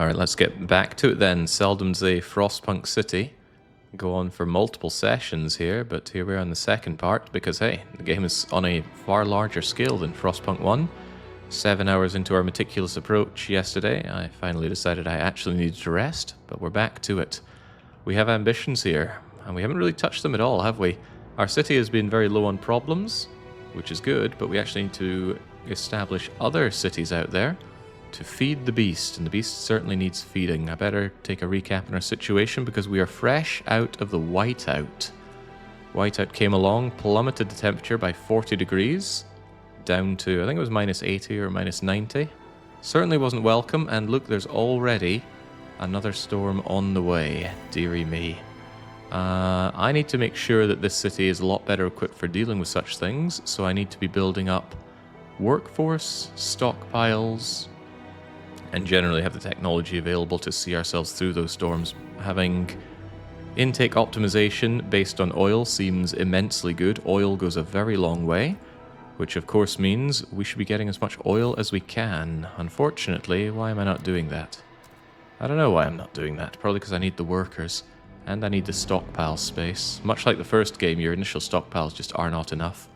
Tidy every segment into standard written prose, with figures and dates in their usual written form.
Alright, let's get back to it then. Seldom's a Frostpunk city. Go on for multiple sessions here, but here we are in the second part because, hey, the game is on a far larger scale than Frostpunk 1. 7 hours into our meticulous approach yesterday, I finally decided I actually needed to rest, but we're back to it. We have ambitions here, and we haven't really touched them at all, have we? Our city has been very low on problems, which is good, but we actually need to establish other cities out there to feed the beast, and the beast certainly needs feeding. I better take a recap on our situation because we are fresh out of the whiteout. Whiteout came along, plummeted the temperature by 40 degrees, down to, I think it was minus 80 or minus 90. Certainly wasn't welcome, and look, there's already another storm on the way. Dearie me. I need to make sure that this city is a lot better equipped for dealing with such things, so I need to be building up workforce, stockpiles, and generally have the technology available to see ourselves through those storms. Having intake optimization based on oil seems immensely good. Oil goes a very long way, which of course means we should be getting as much oil as we can. Unfortunately, why am I not doing that? I don't know why I'm not doing that. Probably because I need the workers, and I need the stockpile space. Much like the first game, your initial stockpiles just are not enough.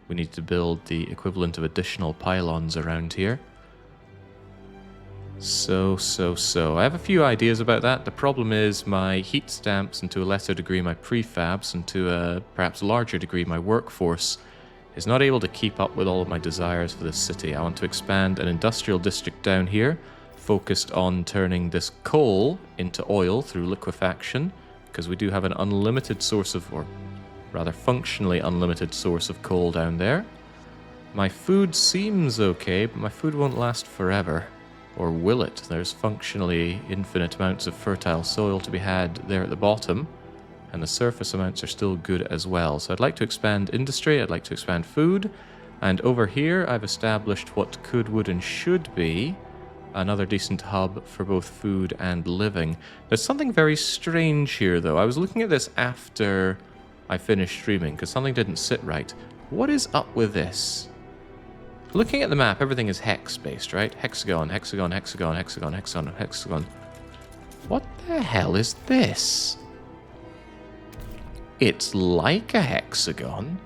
We need to build the equivalent of additional pylons around here. So. I have a few ideas about that. The problem is my heat stamps, and to a lesser degree my prefabs, and to a perhaps larger degree my workforce, is not able to keep up with all of my desires for this city. I want to expand an industrial district down here, focused on turning this coal into oil through liquefaction, because we do have an unlimited source of, or rather functionally unlimited source of coal down there. My food seems okay, but my food won't last forever. Or will it? There's functionally infinite amounts of fertile soil to be had there at the bottom, and the surface amounts are still good as well. So I'd like to expand industry, I'd like to expand food, and over here I've established what could, would, and should be another decent hub for both food and living. There's something very strange here, though. I was looking at this after I finished streaming, because something didn't sit right. What is up with this? Looking at the map, everything is hex-based, right? Hexagon, hexagon, hexagon, hexagon, hexagon, hexagon. What the hell is this? It's like a hexagon,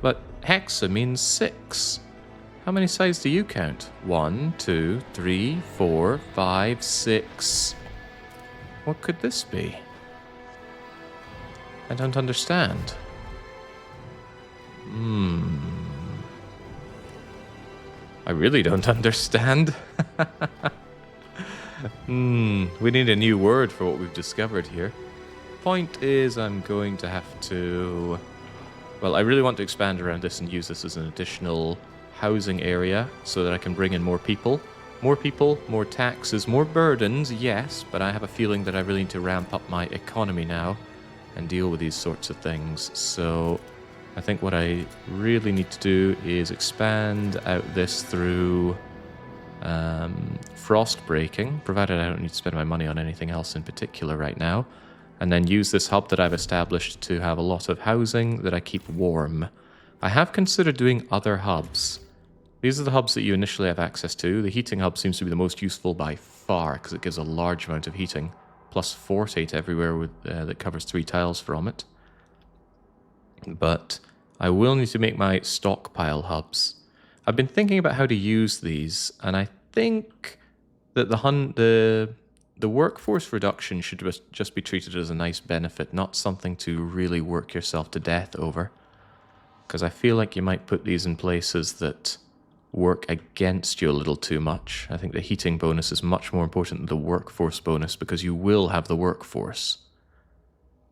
but hexa means 6. How many sides do you count? 1, 2, 3, 4, 5, 6. What could this be? I don't understand. I really don't understand. We need a new word for what we've discovered here. Point is, I'm going to have to... Well, I really want to expand around this and use this as an additional housing area so that I can bring in more people. More people, more taxes, more burdens, yes, but I have a feeling that I really need to ramp up my economy now and deal with these sorts of things. So I think what I really need to do is expand out this through frost breaking, provided I don't need to spend my money on anything else in particular right now, and then use this hub that I've established to have a lot of housing that I keep warm. I have considered doing other hubs. These are the hubs that you initially have access to. The heating hub seems to be the most useful by far because it gives a large amount of heating, plus 40 to everywhere with, that covers 3 tiles from it. But I will need to make my stockpile hubs. I've been thinking about how to use these, and I think that the workforce reduction should just be treated as a nice benefit, not something to really work yourself to death over. Because I feel like you might put these in places that work against you a little too much. I think the heating bonus is much more important than the workforce bonus because you will have the workforce.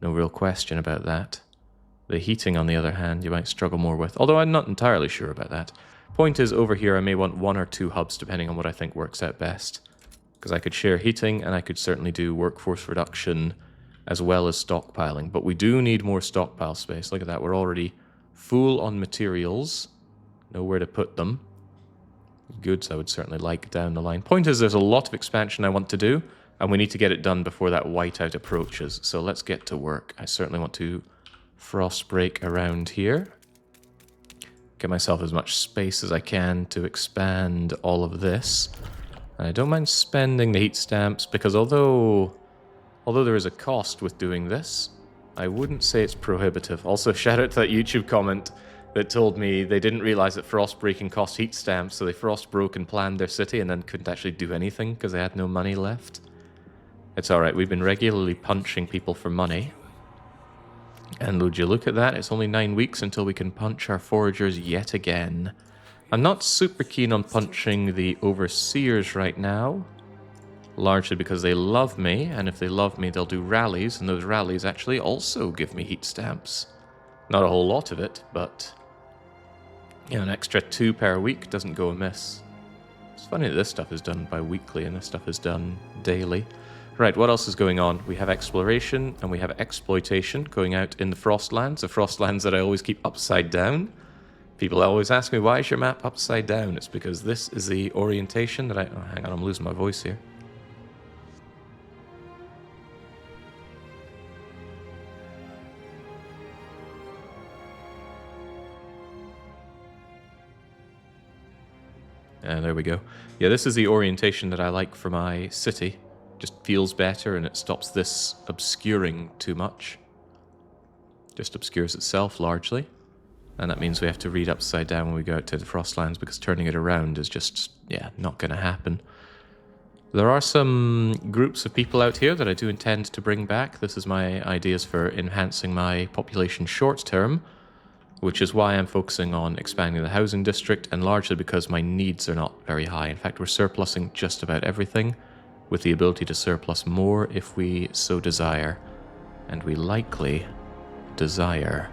No real question about that. The heating, on the other hand, you might struggle more with, although I'm not entirely sure about that. Point is, over here I may want 1 or 2 hubs depending on what I think works out best. Because I could share heating and I could certainly do workforce reduction as well as stockpiling. But we do need more stockpile space. Look at that, we're already full on materials. Nowhere to put them. Goods I would certainly like down the line. Point is, there's a lot of expansion I want to do, and we need to get it done before that whiteout approaches. So let's get to work. I certainly want to frost break around here. Get myself as much space as I can to expand all of this. And I don't mind spending the heat stamps because although there is a cost with doing this, I wouldn't say it's prohibitive. Also, shout out to that YouTube comment that told me they didn't realize that frost breaking cost heat stamps, so they frost broke and planned their city and then couldn't actually do anything because they had no money left. It's alright, we've been regularly punching people for money. And would you look at that, it's only 9 weeks until we can punch our foragers yet again. I'm not super keen on punching the overseers right now, largely because they love me, and if they love me they'll do rallies, and those rallies actually also give me heat stamps. Not a whole lot of it, but you know, an extra 2 per week doesn't go amiss. It's funny that this stuff is done bi-weekly and this stuff is done daily. Right, what else is going on? We have exploration and we have exploitation going out in the Frostlands. The Frostlands that I always keep upside down. People always ask me, why is your map upside down? It's because this is the orientation that I... Oh, hang on, I'm losing my voice here. There we go. Yeah, this is the orientation that I like for my city. Just feels better and it stops this obscuring too much. Just obscures itself largely. And that means we have to read upside down when we go out to the Frostlands because turning it around is just, yeah, not going to happen. There are some groups of people out here that I do intend to bring back. This is my ideas for enhancing my population short term, which is why I'm focusing on expanding the housing district, and largely because my needs are not very high. In fact, we're surplusing just about everything, with the ability to surplus more if we so desire. And we likely desire.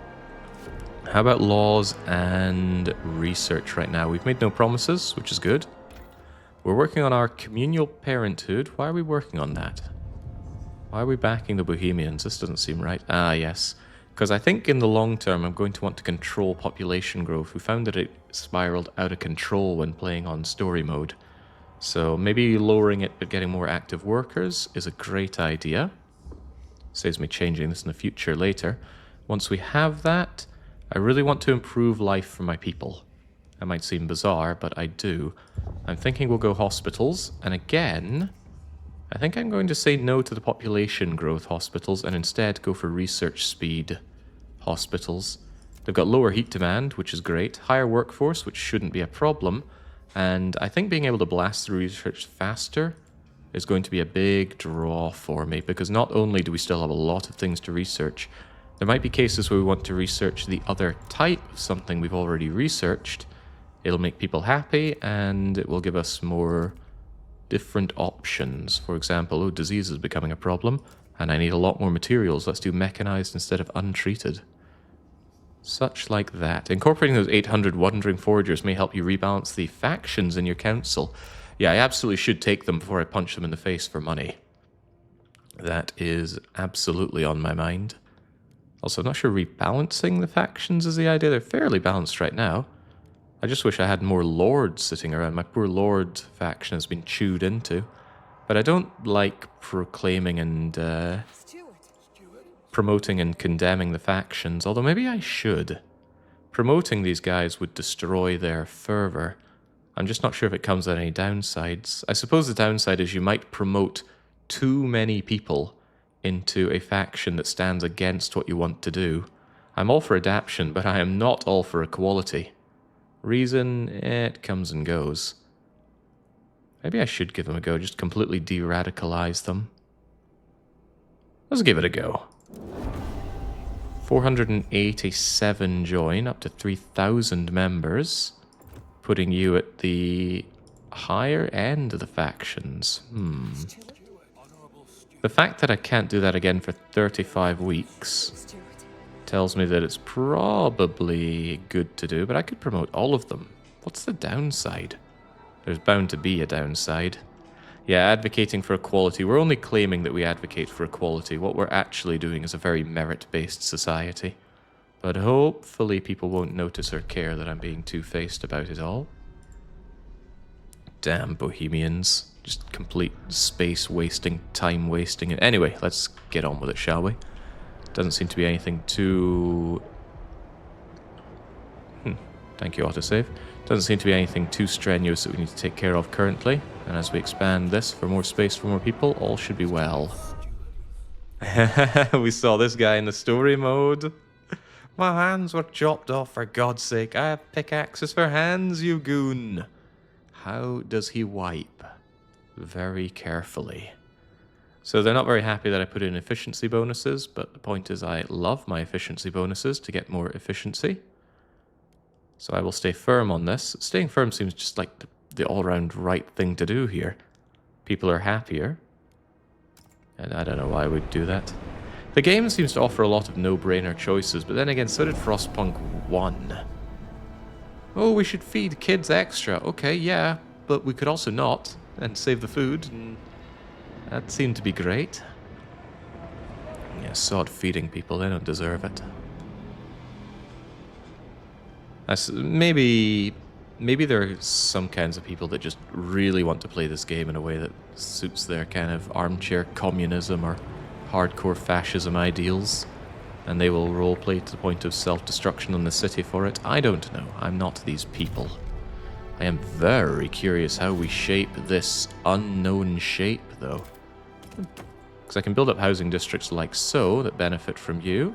How about laws and research right now? We've made no promises, which is good. We're working on our communal parenthood. Why are we working on that? Why are we backing the Bohemians? This doesn't seem right. Ah, yes. Because I think in the long term, I'm going to want to control population growth. We found that it spiraled out of control when playing on story mode. So maybe lowering it but getting more active workers is a great idea. Saves me changing this in the future later. Once we have that, I really want to improve life for my people. That might seem bizarre, but I do. I'm thinking we'll go hospitals, and again, I think I'm going to say no to the population growth hospitals and instead go for research speed hospitals. They've got lower heat demand, which is great, higher workforce, which shouldn't be a problem, and I think being able to blast through research faster is going to be a big draw for me, because not only do we still have a lot of things to research, there might be cases where we want to research the other type of something we've already researched. It'll make people happy, and it will give us more different options. For example, oh, disease is becoming a problem, and I need a lot more materials. Let's do mechanized instead of untreated. Such like that. Incorporating those 800 wandering foragers may help you rebalance the factions in your council. Yeah, I absolutely should take them before I punch them in the face for money. That is absolutely on my mind. Also, I'm not sure rebalancing the factions is the idea. They're fairly balanced right now. I just wish I had more lords sitting around. My poor lord faction has been chewed into. But I don't like proclaiming and promoting and condemning the factions, although maybe I should. Promoting these guys would destroy their fervor. I'm just not sure if it comes at any downsides. I suppose the downside is you might promote too many people into a faction that stands against what you want to do. I'm all for adaptation, but I am not all for equality. Reason, it comes and goes. Maybe I should give them a go, just completely de-radicalize them. Let's give it a go. 487 join, up to 3,000 members, putting you at the higher end of the factions. The fact that I can't do that again for 35 weeks tells me that it's probably good to do, but I could promote all of them. What's the downside? There's bound to be a downside. Yeah, advocating for equality. We're only claiming that we advocate for equality. What we're actually doing is a very merit-based society. But hopefully people won't notice or care that I'm being two-faced about it all. Damn Bohemians. Just complete space-wasting, time-wasting. Anyway, let's get on with it, shall we? Doesn't seem to be anything too... Thank you, autosave. Doesn't seem to be anything too strenuous that we need to take care of currently. And as we expand this for more space for more people, all should be well. We saw this guy in the story mode. My hands were chopped off, for God's sake. I have pickaxes for hands, you goon. How does he wipe? Very carefully. So they're not very happy that I put in efficiency bonuses, but the point is I love my efficiency bonuses to get more efficiency. So I will stay firm on this. Staying firm seems just like the all-round right thing to do here. People are happier. And I don't know why we'd do that. The game seems to offer a lot of no-brainer choices, but then again, so did Frostpunk 1. Oh, we should feed kids extra. Okay, yeah, but we could also not, and save the food, and that seemed to be great. Yeah, sod feeding people, they don't deserve it. Maybe there are some kinds of people that just really want to play this game in a way that suits their kind of armchair communism or hardcore fascism ideals, and they will roleplay to the point of self-destruction on the city for it. I don't know. I'm not these people. I am very curious how we shape this unknown shape, though. Because I can build up housing districts like so that benefit from you,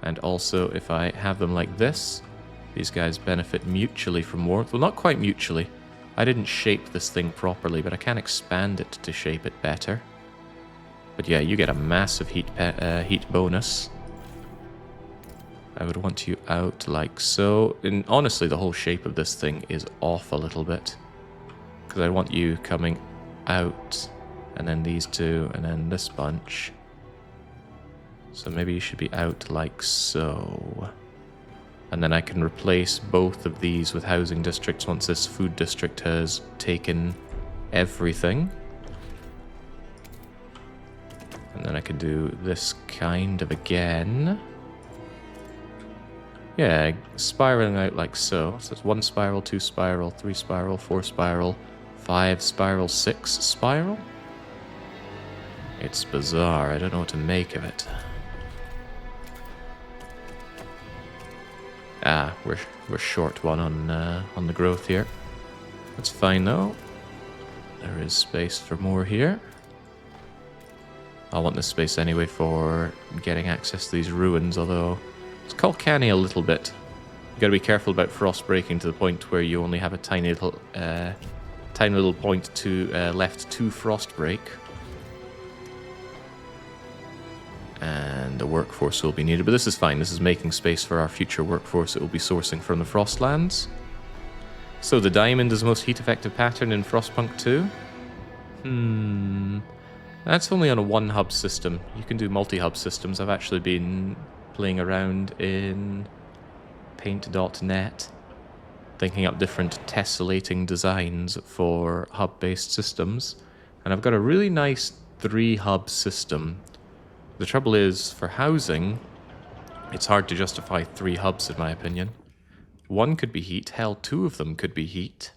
and also if I have them like this, these guys benefit mutually from warmth. Well, not quite mutually. I didn't shape this thing properly, but I can expand it to shape it better. But yeah, you get a massive heat bonus. I would want you out like so. And honestly, the whole shape of this thing is off a little bit. Because I want you coming out, and then these two, and then this bunch. So maybe you should be out like so. And then I can replace both of these with housing districts once this food district has taken everything. And then I can do this kind of again. Yeah, spiraling out like so. So it's 1 spiral, 2 spiral, 3 spiral, 4 spiral, 5 spiral, 6 spiral? It's bizarre. I don't know what to make of it. Ah, we're short one on the growth here. That's fine though. There is space for more here. I want this space anyway for getting access to these ruins, although it's canny a little bit. You gotta be careful about frost breaking to the point where you only have a tiny little point to left to frost break. And the workforce will be needed, but this is fine. This is making space for our future workforce that will be sourcing from the Frostlands. So the diamond is the most heat-effective pattern in Frostpunk 2? That's only on a one-hub system. You can do multi-hub systems. I've actually been playing around in paint.net, thinking up different tessellating designs for hub-based systems. And I've got a really nice 3-hub system. The trouble is, for housing, it's hard to justify 3 hubs in my opinion. 1 could be heat, hell 2 of them could be heat.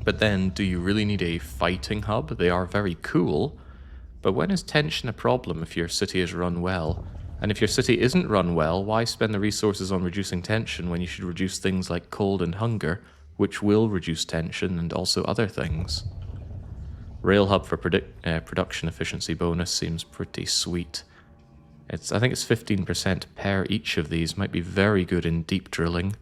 But then, do you really need a fighting hub? They are very cool, but when is tension a problem if your city is run well? And if your city isn't run well, why spend the resources on reducing tension when you should reduce things like cold and hunger, which will reduce tension and also other things? Rail hub for production efficiency bonus seems pretty sweet. I think it's 15% per each of these. Might be very good in deep drilling.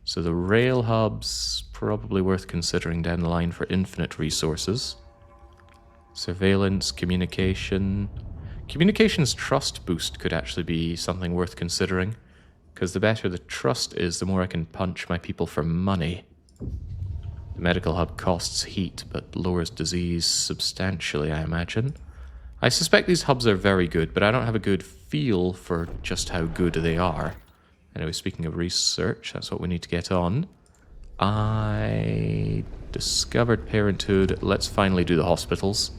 So the rail hub's probably worth considering down the line for infinite resources. Surveillance, communication. Communications trust boost could actually be something worth considering, because the better the trust is, the more I can punch my people for money. The medical hub costs heat, but lowers disease substantially, I imagine. I suspect these hubs are very good, but I don't have a good feel for just how good they are. Anyway, speaking of research, that's what we need to get on. I discovered Parenthood. Let's finally do the hospitals.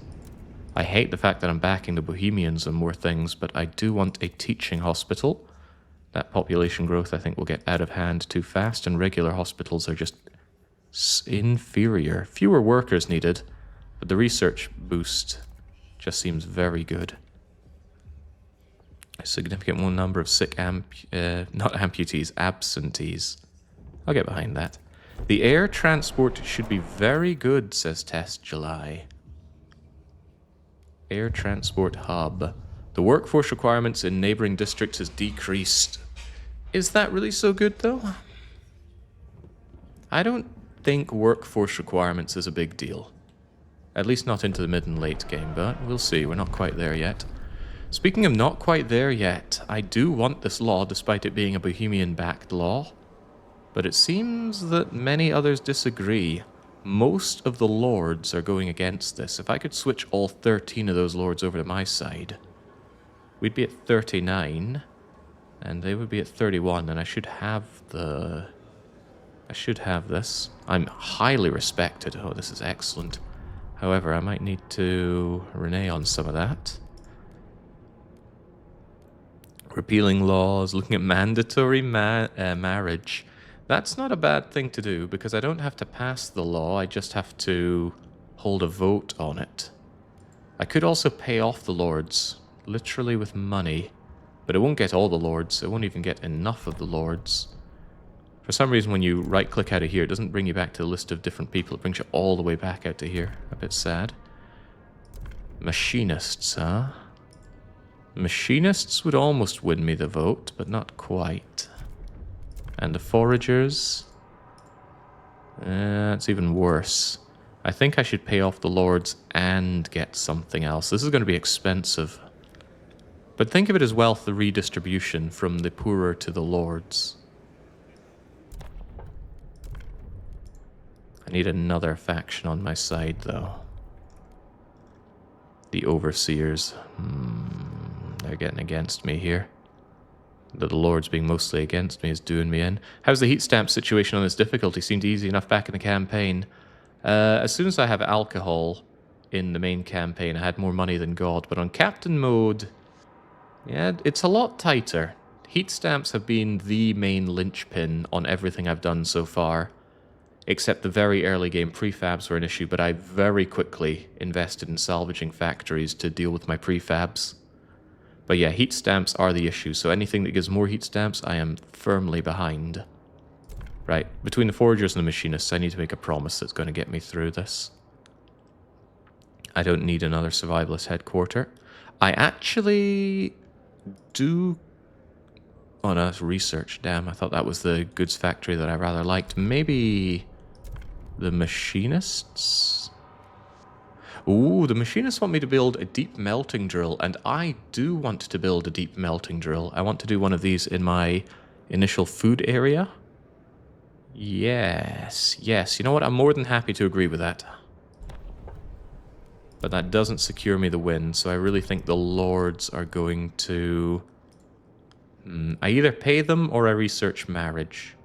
I hate the fact that I'm backing the Bohemians and more things, but I do want a teaching hospital. That population growth, I think, will get out of hand too fast, and regular hospitals are just inferior. Fewer workers needed, but the research boost just seems very good. A significant more number of sick not amputees, absentees. I'll get behind that. The air transport should be very good, says Test July. Air transport hub. The workforce requirements in neighboring districts has decreased. Is that really so good, though? I don't think workforce requirements is a big deal. At least not into the mid and late game, but we'll see. We're not quite there yet. Speaking of not quite there yet, I do want this law, despite it being a Bohemian-backed law. But it seems that many others disagree. Most of the lords are going against this. If I could switch all 13 of those lords over to my side, we'd be at 39, and they would be at 31, and I should have this. I'm highly respected. Oh, this is excellent. However, I might need to renege on some of that. Repealing laws, looking at mandatory marriage. That's not a bad thing to do, because I don't have to pass the law, I just have to hold a vote on it. I could also pay off the lords, literally with money, but it won't get all the lords, it won't even get enough of the lords. For some reason, when you right-click out of here, it doesn't bring you back to the list of different people, it brings you all the way back out to here. A bit sad. Machinists, huh? Machinists would almost win me the vote, but not quite. And the foragers? It's even worse. I think I should pay off the lords and get something else. This is going to be expensive. But think of it as wealth redistribution from the poorer to the lords. I need another faction on my side, though. The overseers. They're getting against me here. The lords being mostly against me is doing me in. How's the heat stamp situation on this difficulty? Seemed easy enough back in the campaign. As soon as I have alcohol in the main campaign, I had more money than God. But on Captain mode, yeah, it's a lot tighter. Heat stamps have been the main linchpin on everything I've done so far. Except the very early game prefabs were an issue, but I very quickly invested in salvaging factories to deal with my prefabs. But yeah, heat stamps are the issue, so anything that gives more heat stamps, I am firmly behind. Right, between the foragers and the machinists, I need to make a promise that's going to get me through this. I don't need another survivalist headquarter. I actually do... Oh no, that's research, damn, I thought that was the goods factory that I rather liked. Maybe... the machinists? Ooh, the machinists want me to build a deep melting drill, and I do want to build a deep melting drill. I want to do one of these in my initial food area. Yes, yes. You know what? I'm more than happy to agree with that. But that doesn't secure me the win, so I really think the lords are going to... I either pay them or I research marriage.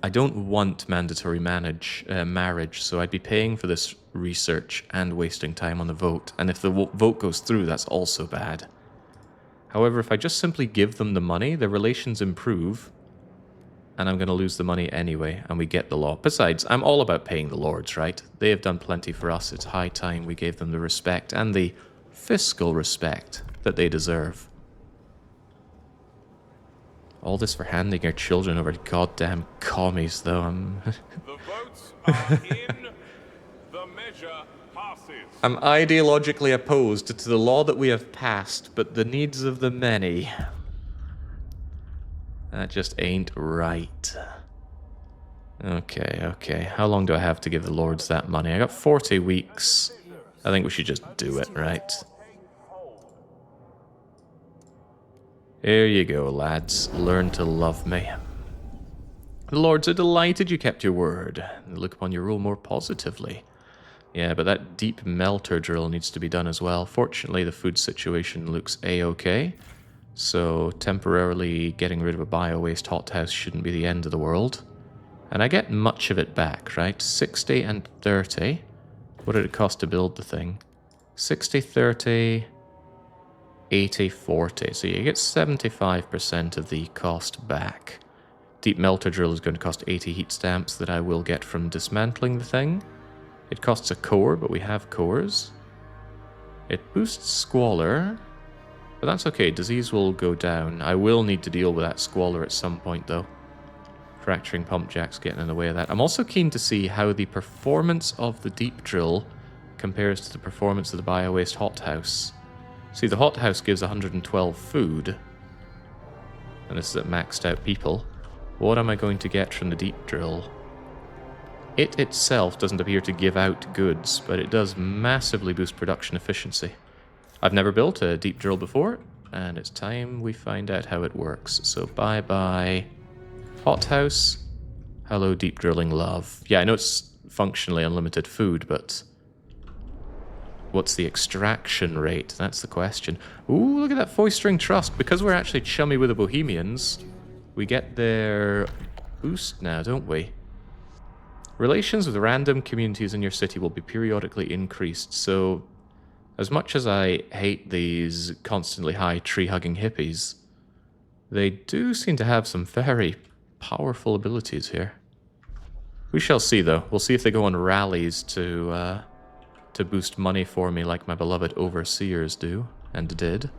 I don't want mandatory marriage, so I'd be paying for this research and wasting time on the vote. And if the vote goes through, that's also bad. However, if I just simply give them the money, their relations improve, and I'm going to lose the money anyway, and we get the law. Besides, I'm all about paying the lords, right? They have done plenty for us. It's high time we gave them the respect and the fiscal respect that they deserve. All this for handing our children over to goddamn commies, though. The votes are in. The measure passes. I'm ideologically opposed to the law that we have passed, but the needs of the many... that just ain't right. Okay, okay. How long do I have to give the lords that money? I got 40 weeks. I think we should just do it, right? Here you go, lads. Learn to love me. The lords are delighted you kept your word. They look upon your rule more positively. Yeah, but that deep melter drill needs to be done as well. Fortunately, the food situation looks a-okay. So temporarily getting rid of a bio-waste hothouse shouldn't be the end of the world. And I get much of it back, right? 60 and 30. What did it cost to build the thing? 60, 30... 80-40, so you get 75% of the cost back. Deep melter drill is going to cost 80 heat stamps that I will get from dismantling the thing. It costs a core, but we have cores. It boosts Squalor, but that's okay, disease will go down. I will need to deal with that Squalor at some point though. Fracturing pump jack's getting in the way of that. I'm also keen to see how the performance of the deep drill compares to the performance of the bio-waste hothouse. See, the hothouse gives 112 food, and this is at maxed out people. What am I going to get from the deep drill? It itself doesn't appear to give out goods, but it does massively boost production efficiency. I've never built a deep drill before, and it's time we find out how it works. So bye-bye hothouse. Hello deep drilling love. Yeah, I know it's functionally unlimited food, but what's the extraction rate? That's the question. Ooh, look at that foistering trust. Because we're actually chummy with the Bohemians, we get their boost now, don't we? Relations with random communities in your city will be periodically increased, so as much as I hate these constantly high tree-hugging hippies, they do seem to have some very powerful abilities here. We shall see, though. We'll see if they go on rallies to boost money for me like my beloved overseers do, and did.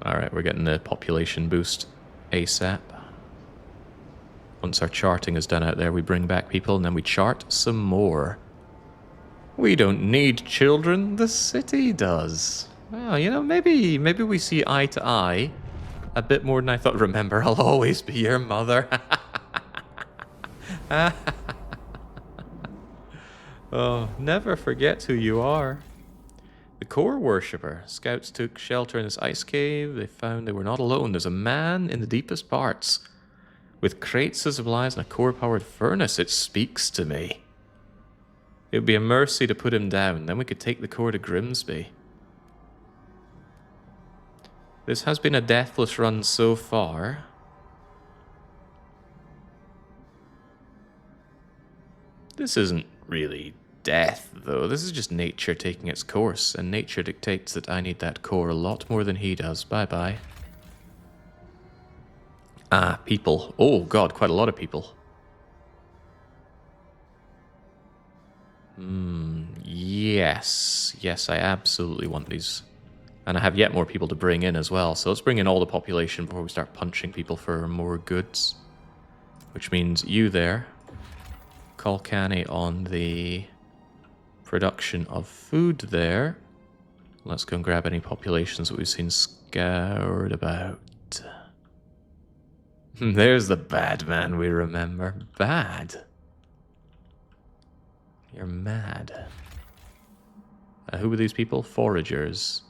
Alright, we're getting the population boost ASAP. Once our charting is done out there, we bring back people and then we chart some more. We don't need children, the city does. Well, you know, maybe we see eye to eye a bit more than I thought. Remember, I'll always be your mother. Oh, never forget who you are. The core worshipper. Scouts took shelter in this ice cave. They found they were not alone. There's a man in the deepest parts with crates of supplies and a core-powered furnace. It speaks to me. It would be a mercy to put him down. Then we could take the core to Grimsby. This has been a deathless run so far. This isn't really death, though. This is just nature taking its course, and nature dictates that I need that core a lot more than he does. Bye-bye. Ah, people. Oh, God, quite a lot of people. Yes. Yes, I absolutely want these. And I have yet more people to bring in as well, so let's bring in all the population before we start punching people for more goods. Which means you there. Call Canny on the production of food there. Let's go and grab any populations that we've seen scoured about. There's the bad man we remember. Bad? You're mad. Who were these people? Foragers.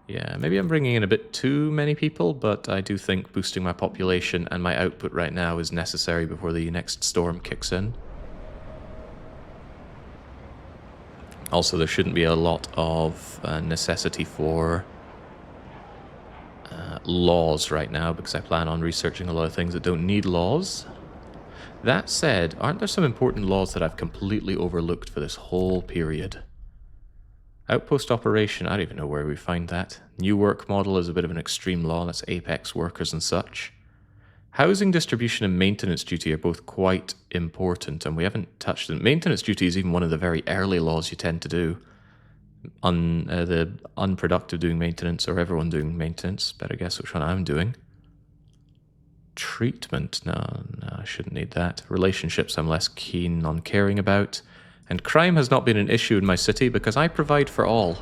Yeah, maybe I'm bringing in a bit too many people, but I do think boosting my population and my output right now is necessary before the next storm kicks in. Also, there shouldn't be a lot of necessity for laws right now, because I plan on researching a lot of things that don't need laws. That said, aren't there some important laws that I've completely overlooked for this whole period? Outpost operation, I don't even know where we find that. New work model is a bit of an extreme law, that's apex workers and such. Housing distribution and maintenance duty are both quite important, and we haven't touched them. Maintenance duty is even one of the very early laws you tend to do. The unproductive doing maintenance, or everyone doing maintenance. Better guess which one I'm doing. Treatment. No, I shouldn't need that. Relationships I'm less keen on caring about. And crime has not been an issue in my city because I provide for all.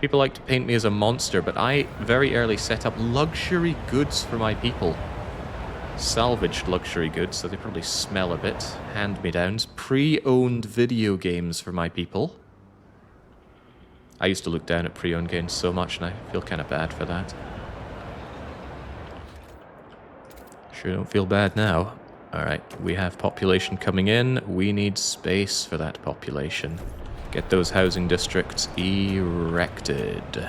People like to paint me as a monster, but I very early set up luxury goods for my people. Salvaged luxury goods, so they probably smell a bit. Hand-me-downs. Pre-owned video games for my people. I used to look down at pre-owned games so much, and I feel kind of bad for that. Sure don't feel bad now. Alright, we have population coming in. We need space for that population. Get those housing districts erected.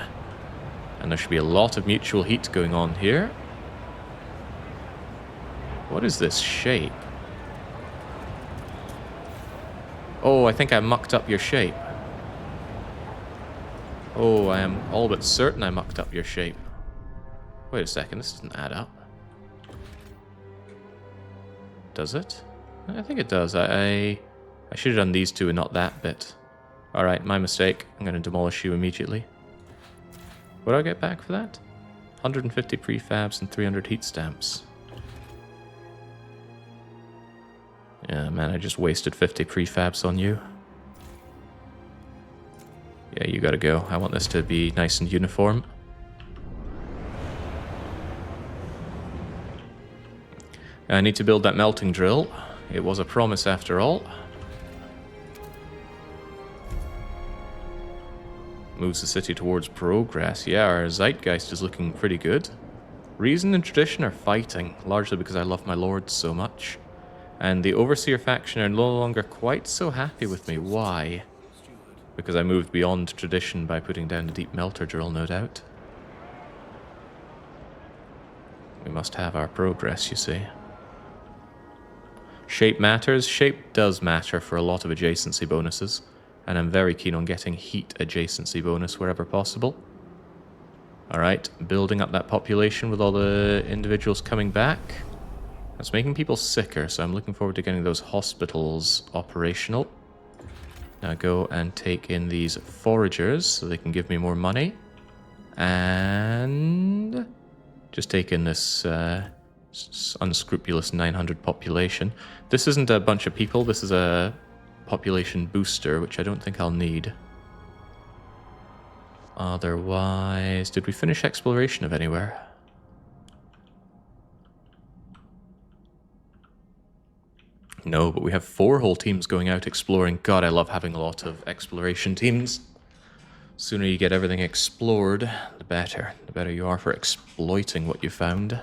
And there should be a lot of mutual heat going on here. What is this shape? Oh, I think I mucked up your shape. Oh, I am all but certain I mucked up your shape. Wait a second, this doesn't add up. Does it? I think it does. I should have done these two and not that bit. Alright, my mistake. I'm going to demolish you immediately. What do I get back for that? 150 prefabs and 300 heat stamps. Yeah, man, I just wasted 50 prefabs on you. Yeah, you gotta go. I want this to be nice and uniform. I need to build that melting drill. It was a promise after all. Moves the city towards progress. Yeah, our zeitgeist is looking pretty good. Reason and tradition are fighting, largely because I love my lords so much. And the Overseer faction are no longer quite so happy with me. Why? Because I moved beyond tradition by putting down the deep melter drill, no doubt. We must have our progress, you see. Shape matters. Shape does matter for a lot of adjacency bonuses, and I'm very keen on getting heat adjacency bonus wherever possible. Alright, building up that population with all the individuals coming back. That's making people sicker, so I'm looking forward to getting those hospitals operational. Now go and take in these foragers so they can give me more money. And just take in this unscrupulous 900 population. This isn't a bunch of people, this is a population booster, which I don't think I'll need. Otherwise, did we finish exploration of anywhere? No, but we have 4 whole teams going out exploring. God, I love having a lot of exploration teams. Sooner you get everything explored, the better. The better you are for exploiting what you found.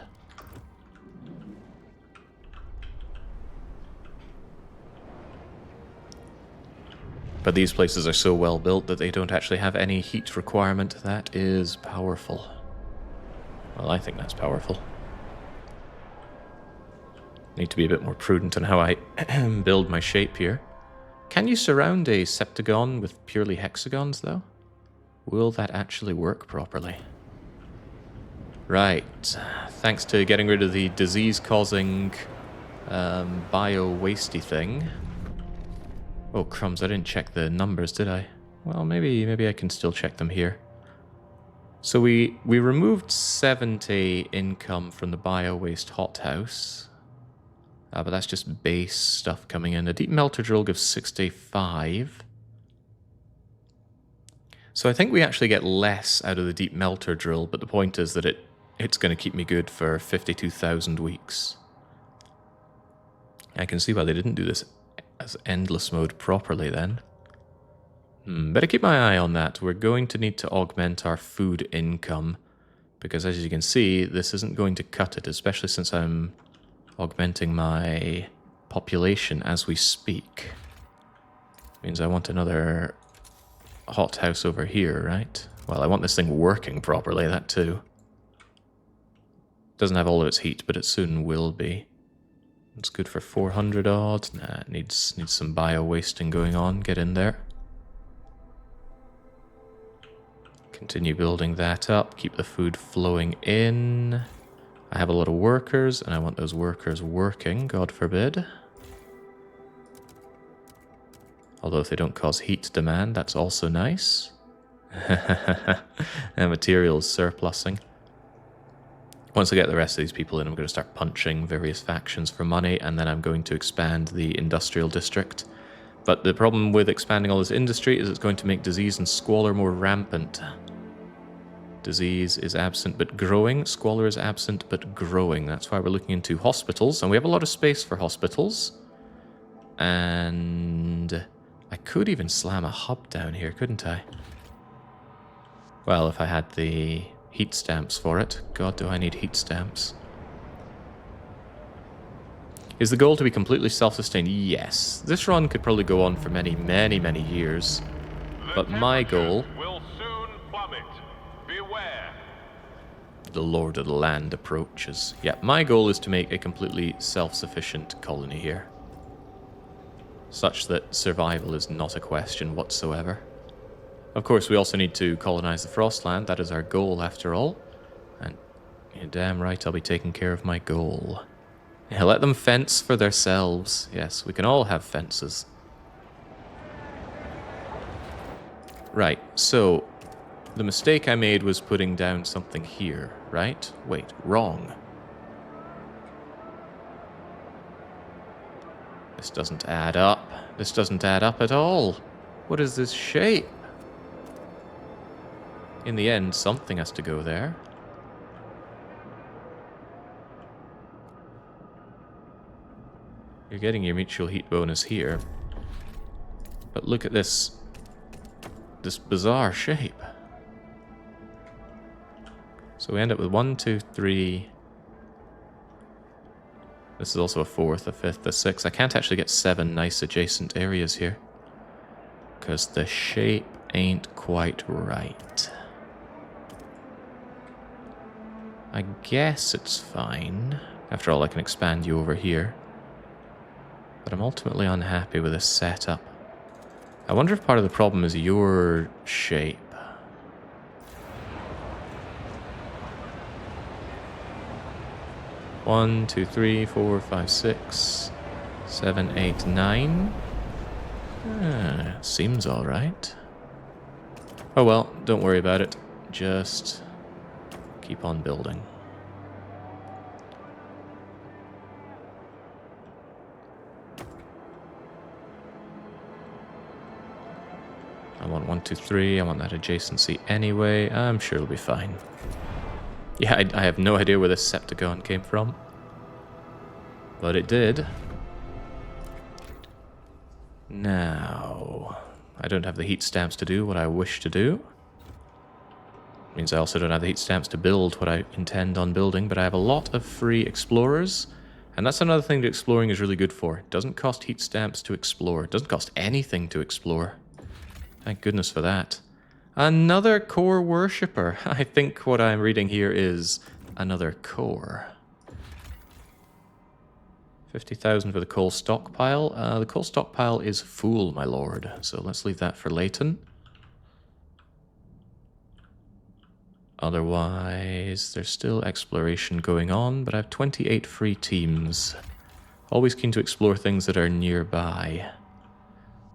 But these places are so well built that they don't actually have any heat requirement. That is powerful. Well, I think that's powerful. Need to be a bit more prudent on how I build my shape here. Can you surround a septagon with purely hexagons, though? Will that actually work properly? Right. Thanks to getting rid of the disease-causing bio-wasty thing. Oh, crumbs, I didn't check the numbers, did I? Well, maybe I can still check them here. So we removed 70 income from the bio-waste hothouse. But that's just base stuff coming in. A deep melter drill gives 65. So I think we actually get less out of the deep melter drill, but the point is that it's going to keep me good for 52,000 weeks. I can see why they didn't do this as endless mode properly then. Better keep my eye on that. We're going to need to augment our food income, because as you can see, this isn't going to cut it, especially since I'm augmenting my population as we speak. Means I want another hothouse over here, right? Well, I want this thing working properly, that too. Doesn't have all of its heat, but it soon will be. It's good for 400 odd. Nah, it needs some bio-wasting going on. Get in there. Continue building that up. Keep the food flowing in. I have a lot of workers, and I want those workers working, God forbid. Although if they don't cause heat demand, that's also nice. And materials surplusing. Once I get the rest of these people in, I'm going to start punching various factions for money, and then I'm going to expand the industrial district. But the problem with expanding all this industry is it's going to make disease and squalor more rampant. Disease is absent but growing. Squalor is absent but growing. That's why we're looking into hospitals, and we have a lot of space for hospitals. And I could even slam a hub down here, couldn't I? Well, if I had the heat stamps for it. God, do I need heat stamps. Is the goal to be completely self-sustained? Yes. This run could probably go on for many, many, many years. But my goal... will soon plummet. Beware. The Lord of the Land approaches. Yeah, my goal is to make a completely self-sufficient colony here. Such that survival is not a question whatsoever. Of course, we also need to colonize the Frostland. That is our goal, after all. And you're damn right I'll be taking care of my goal. Yeah, let them fence for themselves. Yes, we can all have fences. Right, so the mistake I made was putting down something here, right? Wait, wrong. This doesn't add up. This doesn't add up at all. What is this shape? In the end, something has to go there. You're getting your mutual heat bonus here. But look at this bizarre shape. So we end up with 1, 2, 3. This is also a 4th, a 5th, a 6th. I can't actually get 7 nice adjacent areas here, because the shape ain't quite right. I guess it's fine. After all, I can expand you over here. But I'm ultimately unhappy with this setup. I wonder if part of the problem is your shape. One, 2, 3, 4, 5, 6, 7, 8, 9. Seems alright. Oh well, don't worry about it. Just keep on building. I want 1, 2, 3. I want that adjacency anyway. I'm sure it'll be fine. Yeah, I have no idea where this Septagon came from. But it did. Now, I don't have the heat stamps to do what I wish to do. Means I also don't have the heat stamps to build what I intend on building, but I have a lot of free explorers. And that's another thing that exploring is really good for. It doesn't cost heat stamps to explore. It doesn't cost anything to explore. Thank goodness for that. Another core worshipper. I think what I'm reading here is another core. 50,000 for the coal stockpile. The coal stockpile is full, my lord. So let's leave that for Leighton. Otherwise, there's still exploration going on, but I have 28 free teams. Always keen to explore things that are nearby.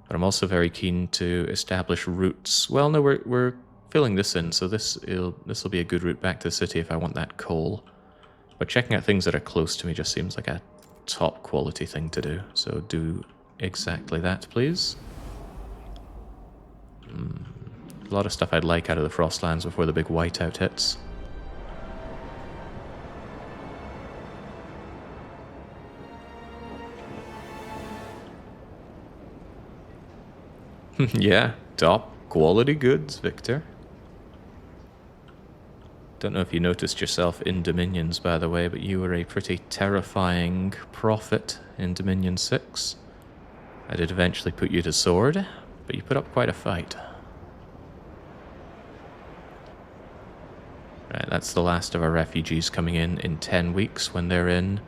But I'm also very keen to establish routes. Well, no, we're filling this in, so this will be a good route back to the city if I want that coal. But checking out things that are close to me just seems like a top quality thing to do. So do exactly that, please. A lot of stuff I'd like out of the Frostlands before the big whiteout hits. Yeah, top quality goods, Victor. Don't know if you noticed yourself in Dominions, by the way, but you were a pretty terrifying prophet in Dominion 6. I did eventually put you to sword, but you put up quite a fight. Right, that's the last of our refugees coming in 10 weeks when they're in.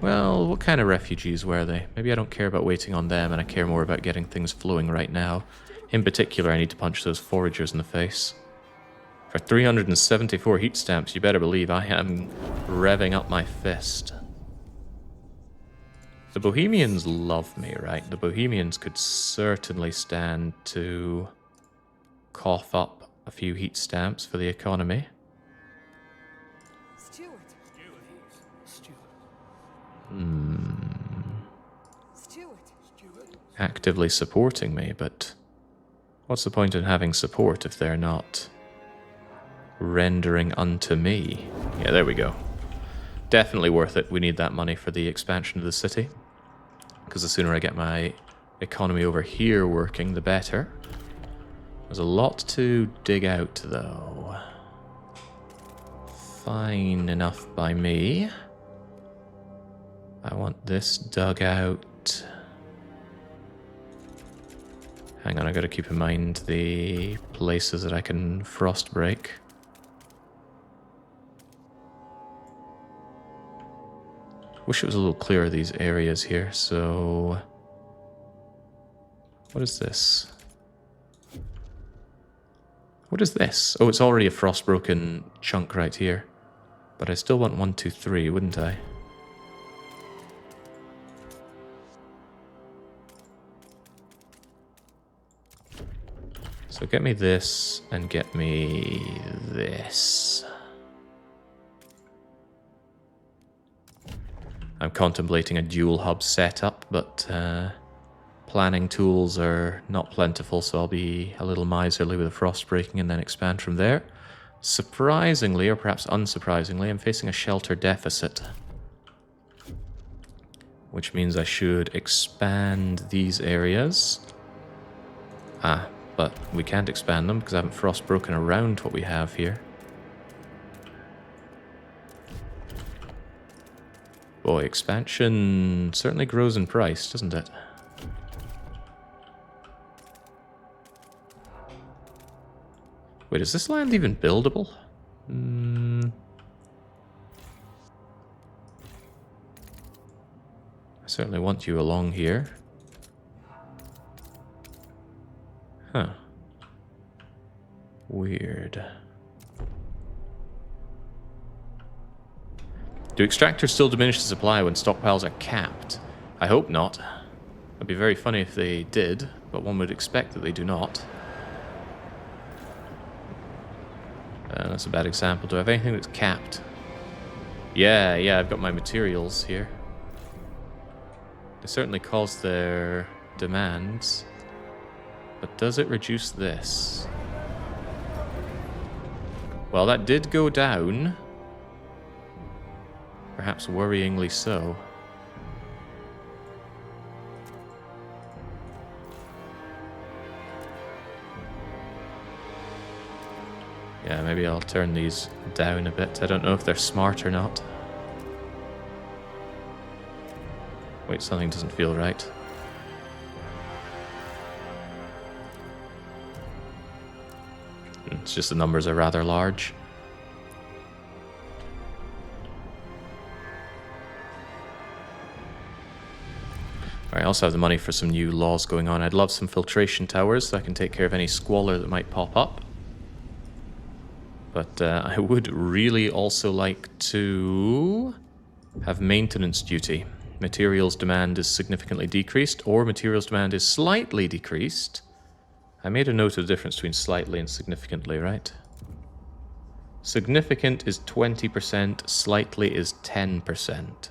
Well, what kind of refugees were they? Maybe I don't care about waiting on them and I care more about getting things flowing right now. In particular, I need to punch those foragers in the face. For 374 heat stamps, you better believe I am revving up my fist. The Bohemians love me, right? The Bohemians could certainly stand to cough up a few heat stamps for the economy. Actively supporting me, but what's the point in having support if they're not rendering unto me? Yeah, there we go. Definitely worth it. We need that money for the expansion of the city, because the sooner I get my economy over here working, the better. There's a lot to dig out, though. Fine enough by me. I want this dug out. Hang on, I gotta keep in mind the places that I can frost break. Wish it was a little clearer, these areas here, so... What is this? What is this? Oh, it's already a frost-broken chunk right here. But I still want 1, 2, 3, wouldn't I? So get me this, and get me this. I'm contemplating a dual hub setup, but planning tools are not plentiful, so I'll be a little miserly with the frost breaking and then expand from there. Surprisingly, or perhaps unsurprisingly, I'm facing a shelter deficit, which means I should expand these areas. But we can't expand them because I haven't frost broken around what we have here. Boy, expansion certainly grows in price, doesn't it? Wait, is this land even buildable? I certainly want you along here. Huh. Weird. Do extractors still diminish the supply when stockpiles are capped? I hope not. It'd be very funny if they did, but one would expect that they do not. That's a bad example. Do I have anything that's capped? Yeah, I've got my materials here. They certainly cause their demands. But does it reduce this? Well, that did go down. Perhaps worryingly so. Yeah, maybe I'll turn these down a bit. I don't know if they're smart or not. Wait, something doesn't feel right. It's just the numbers are rather large. I also have the money for some new laws going on. I'd love some filtration towers so I can take care of any squalor that might pop up. But I would really also like to have maintenance duty. Materials demand is significantly decreased, or materials demand is slightly decreased. I made a note of the difference between slightly and significantly, right? Significant is 20%, slightly is 10%.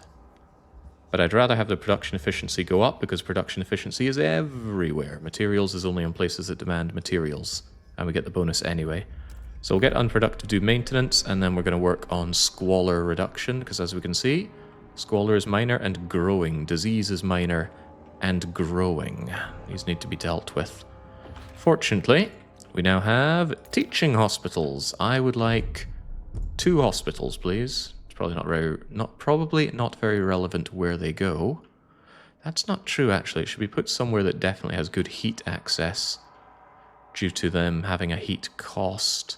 But I'd rather have the production efficiency go up because production efficiency is everywhere. Materials is only in places that demand materials, and we get the bonus anyway. So we'll get unproductive do maintenance, and then we're going to work on squalor reduction, because as we can see, squalor is minor and growing. Disease is minor and growing. These need to be dealt with. Fortunately, we now have teaching hospitals. I would like 2 hospitals, please. It's probably not very relevant where they go. That's not true, actually. It should be put somewhere that definitely has good heat access, due to them having a heat cost,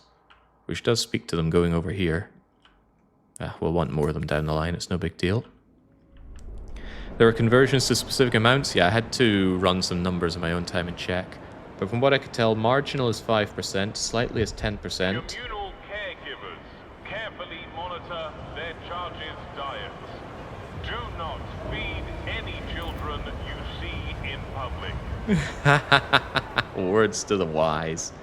which does speak to them going over here. We'll want more of them down the line. It's no big deal. There are conversions to specific amounts. Yeah, I had to run some numbers in my own time and check. But from what I could tell, marginal is 5%, slightly is 10%. Communal caregivers carefully monitor their charges' diets. Do not feed any children you see in public. Words to the wise.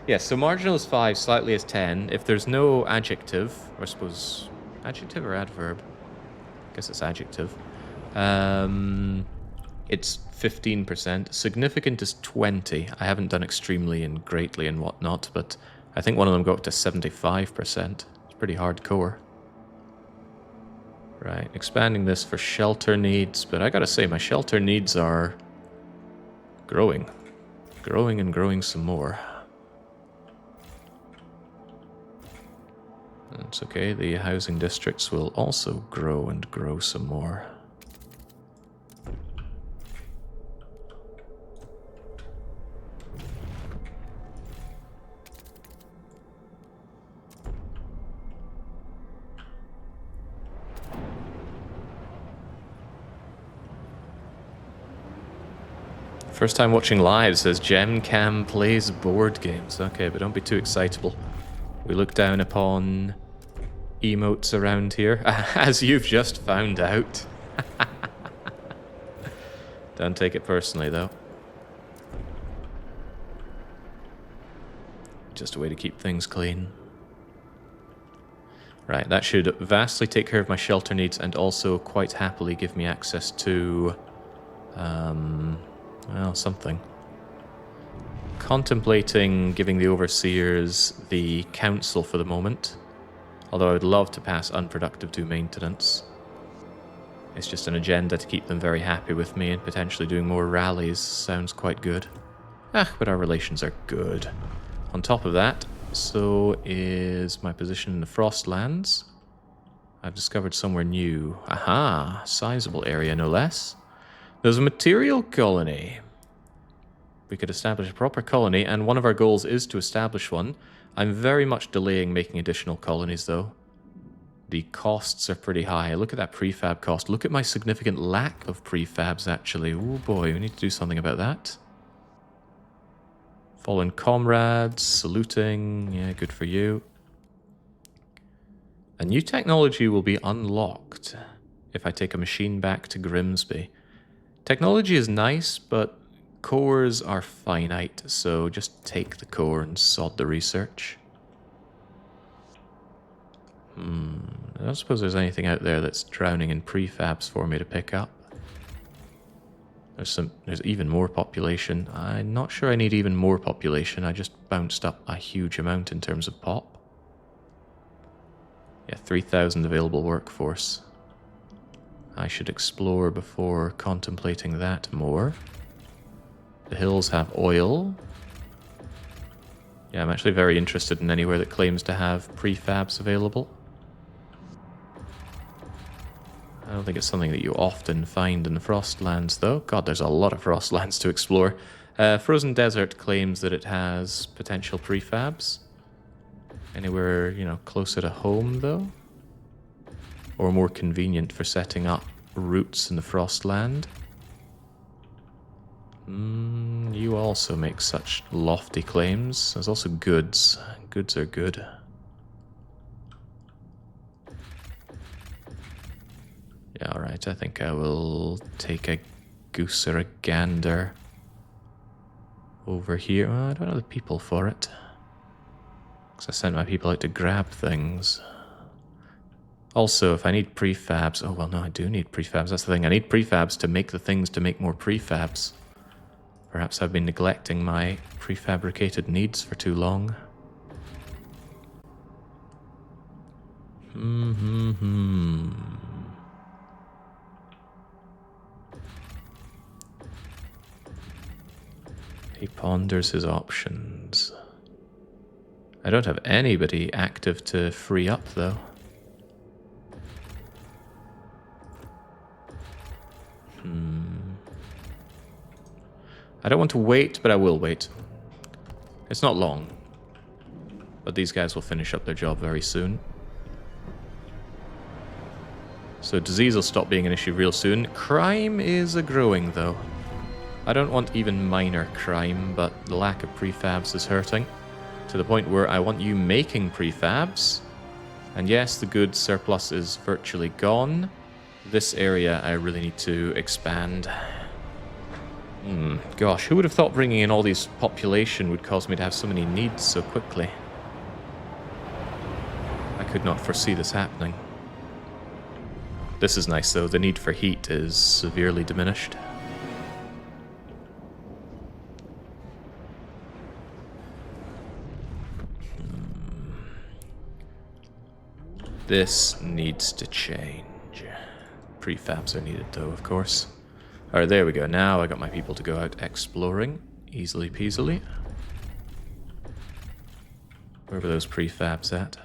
Yes, so marginal is 5, slightly is 10. If there's no adjective, or I suppose adjective or adverb? I guess it's adjective. It's 15%. Significant is 20. I haven't done extremely and greatly and whatnot, but I think one of them got up to 75%. It's pretty hardcore. Right, expanding this for shelter needs, but I gotta say, my shelter needs are growing. Growing and growing some more. It's okay, the housing districts will also grow and grow some more. First time watching live, says GemCam plays board games. Okay, but don't be too excitable. We look down upon emotes around here, as you've just found out. Don't take it personally, though. Just a way to keep things clean. Right, that should vastly take care of my shelter needs and also quite happily give me access to, well, something. Contemplating giving the overseers the council for the moment, although I would love to pass unproductive to maintenance. It's just an agenda to keep them very happy with me, and potentially doing more rallies sounds quite good. But our relations are good. On top of that, so is my position in the Frostlands. I've discovered somewhere new. Aha! Sizable area, no less. There's a material colony. We could establish a proper colony, and one of our goals is to establish one. I'm very much delaying making additional colonies, though. The costs are pretty high. Look at that prefab cost. Look at my significant lack of prefabs, actually. Oh boy, we need to do something about that. Fallen comrades, saluting. Yeah, good for you. A new technology will be unlocked if I take a machine back to Grimsby. Technology is nice, but cores are finite, so just take the core and sod the research. I don't suppose there's anything out there that's drowning in prefabs for me to pick up. There's even more population. I'm not sure I need even more population. I just bounced up a huge amount in terms of pop. Yeah, 3,000 available workforce. I should explore before contemplating that more. The hills have oil. Yeah, I'm actually very interested in anywhere that claims to have prefabs available. I don't think it's something that you often find in the Frostlands, though. God, there's a lot of Frostlands to explore. Frozen Desert claims that it has potential prefabs. Anywhere, you know, closer to home, though? Or more convenient for setting up routes in the Frostland? You also make such lofty claims. There's also goods. Goods are good. Yeah, alright, I think I will take a goose or a gander over here. Well, I don't have the people for it. Because I sent my people out to grab things. Also, if I need prefabs... Oh, well, no, I do need prefabs. That's the thing. I need prefabs to make the things to make more prefabs. Perhaps I've been neglecting my prefabricated needs for too long. He ponders his options. I don't have anybody active to free up, though. I don't want to wait, but I will wait. It's not long. But these guys will finish up their job very soon. So disease will stop being an issue real soon. Crime is a-growing, though. I don't want even minor crime, but the lack of prefabs is hurting. To the point where I want you making prefabs. And yes, the goods surplus is virtually gone. This area I really need to expand. Gosh, who would have thought bringing in all these population would cause me to have so many needs so quickly? I could not foresee this happening. This is nice, though. The need for heat is severely diminished. This needs to change. Prefabs are needed, though, of course. Alright, there we go. Now I got my people to go out exploring. Easily peasily. Where were those prefabs at?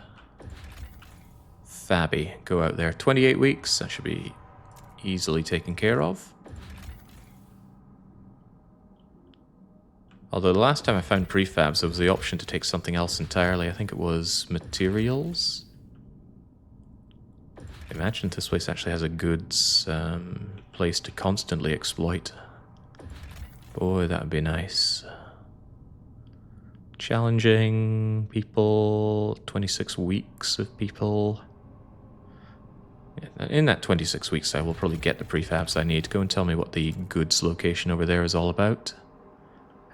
Fabby. Go out there. 28 weeks. That should be easily taken care of. Although the last time I found prefabs, there was the option to take something else entirely. I think it was materials. Imagine if this place actually has a goods place to constantly exploit. Boy, that would be nice. Challenging people, 26 weeks of people. Yeah, in that 26 weeks I will probably get the prefabs I need. Go and tell me what the goods location over there is all about.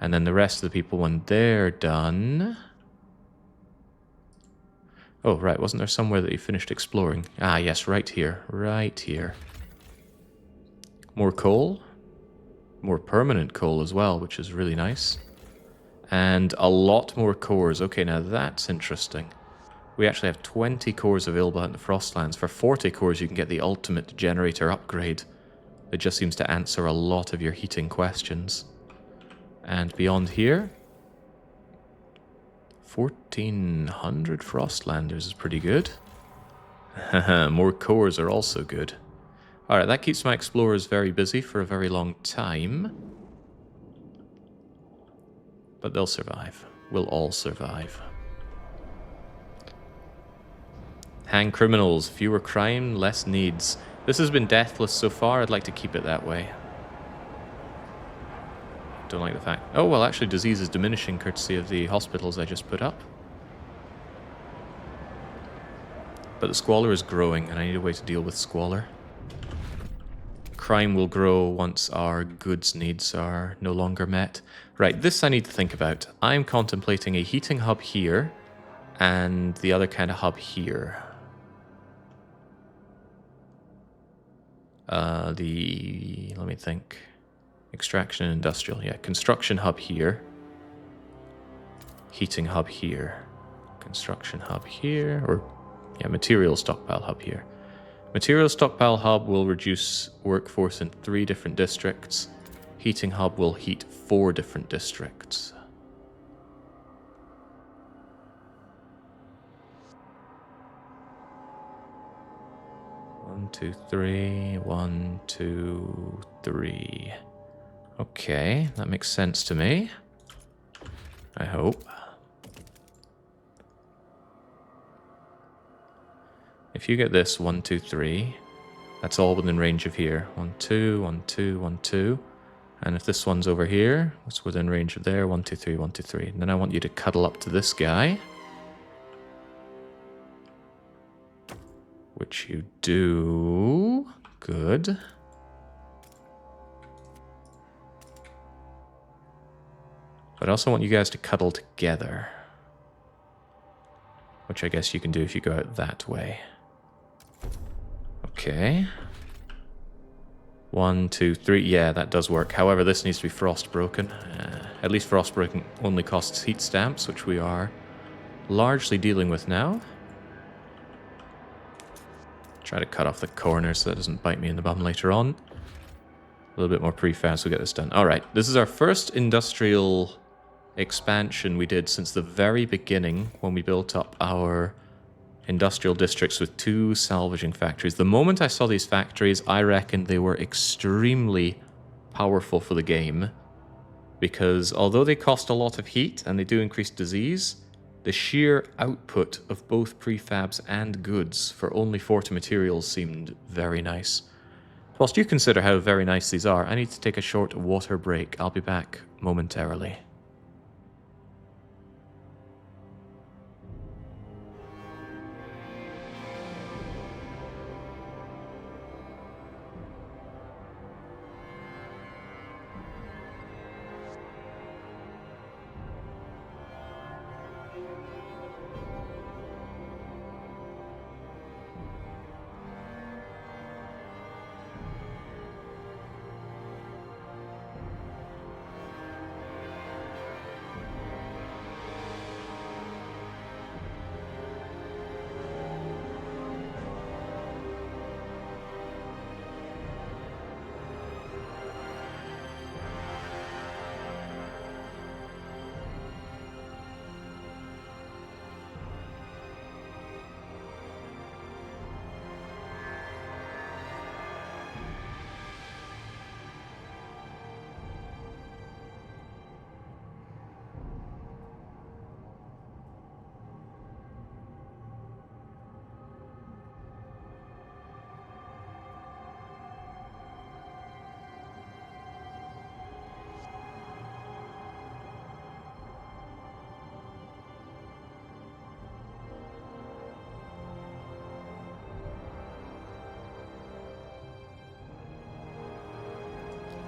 And then the rest of the people, when they're done... Oh, right, wasn't there somewhere that you finished exploring? Ah, yes, right here. Right here. More coal. More permanent coal as well, which is really nice. And a lot more cores. Okay, now that's interesting. We actually have 20 cores available out in the Frostlands. For 40 cores, you can get the ultimate generator upgrade. It just seems to answer a lot of your heating questions. And beyond here, 1,400 Frostlanders is pretty good. More cores are also good. Alright, that keeps my explorers very busy for a very long time. But they'll survive. We'll all survive. Hang criminals. Fewer crime, less needs. This has been deathless so far. I'd like to keep it that way. Don't like the fact... Oh, well, actually, disease is diminishing courtesy of the hospitals I just put up. But the Squalor is growing, and I need a way to deal with Squalor. Crime will grow once our goods needs are no longer met. Right, this I need to think about. I'm contemplating a heating hub here, and the other kind of hub here. Let me think. Extraction and industrial, yeah. Construction hub here. Heating hub here. Construction hub here, or, yeah, material stockpile hub here. Material stockpile hub will reduce workforce in 3 different districts. Heating hub will heat 4 different districts. One, two, three. 1, 2, 3. Okay, that makes sense to me. I hope. If you get this 1, 2, 3, that's all within range of here. 1, 2, 1, 2, 1, 2. And if this one's over here, it's within range of there. 1, 2, 3, 1, 2, 3. And then I want you to cuddle up to this guy. Which you do. Good. But I also want you guys to cuddle together. Which I guess you can do if you go out that way. Okay. 1, 2, 3. Yeah, that does work. However, this needs to be frost broken. At least frost broken only costs heat stamps, which we are largely dealing with now. Try to cut off the corners so that doesn't bite me in the bum later on. A little bit more prefab so we get this done. Alright, this is our first industrial expansion we did since the very beginning when we built up our industrial districts with 2 salvaging factories. The moment I saw these factories, I reckoned they were extremely powerful for the game, because although they cost a lot of heat and they do increase disease, the sheer output of both prefabs and goods for only 40 materials seemed very nice. Whilst you consider how very nice these are, I need to take a short water break. I'll be back momentarily.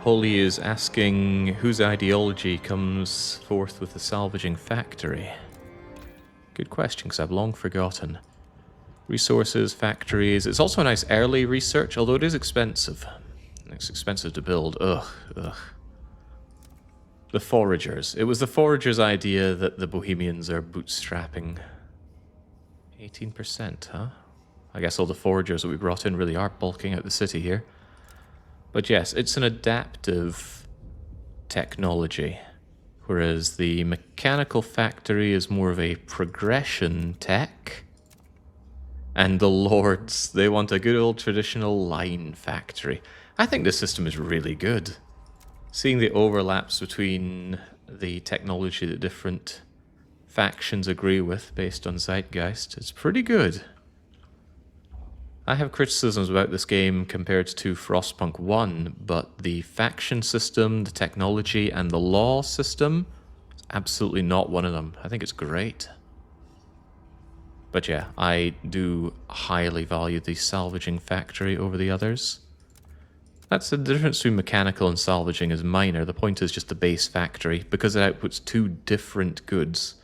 Holy is asking whose ideology comes forth with the salvaging factory. Good question, because I've long forgotten. Resources, factories. It's also a nice early research, although it is expensive. It's expensive to build. Ugh, ugh. The foragers. It was the foragers' idea that the Bohemians are bootstrapping. 18%, huh? I guess all the foragers that we brought in really are bulking out the city here. But yes, it's an adaptive technology, whereas the mechanical factory is more of a progression tech. And the lords, they want a good old traditional line factory. I think this system is really good. Seeing the overlaps between the technology that different factions agree with based on Zeitgeist, it's pretty good. I have criticisms about this game compared to Frostpunk 1, but the faction system, the technology, and the law system is absolutely not one of them. I think it's great. But yeah, I do highly value the salvaging factory over the others. That's the difference between mechanical and salvaging is minor. The point is just the base factory, because it outputs two different goods,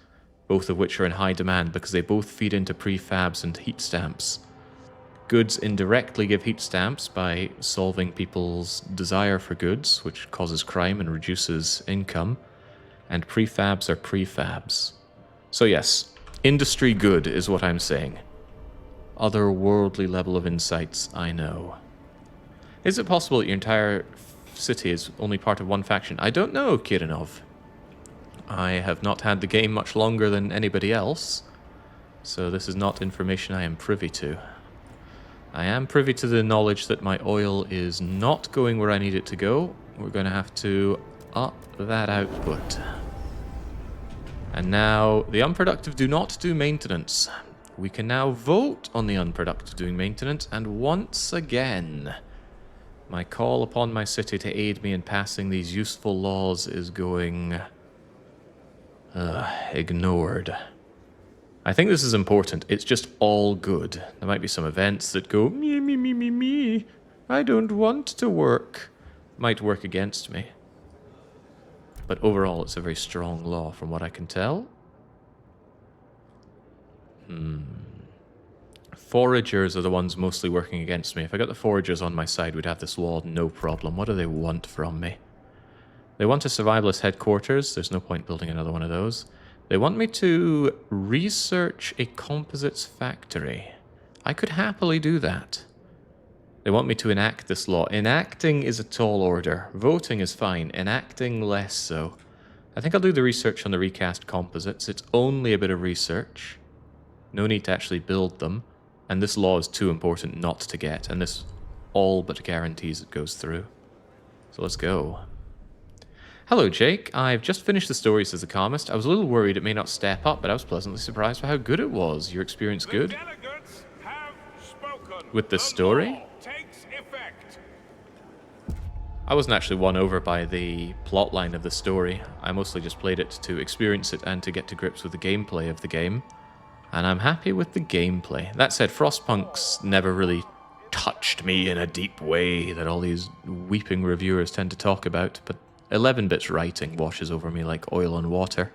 both of which are in high demand because they both feed into prefabs and heat stamps. Goods indirectly give heat stamps by solving people's desire for goods, which causes crime and reduces income, and prefabs are prefabs. So yes, industry good is what I'm saying. Otherworldly level of insights, I know. Is it possible that your entire city is only part of one faction? I don't know, Kirinov. I have not had the game much longer than anybody else, so this is not information I am privy to. I am privy to the knowledge that my oil is not going where I need it to go. We're going to have to up that output. And now, the unproductive do not do maintenance. We can now vote on the unproductive doing maintenance, and once again, my call upon my city to aid me in passing these useful laws is going ignored. I think this is important. It's just all good. There might be some events that go, me, I don't want to work. Might work against me. But overall, it's a very strong law from what I can tell. Foragers are the ones mostly working against me. If I got the foragers on my side, we'd have this law, no problem. What do they want from me? They want a survivalist headquarters. There's no point building another one of those. They want me to research a composites factory. I could happily do that. They want me to enact this law. Enacting is a tall order. Voting is fine. Enacting, less so. I think I'll do the research on the recast composites. It's only a bit of research. No need to actually build them. And this law is too important not to get. And this all but guarantees it goes through. So let's go. Hello, Jake. I've just finished the story, says the Calmist. I was a little worried it may not step up, but I was pleasantly surprised by how good it was. Your experience good? With the story? I wasn't actually won over by the plotline of the story. I mostly just played it to experience it and to get to grips with the gameplay of the game. And I'm happy with the gameplay. That said, Frostpunk's never really touched me in a deep way that all these weeping reviewers tend to talk about, but 11-bit's writing washes over me like oil on water.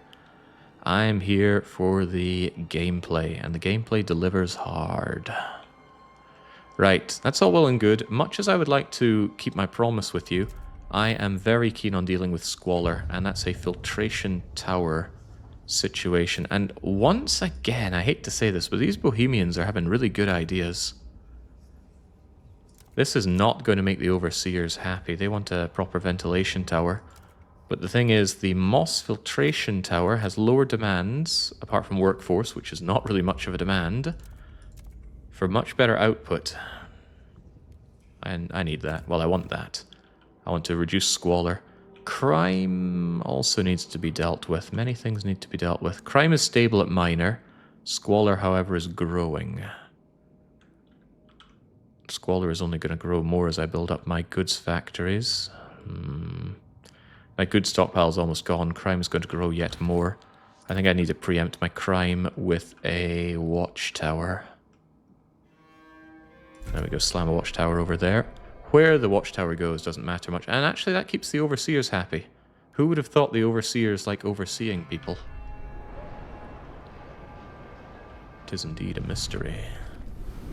I'm here for the gameplay, and the gameplay delivers hard. Right, that's all well and good. Much as I would like to keep my promise with you, I am very keen on dealing with Squalor, and that's a filtration tower situation. And once again, I hate to say this, but these Bohemians are having really good ideas. This is not going to make the Overseers happy. They want a proper ventilation tower. But the thing is, the Moss filtration tower has lower demands, apart from workforce, which is not really much of a demand, for much better output. And I need that. Well, I want that. I want to reduce Squalor. Crime also needs to be dealt with. Many things need to be dealt with. Crime is stable at minor. Squalor, however, is growing. Squalor is only going to grow more as I build up my goods factories. My goods stockpile is almost gone. Crime is going to grow yet more. I think I need to preempt my crime with a watchtower. There we go, slam a watchtower over there. Where the watchtower goes doesn't matter much. And actually that keeps the Overseers happy. Who would have thought the Overseers like overseeing people? 'Tis indeed a mystery.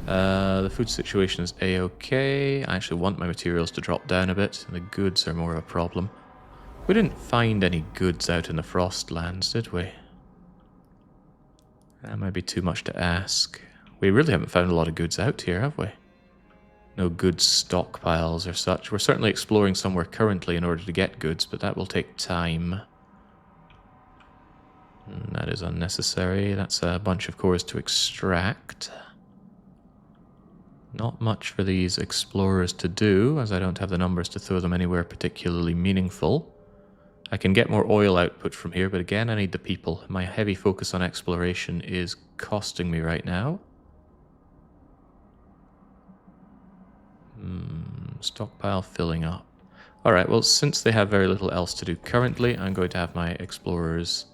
The food situation is a-okay. I actually want my materials to drop down a bit. The goods are more of a problem. We didn't find any goods out in the Frostlands, did we? That might be too much to ask. We really haven't found a lot of goods out here, have we? No goods stockpiles or such. We're certainly exploring somewhere currently in order to get goods, but that will take time. That is unnecessary. That's a bunch of cores to extract. Not much for these explorers to do, as I don't have the numbers to throw them anywhere particularly meaningful. I can get more oil output from here, but again, I need the people. My heavy focus on exploration is costing me right now. Stockpile filling up. Alright, well, since they have very little else to do currently, I'm going to have my explorers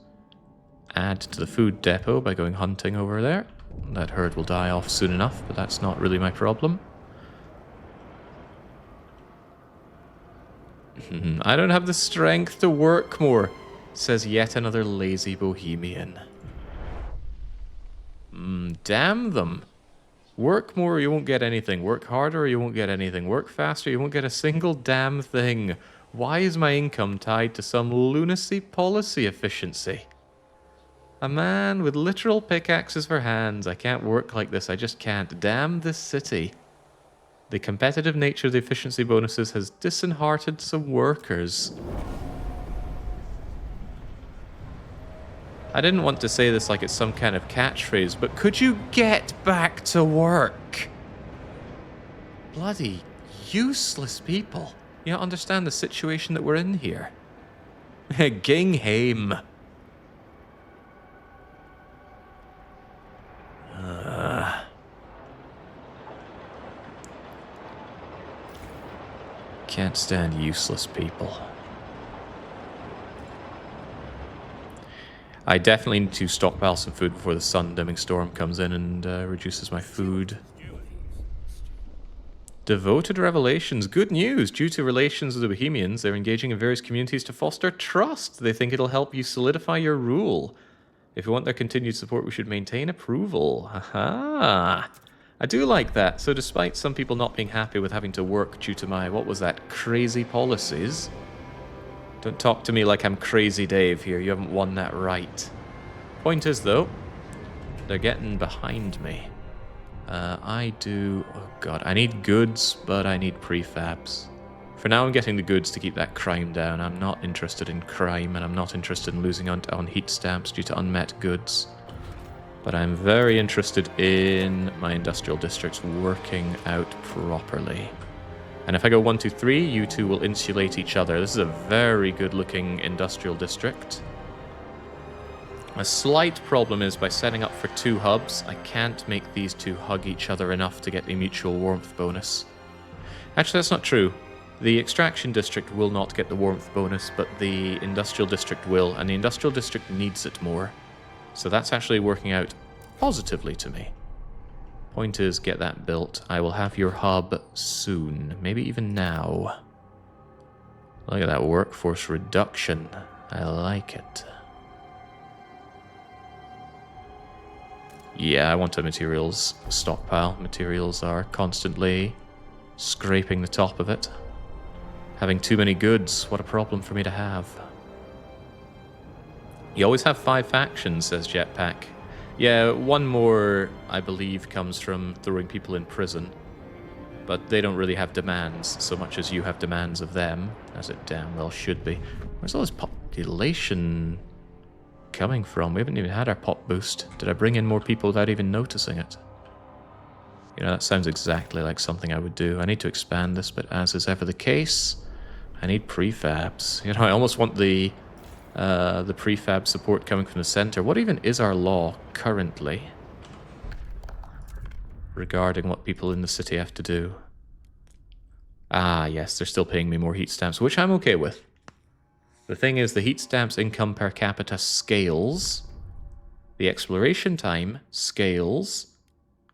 add to the food depot by going hunting over there. That herd will die off soon enough, but that's not really my problem. I don't have the strength to work more, says yet another lazy bohemian. Damn them. Work more or you won't get anything. Work harder or you won't get anything. Work faster, you won't get a single damn thing. Why is my income tied to some lunacy policy efficiency? A man with literal pickaxes for hands. I can't work like this. I just can't. Damn this city. The competitive nature of the efficiency bonuses has disheartened some workers. I didn't want to say this like it's some kind of catchphrase, but could you get back to work? Bloody useless people. You don't understand the situation that we're in here. Gingham. Can't stand useless people. I definitely need to stockpile some food before the sun-dimming storm comes in and reduces my food. Devoted revelations. Good news! Due to relations of the Bohemians, they're engaging in various communities to foster trust. They think it'll help you solidify your rule. If we want their continued support, we should maintain approval. Haha! I do like that. So despite some people not being happy with having to work due to my, what was that, crazy policies... Don't talk to me like I'm Crazy Dave here. You haven't won that right. Point is, though, they're getting behind me. I do... Oh, God. I need goods, but I need prefabs. For now, I'm getting the goods to keep that crime down. I'm not interested in crime, and I'm not interested in losing on heat stamps due to unmet goods. But I'm very interested in my industrial districts working out properly. And if I go 1, 2, 3, you two will insulate each other. This is a very good-looking industrial district. A slight problem is by setting up for 2 hubs, I can't make these 2 hug each other enough to get a mutual warmth bonus. Actually, that's not true. The extraction district will not get the warmth bonus, but the industrial district will, and the industrial district needs it more. So that's actually working out positively to me. Point is, get that built. I will have your hub soon. Maybe even now. Look at that workforce reduction. I like it. Yeah, I want a materials stockpile. Materials are constantly scraping the top of it. Having too many goods, what a problem for me to have. You always have 5 factions, says Jetpack. Yeah, one more, I believe, comes from throwing people in prison. But they don't really have demands so much as you have demands of them, as it damn well should be. Where's all this population coming from? We haven't even had our pop boost. Did I bring in more people without even noticing it? You know, that sounds exactly like something I would do. I need to expand this, but as is ever the case, I need prefabs. You know, I almost want the prefab support coming from the center. What even is our law currently regarding what people in the city have to do? Ah, yes, they're still paying me more heat stamps, which I'm okay with. The thing is, the heat stamps income per capita scales. The exploration time scales.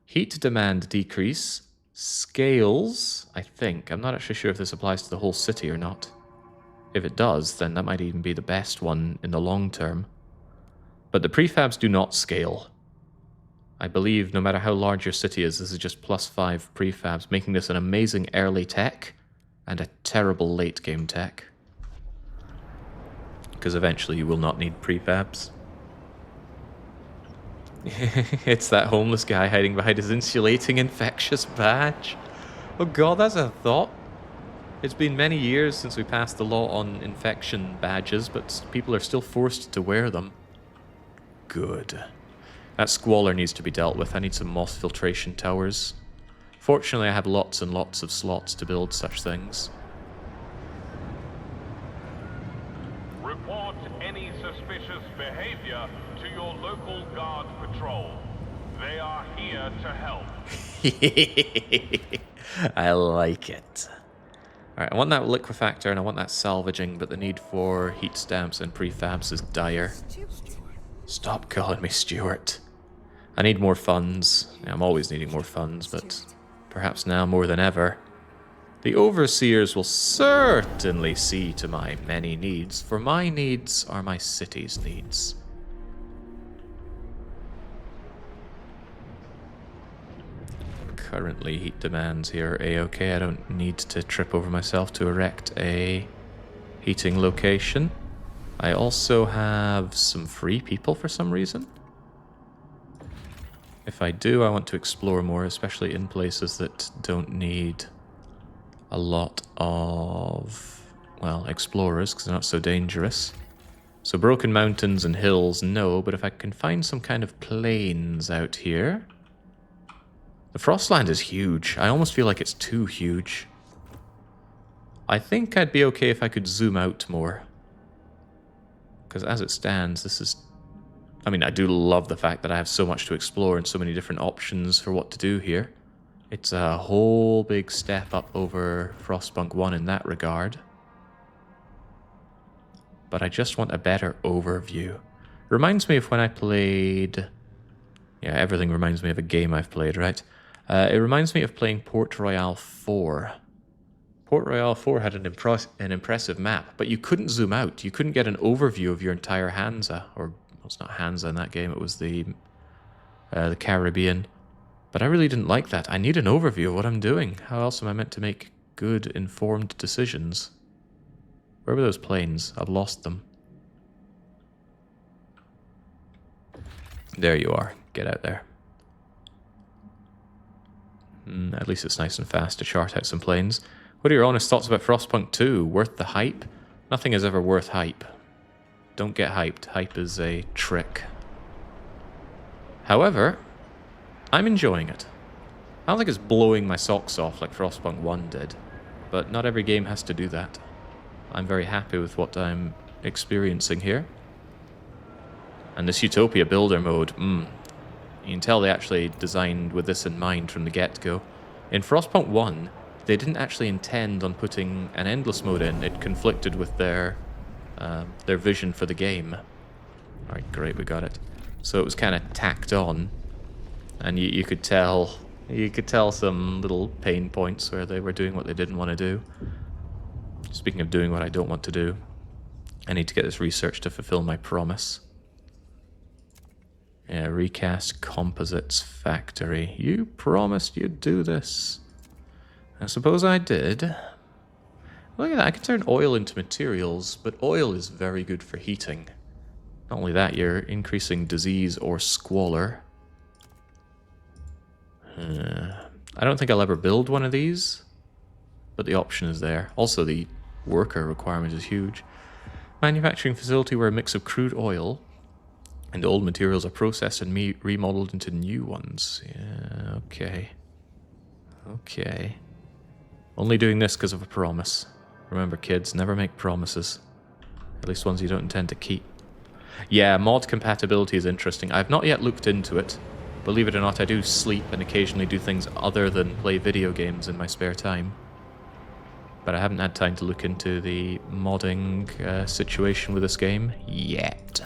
Heat demand decrease scales, I think. I'm not actually sure if this applies to the whole city or not. If it does, then that might even be the best one in the long term. But the prefabs do not scale. I believe no matter how large your city is, this is just +5 prefabs, making this an amazing early tech and a terrible late game tech. Because eventually you will not need prefabs. It's that homeless guy hiding behind his insulating infectious badge. Oh god, that's a thought. It's been many years since we passed the law on infection badges, but people are still forced to wear them. Good. That squalor needs to be dealt with. I need some moss filtration towers. Fortunately, I have lots and lots of slots to build such things. Report any suspicious behavior to your local guard patrol. They are here to help. I like it. Alright, I want that liquefactor and I want that salvaging, but the need for heat stamps and prefabs is dire. Stop calling me Stuart. I need more funds. I'm always needing more funds, but perhaps now more than ever. The overseers will certainly see to my many needs, for my needs are my city's needs. Currently, heat demands here are a-okay. I don't need to trip over myself to erect a heating location. I also have some free people for some reason. If I do, I want to explore more, especially in places that don't need a lot of, well, explorers, because they're not so dangerous. So broken mountains and hills, no, but if I can find some kind of plains out here. The Frostland is huge. I almost feel like it's too huge. I think I'd be okay if I could zoom out more. Because as it stands, this is... I mean, I do love the fact that I have so much to explore and so many different options for what to do here. It's a whole big step up over Frostpunk 1 in that regard. But I just want a better overview. Reminds me of when I played... Yeah, everything reminds me of a game I've played, right? It reminds me of playing Port Royale 4. Port Royale 4 had an impressive map, but you couldn't zoom out. You couldn't get an overview of your entire Hansa, or well, it's not Hansa in that game, it was the Caribbean. But I really didn't like that. I need an overview of what I'm doing. How else am I meant to make good, informed decisions? Where were those planes? I've lost them. There you are. Get out there. At least it's nice and fast to chart out some planes. What are your honest thoughts about Frostpunk 2? Worth the hype? Nothing is ever worth hype. Don't get hyped. Hype is a trick. However, I'm enjoying it. I don't think it's blowing my socks off like Frostpunk 1 did, but not every game has to do that. I'm very happy with what I'm experiencing here. And this Utopia Builder mode, you can tell they actually designed with this in mind from the get-go. In Frostpunk 1, they didn't actually intend on putting an endless mode in. It conflicted with their vision for the game. Alright, great, we got it. So it was kind of tacked on, and you could tell some little pain points where they were doing what they didn't want to do. Speaking of doing what I don't want to do, I need to get this research to fulfill my promise. Yeah, recast composites factory. You promised you'd do this. I suppose I did. Look at that, I can turn oil into materials, but oil is very good for heating. Not only that, you're increasing disease or squalor. I don't think I'll ever build one of these, but the option is there. Also, the worker requirement is huge. Manufacturing facility where a mix of crude oil and old materials are processed and remodeled into new ones. Yeah, okay. Okay. Only doing this because of a promise. Remember, kids, never make promises. At least ones you don't intend to keep. Yeah, mod compatibility is interesting. I've not yet looked into it. Believe it or not, I do sleep and occasionally do things other than play video games in my spare time. But I haven't had time to look into the modding situation with this game yet.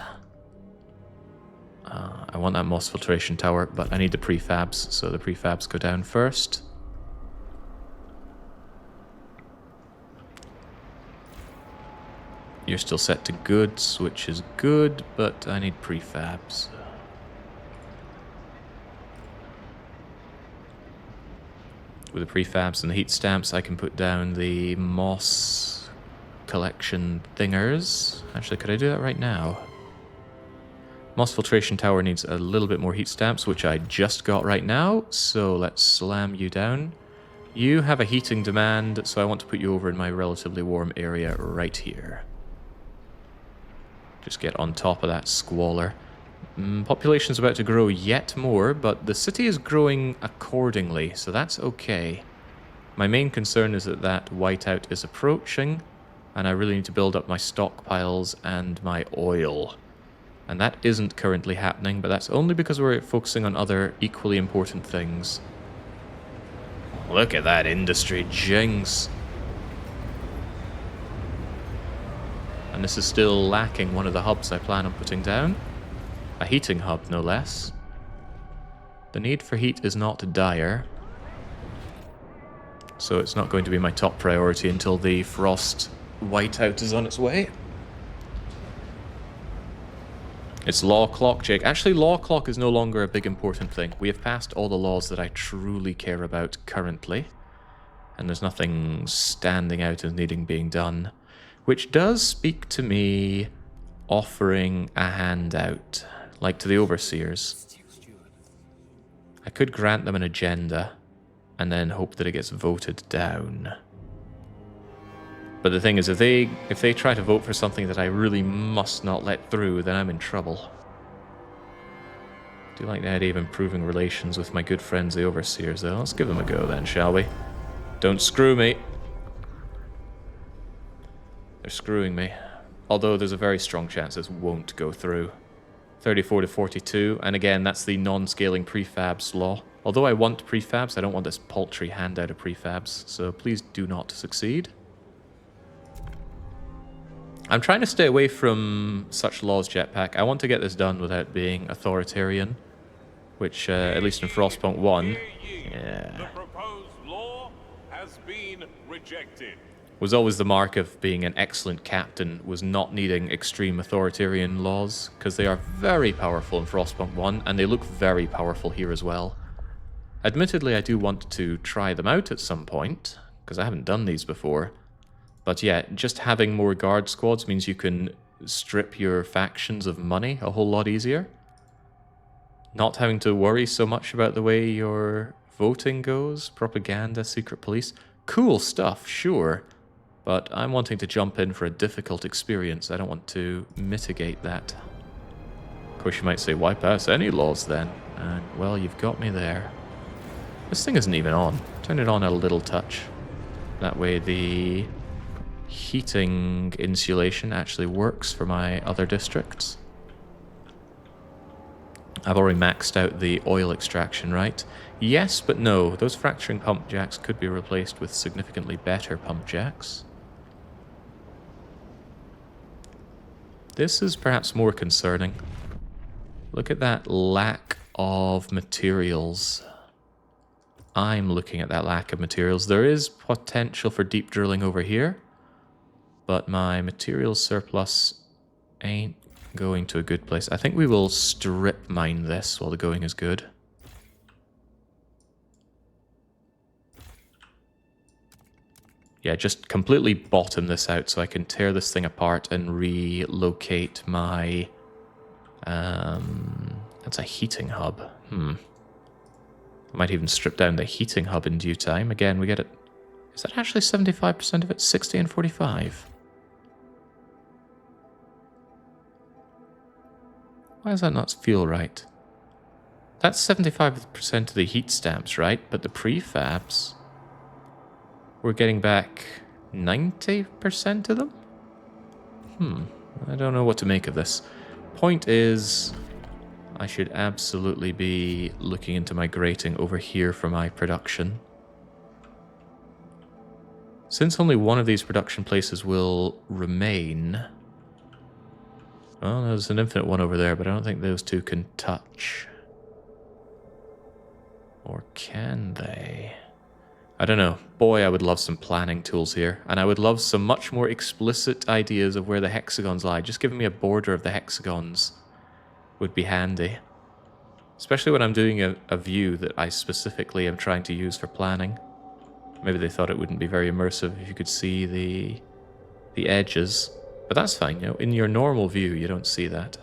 I want that moss filtration tower, but I need the prefabs, so the prefabs go down first. You're still set to goods, which is good, but I need prefabs. with the prefabs and the heat stamps, I can put down the moss collection thingers. Actually, could I do that right now? Moss filtration tower needs a little bit more heat stamps, which I just got right now. So let's slam you down. You have a heating demand, so I want to put you over in my relatively warm area right here. Just get on top of that squalor. Population's about to grow yet more, but the city is growing accordingly, so that's okay. My main concern is that that whiteout is approaching, and I really need to build up my stockpiles and my oil. And that isn't currently happening, but that's only because we're focusing on other equally important things. Look at that industry, jinx. And this is still lacking one of the hubs I plan on putting down. A heating hub, no less. The need for heat is not dire, so it's not going to be my top priority until the frost whiteout is on its way. It's law clock, Jake. Actually, law clock is no longer a big important thing. We have passed all the laws that I truly care about currently, and there's nothing standing out as needing being done, which does speak to me offering a handout, like to the overseers. I could grant them an agenda and then hope that it gets voted down. But the thing is, if they try to vote for something that I really must not let through, then I'm in trouble. I do like the idea of improving relations with my good friends, the overseers, though. Let's give them a go then, shall we? Don't screw me. They're screwing me. Although there's a very strong chance this won't go through. 34 to 42, and again, that's the non-scaling prefabs law. Although I want prefabs, I don't want this paltry handout of prefabs, so please do not succeed. I'm trying to stay away from such laws, Jetpack. I want to get this done without being authoritarian, which, at least in Frostpunk 1, The proposed law has been rejected. Was always the mark of being an excellent captain, was not needing extreme authoritarian laws, because they are very powerful in Frostpunk 1, and they look very powerful here as well. Admittedly, I do want to try them out at some point, because I haven't done these before. But yeah, just having more guard squads means you can strip your factions of money a whole lot easier. Not having to worry so much about the way your voting goes, propaganda, secret police. Cool stuff, sure. But I'm wanting to jump in for a difficult experience. I don't want to mitigate that. Of course, you might say, why pass any laws then? And, well, you've got me there. This thing isn't even on. Turn it on a little touch. That way the heating insulation actually works for my other districts. I've already maxed out the oil extraction, right? Yes, but no. Those fracturing pump jacks could be replaced with significantly better pump jacks. This is perhaps more concerning. Look at that lack of materials. I'm looking at that lack of materials. There is potential for deep drilling over here, but my materials surplus ain't going to a good place. I think we will strip mine this while the going is good. Yeah, just completely bottom this out so I can tear this thing apart and relocate my... that's a heating hub. I might even strip down the heating hub in due time. Again, we get it... Is that actually 75% of it? 60 and 45? Why does that not feel right? That's 75% of the heat stamps, right? But the prefabs... We're getting back 90% of them? I don't know what to make of this. Point is, I should absolutely be looking into my grating over here for my production. Since only one of these production places will remain... Well, there's an infinite one over there, but I don't think those two can touch. Or can they? I don't know. Boy, I would love some planning tools here. And I would love some much more explicit ideas of where the hexagons lie. Just giving me a border of the hexagons would be handy. Especially when I'm doing a view that I specifically am trying to use for planning. Maybe they thought it wouldn't be very immersive if you could see the edges. But that's fine, you know. In your normal view, you don't see that.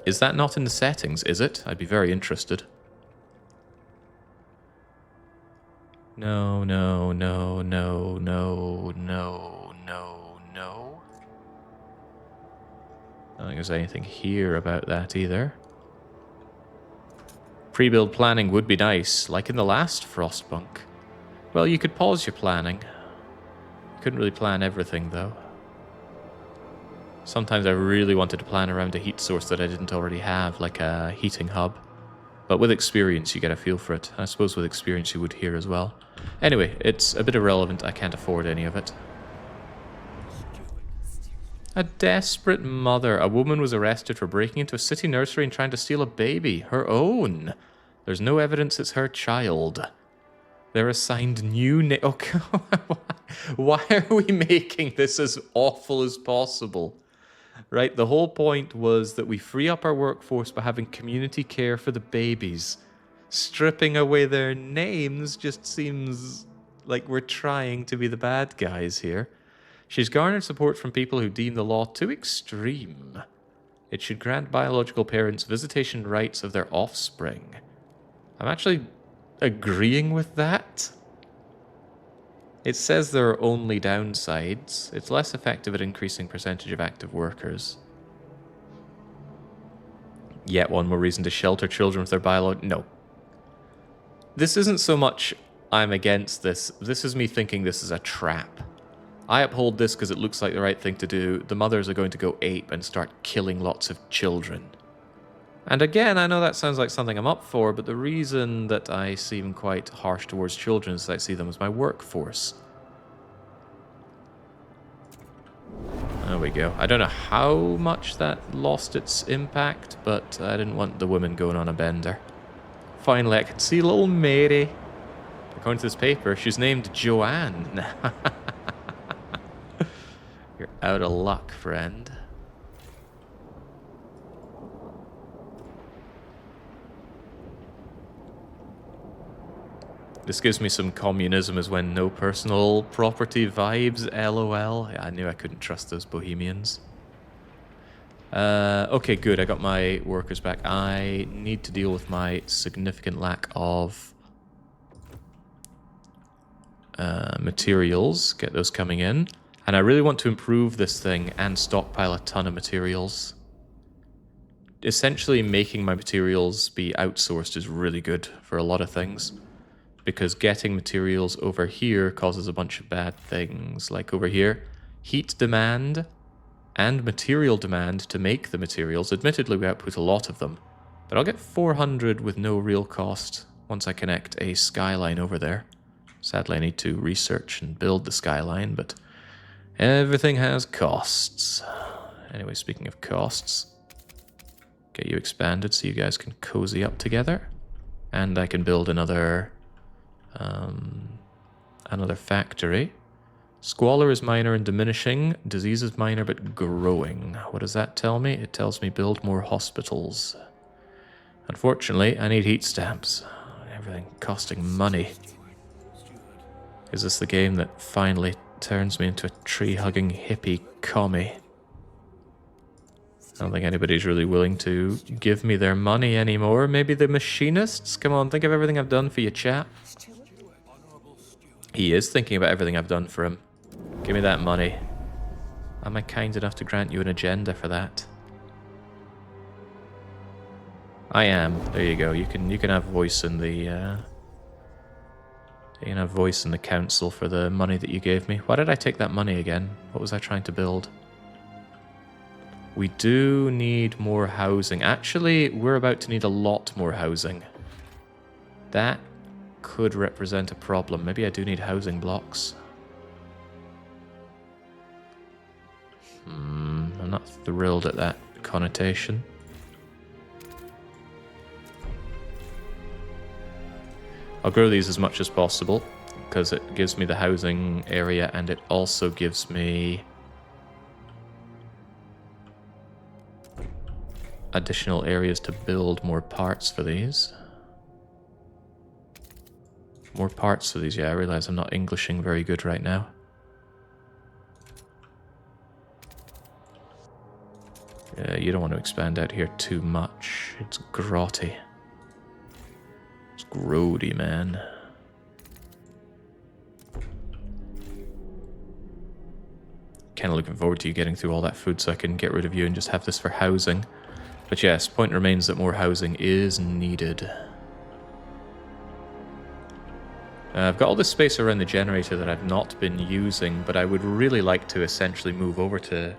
Is that not in the settings, is it? I'd be very interested. No, no, no, no, no, no, no, no. I don't think there's anything here about that either. Pre-build planning would be nice, like in the last Frostpunk. Well, you could pause your planning. You couldn't really plan everything, though. Sometimes I really wanted to plan around a heat source that I didn't already have, like a heating hub. But with experience, you get a feel for it. I suppose with experience you would here as well. Anyway, it's a bit irrelevant. I can't afford any of it. A desperate mother. A woman was arrested for breaking into a city nursery and trying to steal a baby. Her own. There's no evidence it's her child. They're assigned new names. Oh, why are we making this as awful as possible? Right, the whole point was that we free up our workforce by having community care for the babies. Stripping away their names just seems like we're trying to be the bad guys here. She's garnered support from people who deem the law too extreme. It should grant biological parents visitation rights of their offspring. I'm actually agreeing with that. It says there are only downsides. It's less effective at increasing percentage of active workers. Yet one more reason to shelter children with their biology. No. This isn't so much I'm against this. This is me thinking this is a trap. I uphold this because it looks like the right thing to do. The mothers are going to go ape and start killing lots of children. And again, I know that sounds like something I'm up for, but the reason that I seem quite harsh towards children is that I see them as my workforce. There we go. I don't know how much that lost its impact, but I didn't want the women going on a bender. Finally, I can see little Mary. According to this paper, she's named Joanne. You're out of luck, friend. This gives me some communism as when no personal property vibes, lol. I knew I couldn't trust those bohemians. Okay, good. I got my workers back. I need to deal with my significant lack of materials. Get those coming in. And I really want to improve this thing and stockpile a ton of materials. Essentially, making my materials be outsourced is really good for a lot of things. Because getting materials over here causes a bunch of bad things. Like over here, heat demand and material demand to make the materials. Admittedly, we output a lot of them. But I'll get 400 with no real cost once I connect a skyline over there. Sadly, I need to research and build the skyline, but everything has costs. Anyway, speaking of costs, get you expanded so you guys can cozy up together. And I can build another factory. Squalor is minor and diminishing. Disease is minor but growing. What does that tell me? It tells me build more hospitals. Unfortunately, I need heat stamps. Everything costing money. Is this the game that finally turns me into a tree-hugging hippie commie? I don't think anybody's really willing to give me their money anymore. Maybe the machinists? Come on, think of everything I've done for you, chap. He is thinking about everything I've done for him. Give me that money. Am I kind enough to grant you an agenda for that? I am. There you go. You can have voice in the you can have voice in the council for the money that you gave me. Why did I take that money again? What was I trying to build? We do need more housing. Actually, we're about to need a lot more housing. That could represent a problem. Maybe I do need housing blocks. I'm not thrilled at that connotation. I'll grow these as much as possible because it gives me the housing area and it also gives me additional areas to build more parts for these. More parts for these. Yeah, I realize I'm not Englishing very good right now. Yeah, you don't want to expand out here too much. It's grotty. It's grody, man. Kind of looking forward to you getting through all that food so I can get rid of you and just have this for housing. But yes, point remains that more housing is needed. I've got all this space around the generator that I've not been using, but I would really like to essentially move over to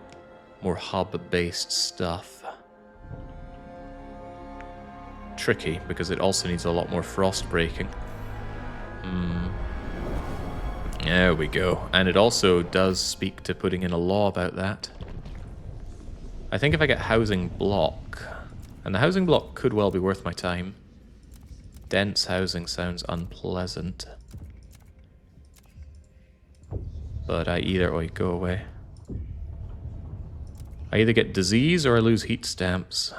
more hub-based stuff. Tricky, because it also needs a lot more frost breaking. There we go. And it also does speak to putting in a law about that. I think if I get housing block, and the housing block could well be worth my time. Dense housing sounds unpleasant. But I either... Oh, go away. I either get disease or I lose heat stamps.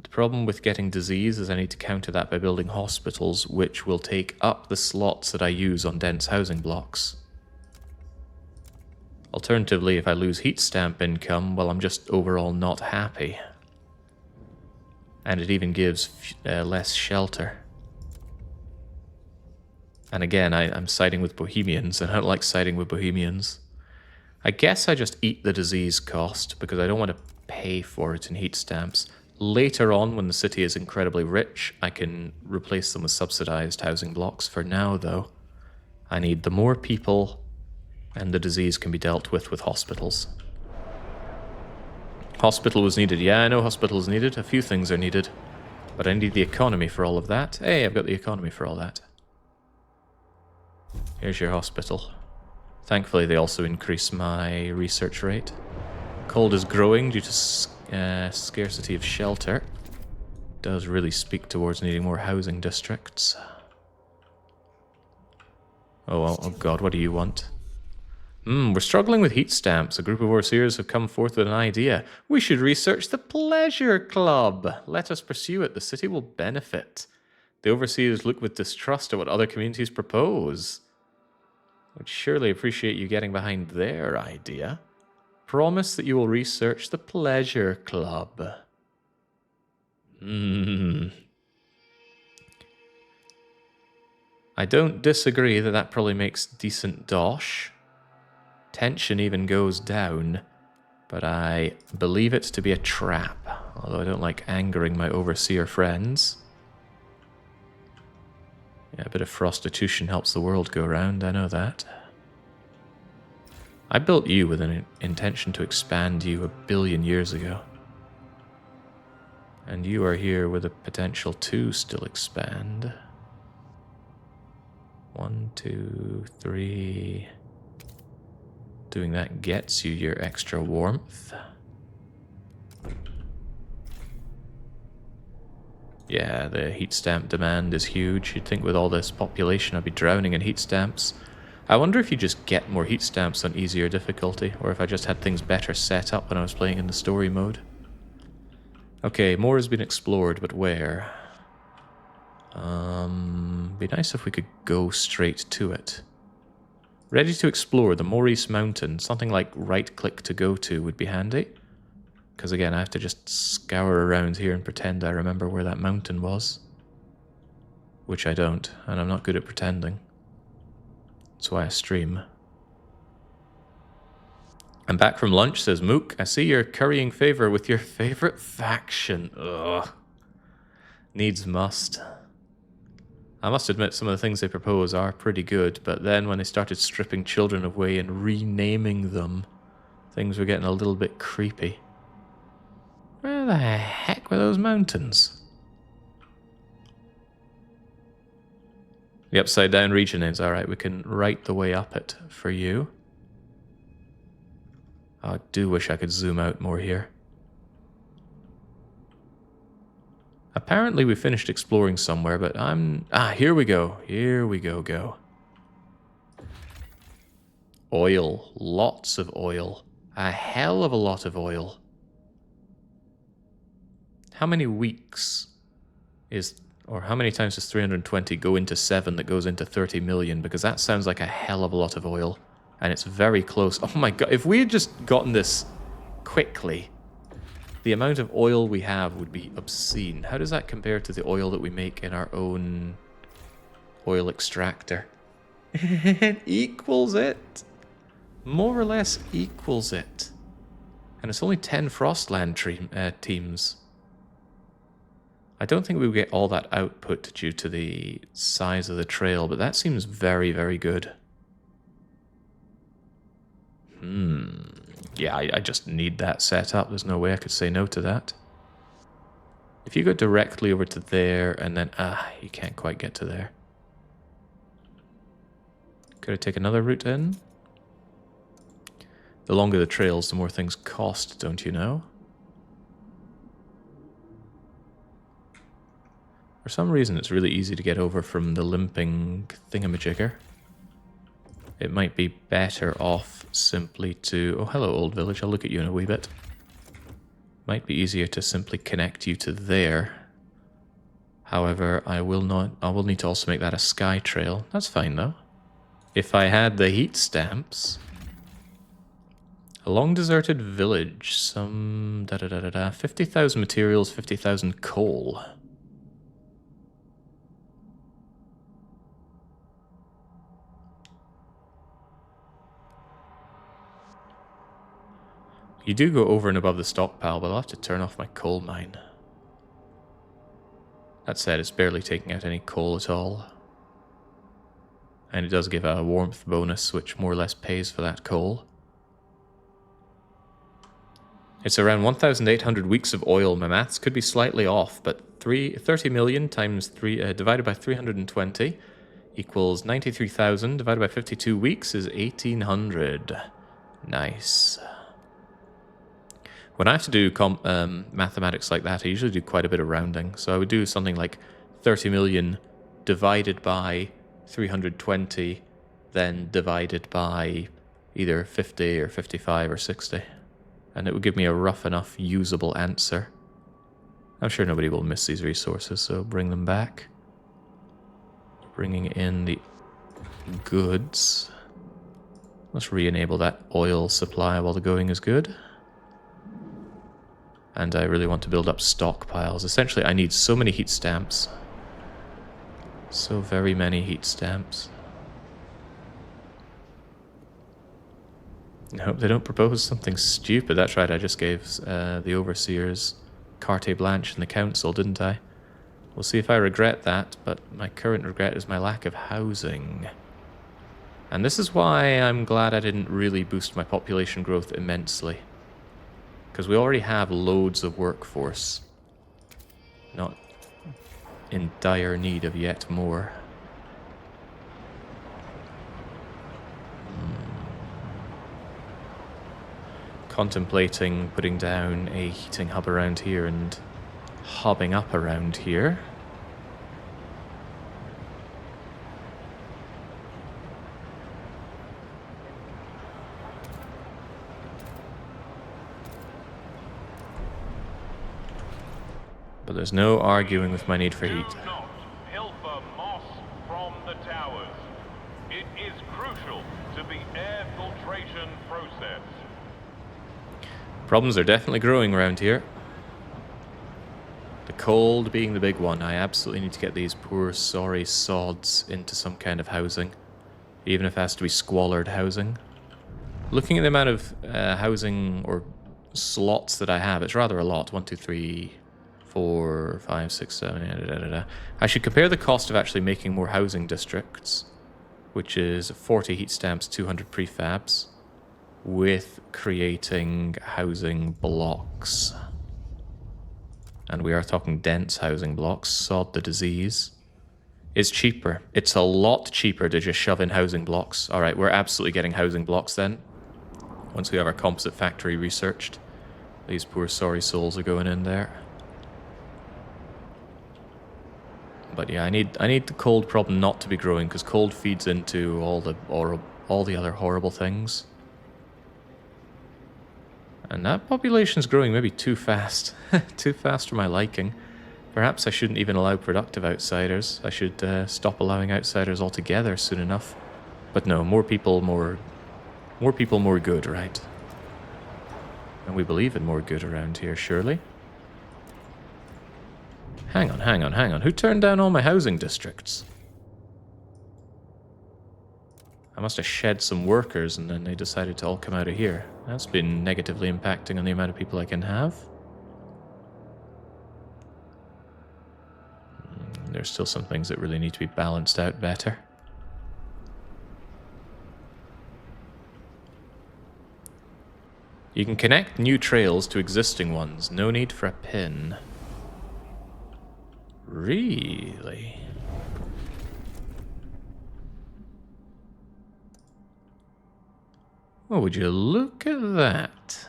The problem with getting disease is I need to counter that by building hospitals, which will take up the slots that I use on dense housing blocks. Alternatively, if I lose heat stamp income, well, I'm just overall not happy. And it even gives less shelter. And again, I'm siding with Bohemians, and I don't like siding with Bohemians. I guess I just eat the disease cost, because I don't want to pay for it in heat stamps. Later on, when the city is incredibly rich, I can replace them with subsidized housing blocks. For now, though, I need the more people, and the disease can be dealt with hospitals. Hospital was needed. Yeah, I know hospital is needed. A few things are needed. But I need the economy for all of that. Hey, I've got the economy for all that. Here's your hospital. Thankfully, they also increase my research rate. Cold is growing due to scarcity of shelter. Does really speak towards needing more housing districts. Oh god, what do you want? We're struggling with heat stamps. A group of overseers have come forth with an idea. We should research the Pleasure Club. Let us pursue it. The city will benefit. The overseers look with distrust at what other communities propose. Would surely appreciate you getting behind their idea. Promise that you will research the Pleasure Club. I don't disagree that probably makes decent dosh. Tension even goes down, but I believe it to be a trap, although I don't like angering my overseer friends. Yeah, a bit of prostitution helps the world go round, I know that. I built you with an intention to expand you 1 billion years ago. And you are here with a potential to still expand. 1, 2, 3... Doing that gets you your extra warmth. Yeah, the heat stamp demand is huge. You'd think with all this population I'd be drowning in heat stamps. I wonder if you just get more heat stamps on easier difficulty, or if I just had things better set up when I was playing in the story mode. Okay, more has been explored, but where? Be nice if we could go straight to it. Ready to explore the Maurice Mountain. Something like right-click to go to would be handy. Because again, I have to just scour around here and pretend I remember where that mountain was. Which I don't, and I'm not good at pretending. That's why I stream. I'm back from lunch, says Mook. I see you're currying favor with your favorite faction. Ugh. Needs must. I must admit some of the things they propose are pretty good, but then when they started stripping children away and renaming them, things were getting a little bit creepy. Where the heck were those mountains? The upside down region is alright, we can write the way up it for you. I do wish I could zoom out more here. Apparently we finished exploring somewhere, but here we go. Here we go. Oil. Lots of oil. A hell of a lot of oil. How many weeks is Or how many times does 320 go into 7 that goes into 30 million? Because that sounds like a hell of a lot of oil. And it's very close. Oh my god, if we had just gotten this quickly, the amount of oil we have would be obscene. How does that compare to the oil that we make in our own oil extractor? It equals it. More or less equals it. And it's only 10 Frostland teams. I don't think we'll get all that output due to the size of the trail, but that seems very, very good. Yeah, I just need that set up. There's no way I could say no to that. If you go directly over to there and then... you can't quite get to there. Could I take another route in? The longer the trails, the more things cost, don't you know? For some reason, it's really easy to get over from the limping thingamajigger. It might be better off simply to... Oh, hello, old village. I'll look at you in a wee bit. Might be easier to simply connect you to there. However, I will need to also make that a sky trail. That's fine, though. If I had the heat stamps... A long deserted village. Some... 50,000 materials, 50,000 coal. You do go over and above the stockpile, but I'll have to turn off my coal mine. That said, it's barely taking out any coal at all. And it does give a warmth bonus, which more or less pays for that coal. It's around 1,800 weeks of oil. My maths could be slightly off, but 30 million times 3 divided by 320 equals 93,000. Divided by 52 weeks is 1,800. Nice. When I have to do mathematics like that, I usually do quite a bit of rounding. So I would do something like 30 million divided by 320, then divided by either 50 or 55 or 60. And it would give me a rough enough usable answer. I'm sure nobody will miss these resources, so bring them back. Bringing in the goods. Let's re-enable that oil supply while the going is good. And I really want to build up stockpiles. Essentially, I need so many heat stamps. So very many heat stamps. I hope they don't propose something stupid. That's right, I just gave the overseers carte blanche in the council, didn't I? We'll see if I regret that, but my current regret is my lack of housing. And this is why I'm glad I didn't really boost my population growth immensely. Because we already have loads of workforce. Not in dire need of yet more. Contemplating putting down a heating hub around here and hobbing up around here. But there's no arguing with my need for heat. Do not pilfer moss from the towers. It is crucial to the air filtration process. Problems are definitely growing around here. The cold being the big one. I absolutely need to get these poor sorry sods into some kind of housing. Even if it has to be squalid housing. Looking at the amount of housing or slots that I have, it's rather a lot. 1, 2, 3, 4, 5, 6, 7... I should compare the cost of actually making more housing districts, which is 40 heat stamps, 200 prefabs, with creating housing blocks. And we are talking dense housing blocks, sod the disease. It's cheaper. It's a lot cheaper to just shove in housing blocks. Alright, we're absolutely getting housing blocks then. Once we have our composite factory researched. These poor sorry souls are going in there. But yeah, I need the cold problem not to be growing, because cold feeds into all the other horrible things. And that population's growing maybe too fast. Too fast for my liking. Perhaps I shouldn't even allow productive outsiders. I should stop allowing outsiders altogether soon enough. But no, more people, more good, right? And we believe in more good around here, surely. Hang on, hang on, hang on. Who turned down all my housing districts? I must have shed some workers and then they decided to all come out of here. That's been negatively impacting on the amount of people I can have. There's still some things that really need to be balanced out better. You can connect new trails to existing ones. No need for a pin. Really? Oh, would you look at that?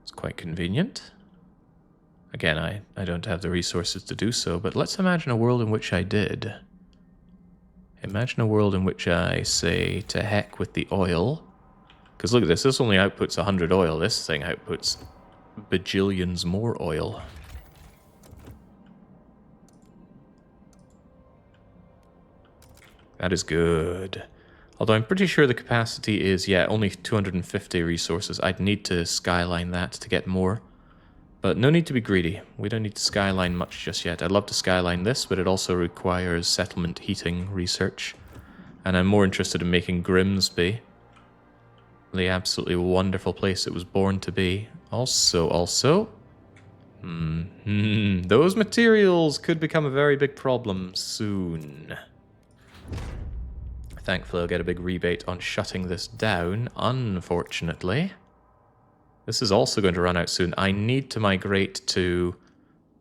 It's quite convenient. Again, I don't have the resources to do so, but let's imagine a world in which I did. Imagine a world in which I say, to heck with the oil. Because look at this, this only outputs 100 oil. This thing outputs bajillions more oil. That is good. Although I'm pretty sure the capacity is, yeah, only 250 resources. I'd need to skyline that to get more. But no need to be greedy. We don't need to skyline much just yet. I'd love to skyline this, but it also requires settlement heating research. And I'm more interested in making Grimsby the absolutely wonderful place it was born to be. Also, those materials could become a very big problem soon. Thankfully, I'll get a big rebate on shutting this down, unfortunately. This is also going to run out soon. I need to migrate to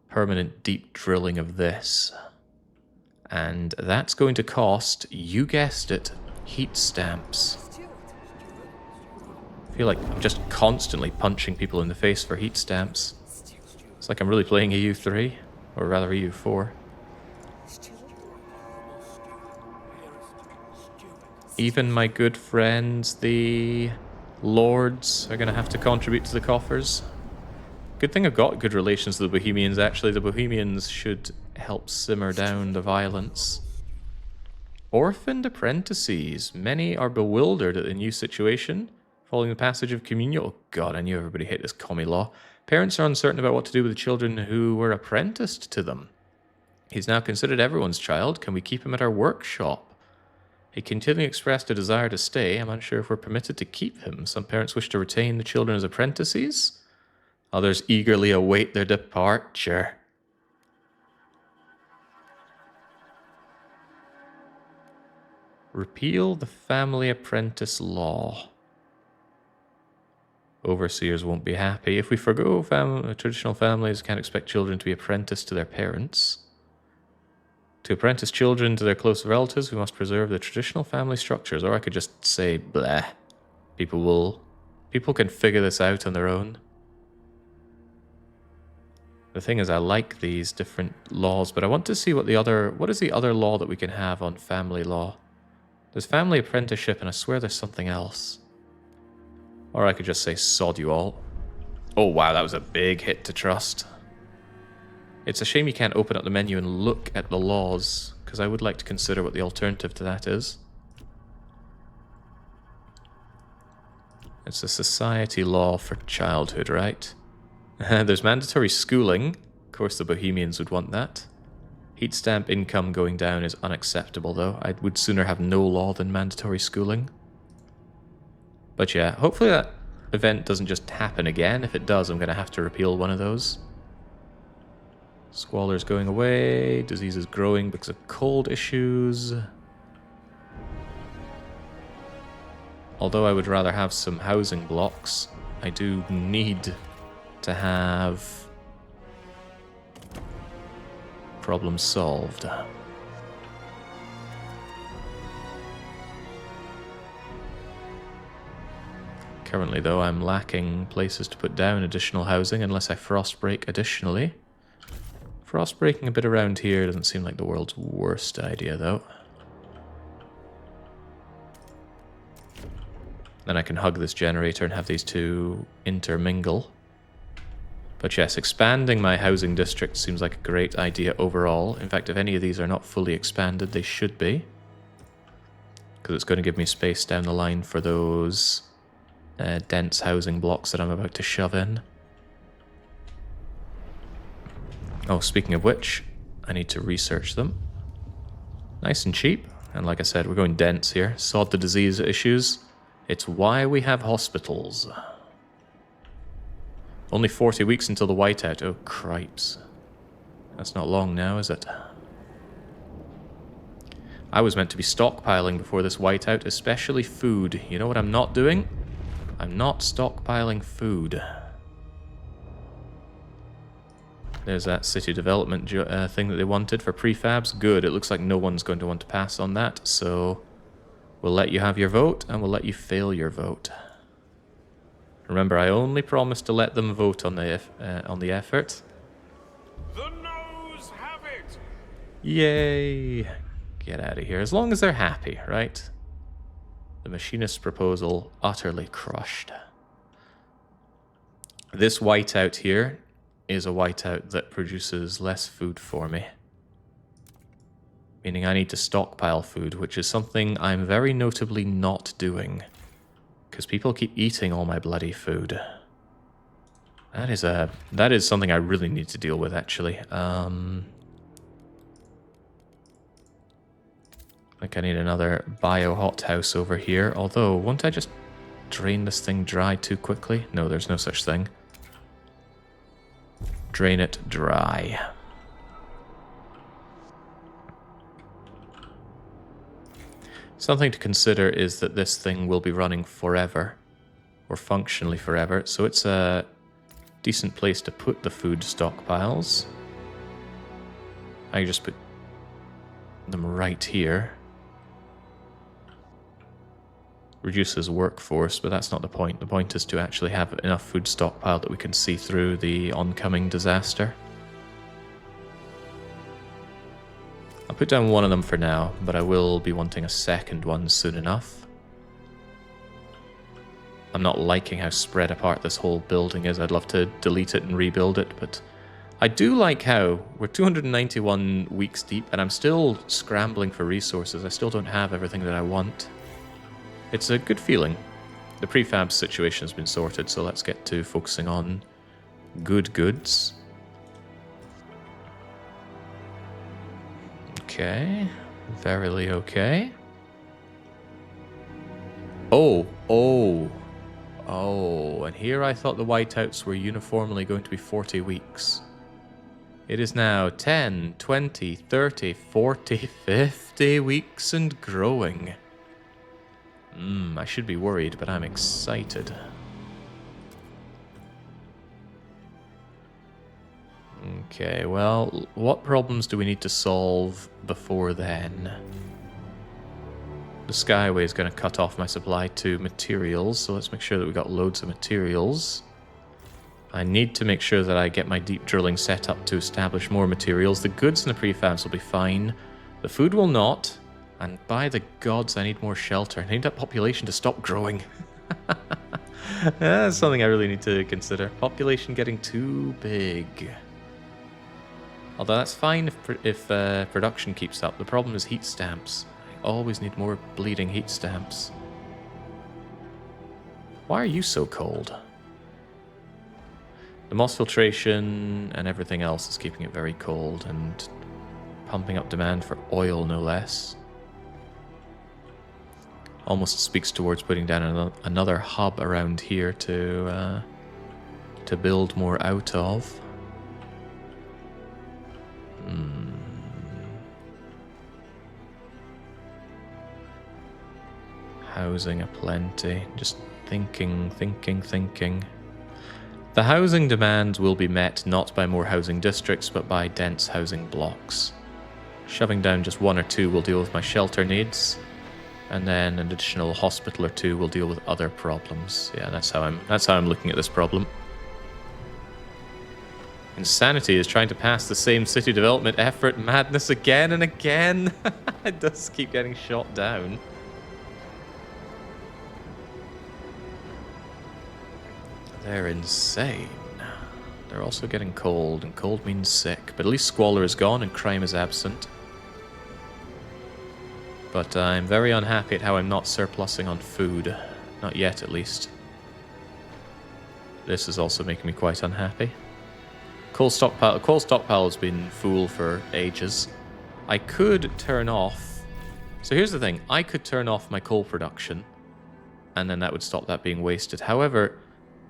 permanent deep drilling of this. And that's going to cost, you guessed it, heat stamps. I feel like I'm just constantly punching people in the face for heat stamps. It's like I'm really playing EU3, or rather EU4. Even my good friends, the lords, are going to have to contribute to the coffers. Good thing I've got good relations with the Bohemians, actually. The Bohemians should help simmer down the violence. Orphaned apprentices. Many are bewildered at the new situation following the passage of communion. Oh god, I knew everybody hated this commie law. Parents are uncertain about what to do with the children who were apprenticed to them. He's now considered everyone's child. Can we keep him at our workshop? He continually expressed a desire to stay. I'm unsure if we're permitted to keep him. Some parents wish to retain the children as apprentices. Others eagerly await their departure. Repeal the family apprentice law. Overseers won't be happy. If we forgo traditional families, can't expect children to be apprenticed to their parents. To apprentice children to their close relatives, we must preserve the traditional family structures. Or I could just say, bleh. People can figure this out on their own. The thing is, I like these different laws, but I want to see what is the other law that we can have on family law? There's family apprenticeship, and I swear there's something else. Or I could just say, sod you all. Oh wow, that was a big hit to trust. It's a shame you can't open up the menu and look at the laws, because I would like to consider what the alternative to that is. It's a society law for childhood, right? There's mandatory schooling. Of course the Bohemians would want that. Heat stamp income going down is unacceptable, though. I would sooner have no law than mandatory schooling. But yeah, hopefully that event doesn't just happen again. If it does, I'm going to have to repeal one of those. Squalor's going away. Disease is growing because of cold issues. Although I would rather have some housing blocks, I do need to have problems solved. Currently, though, I'm lacking places to put down additional housing unless I frostbreak additionally. Frostbreaking a bit around here doesn't seem like the world's worst idea, though. Then I can hug this generator and have these two intermingle. But yes, expanding my housing district seems like a great idea overall. In fact, if any of these are not fully expanded, they should be. Because it's going to give me space down the line for those dense housing blocks that I'm about to shove in. Oh, speaking of which, I need to research them. Nice and cheap. And like I said, we're going dense here. Sod the disease issues. It's why we have hospitals. Only 40 weeks until the whiteout. Oh, cripes. That's not long now, is it? I was meant to be stockpiling before this whiteout, especially food. You know what I'm not doing? I'm not stockpiling food. There's that city development thing that they wanted for prefabs. Good. It looks like no one's going to want to pass on that, so we'll let you have your vote, and we'll let you fail your vote. Remember, I only promised to let them vote on the effort. The noes have it! Yay! Get out of here. As long as they're happy, right? The machinist's proposal utterly crushed. This whiteout here is a whiteout that produces less food for me. Meaning I need to stockpile food, which is something I'm very notably not doing. Because people keep eating all my bloody food. That is something I really need to deal with, actually. I think I need another bio hothouse over here. Although, won't I just drain this thing dry too quickly? No, there's no such thing. Drain it dry. Something to consider is that this thing will be running forever, or functionally forever, so it's a decent place to put the food stockpiles. I can just put them right here. Reduces workforce, but that's not the point. The point is to actually have enough food stockpiled that we can see through the oncoming disaster. I'll put down one of them for now, but I will be wanting a second one soon enough. I'm not liking how spread apart this whole building is. I'd love to delete it and rebuild it, but I do like how we're 291 weeks deep and I'm still scrambling for resources. I still don't have everything that I want. It's a good feeling. The prefab situation has been sorted, so let's get to focusing on good goods. Okay, verily okay. Oh, and here I thought the whiteouts were uniformly going to be 40 weeks. It is now 10, 20, 30, 40, 50 weeks and growing. I should be worried, but I'm excited. Okay, well, what problems do we need to solve before then? The Skyway is going to cut off my supply to materials, so let's make sure that we've got loads of materials. I need to make sure that I get my deep drilling set up to establish more materials. The goods and the prefabs will be fine. The food will not. And by the gods, I need more shelter. I need that population to stop growing. That's something I really need to consider. Population getting too big. Although that's fine if production keeps up. The problem is heat stamps. I always need more bleeding heat stamps. Why are you so cold? The moss filtration and everything else is keeping it very cold and pumping up demand for oil, no less. Almost speaks towards putting down another hub around here to build more out of. Housing aplenty. Just thinking. The housing demands will be met not by more housing districts, but by dense housing blocks. Shoving down just one or two will deal with my shelter needs, and then an additional hospital or two will deal with other problems. Yeah, that's how I'm looking at this problem. Insanity is trying to pass the same city development effort madness again and again. It does keep getting shot down. They're insane. they're also getting cold, and cold means sick. But at least Squalor is gone and crime is absent. But I'm very unhappy at how I'm not surplusing on food. Not yet, at least. This is also making me quite unhappy. Coal stockpile has been full for ages. I could turn off... So here's the thing. I could turn off my coal production, and then that would stop that being wasted. However,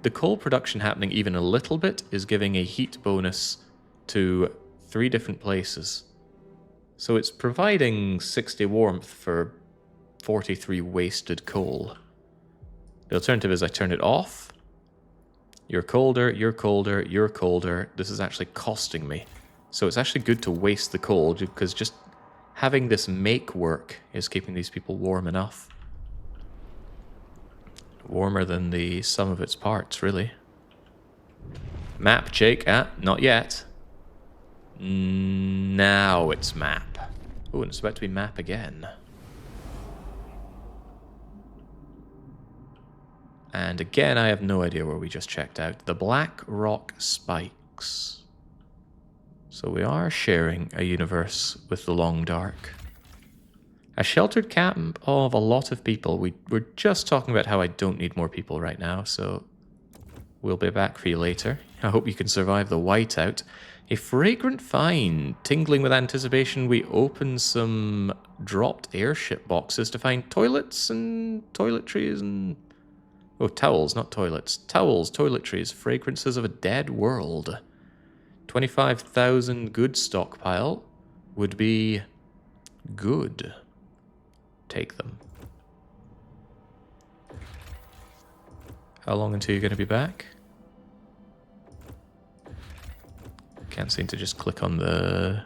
the coal production happening even a little bit is giving a heat bonus to 3 different places. So it's providing 60 warmth for 43 wasted coal. The alternative is I turn it off. You're colder, you're colder, you're colder. This is actually costing me. So it's actually good to waste the coal, because just having this make work is keeping these people warm enough. Warmer than the sum of its parts, really. Map, Jake. Ah, not yet. Now it's map. Oh, and it's about to be map again. And again, I have no idea where we just checked out. The Black Rock Spikes. So we are sharing a universe with the Long Dark. A sheltered camp of a lot of people. We're just talking about how I don't need more people right now, so we'll be back for you later. I hope you can survive the whiteout. A fragrant find. Tingling with anticipation, we open some dropped airship boxes to find toilets and toiletries and... Oh, towels, not toilets. Towels, toiletries, fragrances of a dead world. 25,000 good stockpile would be good. Take them. How long until you're going to be back? Can't seem to just click on the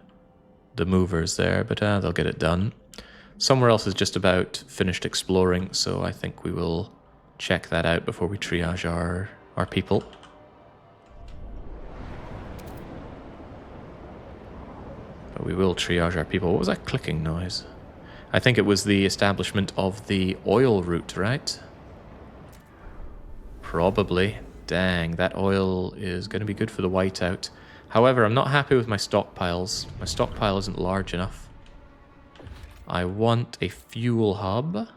movers there, but they'll get it done. Somewhere else is just about finished exploring, so I think we will check that out before we triage our people. But we will triage our people. What was that clicking noise? I think it was the establishment of the oil route, right? Probably. Dang, that oil is going to be good for the whiteout. However, I'm not happy with my stockpiles. My stockpile isn't large enough. I want a fuel hub.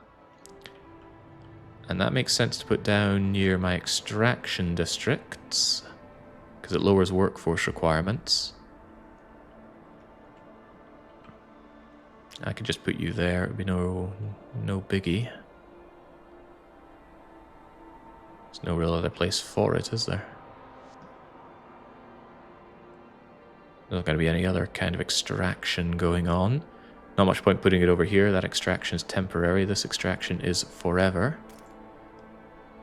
And that makes sense to put down near my extraction districts, because it lowers workforce requirements. I could just put you there. It would be no biggie. There's no real other place for it, is there? There's not going to be any other kind of extraction going on. Not much point putting it over here. That extraction is temporary. This extraction is forever.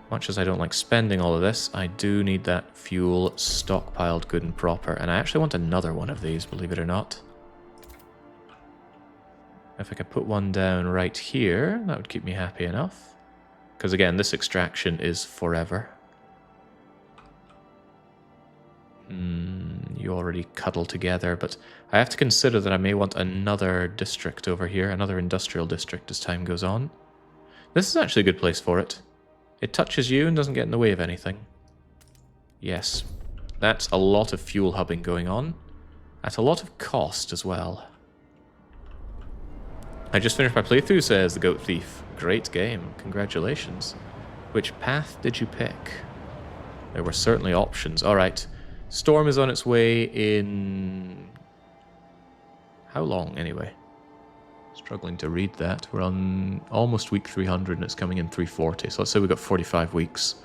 Much as I don't like spending all of this, I do need that fuel stockpiled good and proper. And I actually want another one of these, believe it or not. If I could put one down right here, that would keep me happy enough. Because again, this extraction is forever. You already cuddle together, but I have to consider that I may want another district over here, another industrial district as time goes on. This is actually a good place for it. It touches you and doesn't get in the way of anything. Yes, that's a lot of fuel hubbing going on. At a lot of cost as well. I just finished my playthrough, says the Goat Thief. Great game, congratulations. Which path did you pick? There were certainly options. Alright, storm is on its way in... How long, anyway? Struggling to read that. We're on almost week 300 and it's coming in 340. So let's say we've got 45 weeks.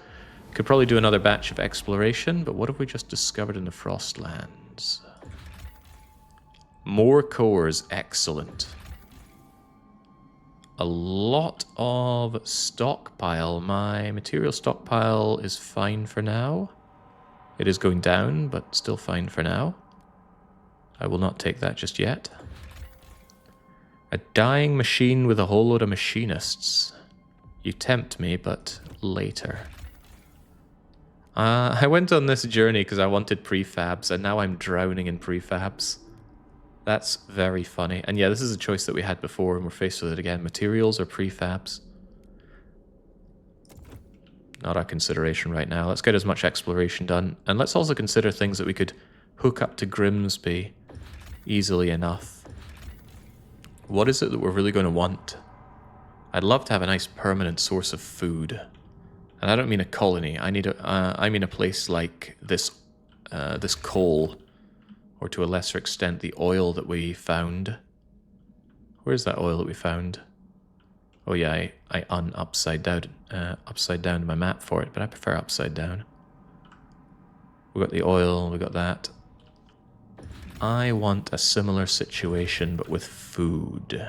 Could probably do another batch of exploration, but what have we just discovered in the Frostlands? More cores, excellent. A lot of stockpile. My material stockpile is fine for now. It is going down, but still fine for now. I will not take that just yet. A dying machine with a whole load of machinists. You tempt me, but later. I went on this journey because I wanted prefabs, and now I'm drowning in prefabs. That's very funny. And yeah, this is a choice that we had before, and we're faced with it again. Materials or prefabs? Not our consideration right now. Let's get as much exploration done. And let's also consider things that we could hook up to Grimsby easily enough. What is it that we're really going to want? I'd love to have a nice permanent source of food. And I don't mean a colony. I mean a place like this, this coal, or to a lesser extent the oil that we found. Where's that oil that we found? Oh yeah, I upside down my map for it, but I prefer upside down. We got the oil, we got that. I want a similar situation, but with food.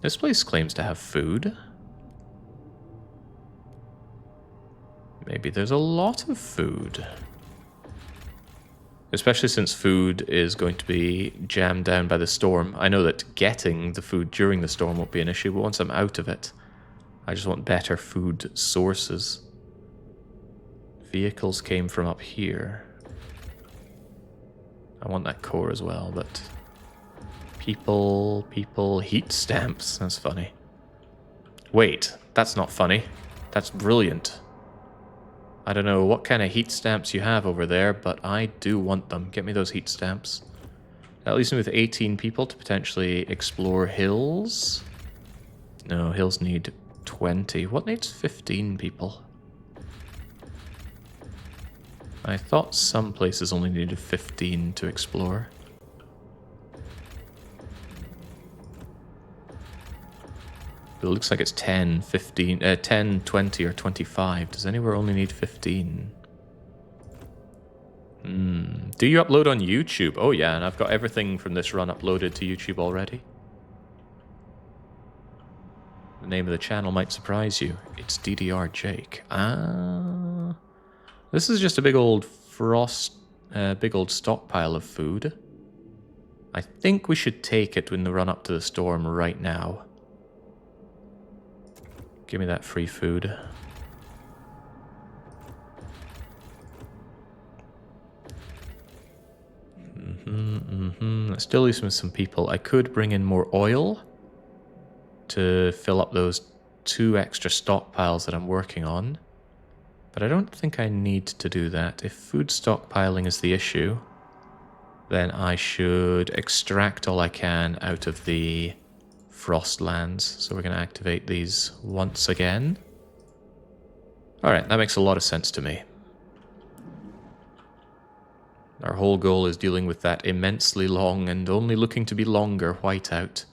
This place claims to have food. Maybe there's a lot of food. Especially since food is going to be jammed down by the storm. I know that getting the food during the storm won't be an issue, but once I'm out of it, I just want better food sources. Vehicles came from up here. I want that core as well, but... People, heat stamps. That's funny. Wait, that's not funny. That's brilliant. I don't know what kind of heat stamps you have over there, but I do want them. Get me those heat stamps. That leaves me with 18 people to potentially explore hills. No, hills need 20. What needs 15 people? I thought some places only needed 15 to explore. It looks like it's 10, 15, 10, 20, or 25. Does anywhere only need 15? Do you upload on YouTube? Oh yeah, and I've got everything from this run uploaded to YouTube already. The name of the channel might surprise you. It's DDR Jake. Ah. This is just a big old stockpile of food. I think we should take it in the run up to the storm right now. Give me that free food. That still leaves me with some people. I could bring in more oil to fill up those 2 extra stockpiles that I'm working on. But I don't think I need to do that. If food stockpiling is the issue, then I should extract all I can out of the Frostlands. So we're going to activate these once again. Alright, that makes a lot of sense to me. Our whole goal is dealing with that immensely long and only looking to be longer whiteout.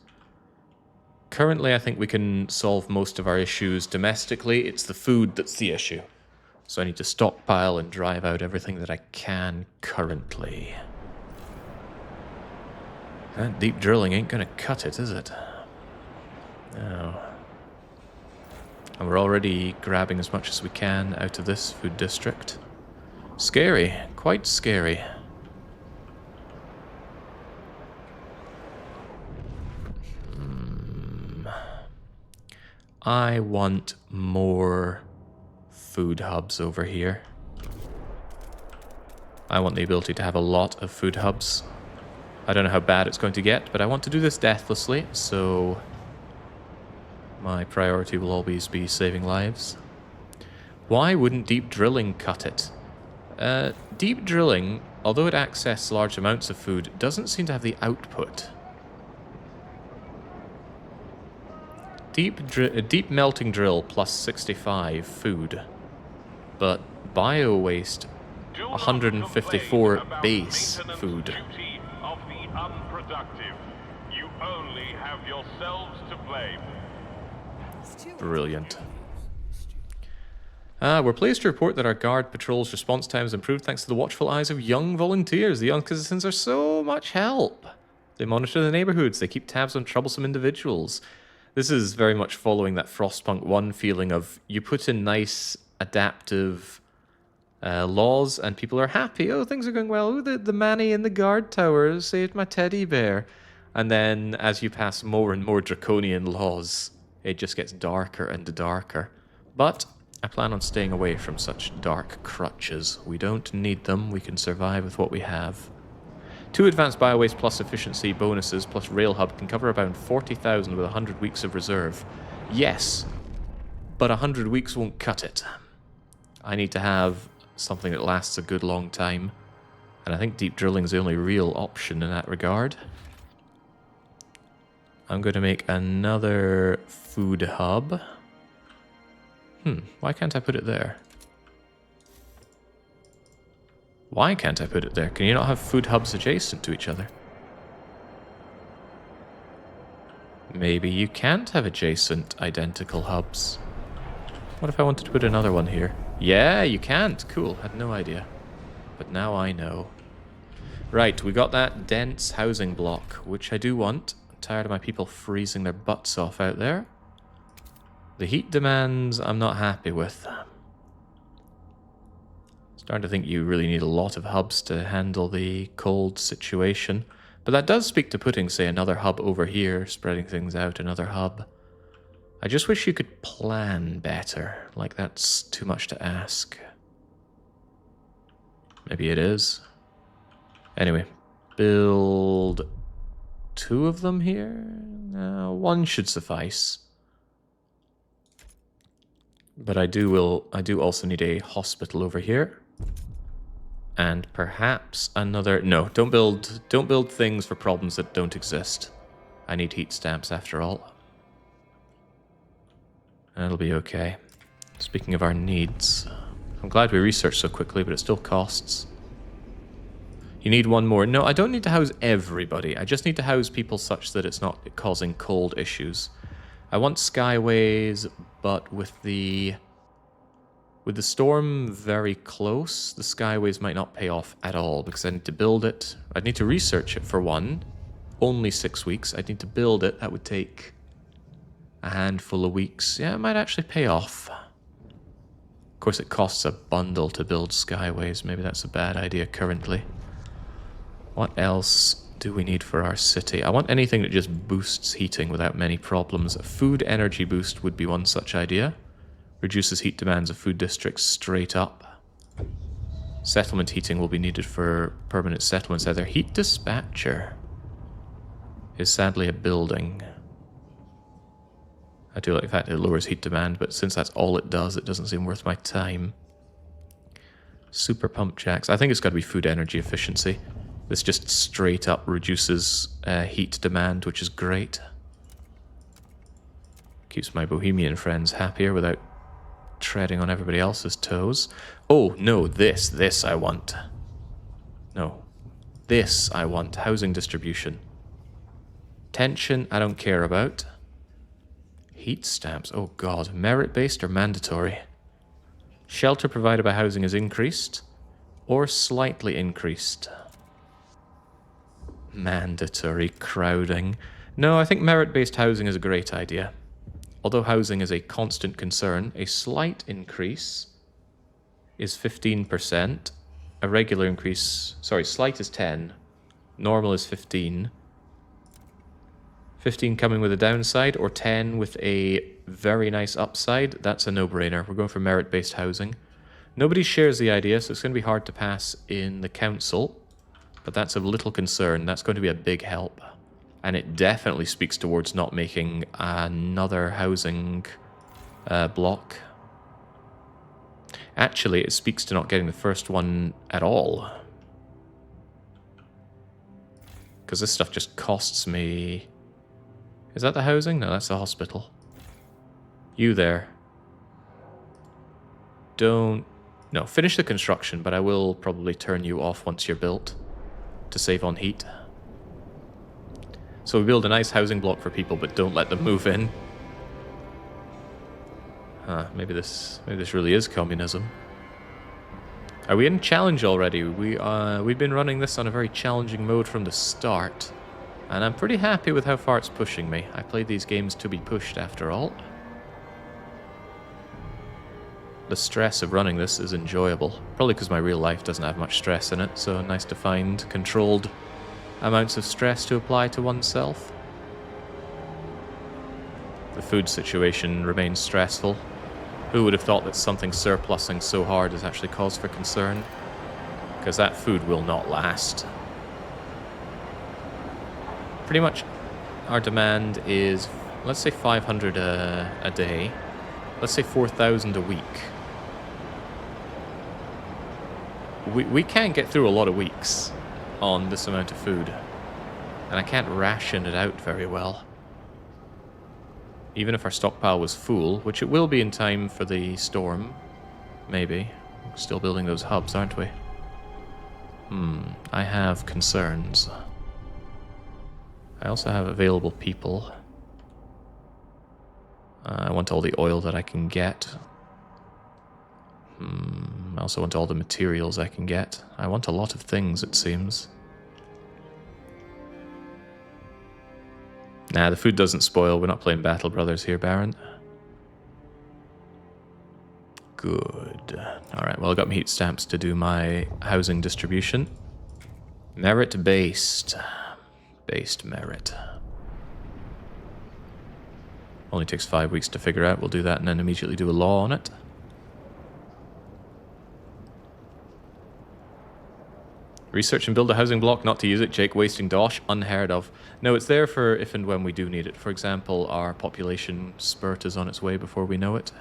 Currently, I think we can solve most of our issues domestically. It's the food that's the issue. So I need to stockpile and drive out everything that I can currently. That deep drilling ain't gonna cut it, is it? No. And we're already grabbing as much as we can out of this food district. Scary. Quite scary. I want more food hubs over here. I want the ability to have a lot of food hubs. I don't know how bad it's going to get, but I want to do this deathlessly, so my priority will always be saving lives. Why wouldn't deep drilling cut it? Deep drilling, although it accesses large amounts of food, doesn't seem to have the output. Deep melting drill plus 65 food, but bio waste 154 base food. Of the unproductive. You only have yourselves to blame. Brilliant. We're pleased to report that our guard patrol's response time has improved thanks to the watchful eyes of young volunteers. The young citizens are so much help. They monitor the neighborhoods. They keep tabs on troublesome individuals. This is very much following that Frostpunk 1 feeling of you put in nice, adaptive laws and people are happy. Oh, things are going well. Oh, the manny in the guard tower saved my teddy bear. And then as you pass more and more draconian laws, it just gets darker and darker. But I plan on staying away from such dark crutches. We don't need them. We can survive with what we have. 2 advanced biowaste plus efficiency bonuses plus rail hub can cover about 40,000 with 100 weeks of reserve. Yes, but 100 weeks won't cut it. I need to have something that lasts a good long time. And I think deep drilling is the only real option in that regard. I'm going to make another food hub. Why can't I put it there? Why can't I put it there? Can you not have food hubs adjacent to each other? Maybe you can't have adjacent identical hubs. What if I wanted to put another one here? Yeah, you can't. Cool. Had no idea. But now I know. Right, we got that dense housing block, which I do want. I'm tired of my people freezing their butts off out there. The heat demands I'm not happy with. Starting to think you really need a lot of hubs to handle the cold situation. But that does speak to putting, say, another hub over here, spreading things out, another hub. I just wish you could plan better. Like, that's too much to ask. Maybe it is. Anyway, build 2 of them here? No, 1 should suffice. But I do also need a hospital over here. And perhaps another... No, don't build things for problems that don't exist. I need heat stamps after all. That'll be okay. Speaking of our needs, I'm glad we researched so quickly, but it still costs. You need 1 more. No, I don't need to house everybody. I just need to house people such that it's not causing cold issues. I want skyways, but with the storm very close, the skyways might not pay off at all, because I need to build it. I'd need to research it for 1. Only 6 weeks. I'd need to build it. That would take a handful of weeks. Yeah, it might actually pay off. Of course, it costs a bundle to build skyways. Maybe that's a bad idea currently. What else do we need for our city? I want anything that just boosts heating without many problems. A food energy boost would be one such idea. Reduces heat demands of food districts straight up. Settlement heating will be needed for permanent settlements. Their heat dispatcher is sadly a building. I do like the fact it lowers heat demand, but since that's all it doesn't seem worth my time. Super pump jacks. I think it's got to be food energy efficiency. This just straight up reduces heat demand, which is great. Keeps my bohemian friends happier without treading on everybody else's toes. Oh, no, this I want. No. This I want. Housing distribution. Tension, I don't care about. Heat stamps, oh god. Merit-based or mandatory? Shelter provided by housing is increased or slightly increased. Mandatory crowding. No, I think merit-based housing is a great idea. Although housing is a constant concern, a slight increase is 15%. A regular increase... Sorry, slight is 10. Normal is 15. 15 coming with a downside, or 10 with a very nice upside. That's a no-brainer. We're going for merit-based housing. Nobody shares the idea, so it's going to be hard to pass in the council. But that's of little concern. That's going to be a big help. And it definitely speaks towards not making another housing block. Actually, it speaks to not getting the first one at all. Because this stuff just costs me... Is that the housing? No, that's the hospital. You there. Don't... No, finish the construction, but I will probably turn you off once you're built. To save on heat. So we build a nice housing block for people, but don't let them move in. Huh, maybe this really is communism. Are we in challenge already? We've been running this on a very challenging mode from the start. And I'm pretty happy with how far it's pushing me. I played these games to be pushed after all. The stress of running this is enjoyable. Probably because my real life doesn't have much stress in it, so nice to find controlled amounts of stress to apply to oneself. The food situation remains stressful. Who would have thought that something surplusing so hard is actually cause for concern? Because that food will not last. Pretty much our demand is, let's say 500 a day. Let's say 4,000 a week. we can't get through a lot of weeks on this amount of food. And I can't ration it out very well. Even if our stockpile was full, which it will be in time for the storm. Maybe. We're still building those hubs, aren't we? I have concerns. I also have available people. I want all the oil that I can get. I also want all the materials I can get. I want a lot of things, it seems. Nah, the food doesn't spoil. We're not playing Battle Brothers here, Baron. Good. Alright, well, I got my heat stamps to do my housing distribution. Merit-based. Based merit. Only takes 5 weeks to figure out. We'll do that and then immediately do a law on it. Research and build a housing block, not to use it. Jake wasting dosh, unheard of. No, it's there for if and when we do need it. For example, our population spurt is on its way before we know it.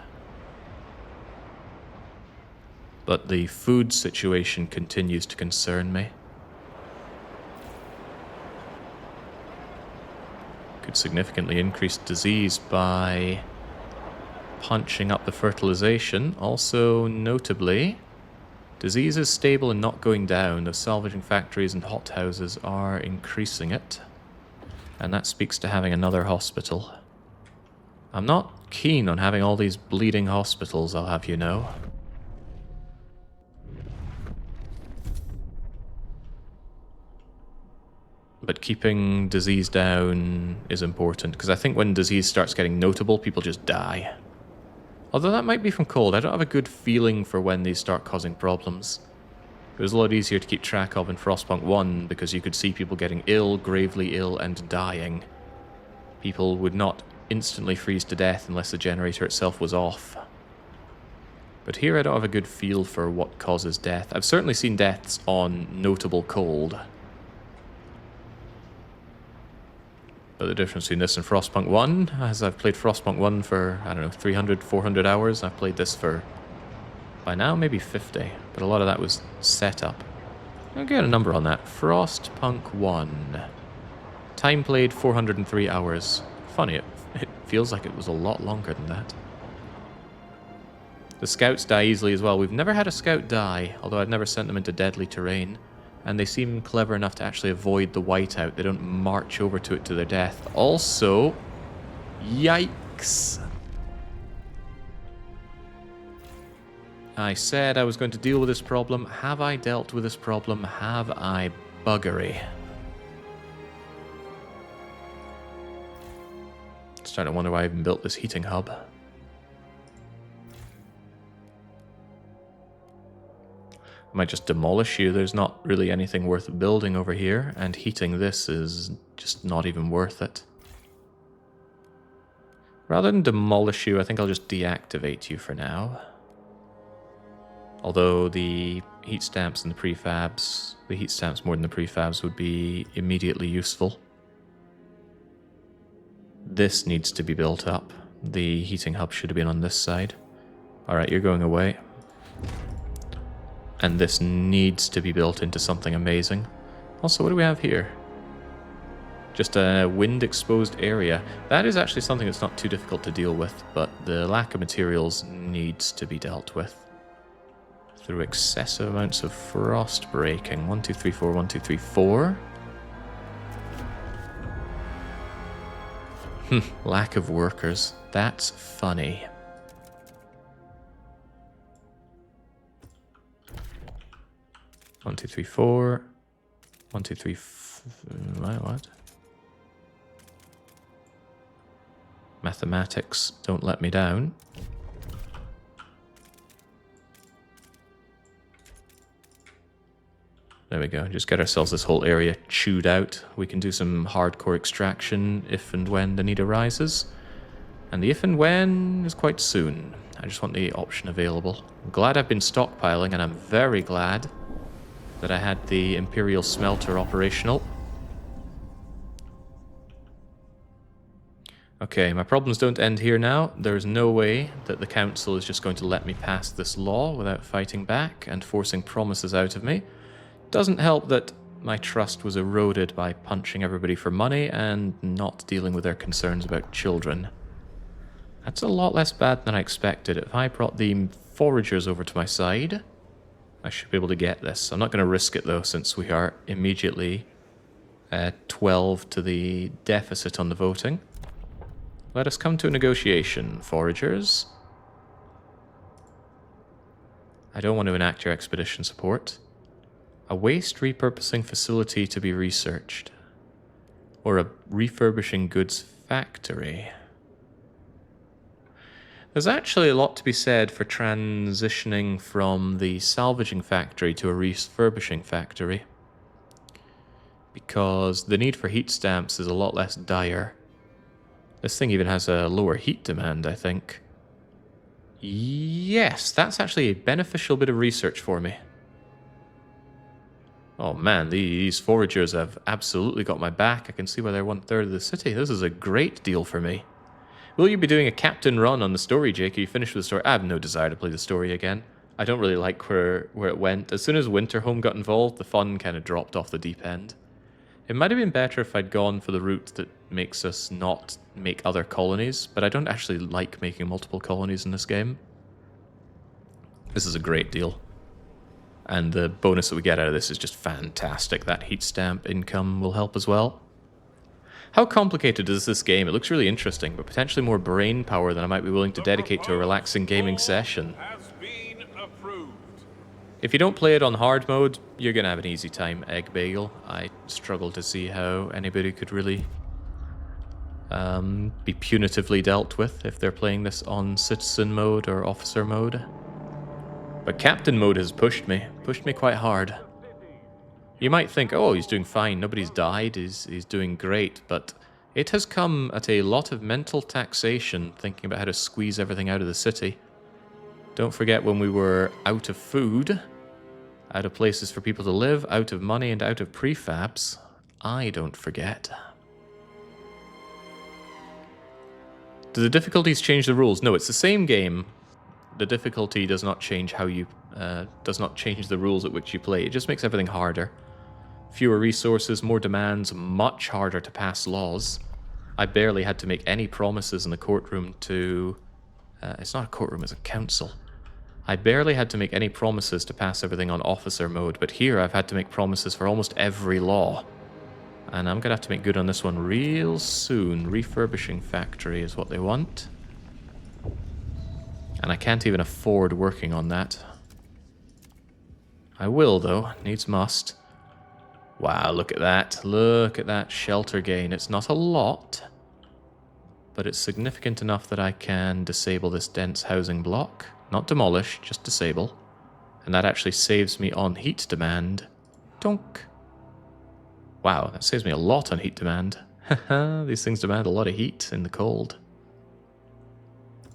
But the food situation continues to concern me. Could significantly increase disease by punching up the fertilization. Also, notably, disease is stable and not going down. The salvaging factories and hothouses are increasing it. And that speaks to having another hospital. I'm not keen on having all these bleeding hospitals, I'll have you know. But keeping disease down is important, because I think when disease starts getting notable, people just die. Although that might be from cold. I don't have a good feeling for when these start causing problems. It was a lot easier to keep track of in Frostpunk 1, because you could see people getting ill, gravely ill, and dying. People would not instantly freeze to death unless the generator itself was off. But here I don't have a good feel for what causes death. I've certainly seen deaths on notable cold. But the difference between this and Frostpunk 1, as I've played Frostpunk 1 for, I don't know, 300, 400 hours, I've played this for, by now, maybe 50. But a lot of that was set up. I'll get a number on that. Frostpunk 1. Time played 403 hours. Funny, it feels like it was a lot longer than that. The scouts die easily as well. We've never had a scout die, although I've never sent them into deadly terrain. And they seem clever enough to actually avoid the whiteout. They don't march over to it to their death. Also, yikes. I said I was going to deal with this problem. Have I dealt with this problem? Have I buggery? Starting to wonder why I even built this heating hub. I might just demolish you. There's not really anything worth building over here, and heating this is just not even worth it. Rather than demolish you, I think I'll just deactivate you for now. Although the heat stamps and the prefabs, the heat stamps more than the prefabs would be immediately useful. This needs to be built up. The heating hub should have been on this side. Alright, you're going away. And this needs to be built into something amazing. Also, what do we have here? Just a wind-exposed area. That is actually something that's not too difficult to deal with, but the lack of materials needs to be dealt with. Through excessive amounts of frost breaking. 1, 2, 3, 4, 1, 2, 3, 4. Lack of workers. That's funny. One, two, three, four. 1, 2, 3. What? Mathematics don't let me down. There we go. Just get ourselves this whole area chewed out. We can do some hardcore extraction if and when the need arises. And the if and when is quite soon. I just want the option available. I'm glad I've been stockpiling, and I'm very glad that I had the Imperial Smelter operational. Okay, my problems don't end here now. There's no way that the council is just going to let me pass this law without fighting back and forcing promises out of me. Doesn't help that my trust was eroded by punching everybody for money and not dealing with their concerns about children. That's a lot less bad than I expected. If I brought the foragers over to my side, I should be able to get this. I'm not going to risk it though, since we are immediately 12 to the deficit on the voting. Let us come to a negotiation, foragers. I don't want to enact your expedition support. A waste repurposing facility to be researched. Or a refurbishing goods factory. There's actually a lot to be said for transitioning from the salvaging factory to a refurbishing factory. Because the need for heat stamps is a lot less dire. This thing even has a lower heat demand, I think. Yes, that's actually a beneficial bit of research for me. Oh man, these foragers have absolutely got my back. I can see why they're 1/3 of the city. This is a great deal for me. Will you be doing a captain run on the story, Jake? Are you finished with the story? I have no desire to play the story again. I don't really like where it went. As soon as Winterhome got involved, the fun kind of dropped off the deep end. It might have been better if I'd gone for the route that makes us not make other colonies, but I don't actually like making multiple colonies in this game. This is a great deal. And the bonus that we get out of this is just fantastic. That heat stamp income will help as well. How complicated is this game? It looks really interesting, but potentially more brain power than I might be willing to dedicate to a relaxing gaming session. If you don't play it on hard mode, you're going to have an easy time, Egg Bagel. I struggle to see how anybody could really be punitively dealt with if they're playing this on citizen mode or officer mode. But captain mode has pushed me quite hard. You might think, oh, he's doing fine, nobody's died, he's doing great, but it has come at a lot of mental taxation thinking about how to squeeze everything out of the city. Don't forget when we were out of food, out of places for people to live, out of money, and out of prefabs. I don't forget. Do the difficulties change the rules? No, it's the same game. The difficulty does not change how you, does not change the rules at which you play. It just makes everything harder. Fewer resources, more demands, much harder to pass laws. I barely had to make any promises in the courtroom to... it's not a courtroom, it's a council. I barely had to make any promises to pass everything on officer mode, but here I've had to make promises for almost every law. And I'm going to have to make good on this one real soon. Refurbishing factory is what they want. And I can't even afford working on that. I will, though. Needs must. Wow, look at that. Look at that shelter gain. It's not a lot, but it's significant enough that I can disable this dense housing block. Not demolish, just disable. And that actually saves me on heat demand. Donk. Wow, that saves me a lot on heat demand. Haha, these things demand a lot of heat in the cold.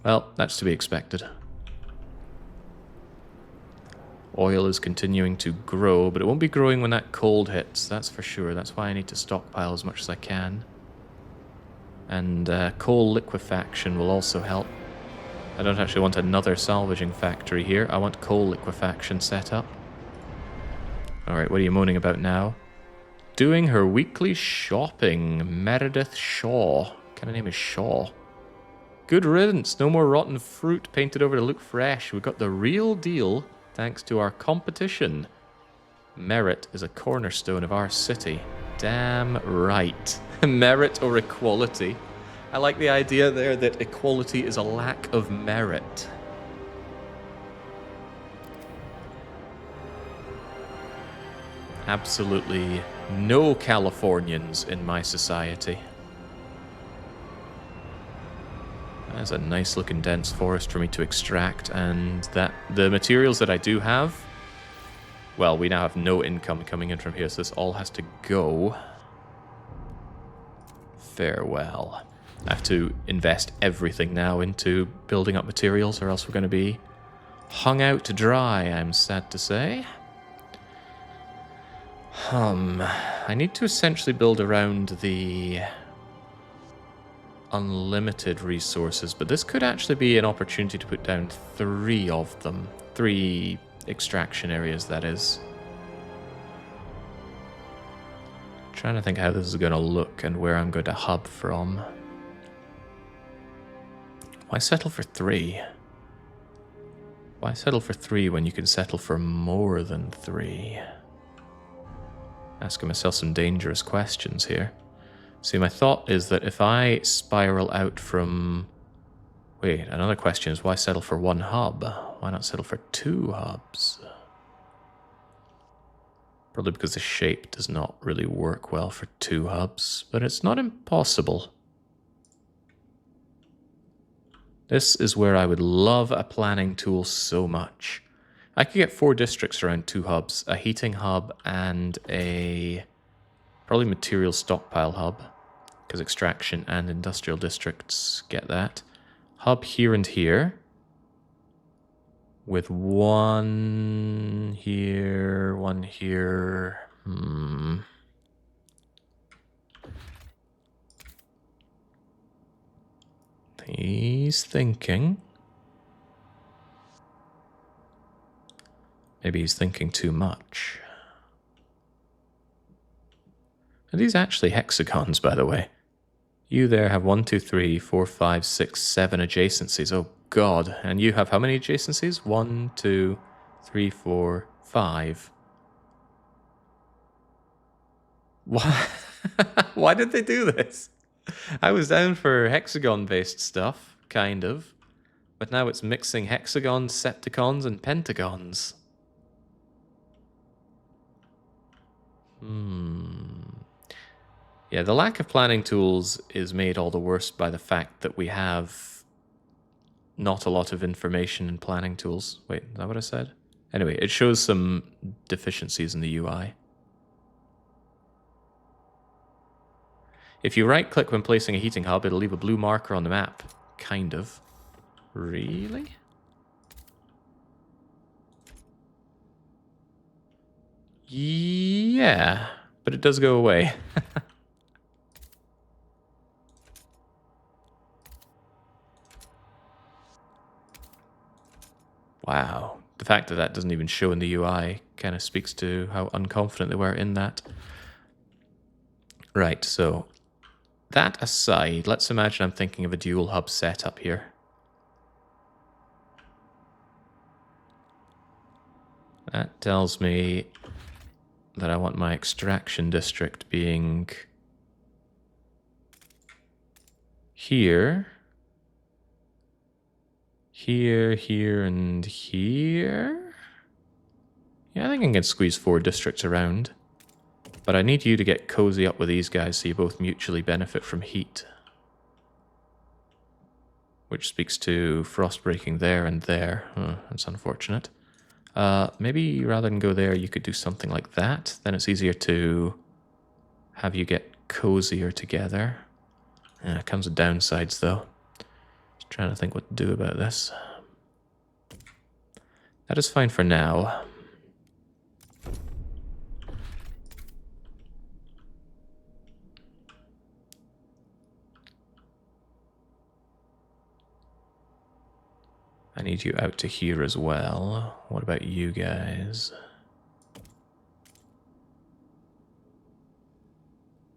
Well, that's to be expected. Oil is continuing to grow, but it won't be growing when that cold hits, that's for sure. That's why I need to stockpile as much as I can. And coal liquefaction will also help. I don't actually want another salvaging factory here. I want coal liquefaction set up. Alright, what are you moaning about now? Doing her weekly shopping. Meredith Shaw. What kind of name is Shaw? Good riddance. No more rotten fruit painted over to look fresh. We got the real deal thanks to our competition. Merit is a cornerstone of our city. Damn right. Merit or equality. I like the idea there that equality is a lack of merit. Absolutely no Californians in my society. That's a nice looking dense forest for me to extract, and that the materials that I do have, well, we now have no income coming in from here, so this all has to go. Farewell. I have to invest everything now into building up materials, or else we're going to be hung out to dry, I'm sad to say. I need to essentially build around the unlimited resources, but this could actually be an opportunity to put down 3 of them. 3 extraction areas, that is. Trying to think how this is going to look and where I'm going to hub from. Why settle for 3? Why settle for 3 when you can settle for more than 3? Asking myself some dangerous questions here. See, my thought is that if I spiral out from... Wait, another question is why settle for 1 hub? Why not settle for 2 hubs? Probably because the shape does not really work well for 2 hubs, but it's not impossible. This is where I would love a planning tool so much. I could get 4 districts around 2 hubs, a heating hub and a probably material stockpile hub, because extraction and industrial districts get that. Hub here and here, with 1 here, 1 here. He's thinking. Maybe he's thinking too much. Are these actually hexagons, by the way? You there have 1, 2, 3, 4, 5, 6, 7 adjacencies. Oh god. And you have how many adjacencies? 1, 2, 3, 4, 5. Why? Why did they do this? I was down for hexagon-based stuff, kind of. But now it's mixing hexagons, septicons, and pentagons. Yeah, the lack of planning tools is made all the worse by the fact that we have not a lot of information in planning tools. Wait, is that what I said? Anyway, it shows some deficiencies in the UI. If you right-click when placing a heating hub, it'll leave a blue marker on the map. Kind of. Really? Yeah, but it does go away. Wow. The fact that that doesn't even show in the UI kind of speaks to how unconfident they were in that. Right, so that aside, let's imagine I'm thinking of a dual hub setup here. That tells me that I want my extraction district being here, here, here, and here. Yeah, I think I can squeeze 4 districts around. But I need you to get cozy up with these guys so you both mutually benefit from heat. Which speaks to frost breaking there and there. That's unfortunate. Maybe rather than go there, you could do something like that. Then it's easier to have you get cozier together. It comes with downsides, though. Just trying to think what to do about this. That is fine for now. I need you out to here as well. What about you guys?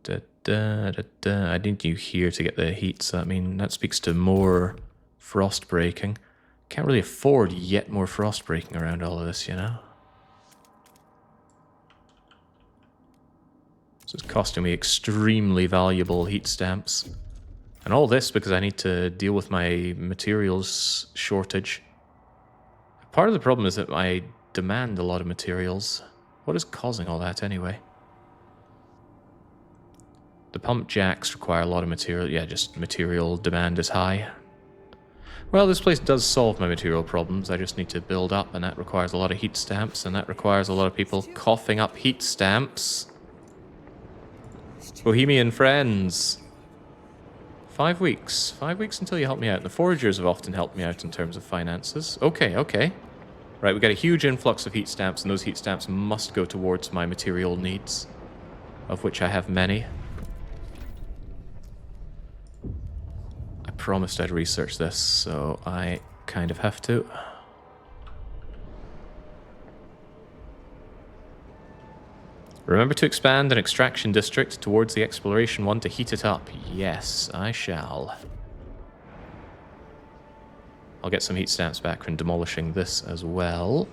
I need you here to get the heat, so I mean, that speaks to more frost breaking. Can't really afford yet more frost breaking around all of this, you know? This is costing me extremely valuable heat stamps. And all this because I need to deal with my materials shortage. Part of the problem is that I demand a lot of materials. What is causing all that anyway? The pump jacks require a lot of material. Yeah, just material demand is high. Well, this place does solve my material problems. I just need to build up, and that requires a lot of heat stamps, and that requires a lot of people coughing up heat stamps. Bohemian friends. 5 weeks. 5 weeks until you help me out. The foragers have often helped me out in terms of finances. Okay, okay. Right, we've got a huge influx of heat stamps, and those heat stamps must go towards my material needs, of which I have many. promised I'd research this, so I kind of have to. Remember to expand an extraction district towards the exploration one to heat it up. Yes, I shall. I'll get some heat stamps back from demolishing this as well.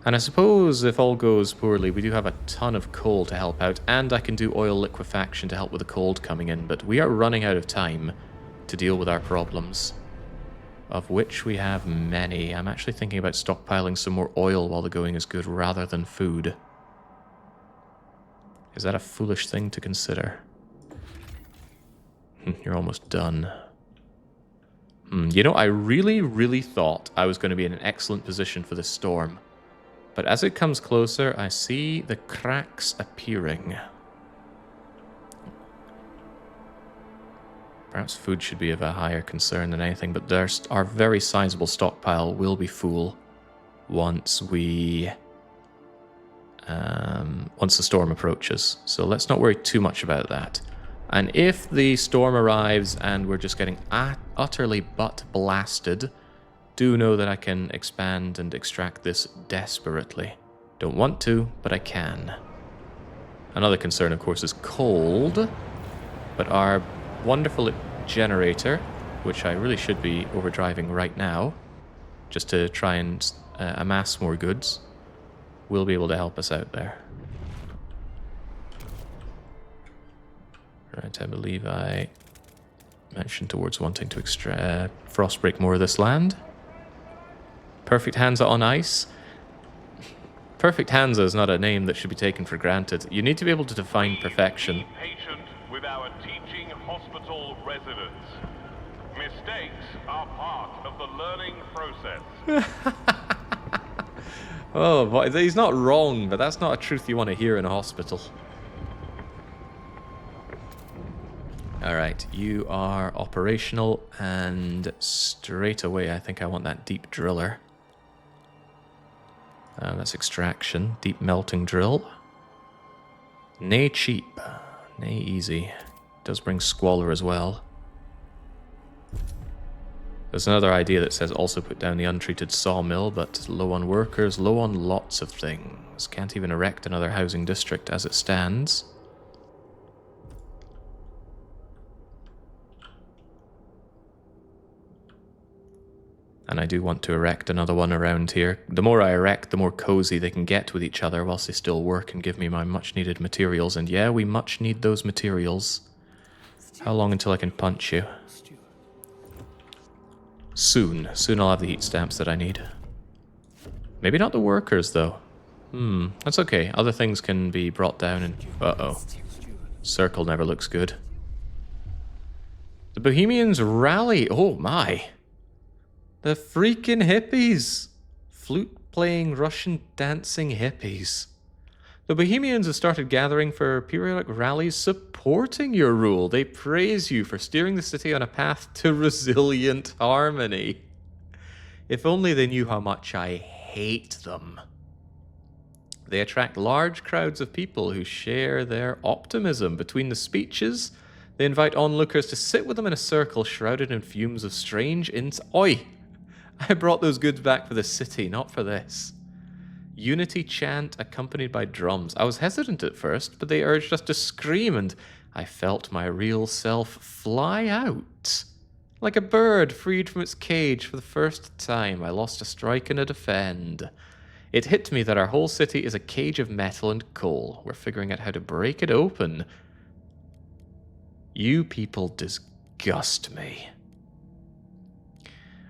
And I suppose if all goes poorly, we do have a ton of coal to help out, and I can do oil liquefaction to help with the cold coming in, but we are running out of time to deal with our problems, of which we have many. I'm actually thinking about stockpiling some more oil while the going is good rather than food. Is that a foolish thing to consider? You're almost done. You know, I really thought I was going to be in an excellent position for this storm. But as it comes closer, I see the cracks appearing. Perhaps food should be of a higher concern than anything, but our very sizable stockpile will be full once we... once the storm approaches. So let's not worry too much about that. And if the storm arrives and we're just getting utterly butt blasted, do know that I can expand and extract this desperately. Don't want to, but I can. Another concern, of course, is cold. But our wonderful generator, which I really should be overdriving right now, just to try and amass more goods, will be able to help us out there. Right, I believe I mentioned towards wanting to frostbreak more of this land. Perfect Hansa on ice. Perfect Hansa is not a name that should be taken for granted. You need to be able to define perfection. Be patient with our teaching hospital residents. Mistakes are part of the learning process. Oh, boy, he's not wrong, but that's not a truth you want to hear in a hospital. Alright, you are operational, and straight away I think I want that deep driller. That's extraction, deep melting drill. Nay cheap, nay easy. Does bring Squalor as well. There's another idea that says also put down the untreated sawmill, but low on workers, low on lots of things. Can't even erect another housing district as it stands. And I do want to erect another one around here. The more I erect, the more cozy they can get with each other whilst they still work and give me my much needed materials. And yeah, we much need those materials. How long until I can punch you? Soon. Soon I'll have the heat stamps that I need. Maybe not the workers, though. That's okay. Other things can be brought down and... Uh-oh. Circle never looks good. The Bohemians rally. Oh, my. The freaking hippies. Flute-playing, Russian dancing hippies. The Bohemians have started gathering for periodic rallies supporting your rule. They praise you for steering the city on a path to resilient harmony. If only they knew how much I hate them. They attract large crowds of people who share their optimism. Between the speeches, they invite onlookers to sit with them in a circle shrouded in fumes of strange Oi! I brought those goods back for the city, not for this. Unity chant accompanied by drums. I was hesitant at first, but they urged us to scream, and I felt my real self fly out. Like a bird freed from its cage for the first time, I lost a strike and a defend. It hit me that our whole city is a cage of metal and coal. We're figuring out how to break it open. You people disgust me.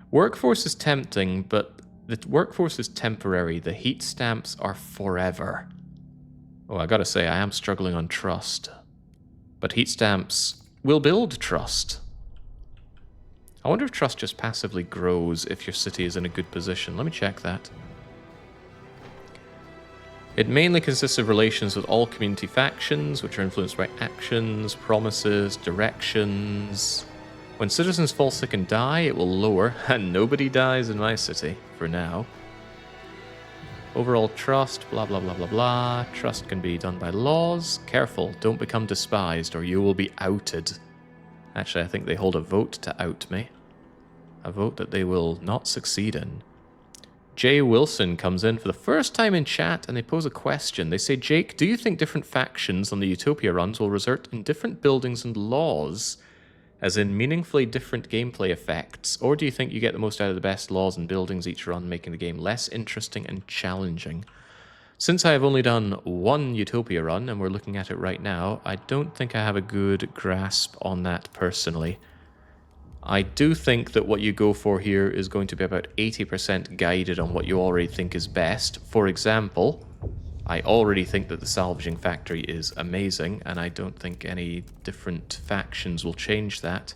Workforce is tempting, but the workforce is temporary. The heat stamps are forever. Oh, I gotta say, I am struggling on trust. But heat stamps will build trust. I wonder if trust just passively grows if your city is in a good position. Let me check that. It mainly consists of relations with all community factions, which are influenced by actions, promises, directions. When citizens fall sick and die, it will lower, and nobody dies in my city, for now. Overall trust, blah blah blah blah blah. Trust can be done by laws. Careful, don't become despised, or you will be outed. Actually, I think they hold a vote to out me. A vote that they will not succeed in. Jay Wilson comes in for the first time in chat and they pose a question. They say, Jake, do you think different factions on the Utopia runs will result in different buildings and laws, as in meaningfully different gameplay effects? Or do you think you get the most out of the best laws and buildings each run, making the game less interesting and challenging? Since I have only done one Utopia run and we're looking at it right now, I don't think I have a good grasp on that personally. I do think that what you go for here is going to be about 80% guided on what you already think is best. For example, I already think that the salvaging factory is amazing, and I don't think any different factions will change that.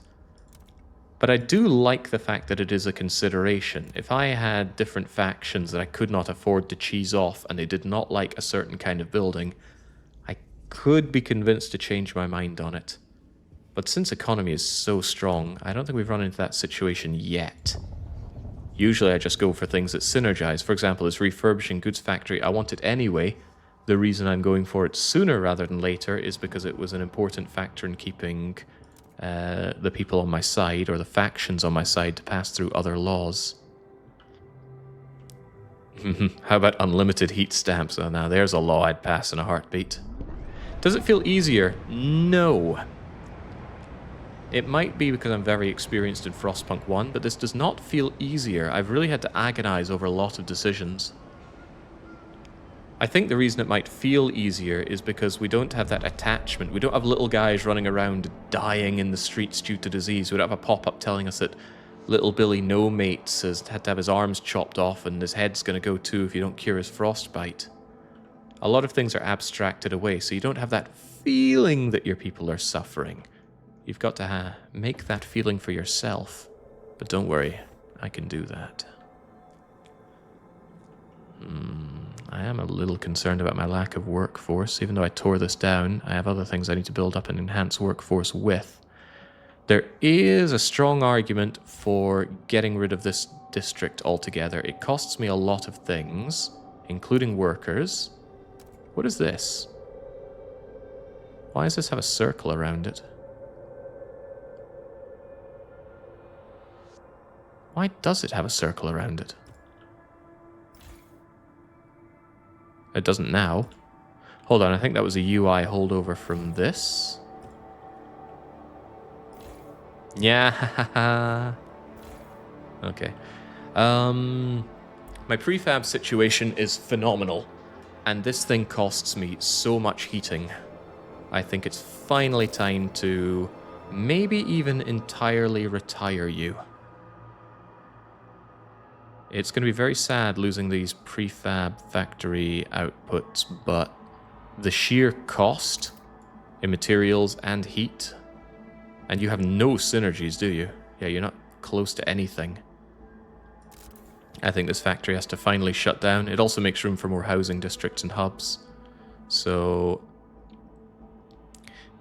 But I do like the fact that it is a consideration. If I had different factions that I could not afford to cheese off and they did not like a certain kind of building, I could be convinced to change my mind on it. But since economy is so strong, I don't think we've run into that situation yet. Usually I just go for things that synergize. For example, this refurbishing goods factory, I want it anyway. The reason I'm going for it sooner rather than later is because it was an important factor in keeping the people on my side, or the factions on my side, to pass through other laws. How about unlimited heat stamps? Oh, now there's a law I'd pass in a heartbeat. Does it feel easier? No. It might be because I'm very experienced in Frostpunk 1, but this does not feel easier. I've really had to agonize over a lot of decisions. I think the reason it might feel easier is because we don't have that attachment. We don't have little guys running around dying in the streets due to disease. We don't have a pop-up telling us that little Billy No Mates has had to have his arms chopped off and his head's going to go too if you don't cure his frostbite. A lot of things are abstracted away, so you don't have that feeling that your people are suffering. You've got to make that feeling for yourself. But don't worry, I can do that. I am a little concerned about my lack of workforce. Even though I tore this down, I have other things I need to build up an enhanced workforce with. There is a strong argument for getting rid of this district altogether. It costs me a lot of things, including workers. What is this? Why does this have a circle around it? Why does it have a circle around it? It doesn't now. Hold on, I think that was a UI holdover from this. Yeah. Okay. My prefab situation is phenomenal, and this thing costs me so much heating. I think it's finally time to maybe even entirely retire you. It's going to be very sad losing these prefab factory outputs, but the sheer cost in materials and heat, and you have no synergies, do you? Yeah, you're not close to anything. I think this factory has to finally shut down. It also makes room for more housing districts and hubs. So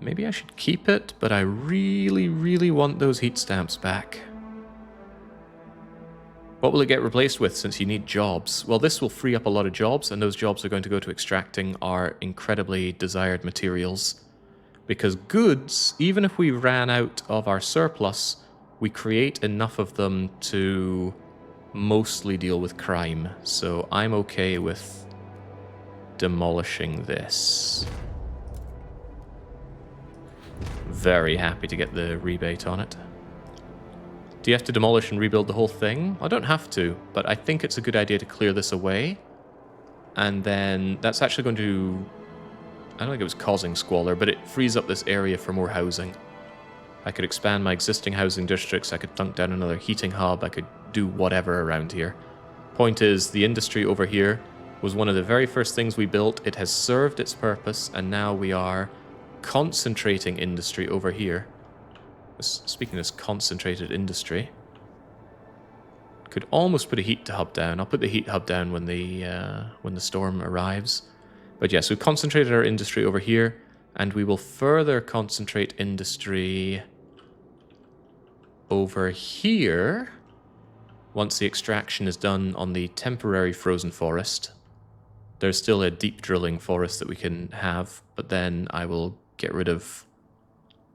maybe I should keep it, but I really, really want those heat stamps back. What will it get replaced with since you need jobs? Well, this will free up a lot of jobs, and those jobs are going to go to extracting our incredibly desired materials. Because goods, even if we ran out of our surplus, we create enough of them to mostly deal with crime. So I'm okay with demolishing this. Very happy to get the rebate on it. Do you have to demolish and rebuild the whole thing? I don't have to, but I think it's a good idea to clear this away. And then that's actually going to... I don't think it was causing squalor, but it frees up this area for more housing. I could expand my existing housing districts, I could dunk down another heating hub, I could do whatever around here. Point is, the industry over here was one of the very first things we built. It has served its purpose, and now we are concentrating industry over here. Speaking of this concentrated industry, could almost put a heat hub down. I'll put the heat hub down when the storm arrives. But yes, we've concentrated our industry over here, and we will further concentrate industry over here once the extraction is done on the temporary frozen forest. There's still a deep drilling forest that we can have, but then I will get rid of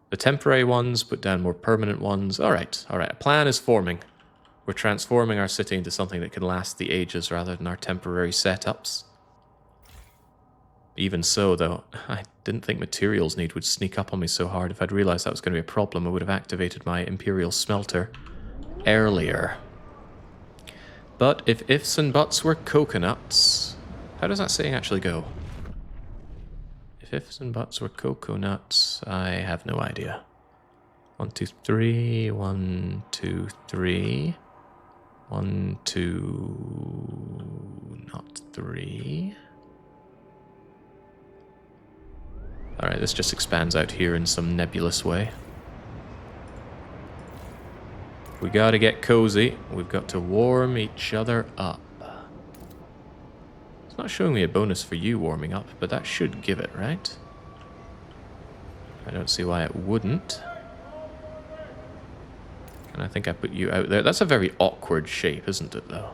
the temporary ones, put down more permanent ones. All right, a plan is forming. We're transforming our city into something that can last the ages rather than our temporary setups. Even so, though, I didn't think materials need would sneak up on me so hard. If I'd realized that was going to be a problem, I would have activated my Imperial smelter earlier. But if ifs and buts were coconuts... How does that saying actually go? If ifs and buts were coconuts, I have no idea. 1, 2, 3, 1, 2, 3. 1, 2... not 3... Alright, this just expands out here in some nebulous way. We gotta get cozy. We've got to warm each other up. It's not showing me a bonus for you warming up, but that should give it, right? I don't see why it wouldn't. And I think I put you out there. That's a very awkward shape, isn't it, though?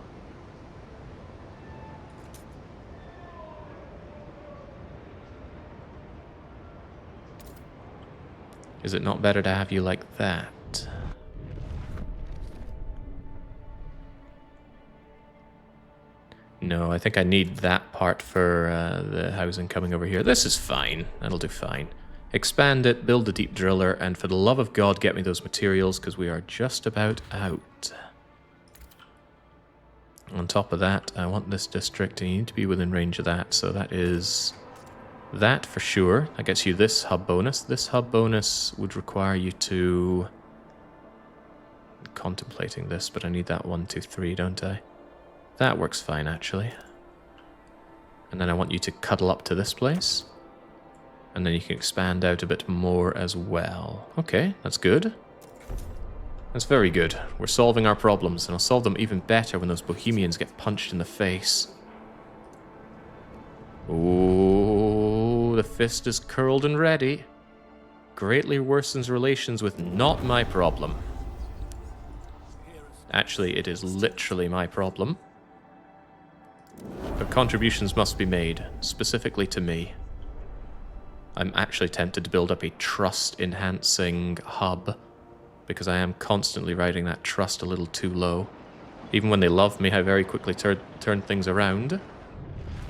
Is it not better to have you like that? No, I think I need that part for the housing coming over here. This is fine. That'll do fine. Expand it, build a deep driller, and for the love of God, get me those materials, because we are just about out. On top of that, I want this district, and you need to be within range of that, so that is... that for sure. That gets you this hub bonus. This hub bonus would require you to... I'm contemplating this, but I need that 1, 2, 3, don't I? That works fine, actually. And then I want you to cuddle up to this place. And then you can expand out a bit more as well. Okay, that's good. That's very good. We're solving our problems, and I'll solve them even better when those Bohemians get punched in the face. Ooh, the fist is curled and ready. Greatly worsens relations with not my problem. Actually, it is literally my problem. But contributions must be made, specifically to me. I'm actually tempted to build up a trust-enhancing hub, because I am constantly riding that trust a little too low. Even when they love me, I very quickly turn things around.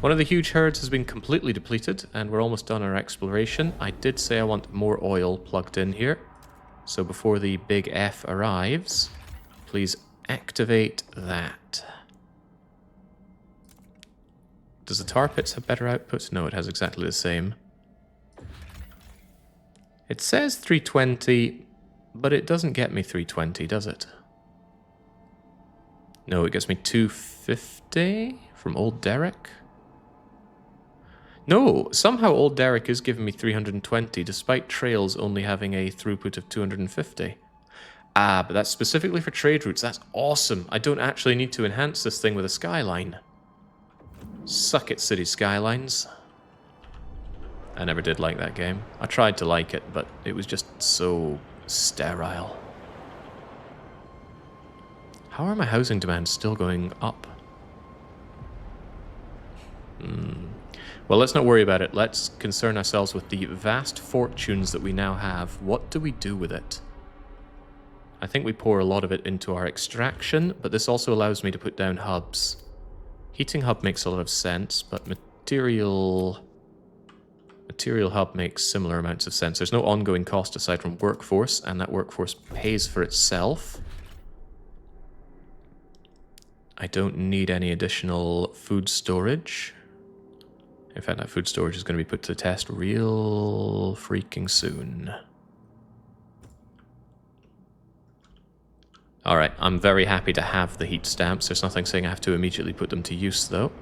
One of the huge herds has been completely depleted, and we're almost done our exploration. I did say I want more oil plugged in here, so before the big F arrives, please activate that. Does the tar pits have better output? No, it has exactly the same. It says 320, but it doesn't get me 320, does it? No, it gets me 250 from Old Derek. No, somehow Old Derek is giving me 320, despite Trails only having a throughput of 250. Ah, but that's specifically for trade routes. That's awesome. I don't actually need to enhance this thing with a skyline. Suck it, City Skylines. I never did like that game. I tried to like it, but it was just so sterile. How are my housing demands still going up? Well, let's not worry about it. Let's concern ourselves with the vast fortunes that we now have. What do we do with it? I think we pour a lot of it into our extraction, but this also allows me to put down hubs. Heating hub makes a lot of sense, but material hub makes similar amounts of sense. There's no ongoing cost aside from workforce, and that workforce pays for itself. I don't need any additional food storage. In fact, that food storage is going to be put to the test real freaking soon. Alright, I'm very happy to have the heat stamps. There's nothing saying I have to immediately put them to use, though.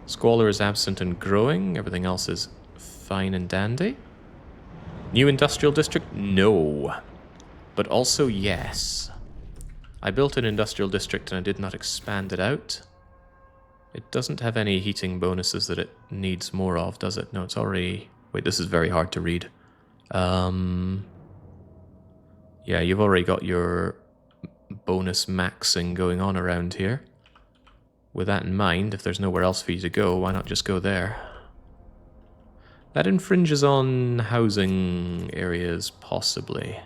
Squalor is absent and growing. Everything else is fine and dandy. New industrial district? No. But also yes. I built an industrial district and I did not expand it out. It doesn't have any heating bonuses that it needs more of, does it? No, it's already... Wait, this is very hard to read. Yeah, you've already got your bonus maxing going on around here. With that in mind, if there's nowhere else for you to go, why not just go there? That infringes on housing areas, possibly.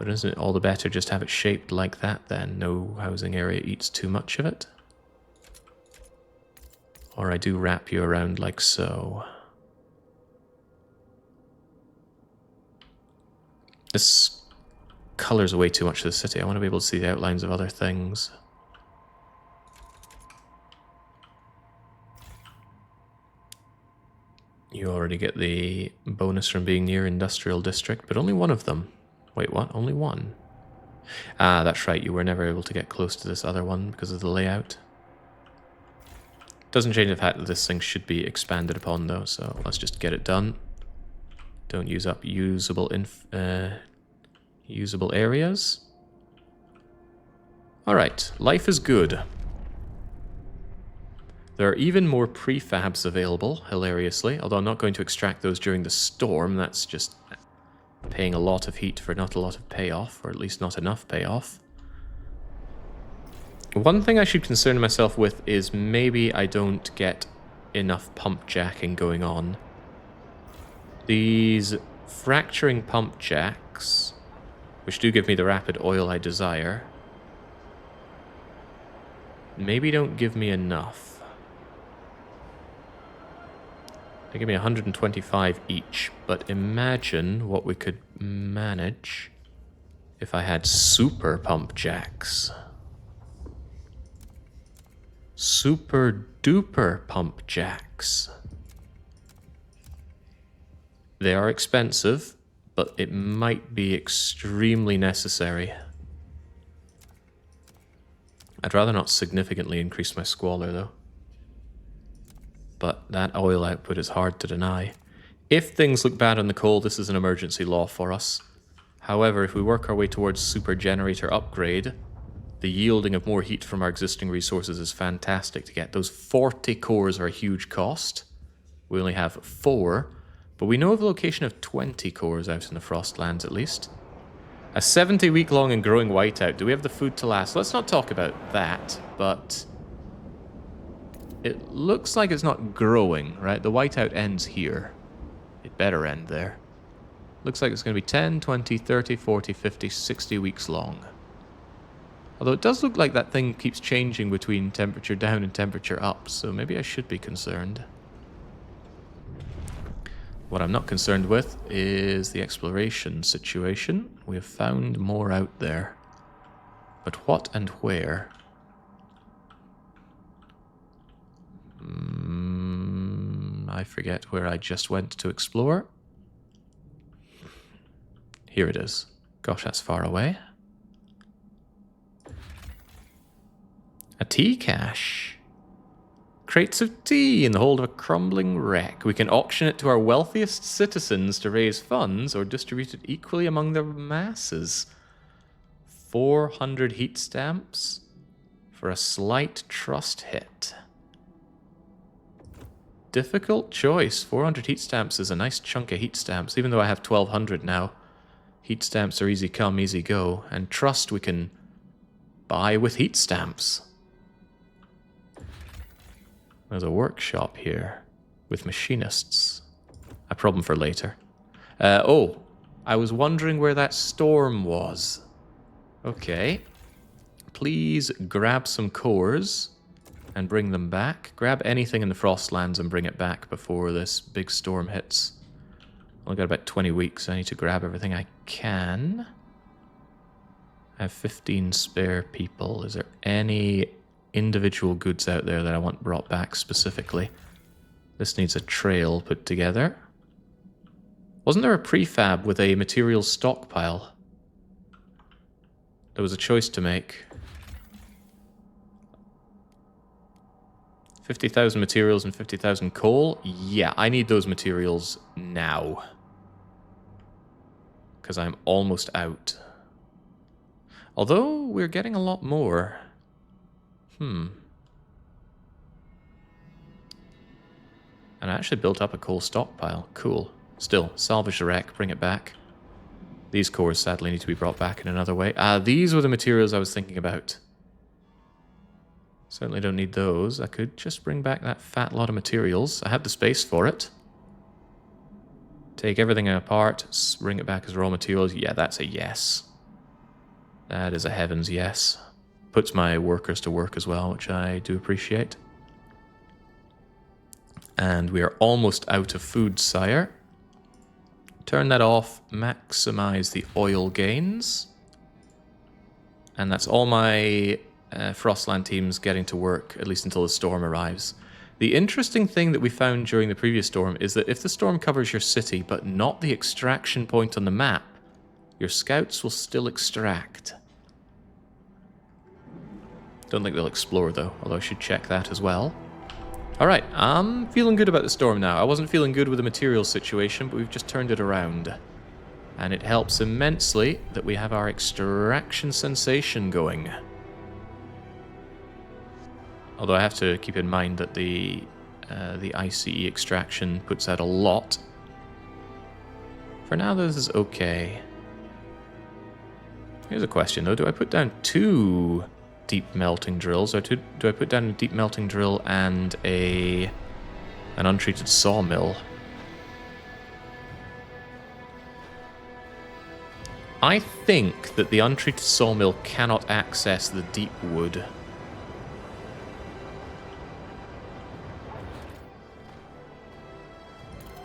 But isn't it all the better just have it shaped like that then? No housing area eats too much of it. Or I do wrap you around like so. This colors way too much of the city. I want to be able to see the outlines of other things. You already get the bonus from being near industrial district, but only one of them. Wait, what? Only one? Ah, that's right. You were never able to get close to this other one because of the layout. Doesn't change the fact that this thing should be expanded upon, though, so let's just get it done. Don't use up usable areas. Alright, life is good. There are even more prefabs available, hilariously, although I'm not going to extract those during the storm. That's just paying a lot of heat for not a lot of payoff, or at least not enough payoff. One thing I should concern myself with is maybe I don't get enough pump jacking going on. These fracturing pump jacks, which do give me the rapid oil I desire, maybe don't give me enough. They give me 125 each, but imagine what we could manage if I had super pump jacks. Super duper pump jacks. They are expensive, but it might be extremely necessary. I'd rather not significantly increase my squalor, though. But that oil output is hard to deny. If things look bad on the coal, this is an emergency law for us. However, if we work our way towards super generator upgrade, the yielding of more heat from our existing resources is fantastic to get. Those 40 cores are a huge cost. We only have 4, but we know of the location of 20 cores out in the Frostlands at least. A 70-week-long and growing whiteout. Do we have the food to last? Let's not talk about that, but it looks like it's not growing, right? The whiteout ends here. It better end there. Looks like it's going to be 10, 20, 30, 40, 50, 60 weeks long. Although it does look like that thing keeps changing between temperature down and temperature up, so maybe I should be concerned. What I'm not concerned with is the exploration situation. We have found more out there. But what and where? I forget where I just went to explore. Here it is. Gosh, that's far away. A tea cache. Crates of tea in the hold of a crumbling wreck. We can auction it to our wealthiest citizens to raise funds or distribute it equally among the masses. 400 heat stamps for a slight trust hit. Difficult choice. 400 heat stamps is a nice chunk of heat stamps, even though I have 1200 now. Heat stamps are easy come, easy go, and trust we can buy with heat stamps. There's a workshop here with machinists. A problem for later. Oh, I was wondering where that storm was. Okay. Please grab some cores and bring them back. Grab anything in the Frostlands and bring it back before this big storm hits. I've got about 20 weeks. I need to grab everything I can. I have 15 spare people. Is there any individual goods out there that I want brought back specifically? This needs a trail put together. Wasn't there a prefab with a materials stockpile? There was a choice to make. 50,000 materials and 50,000 coal? Yeah, I need those materials now. Because I'm almost out. Although, we're getting a lot more. And I actually built up a coal stockpile. Cool. Still, salvage the wreck, bring it back. These cores sadly need to be brought back in another way. These were the materials I was thinking about. Certainly don't need those. I could just bring back that fat lot of materials. I have the space for it. Take everything apart, bring it back as raw materials. Yeah, that's a yes. That is a heavens yes. Puts my workers to work as well, which I do appreciate. And we are almost out of food, sire. Turn that off, maximize the oil gains. And that's all my Frostland teams getting to work, at least until the storm arrives. The interesting thing that we found during the previous storm is that if the storm covers your city, but not the extraction point on the map, your scouts will still extract. Don't think they'll explore though, although I should check that as well. Alright, I'm feeling good about the storm now. I wasn't feeling good with the materials situation, but we've just turned it around. And it helps immensely that we have our extraction sensation going. Although I have to keep in mind that the ICE extraction puts out a lot. For now, this is okay. Here's a question though, do I put down 2 deep melting drills, or do I put down a deep melting drill and an untreated sawmill? I think that the untreated sawmill cannot access the deep wood.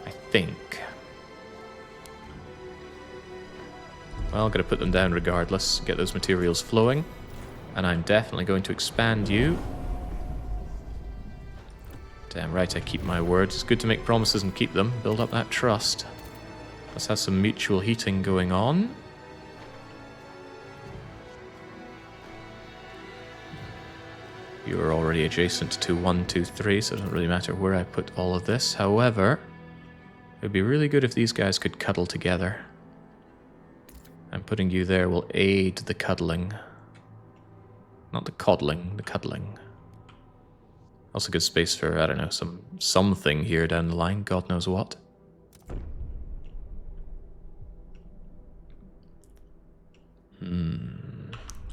I think. Well, I'm going to put them down regardless, get those materials flowing. And I'm definitely going to expand you. Damn right, I keep my word. It's good to make promises and keep them. Build up that trust. Let's have some mutual heating going on. You're already adjacent to 1, 2, 3, so it doesn't really matter where I put all of this. However, it would be really good if these guys could cuddle together. And putting you there will aid the cuddling. Not the coddling, the cuddling. Also good space for, I don't know, something here down the line, God knows what.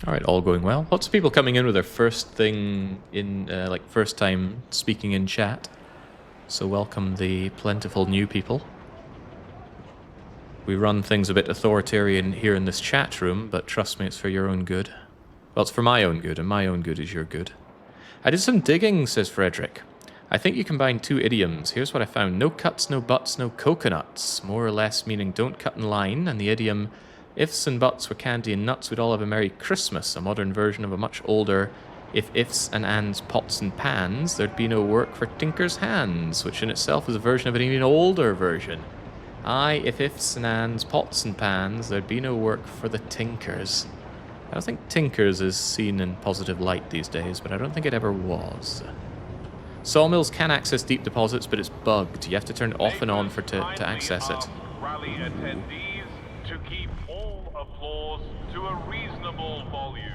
Alright, all going well. Lots of people coming in with their first thing in, like first time speaking in chat. So welcome the plentiful new people. We run things a bit authoritarian here in this chat room, but trust me, it's for your own good. Well, it's for my own good, and my own good is your good. I did some digging, says Frederick. I think you combine 2 idioms. Here's what I found. No cuts, no buts, no coconuts. More or less meaning don't cut in line, and the idiom ifs and buts were candy and nuts, we'd all have a Merry Christmas, a modern version of a much older if ifs and ands, pots and pans, there'd be no work for tinker's hands, which in itself is a version of an even older version. Aye, if ifs and ands, pots and pans, there'd be no work for the tinkers. I don't think tinkers is seen in positive light these days, but I don't think it ever was. Sawmills can access deep deposits, but it's bugged. You have to turn it off and on to access it. Rally attendees to keep all applause to a reasonable volume.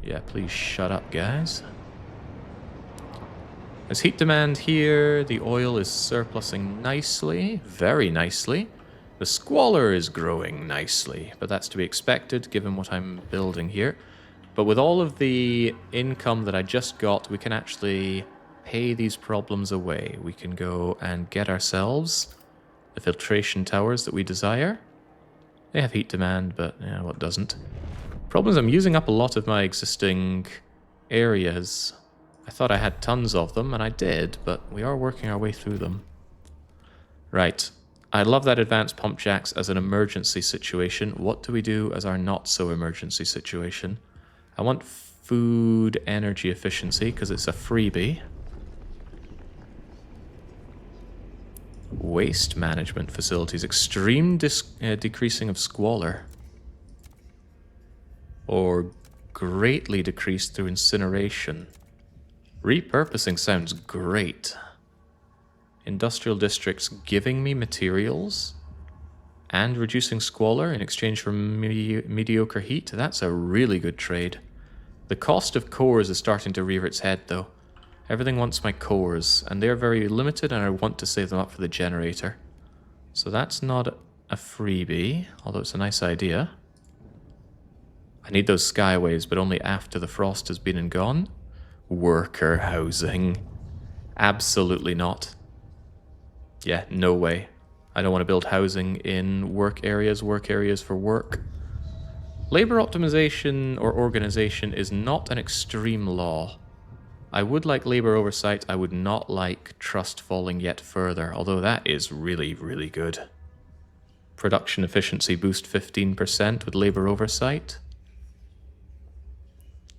Yeah, please shut up, guys. There's heat demand here. The oil is surplusing nicely, very nicely. The Squalor is growing nicely, but that's to be expected given what I'm building here. But with all of the income that I just got, we can actually pay these problems away. We can go and get ourselves the filtration towers that we desire. They have heat demand, but yeah, what doesn't? Problem is I'm using up a lot of my existing areas. I thought I had tons of them, and I did, but we are working our way through them. Right. I love that advanced pump jacks as an emergency situation. What do we do as our not-so-emergency situation? I want food energy efficiency, because it's a freebie. Waste management facilities. Extreme decreasing of squalor. Or greatly decreased through incineration. Repurposing sounds great. Industrial districts giving me materials and reducing squalor in exchange for mediocre heat. That's a really good trade. The cost of cores is starting to rear its head, though. Everything wants my cores, and they're very limited, and I want to save them up for the generator. So that's not a freebie, although it's a nice idea. I need those skyways, but only after the frost has been and gone. Worker housing. Absolutely not. Yeah, no way. I don't want to build housing in work areas for work. Labor optimization or organization is not an extreme law. I would like labor oversight. I would not like trust falling yet further, although that is really, really good. Production efficiency boost 15% with labor oversight.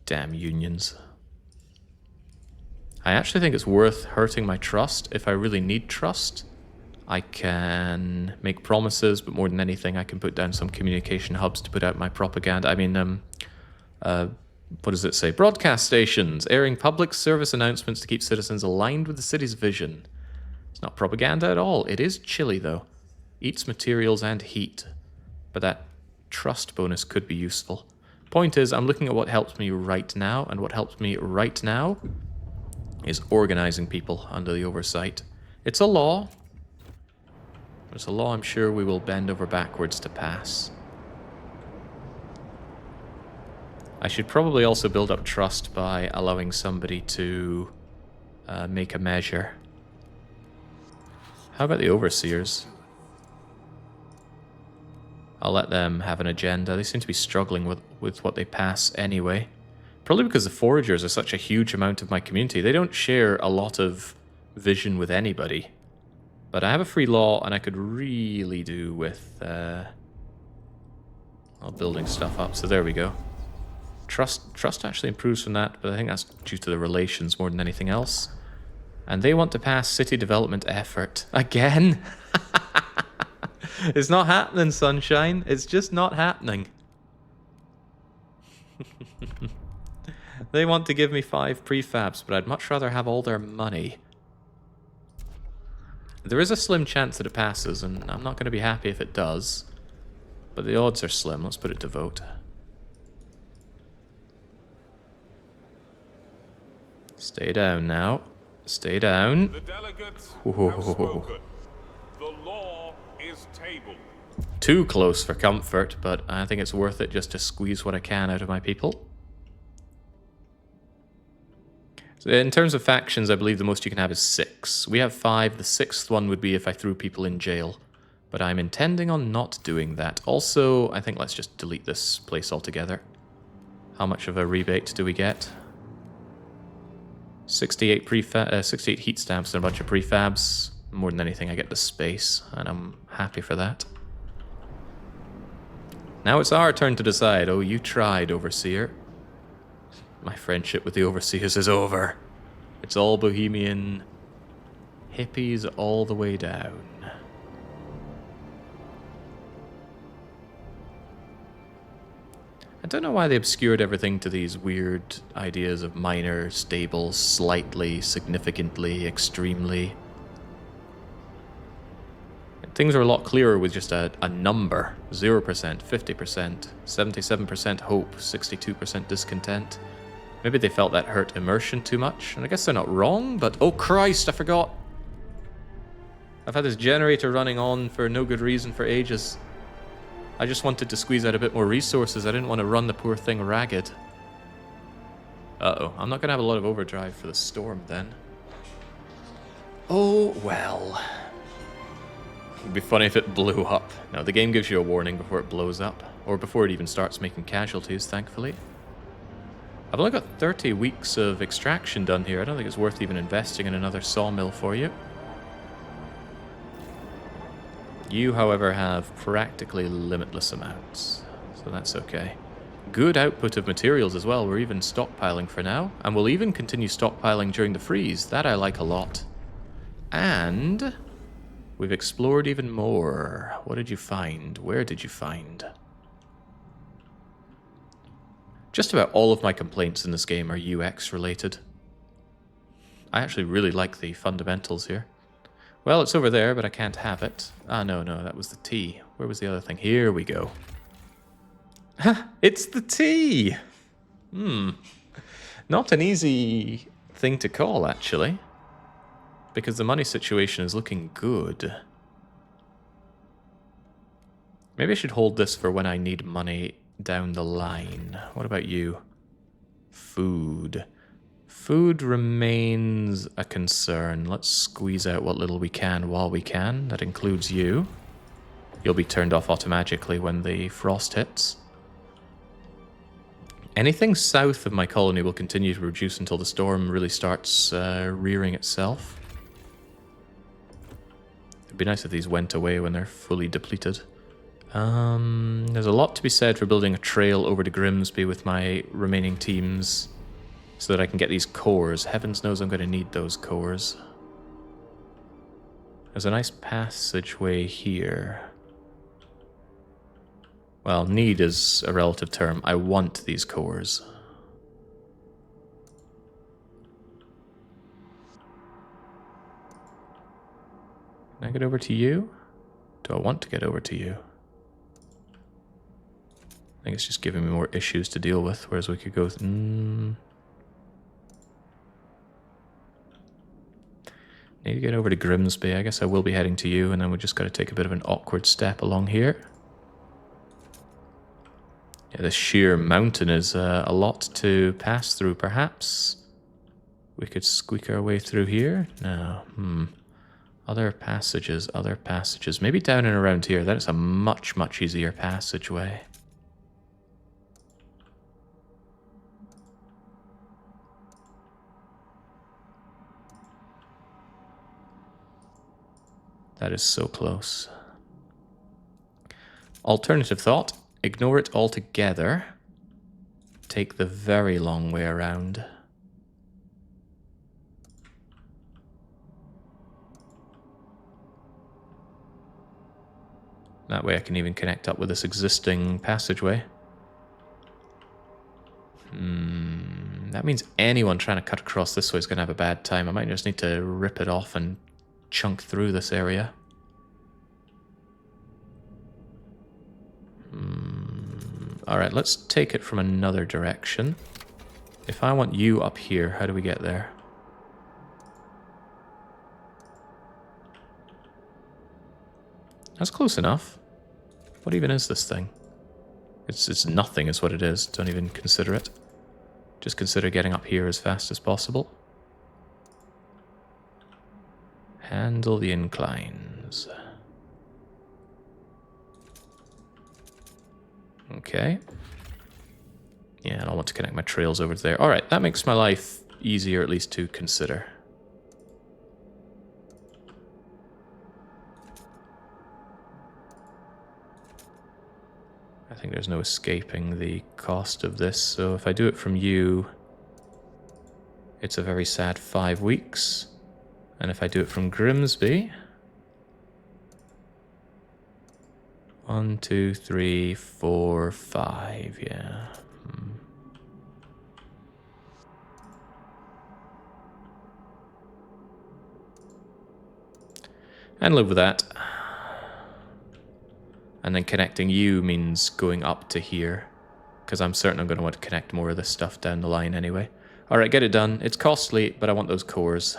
Damn unions. I actually think it's worth hurting my trust if I really need trust. I can make promises, but more than anything, I can put down some communication hubs to put out my propaganda. I mean, what does it say? Broadcast stations, airing public service announcements to keep citizens aligned with the city's vision. It's not propaganda at all. It is chilly, though. Eats materials and heat. But that trust bonus could be useful. Point is, I'm looking at what helps me right now, and what helps me right now is organizing people under the oversight. It's a law. It's a law I'm sure we will bend over backwards to pass. I should probably also build up trust by allowing somebody to make a measure. How about the overseers? I'll let them have an agenda. They seem to be struggling with what they pass anyway. Probably because the foragers are such a huge amount of my community. They don't share a lot of vision with anybody. But I have a free law, and I could really do with building stuff up. So there we go. Trust actually improves from that, but I think that's due to the relations more than anything else. And they want to pass city development effort. Again? It's not happening, sunshine. It's just not happening. They want to give me 5 prefabs, but I'd much rather have all their money. There is a slim chance that it passes, and I'm not going to be happy if it does. But the odds are slim. Let's put it to vote. Stay down now. Stay down. The delegates have spoken. The law is tabled. Too close for comfort, but I think it's worth it just to squeeze what I can out of my people. So in terms of factions, I believe the most you can have is 6. We have 5. The 6th one would be if I threw people in jail. But I'm intending on not doing that. Also, I think let's just delete this place altogether. How much of a rebate do we get? 68 heat stamps and a bunch of prefabs. More than anything, I get the space, and I'm happy for that. Now it's our turn to decide. Oh, you tried, Overseer. My friendship with the Overseers is over. It's all Bohemian hippies all the way down. I don't know why they obscured everything to these weird ideas of minor, stable, slightly, significantly, extremely. Things are a lot clearer with just a number. 0%, 50%, 77% hope, 62% discontent. Maybe they felt that hurt immersion too much, and I guess they're not wrong, but... Oh Christ, I forgot! I've had this generator running on for no good reason for ages. I just wanted to squeeze out a bit more resources. I didn't want to run the poor thing ragged. Uh-oh, I'm not going to have a lot of overdrive for the storm then. Oh, well. It'd be funny if it blew up. Now, the game gives you a warning before it blows up, or before it even starts making casualties, thankfully. I've only got 30 weeks of extraction done here. I don't think it's worth even investing in another sawmill for you. You, however, have practically limitless amounts, so that's okay. Good output of materials as well. We're even stockpiling for now, and we'll even continue stockpiling during the freeze. That I like a lot. And we've explored even more. What did you find? Where did you find? Just about all of my complaints in this game are UX related. I actually really like the fundamentals here. Well, it's over there, but I can't have it. Ah, no, that was the T. Where was the other thing? Here we go. It's the T! Not an easy thing to call, actually. Because the money situation is looking good. Maybe I should hold this for when I need money down the line. What about you? Food. Food remains a concern. Let's squeeze out what little we can while we can. That includes you. You'll be turned off automatically when the frost hits. Anything south of my colony will continue to reduce until the storm really starts rearing itself. It'd be nice if these went away when they're fully depleted. There's a lot to be said for building a trail over to Grimsby with my remaining teams so that I can get these cores. Heavens knows I'm going to need those cores. There's a nice passageway here. Well, need is a relative term. I want these cores. Can I get over to you? Do I want to get over to you? I think it's just giving me more issues to deal with, whereas we could go... Need to get over to Grimsby. I guess I will be heading to you, and then we just got to take a bit of an awkward step along here. Yeah, this sheer mountain is a lot to pass through, perhaps. We could squeak our way through here? No. Other passages, other passages. Maybe down and around here. That is a much, much easier passageway. That is so close. Alternative thought. Ignore it altogether. Take the very long way around. That way I can even connect up with this existing passageway. That means anyone trying to cut across this way is going to have a bad time. I might just need to rip it off and chunk through this area. Alright, let's take it from another direction. If I want you up here, how do we get there? That's close enough. What even is this thing? It's nothing is what it is. Don't even consider it. Just consider getting up here as fast as possible. Handle the inclines. Okay. Yeah, and I want to connect my trails over to there. Alright, that makes my life easier at least to consider. I think there's no escaping the cost of this, so if I do it from you, it's a very sad 5 weeks. And if I do it from Grimsby... 1, 2, 3, 4, 5, yeah. And live with that. And then connecting you means going up to here, because I'm certain I'm going to want to connect more of this stuff down the line anyway. Alright, get it done. It's costly, but I want those cores.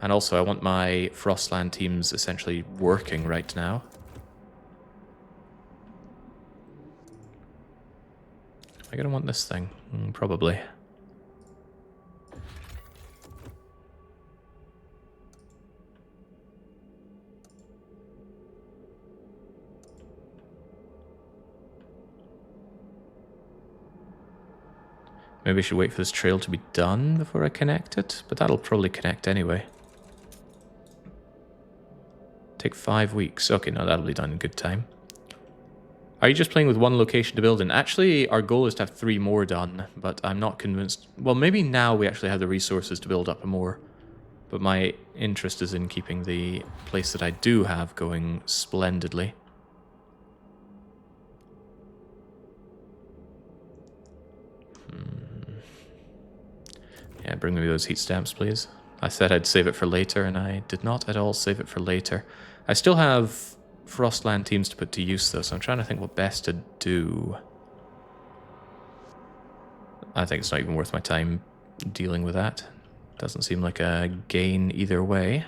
And also, I want my Frostland teams essentially working right now. Am I going to want this thing? Probably. Maybe I should wait for this trail to be done before I connect it, but that'll probably connect anyway. Take 5 weeks. Okay, no, that'll be done in good time. Are you just playing with one location to build in? Actually, our goal is to have 3 more done, but I'm not convinced. Well, maybe now we actually have the resources to build up more. But my interest is in keeping the place that I do have going splendidly. Yeah, bring me those heat stamps, please. I said I'd save it for later, and I did not at all save it for later. I still have Frostland teams to put to use, though, so I'm trying to think what best to do. I think it's not even worth my time dealing with that. Doesn't seem like a gain either way.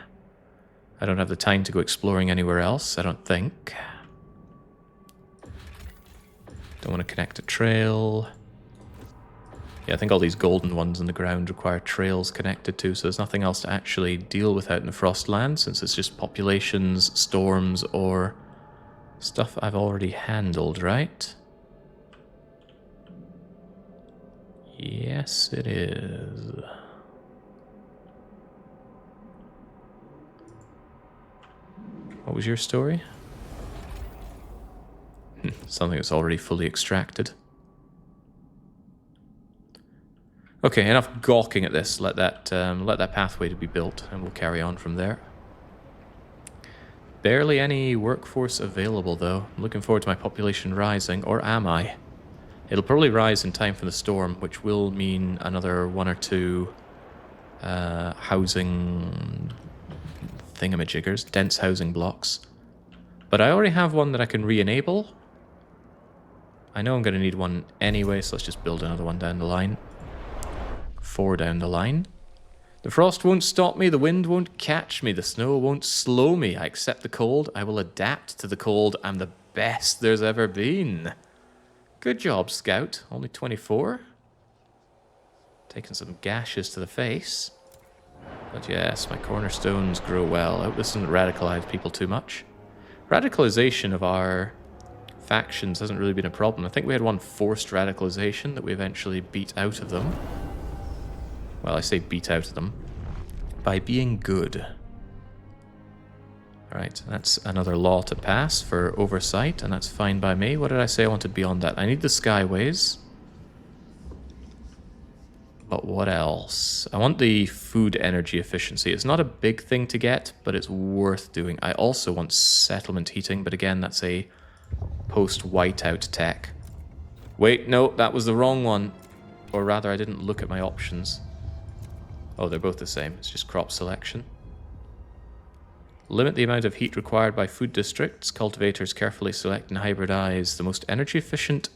I don't have the time to go exploring anywhere else, I don't think. Don't want to connect a trail. Yeah, I think all these golden ones in the ground require trails connected to, so there's nothing else to actually deal with out in the Frostlands, since it's just populations, storms, or stuff I've already handled, right? Yes, it is. What was your story? Something that's already fully extracted. Okay, enough gawking at this. Let that pathway to be built, and we'll carry on from there. Barely any workforce available, though. I'm looking forward to my population rising, or am I? It'll probably rise in time for the storm, which will mean another 1 or 2 housing thingamajiggers, dense housing blocks. But I already have one that I can re-enable. I know I'm going to need one anyway, so let's just build another one down the line. 4 down the line. The frost won't stop me, the wind won't catch me, the snow won't slow me. I accept the cold, I will adapt to the cold. I'm the best there's ever been. Good job, Scout. Only 24. Taking some gashes to the face. But yes, my cornerstones grow well. I hope this doesn't radicalize people too much. Radicalization of our factions hasn't really been a problem. I think we had one forced radicalization that we eventually beat out of them. Well, I say beat out of them by being good. Alright, that's another law to pass for oversight, and that's fine by me. What did I say I wanted beyond that? I need the skyways. But what else? I want the food energy efficiency. It's not a big thing to get, but it's worth doing. I also want settlement heating, but again, that's a post-whiteout tech. Wait, no, that was the wrong one. Or rather, I didn't look at my options. Oh, they're both the same. It's just crop selection. Limit the amount of heat required by food districts. Cultivators carefully select and hybridize the most energy efficient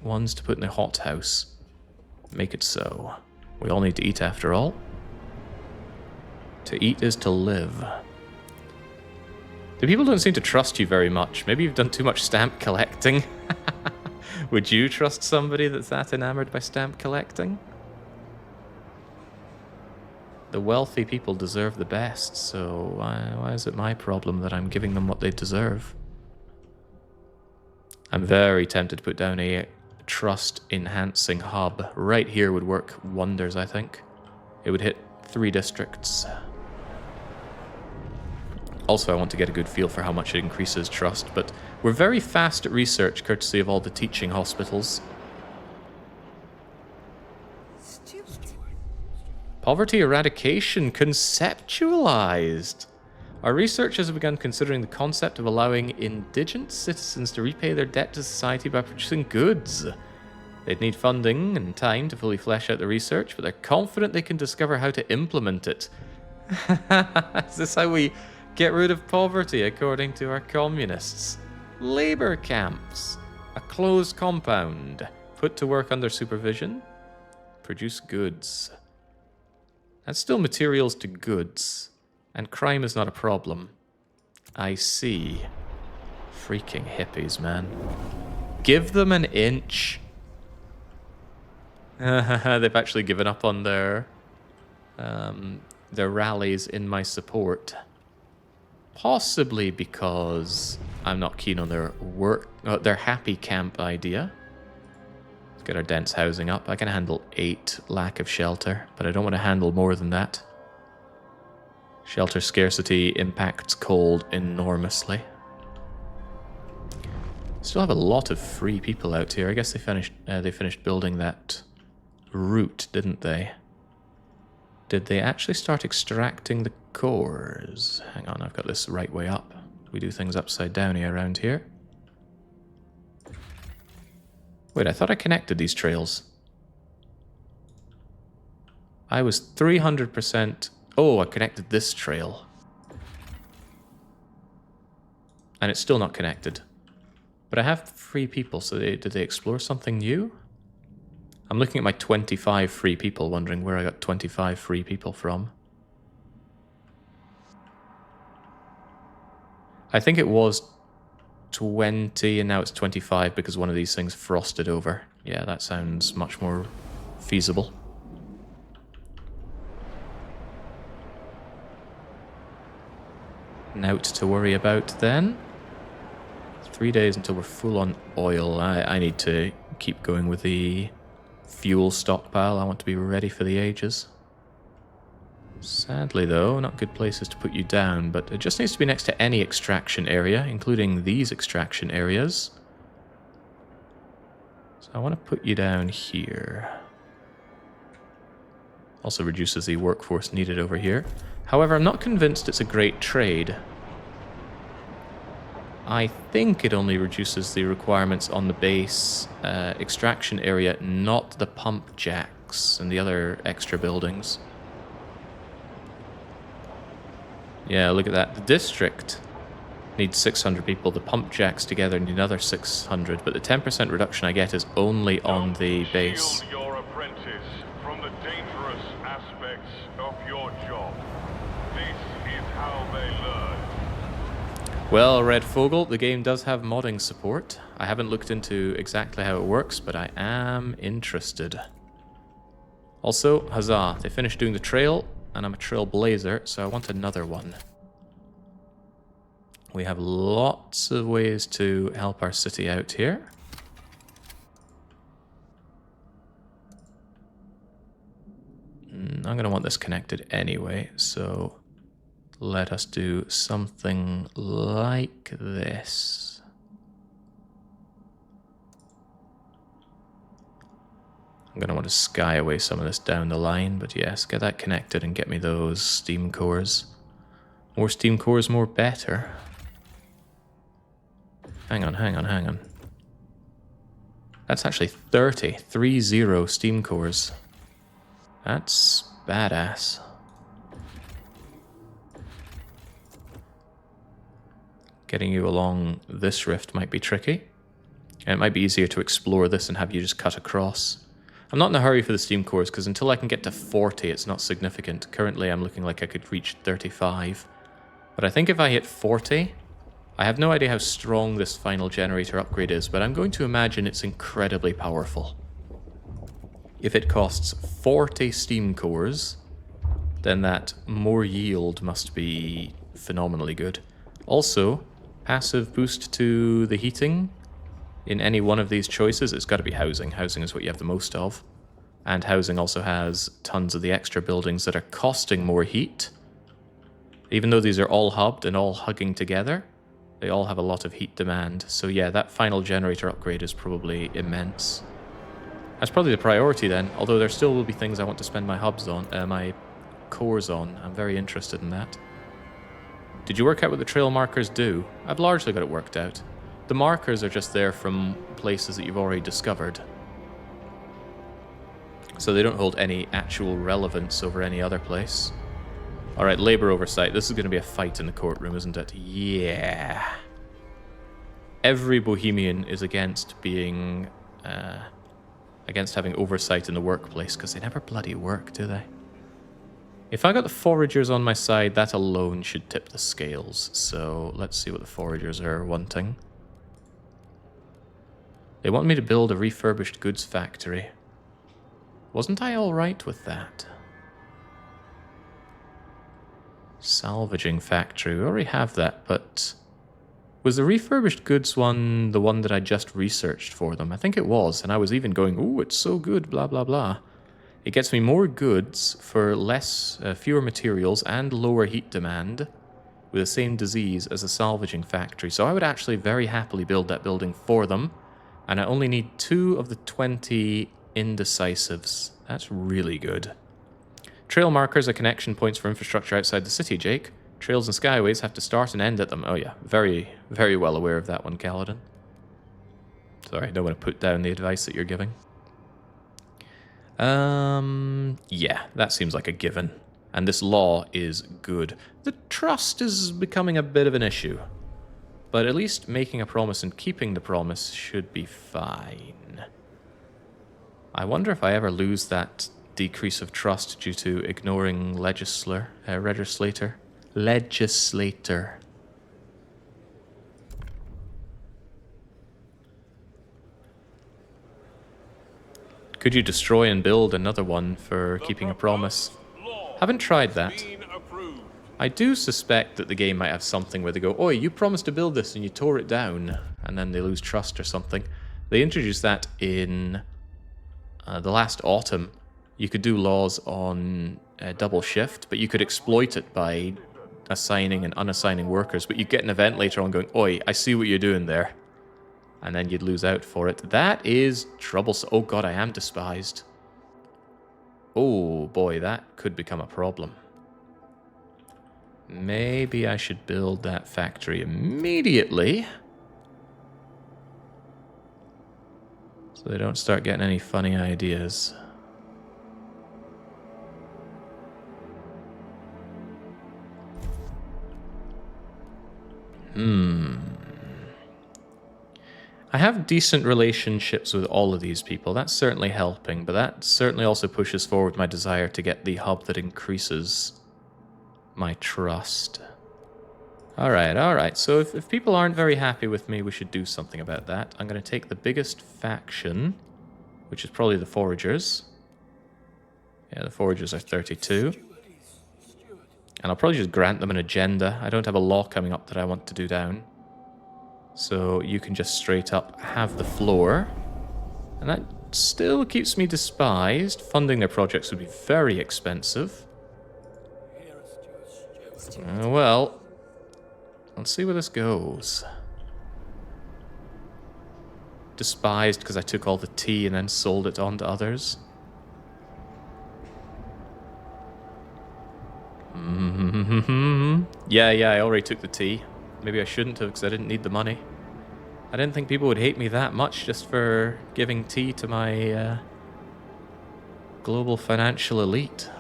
ones to put in the hothouse. Make it so. We all need to eat after all. To eat is to live. The people don't seem to trust you very much. Maybe you've done too much stamp collecting. Would you trust somebody that's that enamored by stamp collecting? The wealthy people deserve the best, so why is it my problem that I'm giving them what they deserve? I'm very tempted to put down a trust-enhancing hub. Right here would work wonders, I think. It would hit 3 districts. Also, I want to get a good feel for how much it increases trust, but we're very fast at research, courtesy of all the teaching hospitals. Poverty eradication conceptualized. Our researchers have begun considering the concept of allowing indigent citizens to repay their debt to society by producing goods. They'd need funding and time to fully flesh out the research, but they're confident they can discover how to implement it. Is this how we get rid of poverty, according to our communists? Labor camps. A closed compound. Put to work under supervision. Produce goods. That's still materials to goods. And crime is not a problem. I see. Freaking hippies, man. Give them an inch. They've actually given up on their rallies in my support. Possibly because I'm not keen on their happy camp idea. Let's get our dense housing up. I can handle 8 lack of shelter, but I don't want to handle more than that. Shelter scarcity impacts cold enormously. Still have a lot of free people out here. I guess they finished building that route, didn't they? Did they actually start extracting the cores? Hang on, I've got this right way up. We do things upside down around here. Wait, I thought I connected these trails. I was 300%... Oh, I connected this trail. And it's still not connected. But I have free people, so did they explore something new? I'm looking at my 25 free people, wondering where I got 25 free people from. I think it was 20, and now it's 25 because one of these things frosted over. Yeah, that sounds much more feasible. Note to worry about then. 3 days until we're full on oil. I need to keep going with the fuel stockpile. I want to be ready for the ages. Sadly though, not good places to put you down, but it just needs to be next to any extraction area, including these extraction areas. So I want to put you down here. Also reduces the workforce needed over here. However, I'm not convinced it's a great trade. I think it only reduces the requirements on the base extraction area, not the pump jacks and the other extra buildings. Yeah, look at that. The district needs 600 people. The pump jacks together need another 600, but the 10% reduction I get is only on the base. Shield your apprentice from the dangerous aspects of your job. This is how they learn. Well, Red Fogel, the game does have modding support. I haven't looked into exactly how it works, but I am interested. Also, huzzah, they finished doing the trail, and I'm a trailblazer, so I want another one. We have lots of ways to help our city out here. I'm going to want this connected anyway, so let us do something like this. I'm going to want to sky away some of this down the line, but yes, get that connected and get me those steam cores. More steam cores, more better. Hang on. That's actually 30 steam cores. That's badass. Getting you along this rift might be tricky. And it might be easier to explore this and have you just cut across. I'm not in a hurry for the steam cores, because until I can get to 40, it's not significant. Currently, I'm looking like I could reach 35. But I think if I hit 40, I have no idea how strong this final generator upgrade is, but I'm going to imagine it's incredibly powerful. If it costs 40 steam cores, then that more yield must be phenomenally good. Also, passive boost to the heating. In any one of these choices, it's got to be housing. Housing is what you have the most of. And housing also has tons of the extra buildings that are costing more heat. Even though these are all hubbed and all hugging together, they all have a lot of heat demand. So yeah, that final generator upgrade is probably immense. That's probably the priority then, although there still will be things I want to spend my hubs on, my cores on. I'm very interested in that. Did you work out what the trail markers do? I've largely got it worked out. The markers are just there from places that you've already discovered. So they don't hold any actual relevance over any other place. Alright, labor oversight. This is going to be a fight in the courtroom, isn't it? Yeah. Every Bohemian is against being... against having oversight in the workplace, because they never bloody work, do they? If I got the foragers on my side, that alone should tip the scales. So let's see what the foragers are wanting. They want me to build a refurbished goods factory. Wasn't I alright with that? Salvaging factory. We already have that, but... Was the refurbished goods one the one that I just researched for them? I think it was, and I was even going, ooh, it's so good, blah, blah, blah. It gets me more goods for fewer materials and lower heat demand with the same disease as a salvaging factory. So I would actually very happily build that building for them. And I only need 2 of the 20 indecisives. That's really good. Trail markers are connection points for infrastructure outside the city, Jake. Trails and skyways have to start and end at them. Oh yeah, very, very well aware of that one, Kaladin. Sorry, I don't want to put down the advice that you're giving. Yeah, that seems like a given. And this law is good. The trust is becoming a bit of an issue. But at least making a promise and keeping the promise should be fine. I wonder if I ever lose that decrease of trust due to ignoring legislator. Could you destroy and build another one for keeping a promise? Haven't tried that. I do suspect that the game might have something where they go, oi, you promised to build this and you tore it down, and then they lose trust or something. They introduced that in the last autumn, you could do laws on double shift, but you could exploit it by assigning and unassigning workers. But you'd get an event later on going, oi, I see what you're doing there. And then you'd lose out for it. That is troublesome. Oh god, I am despised. Oh boy, that could become a problem. Maybe I should build that factory immediately, so they don't start getting any funny ideas. I have decent relationships with all of these people. That's certainly helping, but that certainly also pushes forward my desire to get the hub that increases my trust. Alright. So if people aren't very happy with me, we should do something about that. I'm going to take the biggest faction, which is probably the Foragers. Yeah, the Foragers are 32. And I'll probably just grant them an agenda. I don't have a law coming up that I want to do down. So you can just straight up have the floor. And that still keeps me despised. Funding their projects would be very expensive. Well, let's see where this goes. Despised because I took all the tea and then sold it on to others. Yeah, I already took the tea. Maybe I shouldn't have because I didn't need the money. I didn't think people would hate me that much just for giving tea to my global financial elite.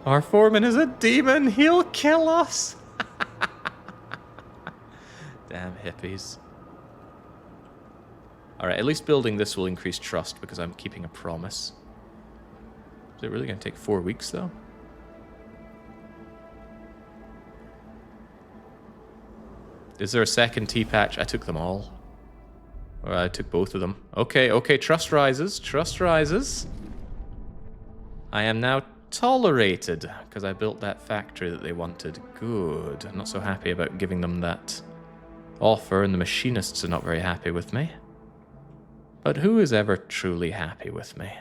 Our foreman is a demon. He'll kill us. Damn hippies. Alright, at least building this will increase trust because I'm keeping a promise. Is it really going to take 4 weeks, though? Is there a second tea patch? I took them all. Or I took both of them. Okay, trust rises. Trust rises. I am now tolerated because I built that factory that they wanted. Good. I'm not so happy about giving them that offer, and the machinists are not very happy with me. But who is ever truly happy with me?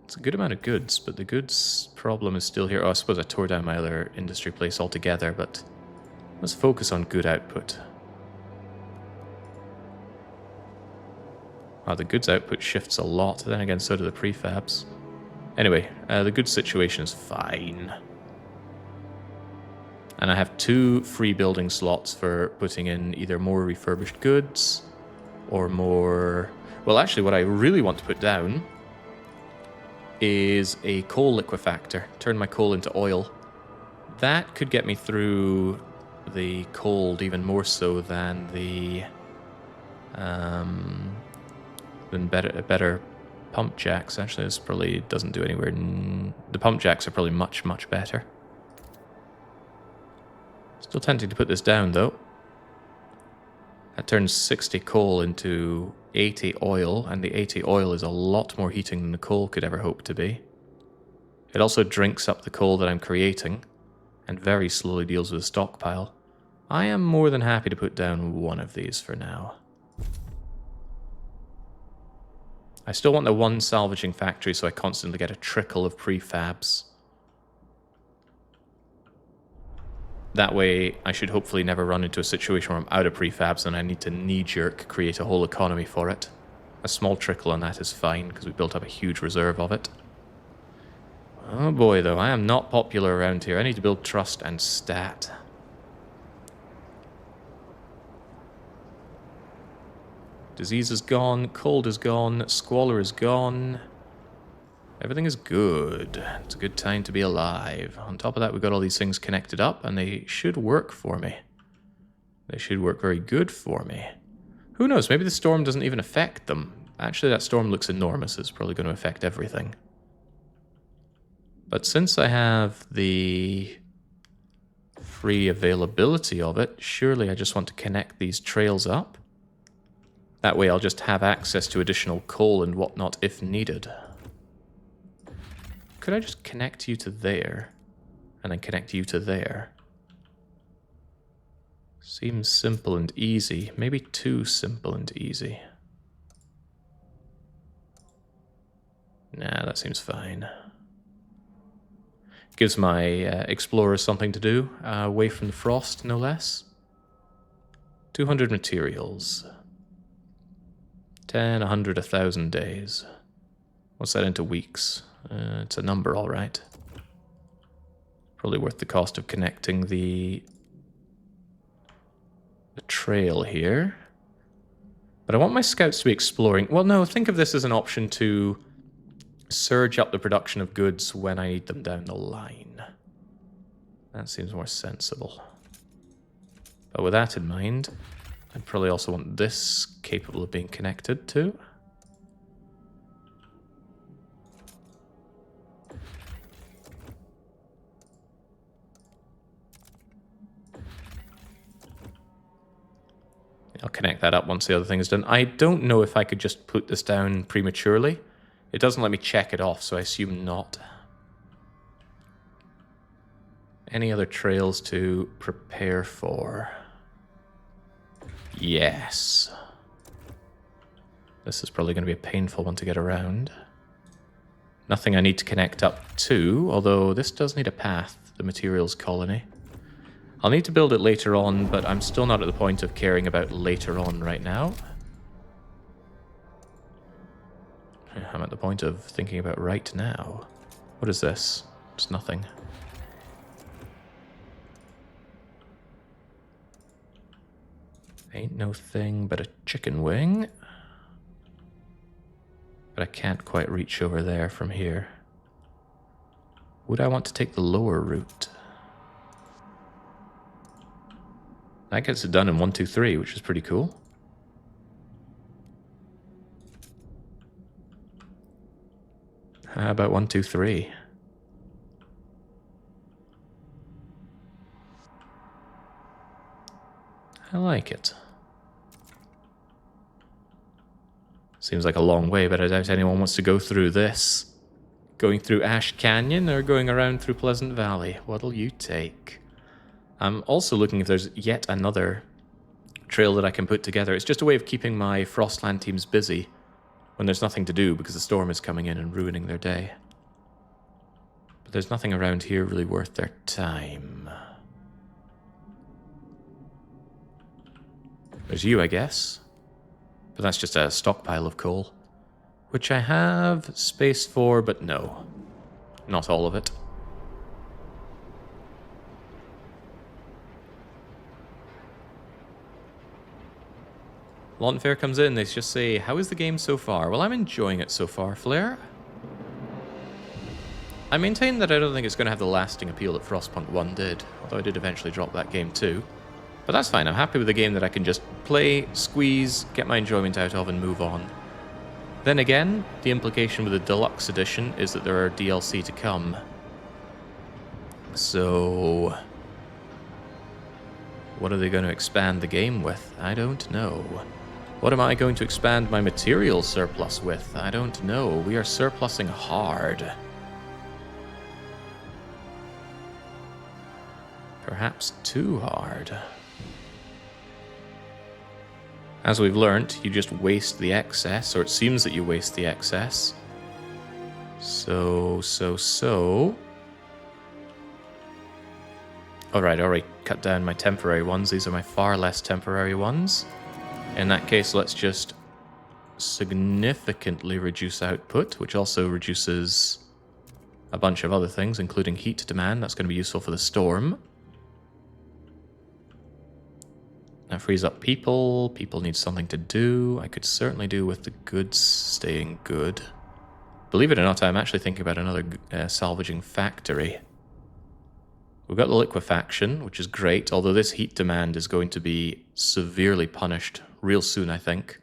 It's a good amount of goods, but the goods problem is still here. Oh, I suppose I tore down my other industry place altogether, but let's focus on good output. Oh, the goods output shifts a lot, then again so do the prefabs. Anyway, the goods situation is fine. And I have 2 free building slots for putting in either more refurbished goods or more... Well, actually, what I really want to put down is a coal liquefactor. Turn my coal into oil. That could get me through the cold even more so than the... better pump jacks. Actually, this probably doesn't do anywhere. The pump jacks are probably much, much better. Still tempting to put this down, though. That turns 60 coal into 80 oil, and the 80 oil is a lot more heating than the coal could ever hope to be. It also drinks up the coal that I'm creating, and very slowly deals with the stockpile. I am more than happy to put down one of these for now. I still want the one salvaging factory so I constantly get a trickle of prefabs. That way, I should hopefully never run into a situation where I'm out of prefabs and I need to knee-jerk create a whole economy for it. A small trickle on that is fine, because we built up a huge reserve of it. Oh boy, though, I am not popular around here. I need to build trust and stat. Disease is gone, cold is gone, squalor is gone. Everything is good. It's a good time to be alive. On top of that, we've got all these things connected up, and they should work for me. They should work very good for me. Who knows, maybe the storm doesn't even affect them. Actually, that storm looks enormous. It's probably going to affect everything. But since I have the free availability of it, surely I just want to connect these trails up. That way I'll just have access to additional coal and whatnot if needed. Could I just connect you to there, and then connect you to there? Seems simple and easy. Maybe too simple and easy. Nah, that seems fine. Gives my explorers something to do, away from the frost, no less. 200 materials. 10, 100, 1,000 days. What's that into weeks? It's a number, all right. Probably worth the cost of connecting the trail here. But I want my scouts to be exploring. Well, no, think of this as an option to surge up the production of goods when I need them down the line. That seems more sensible. But with that in mind, I'd probably also want this capable of being connected to. I'll connect that up once the other thing is done. I don't know if I could just put this down prematurely. It doesn't let me check it off, so I assume not. Any other trails to prepare for? Yes. This is probably going to be a painful one to get around. Nothing I need to connect up to, although this does need a path, the materials colony. I'll need to build it later on, but I'm still not at the point of caring about later on right now. I'm at the point of thinking about right now. What is this? It's nothing. Ain't no thing but a chicken wing. But I can't quite reach over there from here. Would I want to take the lower route? That gets it done in 1, 2, 3, which is pretty cool. How about 1, 2, 3? I like it. Seems like a long way, but I doubt anyone wants to go through this. Going through Ash Canyon or going around through Pleasant Valley? What'll you take? I'm also looking if there's yet another trail that I can put together. It's just a way of keeping my Frostland teams busy when there's nothing to do because the storm is coming in and ruining their day. But there's nothing around here really worth their time. There's you, I guess. But that's just a stockpile of coal. Which I have space for, but no. Not all of it. Lawnfair comes in, they just say, how is the game so far? Well, I'm enjoying it so far, Flair. I maintain that I don't think it's going to have the lasting appeal that Frostpunk 1 did, although I did eventually drop that game too. But that's fine, I'm happy with a game that I can just play, squeeze, get my enjoyment out of, and move on. Then again, the implication with the Deluxe Edition is that there are DLC to come. So what are they going to expand the game with? I don't know. What am I going to expand my material surplus with? I don't know. We are surplusing hard. Perhaps too hard. As we've learnt, you just waste the excess, or it seems that you waste the excess. So. Alright, I already cut down my temporary ones. These are my far less temporary ones. In that case, let's just significantly reduce output, which also reduces a bunch of other things, including heat demand. That's going to be useful for the storm. That frees up people. People need something to do. I could certainly do with the goods staying good. Believe it or not, I'm actually thinking about another salvaging factory. We've got the liquefaction, which is great, although this heat demand is going to be severely punished real soon, I think.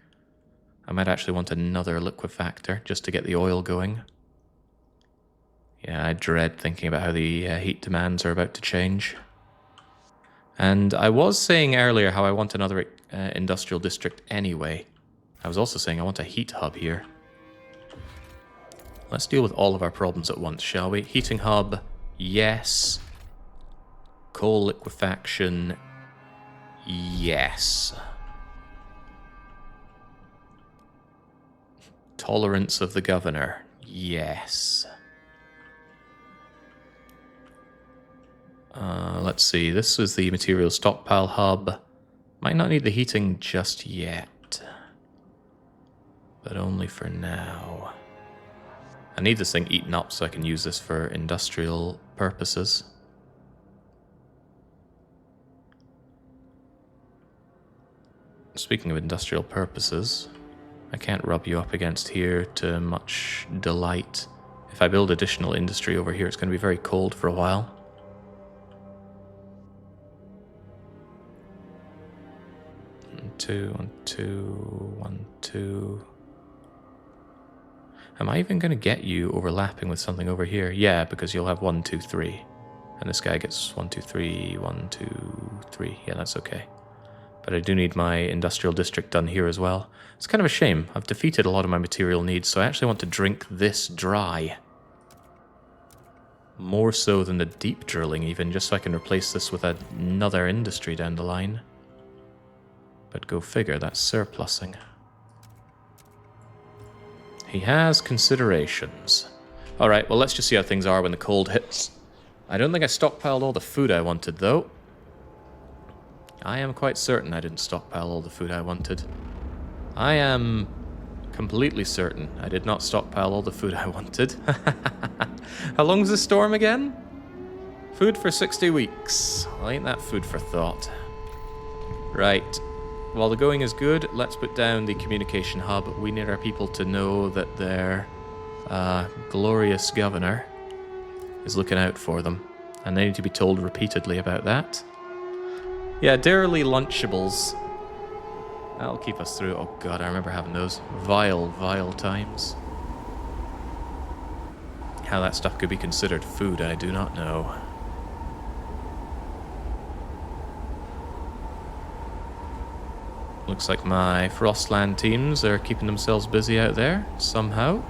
I might actually want another liquefactor just to get the oil going. Yeah, I dread thinking about how the heat demands are about to change. And I was saying earlier how I want another industrial district anyway. I was also saying I want a heat hub here. Let's deal with all of our problems at once, shall we? Heating hub, yes. Coal liquefaction, Yes. Tolerance of the governor. Yes. Let's see. This was the material stockpile hub. Might not need the heating just yet. But only for now. I need this thing eaten up so I can use this for industrial purposes. Speaking of industrial purposes, I can't rub you up against here to much delight. If I build additional industry over here, it's going to be very cold for a while. One, two. Am I even going to get you overlapping with something over here? Yeah, because you'll have 1, 2, 3. And this guy gets 1, 2, 3, 1, 2, 3. Yeah, that's okay. But I do need my industrial district done here as well. It's kind of a shame. I've defeated a lot of my material needs, so I actually want to drink this dry. More so than the deep drilling even, just so I can replace this with another industry down the line. But go figure, that's surplusing. He has considerations. Alright, well let's just see how things are when the cold hits. I don't think I stockpiled all the food I wanted though. I am quite certain I didn't stockpile all the food I wanted. I am completely certain I did not stockpile all the food I wanted. How long's the storm again? Food for 60 weeks. Well, ain't that food for thought. Right. While the going is good, let's put down the communication hub. We need our people to know that their glorious governor is looking out for them. And they need to be told repeatedly about that. Yeah, Dearly Lunchables. That'll keep us through. Oh god, I remember having those vile, vile times. How that stuff could be considered food, I do not know. Looks like my Frostland teams are keeping themselves busy out there, somehow.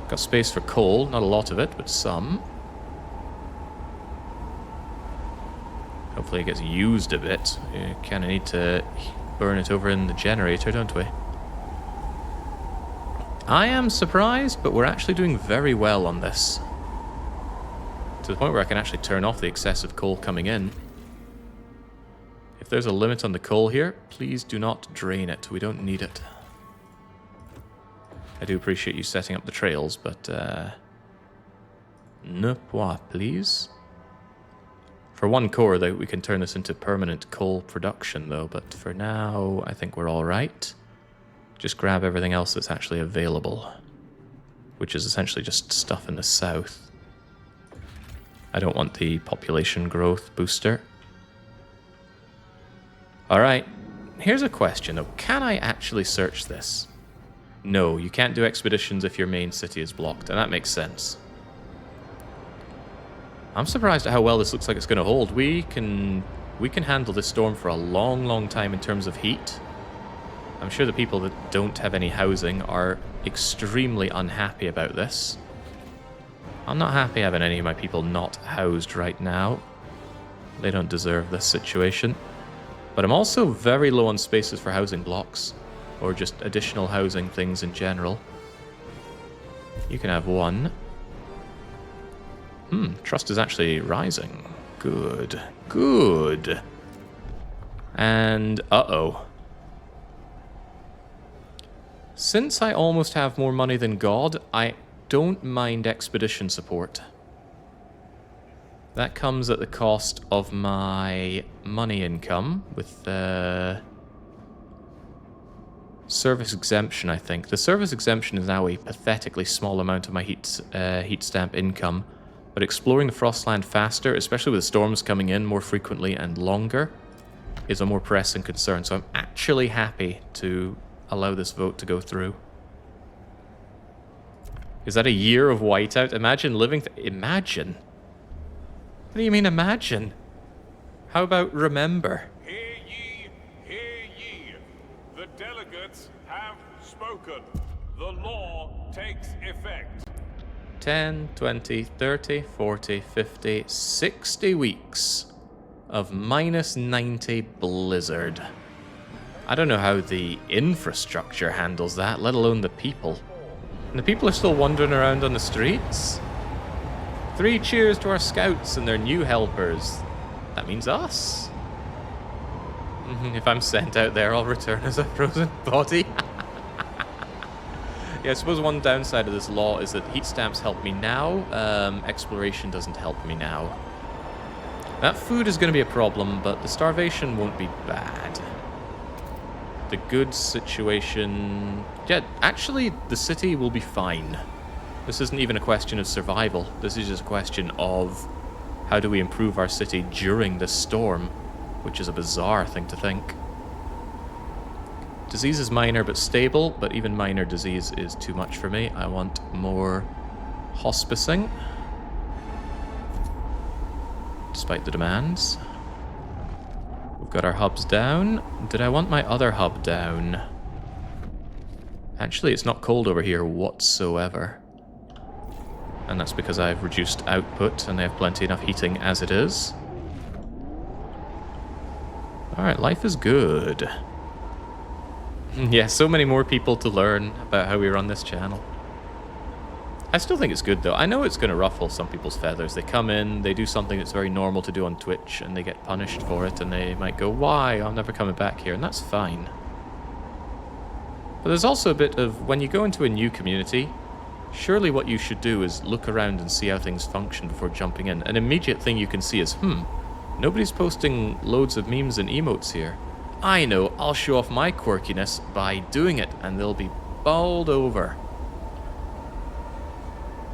Got space for coal, not a lot of it, but some. Hopefully it gets used a bit. You kind of need to burn it over in the generator, don't we? I am surprised, but we're actually doing very well on this. To the point where I can actually turn off the excessive coal coming in. If there's a limit on the coal here, please do not drain it. We don't need it. I do appreciate you setting up the trails, but ne point, please. For one core, though, we can turn this into permanent coal production, though, but for now, I think we're all right. Just grab everything else that's actually available, which is essentially just stuff in the south. I don't want the population growth booster. Alright, here's a question, though. Can I actually search this? No, you can't do expeditions if your main city is blocked, and that makes sense. I'm surprised at how well this looks like it's going to hold. We can handle this storm for a long, long time in terms of heat. I'm sure the people that don't have any housing are extremely unhappy about this. I'm not happy having any of my people not housed right now. They don't deserve this situation. But I'm also very low on spaces for housing blocks, or just additional housing things in general. You can have one. Trust is actually rising. Good. Good. And, uh-oh. Since I almost have more money than God, I don't mind expedition support. That comes at the cost of my money income with the service exemption, I think. The service exemption is now a pathetically small amount of my heat stamp income, but exploring the Frostland faster, especially with storms coming in more frequently and longer, is a more pressing concern. So I'm actually happy to allow this vote to go through. Is that a year of whiteout? Imagine living... Imagine? What do you mean, imagine? How about remember? Hear ye, hear ye. The delegates have spoken. The law takes effect. 10, 20, 30, 40, 50, 60 weeks. of -90 blizzard. I don't know how the infrastructure handles that, let alone the people. And the people are still wandering around on the streets. 3 cheers to our scouts and their new helpers. That means us. If I'm sent out there, I'll return as a frozen body. Yeah, I suppose one downside of this law is that heat stamps help me now. Exploration doesn't help me now. That food is going to be a problem, but the starvation won't be bad. The goods situation... Yeah, actually, the city will be fine. This isn't even a question of survival. This is just a question of how do we improve our city during this storm, which is a bizarre thing to think. Disease is minor but stable, but even minor disease is too much for me. I want more hospicing, despite the demands. We've got our hubs down. Did I want my other hub down? Actually, it's not cold over here whatsoever. And that's because I've reduced output and they have plenty enough heating as it is. Alright, life is good. Yeah, so many more people to learn about how we run this channel. I still think it's good, though. I know it's going to ruffle some people's feathers. They come in, they do something that's very normal to do on Twitch, and they get punished for it, and they might go, why? I'm never coming back here, and that's fine. But there's also a bit of, when you go into a new community, surely what you should do is look around and see how things function before jumping in. An immediate thing you can see is, nobody's posting loads of memes and emotes here. I know, I'll show off my quirkiness by doing it, and they'll be bowled over.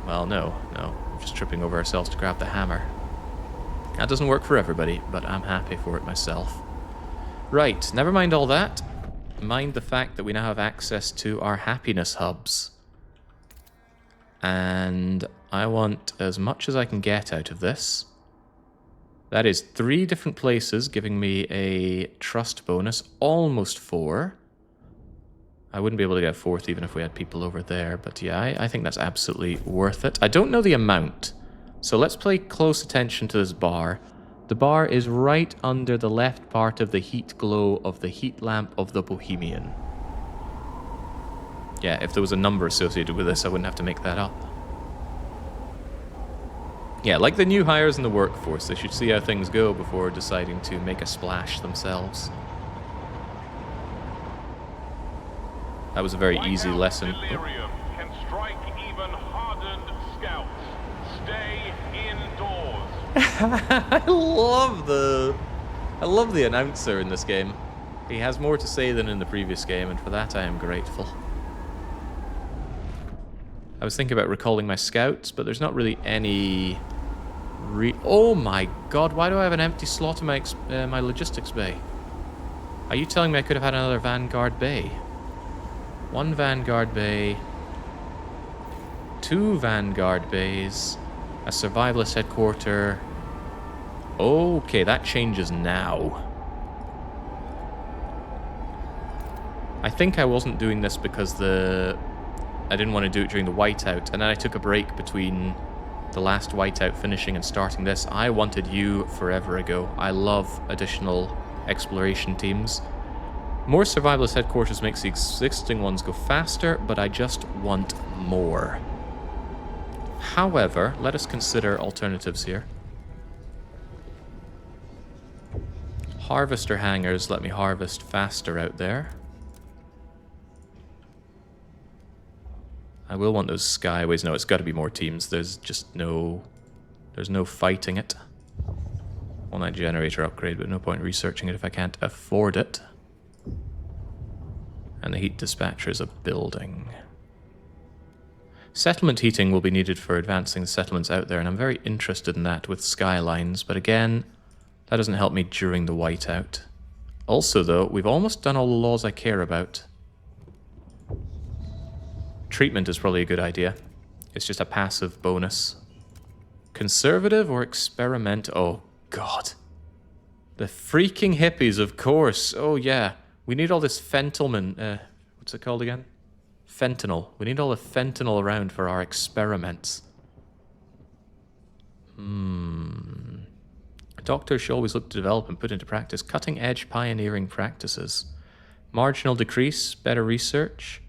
Well, no, we're just tripping over ourselves to grab the hammer. That doesn't work for everybody, but I'm happy for it myself. Right, never mind all that. Mind the fact that we now have access to our happiness hubs. And I want as much as I can get out of this. That is 3 different places giving me a trust bonus, almost 4. I wouldn't be able to get a 4th even if we had people over there, but yeah, I think that's absolutely worth it. I don't know the amount, so let's pay close attention to this bar. The bar is right under the left part of the heat glow of the heat lamp of the Bohemian. Yeah, if there was a number associated with this, I wouldn't have to make that up. Yeah, like the new hires in the workforce, they should see how things go before deciding to make a splash themselves. That was a very easy lesson. Delirium can strike even hardened scouts. Stay indoors. I love the announcer in this game. He has more to say than in the previous game, and for that I am grateful. I was thinking about recalling my scouts, but there's not really any... Oh my god, why do I have an empty slot in my logistics bay? Are you telling me I could have had another Vanguard bay? 1 Vanguard bay, 2 Vanguard bays, a survivalist headquarter. Okay, that changes now. I think I wasn't doing this because I didn't want to do it during the whiteout, and then I took a break between the last whiteout finishing and starting this. I wanted you forever ago. I love additional exploration teams. More survivalist headquarters makes the existing ones go faster, but I just want more. However, let us consider alternatives here. Harvester hangars let me harvest faster out there. I will want those skyways. No, it's got to be more teams. There's just no... There's no fighting it. Want that generator upgrade, but no point researching it if I can't afford it. And the heat dispatcher is a building. Settlement heating will be needed for advancing the settlements out there, and I'm very interested in that with skylines, but again, that doesn't help me during the whiteout. Also, though, we've almost done all the laws I care about. Treatment is probably a good idea. It's just a passive bonus. Conservative or experiment? Oh, God. The freaking hippies, of course. Oh, yeah. We need all this fentanyl, what's it called again? Fentanyl. We need all the fentanyl around for our experiments. Doctors should always look to develop and put into practice cutting-edge pioneering practices. Marginal decrease, better research.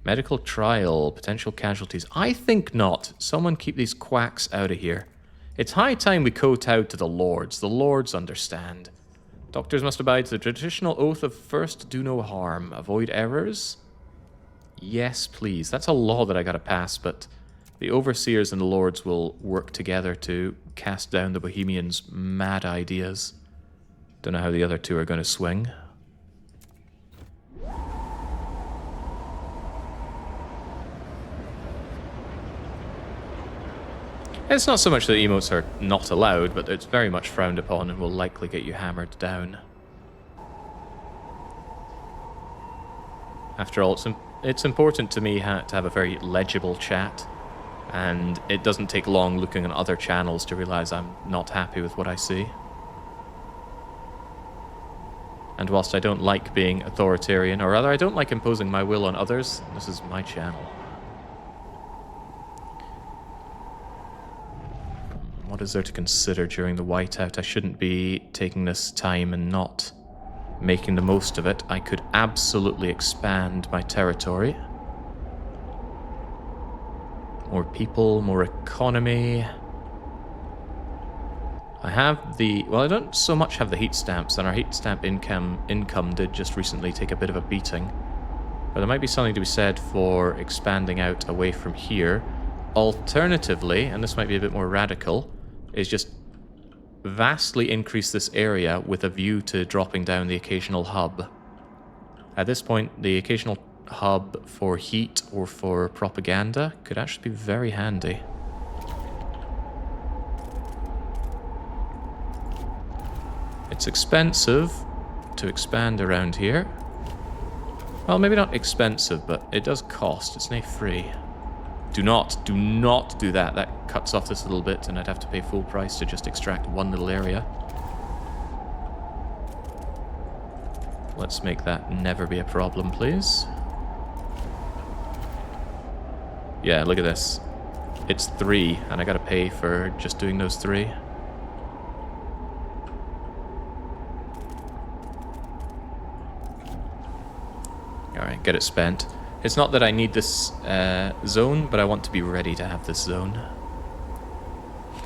Medical trial, potential casualties. I think not. Someone keep these quacks out of here. It's high time we kowtowed to the lords. The lords understand. Doctors must abide to the traditional oath of first do no harm. Avoid errors. Yes, please. That's a law that I gotta pass, but the overseers and the lords will work together to cast down the Bohemians' mad ideas. Don't know how the other two are going to swing. It's not so much that emotes are not allowed, but it's very much frowned upon and will likely get you hammered down. After all, it's important to me to have a very legible chat, and it doesn't take long looking on other channels to realize I'm not happy with what I see. And whilst I don't like being authoritarian, or rather I don't like imposing my will on others, this is my channel. What is there to consider during the whiteout? I shouldn't be taking this time and not making the most of it. I could absolutely expand my territory. More people, more economy. I have the... well, I don't so much have the heat stamps, and our heat stamp income did just recently take a bit of a beating. But there might be something to be said for expanding out away from here. Alternatively, and this might be a bit more radical, is just vastly increase this area with a view to dropping down the occasional hub. At this point, the occasional hub for heat or for propaganda could actually be very handy. It's expensive to expand around here. Well, maybe not expensive, but it does cost. It's not free. Do not do that. That cuts off this little bit, and I'd have to pay full price to just extract one little area. Let's make that never be a problem, please. Yeah, look at this. It's 3, and I gotta pay for just doing those 3. Alright, get it spent. It's not that I need this zone, but I want to be ready to have this zone.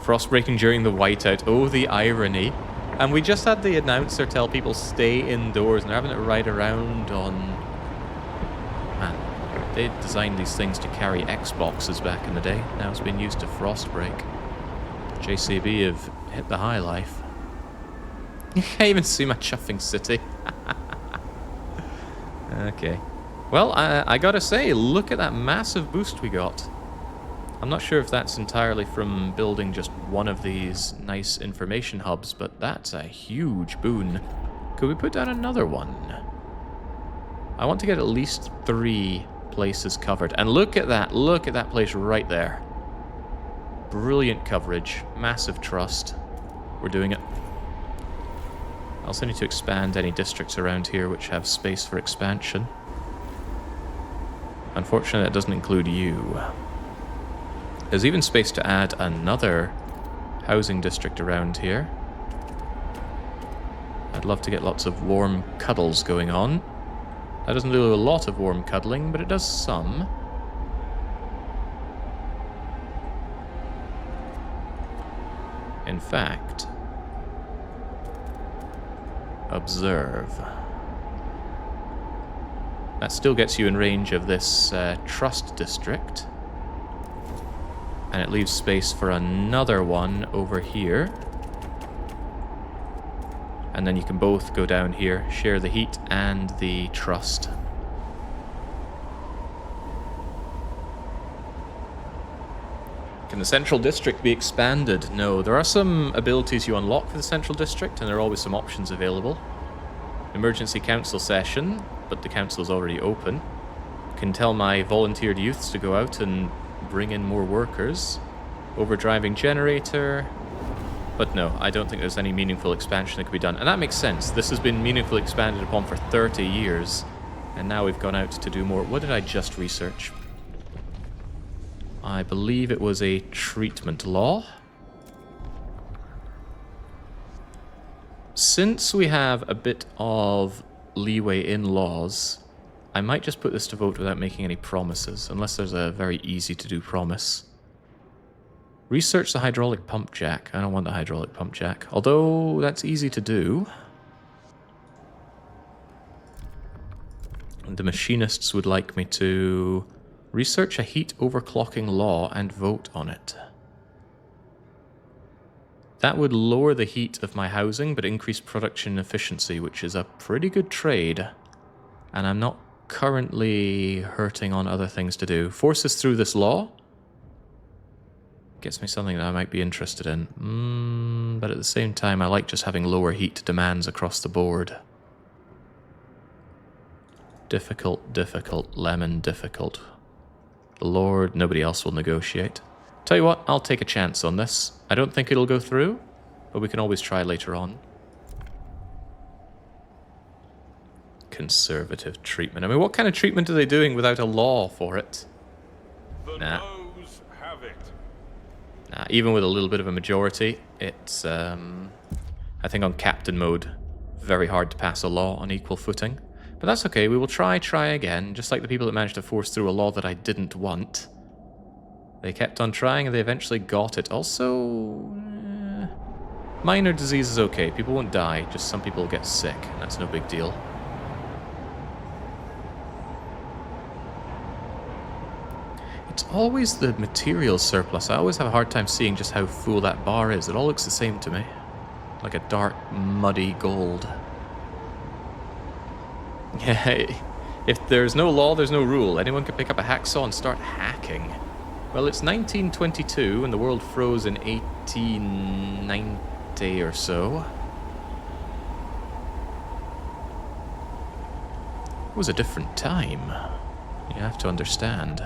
Frostbreaking during the whiteout. Oh, the irony. And we just had the announcer tell people stay indoors, and they're having to ride around on... man, they designed these things to carry Xboxes back in the day. Now it's been used to frostbreak. JCB have hit the high life. You can't even see my chuffing city. Okay. Well, I gotta say, look at that massive boost we got. I'm not sure if that's entirely from building just one of these nice information hubs, but that's a huge boon. Could we put down another one? I want to get at least 3 places covered. And look at that place right there. Brilliant coverage, massive trust. We're doing it. I also need to expand any districts around here which have space for expansion. Unfortunately, that doesn't include you. There's even space to add another housing district around here. I'd love to get lots of warm cuddles going on. That doesn't do a lot of warm cuddling, but it does some. In fact, observe. That still gets you in range of this trust district. And it leaves space for another one over here. And then you can both go down here, share the heat and the trust. Can the central district be expanded? No, there are some abilities you unlock for the central district, and there are always some options available. Emergency council session, but the council is already open. Can tell my volunteered youths to go out and bring in more workers. Overdriving generator. But no, I don't think there's any meaningful expansion that could be done. And that makes sense. This has been meaningfully expanded upon for 30 years. And now we've gone out to do more. What did I just research? I believe it was a treatment law. since we have a bit of leeway in laws, I might just put this to vote without making any promises, unless there's a very easy to do promise. Research the hydraulic pump jack. I don't want the hydraulic pump jack, although that's easy to do. The machinists would like me to research a heat overclocking law and vote on it. That would lower the heat of my housing, but increase production efficiency, which is a pretty good trade. And I'm not currently hurting on other things to do. Forces through this law gets me something that I might be interested in. But at the same time, I like just having lower heat demands across the board. Difficult, difficult, lemon, difficult. Lord, nobody else will negotiate. Tell you what, I'll take a chance on this. I don't think it'll go through, but we can always try later on. Conservative treatment. I mean, what kind of treatment are they doing without a law for it? Nah. Nah, even with a little bit of a majority, it's, I think on captain mode, very hard to pass a law on equal footing. But that's okay, we will try again, just like the people that managed to force through a law that I didn't want. They kept on trying and they eventually got it. Also, minor disease is okay, people won't die, just some people get sick, and that's no big deal. It's always the material surplus. I always have a hard time seeing just how full that bar is. It all looks the same to me. Like a dark, muddy gold. Yeah, if there's no law, there's no rule. Anyone can pick up a hacksaw and start hacking. Well, it's 1922 and the world froze in 1890 or so. It was a different time. You have to understand.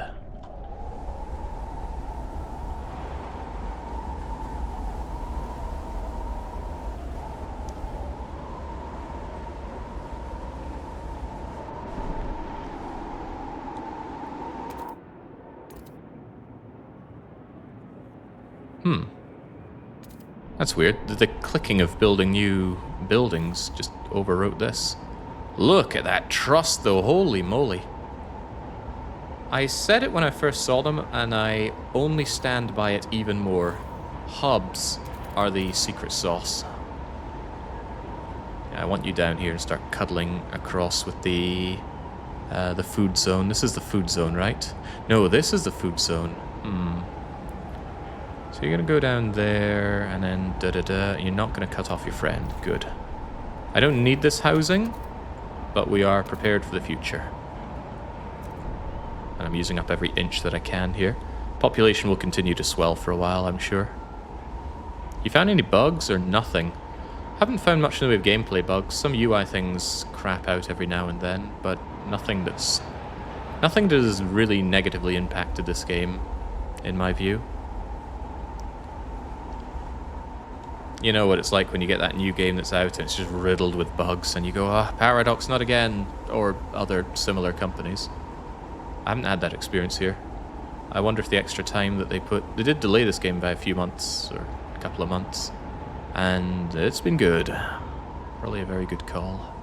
That's weird. The clicking of building new buildings just overwrote this. Look at that truss though, holy moly. I said it when I first saw them, and I only stand by it even more. Hubs are the secret sauce. Yeah, I want you down here and start cuddling across with the food zone. This is the food zone, right? No, this is the food zone. So you're going to go down there, and then da-da-da. You're not going to cut off your friend. Good. I don't need this housing, but we are prepared for the future. And I'm using up every inch that I can here. Population will continue to swell for a while, I'm sure. You found any bugs or nothing? Haven't found much in the way of gameplay bugs. Some UI things crap out every now and then, but nothing that has really negatively impacted this game, in my view. You know what it's like when you get that new game that's out and it's just riddled with bugs and you go, ah, Paradox, not again, or other similar companies. I haven't had that experience here. I wonder if the extra time that they did delay this game by a few months, or a couple of months, and it's been good. Probably a very good call.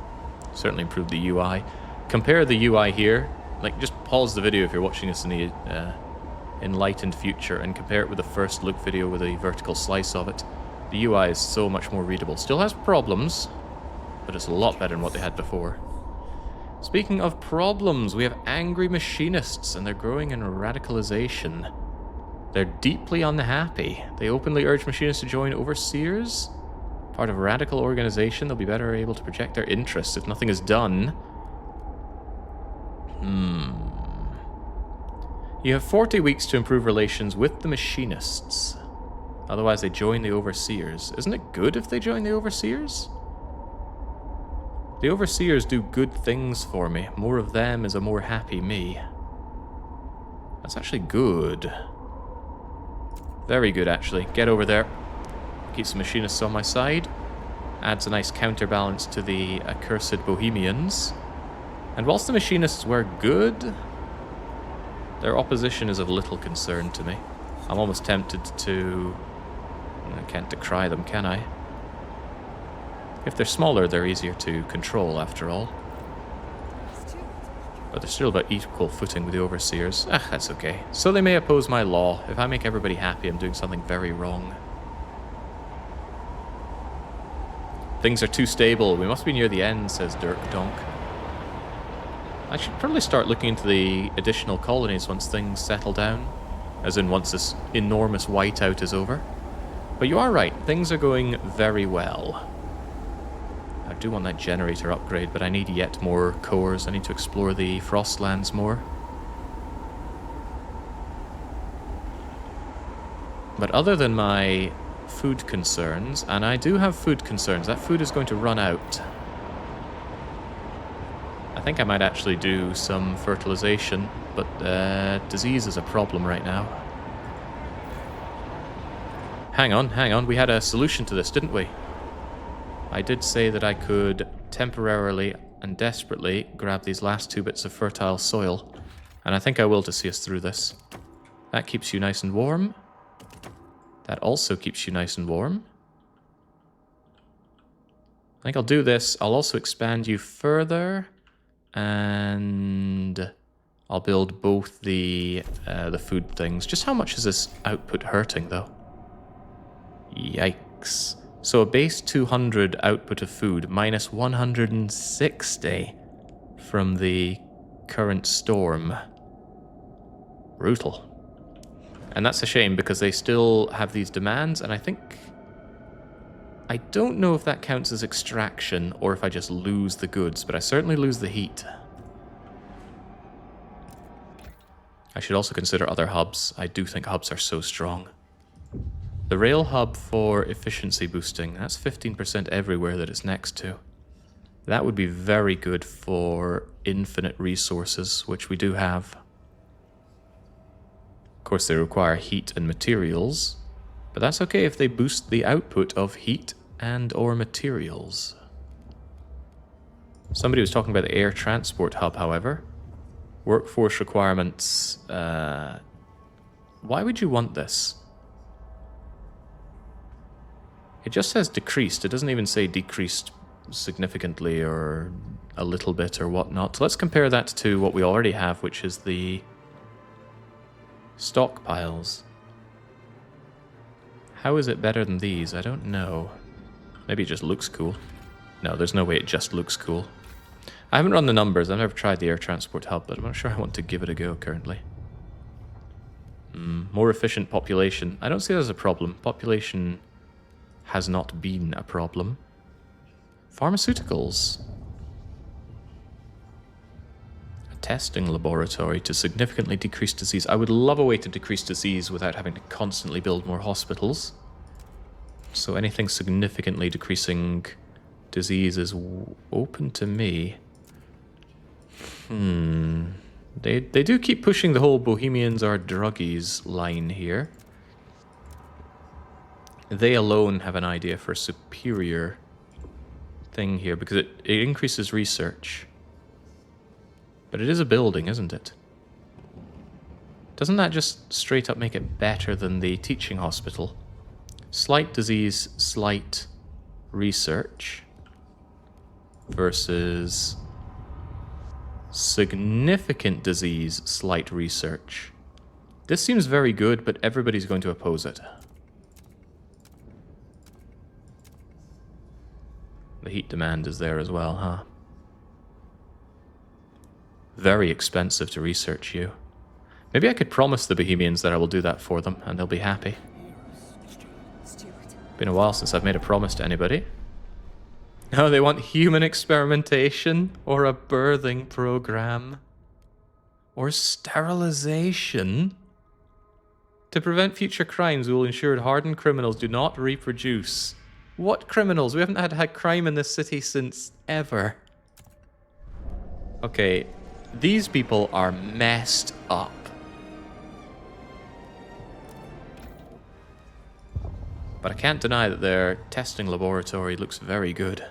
Certainly improved the UI. Compare the UI here, like just pause the video if you're watching this in the enlightened future and compare it with the first look video with a vertical slice of it. The UI is so much more readable. Still has problems, but it's a lot better than what they had before. Speaking of problems, we have angry machinists, and they're growing in radicalization. They're deeply unhappy. They openly urge machinists to join overseers. Part of a radical organization, they'll be better able to project their interests if nothing is done. You have 40 weeks to improve relations with the machinists. Otherwise, they join the overseers. Isn't it good if they join the overseers? The overseers do good things for me. More of them is a more happy me. That's actually good. Very good, actually. Get over there. Keeps the machinists on my side. Adds a nice counterbalance to the accursed bohemians. And whilst the machinists were good, their opposition is of little concern to me. I'm almost tempted to... I can't decry them, can I? If they're smaller, they're easier to control, after all. But they're still about equal footing with the overseers. Ah, that's okay. So they may oppose my law. If I make everybody happy, I'm doing something very wrong. Things are too stable. We must be near the end, says Dirk Donk. I should probably start looking into the additional colonies once things settle down. As in, once this enormous whiteout is over. But you are right, things are going very well. I do want that generator upgrade, but I need yet more cores. I need to explore the Frostlands more. But other than my food concerns, and I do have food concerns, that food is going to run out. I think I might actually do some fertilization, but disease is a problem right now. Hang on, we had a solution to this, didn't we? I did say that I could temporarily and desperately grab these last 2 bits of fertile soil, and I think I will to see us through this. That keeps you nice and warm. That also keeps you nice and warm. I think I'll do this. I'll also expand you further, and I'll build both the food things. Just how much is this output hurting, though? Yikes. So a base 200 output of food, minus 160 from the current storm. Brutal. And that's a shame, because they still have these demands, and I don't know if that counts as extraction, or if I just lose the goods, but I certainly lose the heat. I should also consider other hubs. I do think hubs are so strong. The rail hub for efficiency boosting, that's 15% everywhere that it's next to. That would be very good for infinite resources, which we do have. Of course, they require heat and materials, but that's okay if they boost the output of heat and or materials. Somebody was talking about the air transport hub, however. Workforce requirements. Why would you want this? It just says decreased. It doesn't even say decreased significantly or a little bit or whatnot. So let's compare that to what we already have, which is the stockpiles. How is it better than these? I don't know. Maybe it just looks cool. No, there's no way it just looks cool. I haven't run the numbers. I've never tried the air transport hub, but I'm not sure I want to give it a go currently. More efficient population. I don't see that as a problem. Population has not been a problem. Pharmaceuticals. A testing laboratory to significantly decrease disease. I would love a way to decrease disease without having to constantly build more hospitals. So anything significantly decreasing disease is open to me. They do keep pushing the whole Bohemians are druggies line here. They alone have an idea for a superior thing here, because it increases research. But it is a building, isn't it? Doesn't that just straight up make it better than the teaching hospital? Slight disease, slight research versus significant disease, slight research. This seems very good, but everybody's going to oppose it. The heat demand is there as well, huh? Very expensive to research you. Maybe I could promise the Bohemians that I will do that for them, and they'll be happy. Been a while since I've made a promise to anybody. Oh, they want human experimentation, or a birthing program, or sterilization. To prevent future crimes, we will ensure hardened criminals do not reproduce. What criminals? We haven't had crime in this city since ever. Okay, these people are messed up. But I can't deny that their testing laboratory looks very good.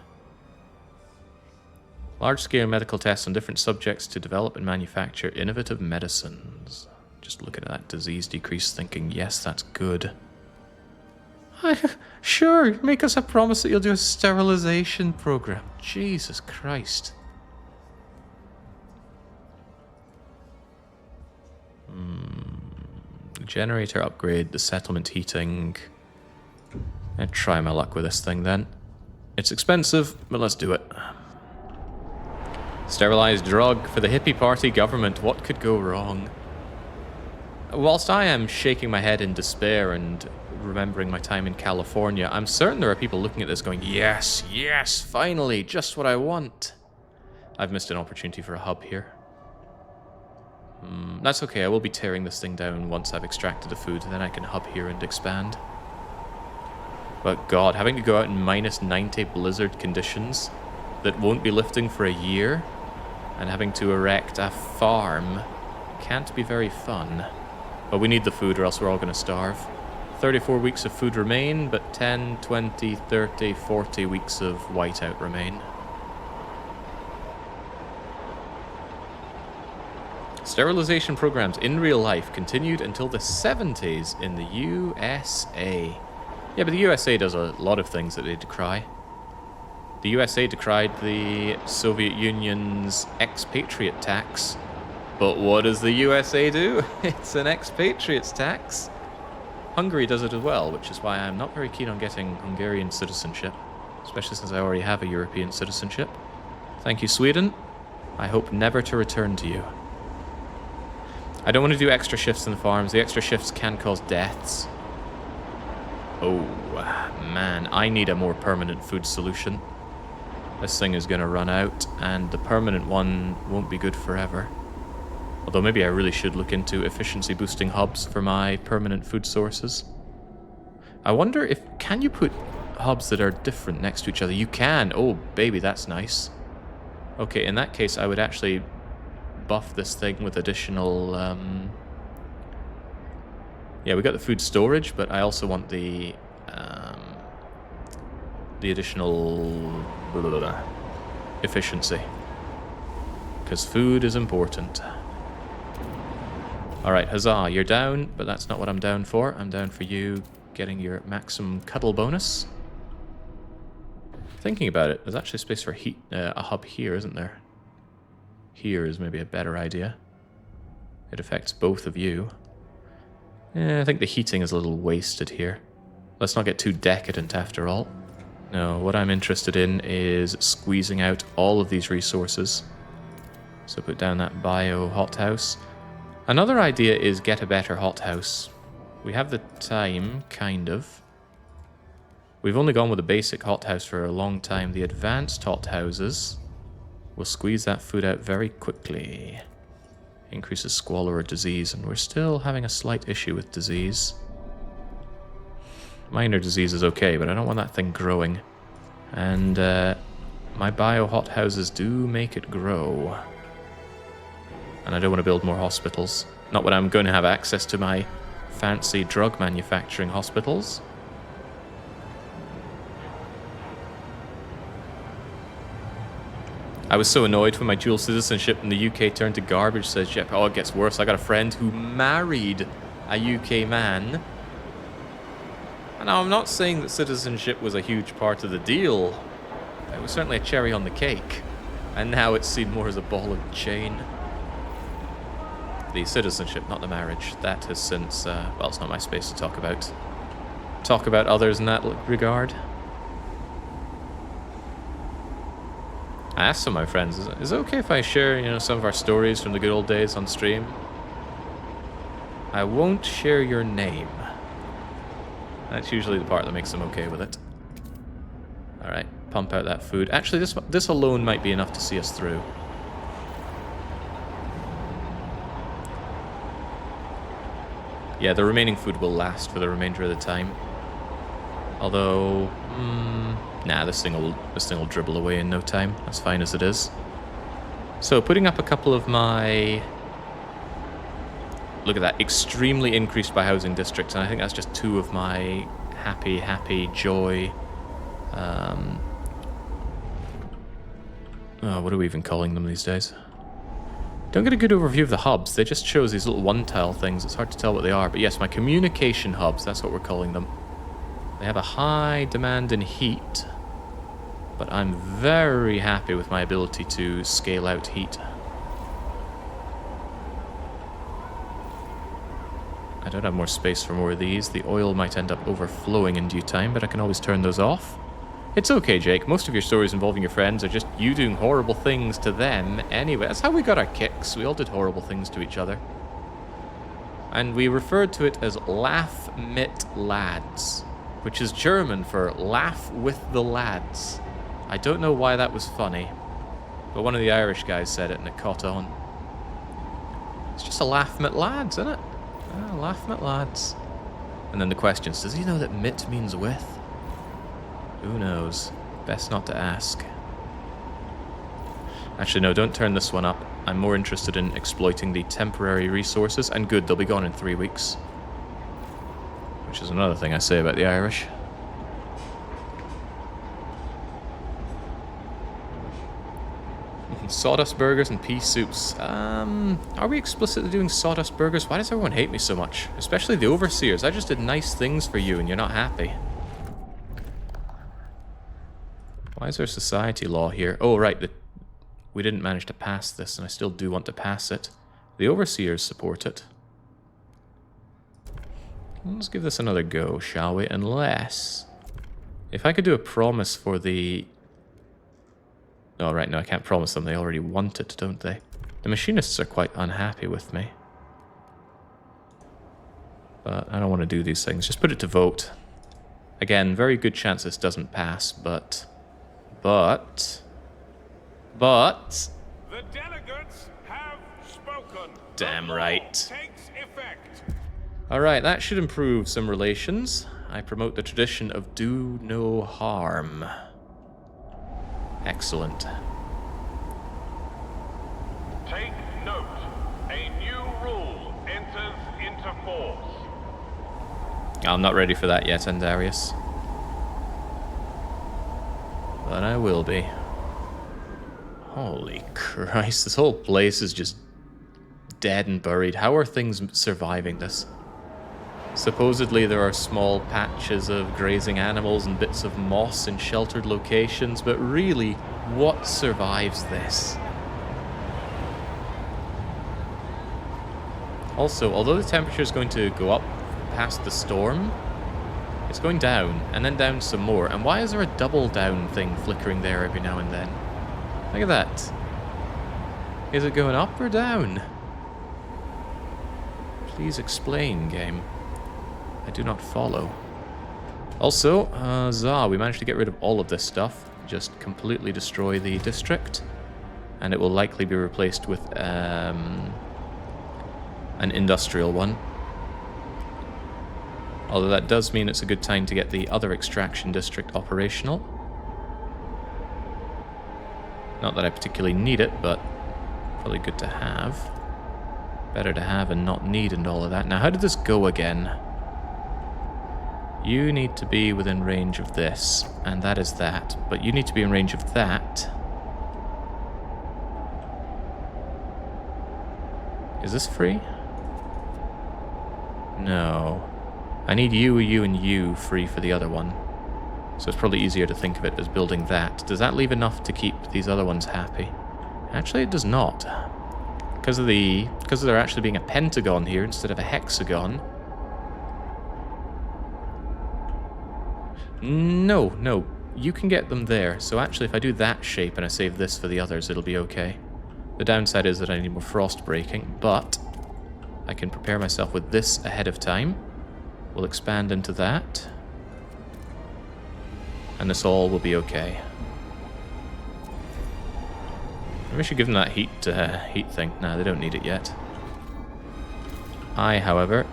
Large-scale medical tests on different subjects to develop and manufacture innovative medicines. Just looking at that disease decrease, thinking, yes, that's good. Sure, make us a promise that you'll do a sterilization program. Jesus Christ. Generator upgrade, the settlement heating. I'd try my luck with this thing then. It's expensive, but let's do it. Sterilized drug for the hippie party government. What could go wrong? Whilst I am shaking my head in despair and remembering my time in California, I'm certain there are people looking at this going, yes, yes, finally, just what I want. I've missed an opportunity for a hub here. That's okay, I will be tearing this thing down once I've extracted the food, then I can hub here and expand. But God, having to go out in minus 90 blizzard conditions that won't be lifting for a year, and having to erect a farm can't be very fun. But we need the food or else we're all going to starve. 34 weeks of food remain, but 10, 20, 30, 40 weeks of whiteout remain. Sterilization programs in real life continued until the 70s in the USA. Yeah, but the USA does a lot of things that they decry. The USA decried the Soviet Union's expatriate tax. But what does the USA do? It's an expatriates tax. Hungary does it as well, which is why I'm not very keen on getting Hungarian citizenship, especially since I already have a European citizenship. Thank you, Sweden. I hope never to return to you. I don't want to do extra shifts in the farms. The extra shifts can cause deaths. Oh, man. I need a more permanent food solution. This thing is going to run out, and the permanent one won't be good forever. Although maybe I really should look into efficiency boosting hubs for my permanent food sources. I wonder if... Can you put hubs that are different next to each other? You can. Oh, baby, that's nice. Okay, in that case, I would actually buff this thing with additional... Yeah, we got the food storage, but I also want the additional efficiency. Because food is important. Alright, huzzah, you're down, but that's not what I'm down for. I'm down for you getting your maximum cuddle bonus. Thinking about it, there's actually space for a hub here, isn't there? Here is maybe a better idea. It affects both of you. I think the heating is a little wasted here. Let's not get too decadent after all. No, what I'm interested in is squeezing out all of these resources. So put down that bio hothouse. Another idea is get a better hothouse. We have the time, kind of. We've only gone with a basic hothouse for a long time. The advanced hothouses will squeeze that food out very quickly. Increases squalor or disease, and we're still having a slight issue with disease. Minor disease is okay, but I don't want that thing growing. And my bio hothouses do make it grow. And I don't want to build more hospitals. Not when I'm going to have access to my fancy drug manufacturing hospitals. I was so annoyed when my dual citizenship in the UK turned to garbage, says Jeff. Oh, it gets worse. I got a friend who married a UK man. And now I'm not saying that citizenship was a huge part of the deal. It was certainly a cherry on the cake. And now it's seen more as a ball and chain. The citizenship, not the marriage. That has since, well, it's not my space to talk about. Talk about others in that regard. I asked some of my friends, is it okay if I share, some of our stories from the good old days on stream? I won't share your name. That's usually the part that makes them okay with it. Alright, pump out that food. Actually, this alone might be enough to see us through. Yeah, the remaining food will last for the remainder of the time. Although, nah, this thing will dribble away in no time. That's fine as it is. So, putting up a couple of my... Look at that, extremely increased by housing districts, and I think that's just two of my happy, joy... Oh, what are we even calling them these days? Don't get a good overview of the hubs. They just shows these little one-tile things. It's hard to tell what they are. But yes, my communication hubs, that's what we're calling them. They have a high demand in heat, but I'm very happy with my ability to scale out heat. I don't have more space for more of these. The oil might end up overflowing in due time, but I can always turn those off. It's okay, Jake. Most of your stories involving your friends are just you doing horrible things to them anyway. That's how we got our kicks. We all did horrible things to each other. And we referred to it as Laugh mit Lads, which is German for laugh with the lads. I don't know why that was funny, but one of the Irish guys said it and it caught on. It's just a laugh mit lads, isn't it? Ah, laugh mit lads. And then the questions, does he know that mit means with? Who knows? Best not to ask. Actually, no, don't turn this one up. I'm more interested in exploiting the temporary resources, and good, they'll be gone in 3 weeks. Which is another thing I say about the Irish. Sawdust burgers and pea soups. Are we explicitly doing sawdust burgers? Why does everyone hate me so much? Especially the overseers. I just did nice things for you and you're not happy. Why is there society law here? Oh, right. We didn't manage to pass this, and I still do want to pass it. The overseers support it. Let's give this another go, shall we? Unless... if I could do a promise for the... oh, right, no, I can't promise them. They already want it, don't they? The machinists are quite unhappy with me. But I don't want to do these things. Just put it to vote. Again, very good chance this doesn't pass, but... The delegates have spoken. Damn right. Takes effect. Alright, that should improve some relations. I promote the tradition of do no harm. Excellent. Take note. A new rule enters into force. I'm not ready for that yet, Andarius. But I will be. Holy Christ, this whole place is just dead and buried. How are things surviving this? Supposedly there are small patches of grazing animals and bits of moss in sheltered locations, but really, what survives this? Also, although the temperature is going to go up past the storm, it's going down, and then down some more. And why is there a double down thing flickering there every now and then? Look at that. Is it going up or down? Please explain, game. I do not follow. Also, we managed to get rid of all of this stuff. Just completely destroy the district. And it will likely be replaced with an industrial one. Although that does mean it's a good time to get the other extraction district operational. Not that I particularly need it, but probably good to have. Better to have and not need and all of that. Now, how did this go again? You need to be within range of this, and that is that. But you need to be in range of that. Is this free? No. I need you, and you free for the other one. So it's probably easier to think of it as building that. Does that leave enough to keep these other ones happy? Actually, it does not. Because of there actually being a pentagon here instead of a hexagon. No. You can get them there. So actually, if I do that shape and I save this for the others, it'll be okay. The downside is that I need more frost breaking, but I can prepare myself with this ahead of time. We'll expand into that. And this all will be okay. Maybe I should give them that heat thing. Nah, they don't need it yet. I, however,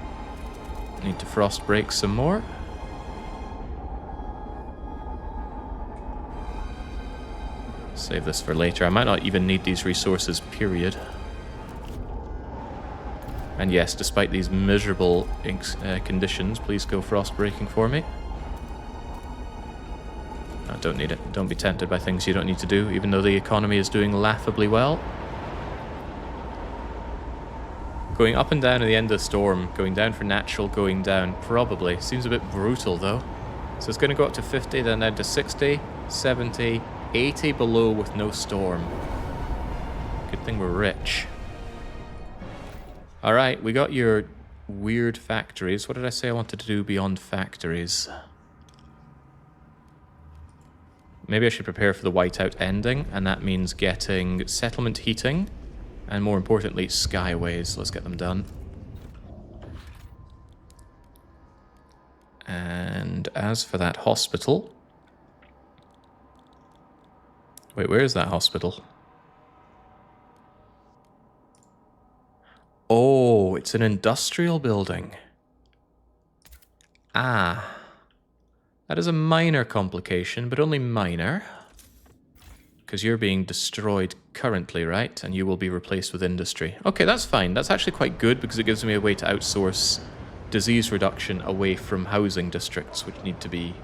need to frost break some more. Save this for later. I might not even need these resources, period. And yes, despite these miserable conditions, please go frost breaking for me. No, don't need it. Don't be tempted by things you don't need to do, even though the economy is doing laughably well. Going up and down at the end of the storm, going down for natural, going down, probably. Seems a bit brutal, though. So it's going to go up to 50, then down to 60, 70, 80 below with no storm. Good thing we're rich. Alright, we got your weird factories. What did I say I wanted to do beyond factories? Maybe I should prepare for the whiteout ending, and that means getting settlement heating, and more importantly, skyways. Let's get them done. And as for that hospital... Wait, where is that hospital? Oh, it's an industrial building. Ah. That is a minor complication, but only minor. Because you're being destroyed currently, right? And you will be replaced with industry. Okay, that's fine. That's actually quite good because it gives me a way to outsource disease reduction away from housing districts, which need to be,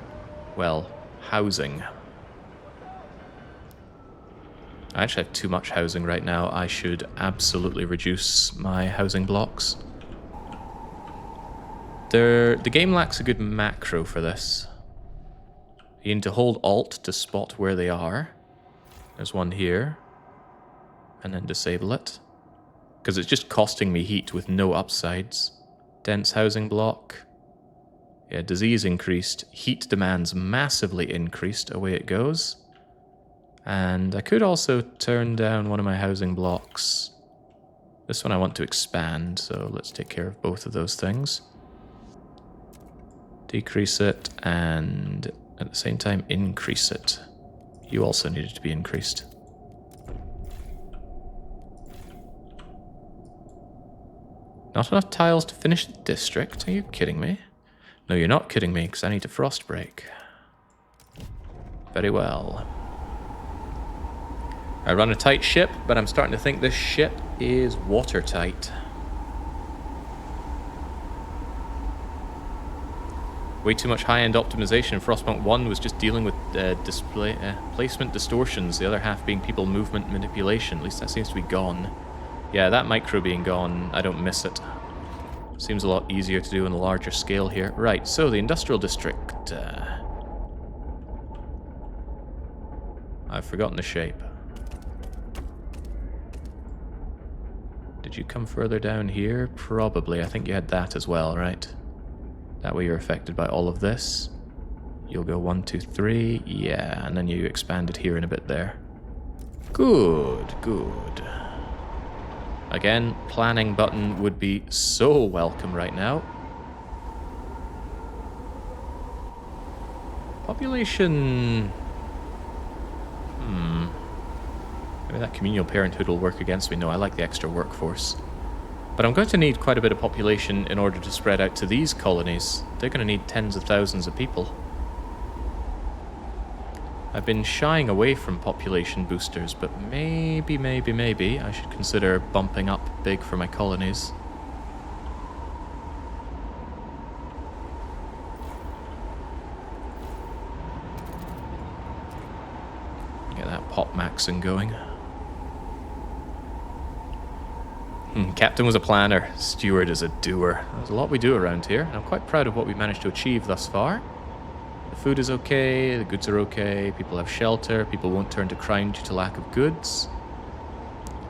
well, housing. I actually have too much housing right now. I should absolutely reduce my housing blocks. The game lacks a good macro for this. You need to hold Alt to spot where they are. There's one here. And then disable it. Because it's just costing me heat with no upsides. Dense housing block. Yeah, disease increased. Heat demands massively increased. Away it goes. And I could also turn down one of my housing blocks. This one I want to expand, so let's take care of both of those things. Decrease it, and at the same time increase it. You also needed to be increased. Not enough tiles to finish the district? Are you kidding me? No, you're not kidding me, because I need to frost break. Very well. I run a tight ship, but I'm starting to think this ship is watertight. Way too much high-end optimization. Frostpunk 1 was just dealing with placement distortions, the other half being people movement manipulation. At least that seems to be gone. Yeah, that micro being gone, I don't miss it. Seems a lot easier to do on a larger scale here. Right, so the industrial district. I've forgotten the shape. Did you come further down here? Probably. I think you had that as well, right? That way you're affected by all of this. You'll go 1, 2, 3. Yeah, and then you expanded here in a bit there. Good, good. Again, planning button would be so welcome right now. Population... Maybe that communal parenthood will work against me. No, I like the extra workforce. But I'm going to need quite a bit of population in order to spread out to these colonies. They're going to need tens of thousands of people. I've been shying away from population boosters, but maybe I should consider bumping up big for my colonies. Get that pop maxing going. Captain was a planner, steward is a doer. There's a lot we do around here, and I'm quite proud of what we've managed to achieve thus far. The food is okay, the goods are okay, people have shelter, people won't turn to crime due to lack of goods.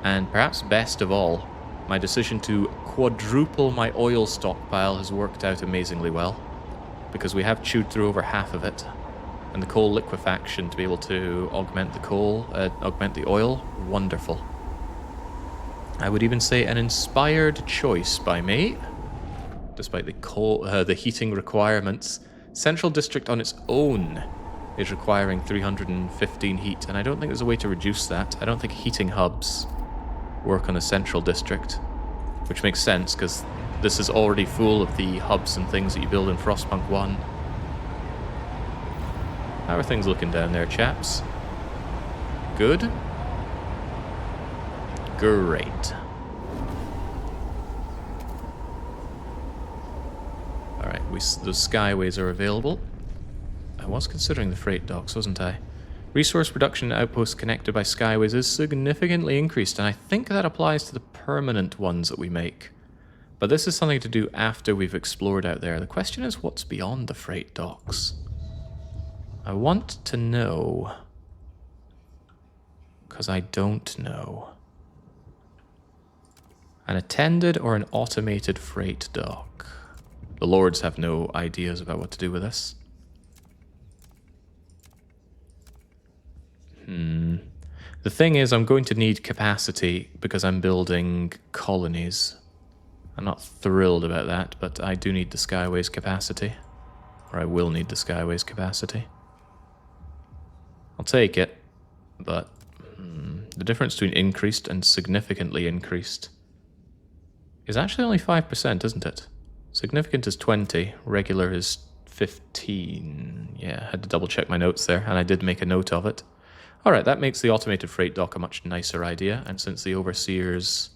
And perhaps best of all, my decision to quadruple my oil stockpile has worked out amazingly well, because we have chewed through over half of it. And the coal liquefaction to be able to augment the oil, wonderful. I would even say an inspired choice by me, despite the heating requirements. Central District on its own is requiring 315 heat, and I don't think there's a way to reduce that. I don't think heating hubs work on the Central District, which makes sense, because this is already full of the hubs and things that you build in Frostpunk 1. How are things looking down there, chaps? Good? Great. Alright, those skyways are available. I was considering the freight docks, wasn't I? Resource production outposts connected by skyways is significantly increased, and I think that applies to the permanent ones that we make. But this is something to do after we've explored out there. The question is, what's beyond the freight docks? I want to know. Because I don't know. An attended or an automated freight dock? The lords have no ideas about what to do with this. The thing is, I'm going to need capacity because I'm building colonies. I'm not thrilled about that, but I do need the Skyways capacity. Or I will need the Skyways capacity. I'll take it, but the difference between increased and significantly increased is actually only 5%, isn't it? Significant is 20, regular is 15. Yeah, I had to double check my notes there, and I did make a note of it. Alright, that makes the automated freight dock a much nicer idea, and since the overseers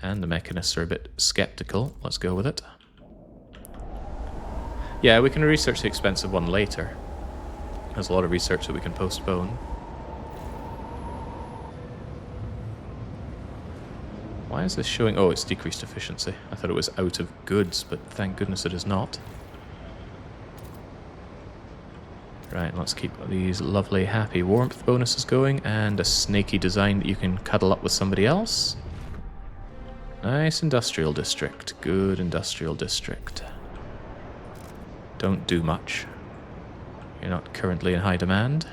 and the mechanists are a bit skeptical, let's go with it. Yeah, we can research the expensive one later. There's a lot of research that we can postpone. Why is this showing? Oh, it's decreased efficiency. I thought it was out of goods, but thank goodness it is not. Right, let's keep these lovely happy warmth bonuses going, and a snaky design that you can cuddle up with somebody else. Nice industrial district. Good industrial district. Don't do much. You're not currently in high demand.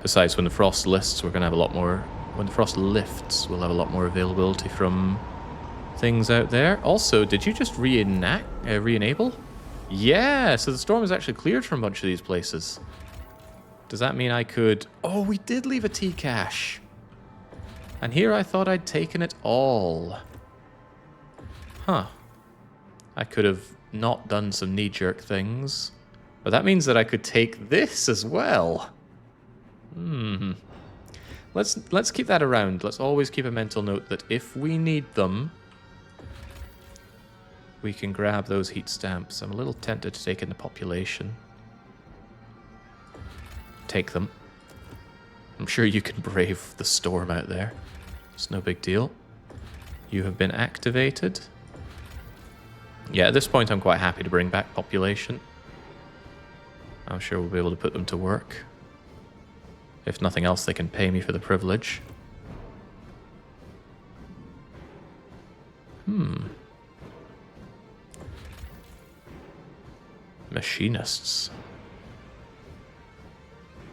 Besides, when the frost lists, we're going to have a lot more... When the frost lifts, we'll have a lot more availability from things out there. Also, did you just re-enable? Yeah, so the storm is actually cleared from a bunch of these places. Does that mean I could... Oh, we did leave a tea cache. And here I thought I'd taken it all. Huh. I could have not done some knee-jerk things. But that means that I could take this as well. Let's keep that around. Let's always keep a mental note that if we need them, we can grab those heat stamps. I'm a little tempted to take in the population. Take them. I'm sure you can brave the storm out there. It's no big deal. You have been activated. Yeah, at this point I'm quite happy to bring back population. I'm sure we'll be able to put them to work. If nothing else, they can pay me for the privilege. Machinists.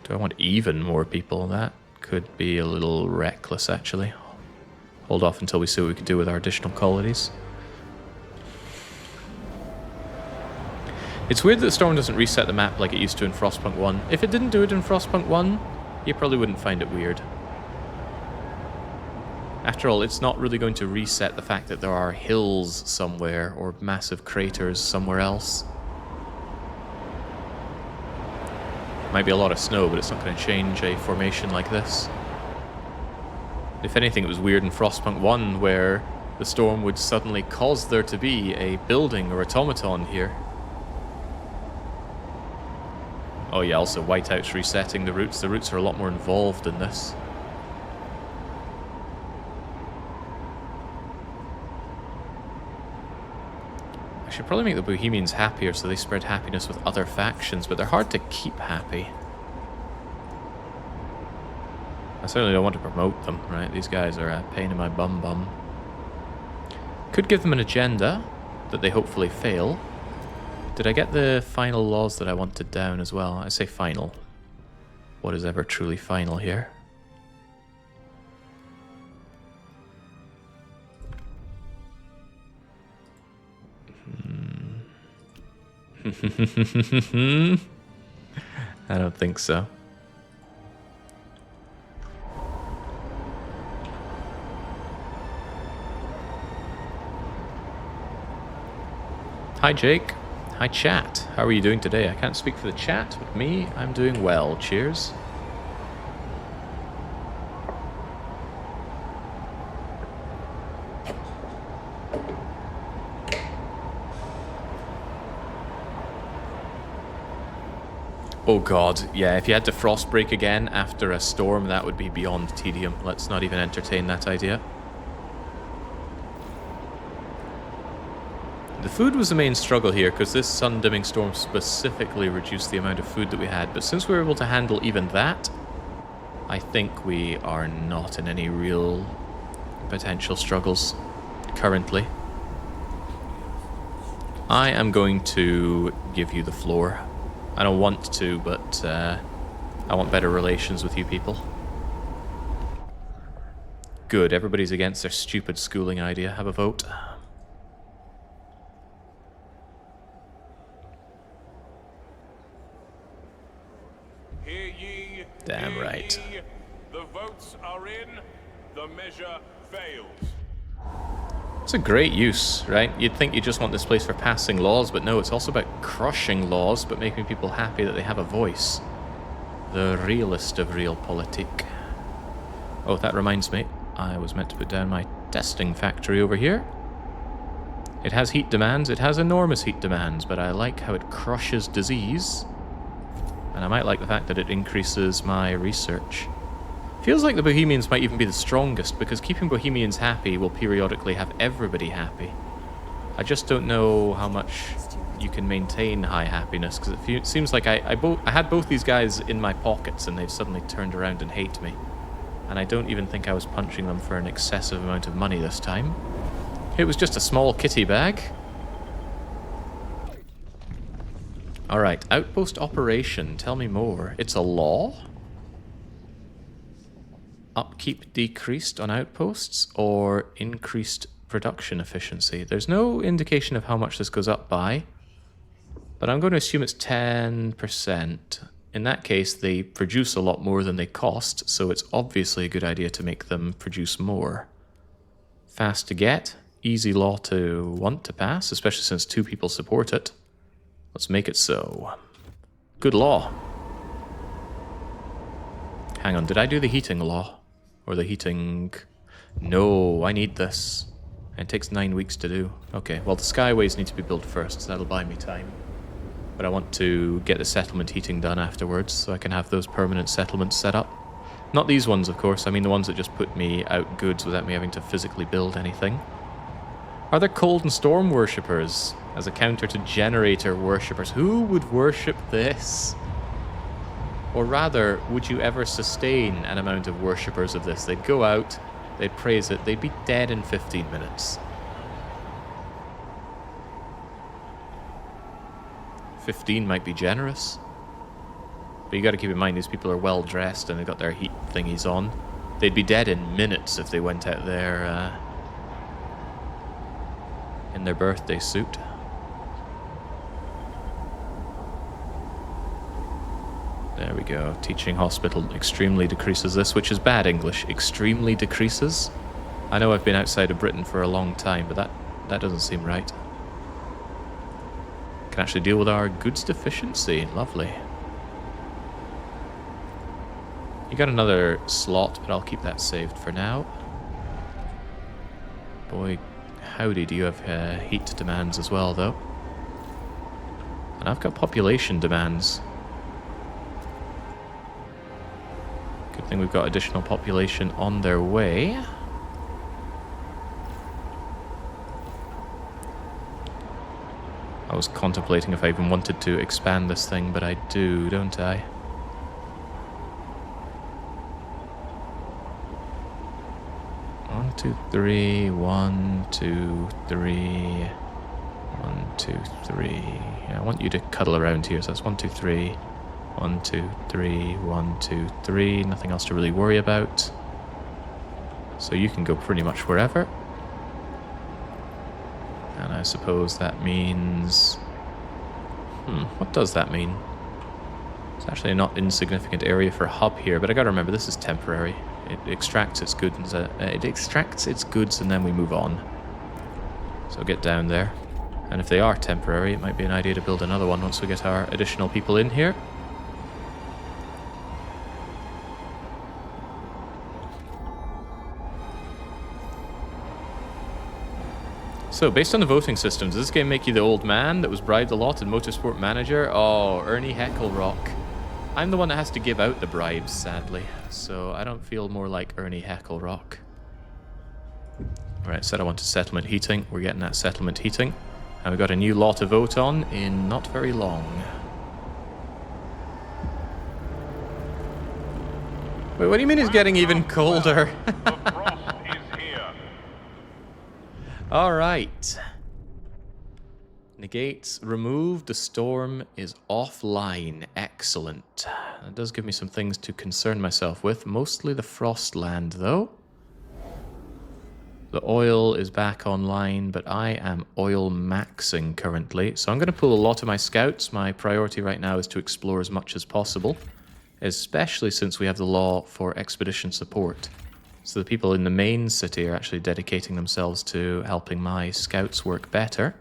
Do I want even more people? That could be a little reckless, actually. Hold off until we see what we can do with our additional colonies. It's weird that the storm doesn't reset the map like it used to in Frostpunk 1. If it didn't do it in Frostpunk 1, you probably wouldn't find it weird. After all, it's not really going to reset the fact that there are hills somewhere or massive craters somewhere else. Might be a lot of snow, but it's not going to change a formation like this. If anything, it was weird in Frostpunk 1 where the storm would suddenly cause there to be a building or automaton here. Oh yeah, also Whiteout's resetting the routes. The routes are a lot more involved in this. I should probably make the Bohemians happier so they spread happiness with other factions, but they're hard to keep happy. I certainly don't want to promote them, right? These guys are a pain in my bum. Could give them an agenda that they hopefully fail. Did I get the final laws that I wanted down as well? I say final. What is ever truly final here? I don't think so. Hi Jake. Hi chat. How are you doing today? I can't speak for the chat, but me, I'm doing well. Cheers. Oh god, yeah, if you had to frost break again after a storm, that would be beyond tedium. Let's not even entertain that idea. The food was the main struggle here, because this sun-dimming storm specifically reduced the amount of food that we had, but since we were able to handle even that, I think we are not in any real potential struggles currently. I am going to give you the floor. I don't want to, but I want better relations with you people. Good, everybody's against their stupid schooling idea. Have a vote. Hear ye, Damn hear right. ye. The votes are in. The measure fails. It's a great use, right? You'd think you just want this place for passing laws, but no, it's also about crushing laws, but making people happy that they have a voice. The realest of realpolitik. Oh, that reminds me. I was meant to put down my testing factory over here. It has heat demands. It has enormous heat demands, but I like how it crushes disease. And I might like the fact that it increases my research. Feels like the Bohemians might even be the strongest, because keeping Bohemians happy will periodically have everybody happy. I just don't know how much you can maintain high happiness, because it seems like I had both these guys in my pockets and they've suddenly turned around and hate me. And I don't even think I was punching them for an excessive amount of money this time. It was just a small kitty bag. Alright, outpost operation, tell me more. It's a law? Upkeep decreased on outposts, or increased production efficiency? There's no indication of how much this goes up by, but I'm going to assume it's 10%. In that case, they produce a lot more than they cost, so it's obviously a good idea to make them produce more. Fast to get, easy law to want to pass, especially since 2 people support it. Let's make it so. Good law. Hang on, did I do the heating law? Or the heating... No, I need this. It takes 9 weeks to do. Okay, well the skyways need to be built first, so that'll buy me time. But I want to get the settlement heating done afterwards, so I can have those permanent settlements set up. Not these ones, of course. I mean the ones that just put me out goods without me having to physically build anything. Are there cold and storm worshippers as a counter to generator worshippers? Who would worship this? Or rather, would you ever sustain an amount of worshippers of this? They'd go out, they'd praise it, they'd be dead in 15 minutes. 15 might be generous. But you gotta keep in mind, these people are well dressed and they've got their heat thingies on. They'd be dead in minutes if they went out there in their birthday suit. There we go. Teaching hospital extremely decreases this, which is bad English. Extremely decreases. I know I've been outside of Britain for a long time, but that doesn't seem right. Can actually deal with our goods deficiency. Lovely. You got another slot, but I'll keep that saved for now. Boy, howdy, do you have heat demands as well, though? And I've got population demands. Good thing we've got additional population on their way. I was contemplating if I even wanted to expand this thing, but I do, don't I? One, two, three. 1, 2, 3. 1, 2, 3. Yeah, I want you to cuddle around here, so that's 1, 2, 3. 1, 2, 3. 1, 2, 3. Nothing else to really worry about. So you can go pretty much wherever. And I suppose that means... what does that mean? It's actually a not insignificant area for a hub here, but I gotta remember, this is temporary. It extracts its goods, and then we move on. So get down there. And if they are temporary, it might be an idea to build another one once we get our additional people in here. So, based on the voting system, does this game make you the old man that was bribed a lot in Motorsport Manager? Oh, Ernie Hecklerock. I'm the one that has to give out the bribes, sadly. So, I don't feel more like Ernie Hecklerock. Alright, said I wanted settlement heating. We're getting that settlement heating. And we've got a new law to vote on in not very long. Wait, what do you mean it's getting even colder? The frost is here. Alright. Negates removed. The storm is offline. Excellent. That does give me some things to concern myself with. Mostly the Frostland, though. The oil is back online, but I am oil maxing currently. So I'm going to pull a lot of my scouts. My priority right now is to explore as much as possible, especially since we have the law for expedition support. So the people in the main city are actually dedicating themselves to helping my scouts work better.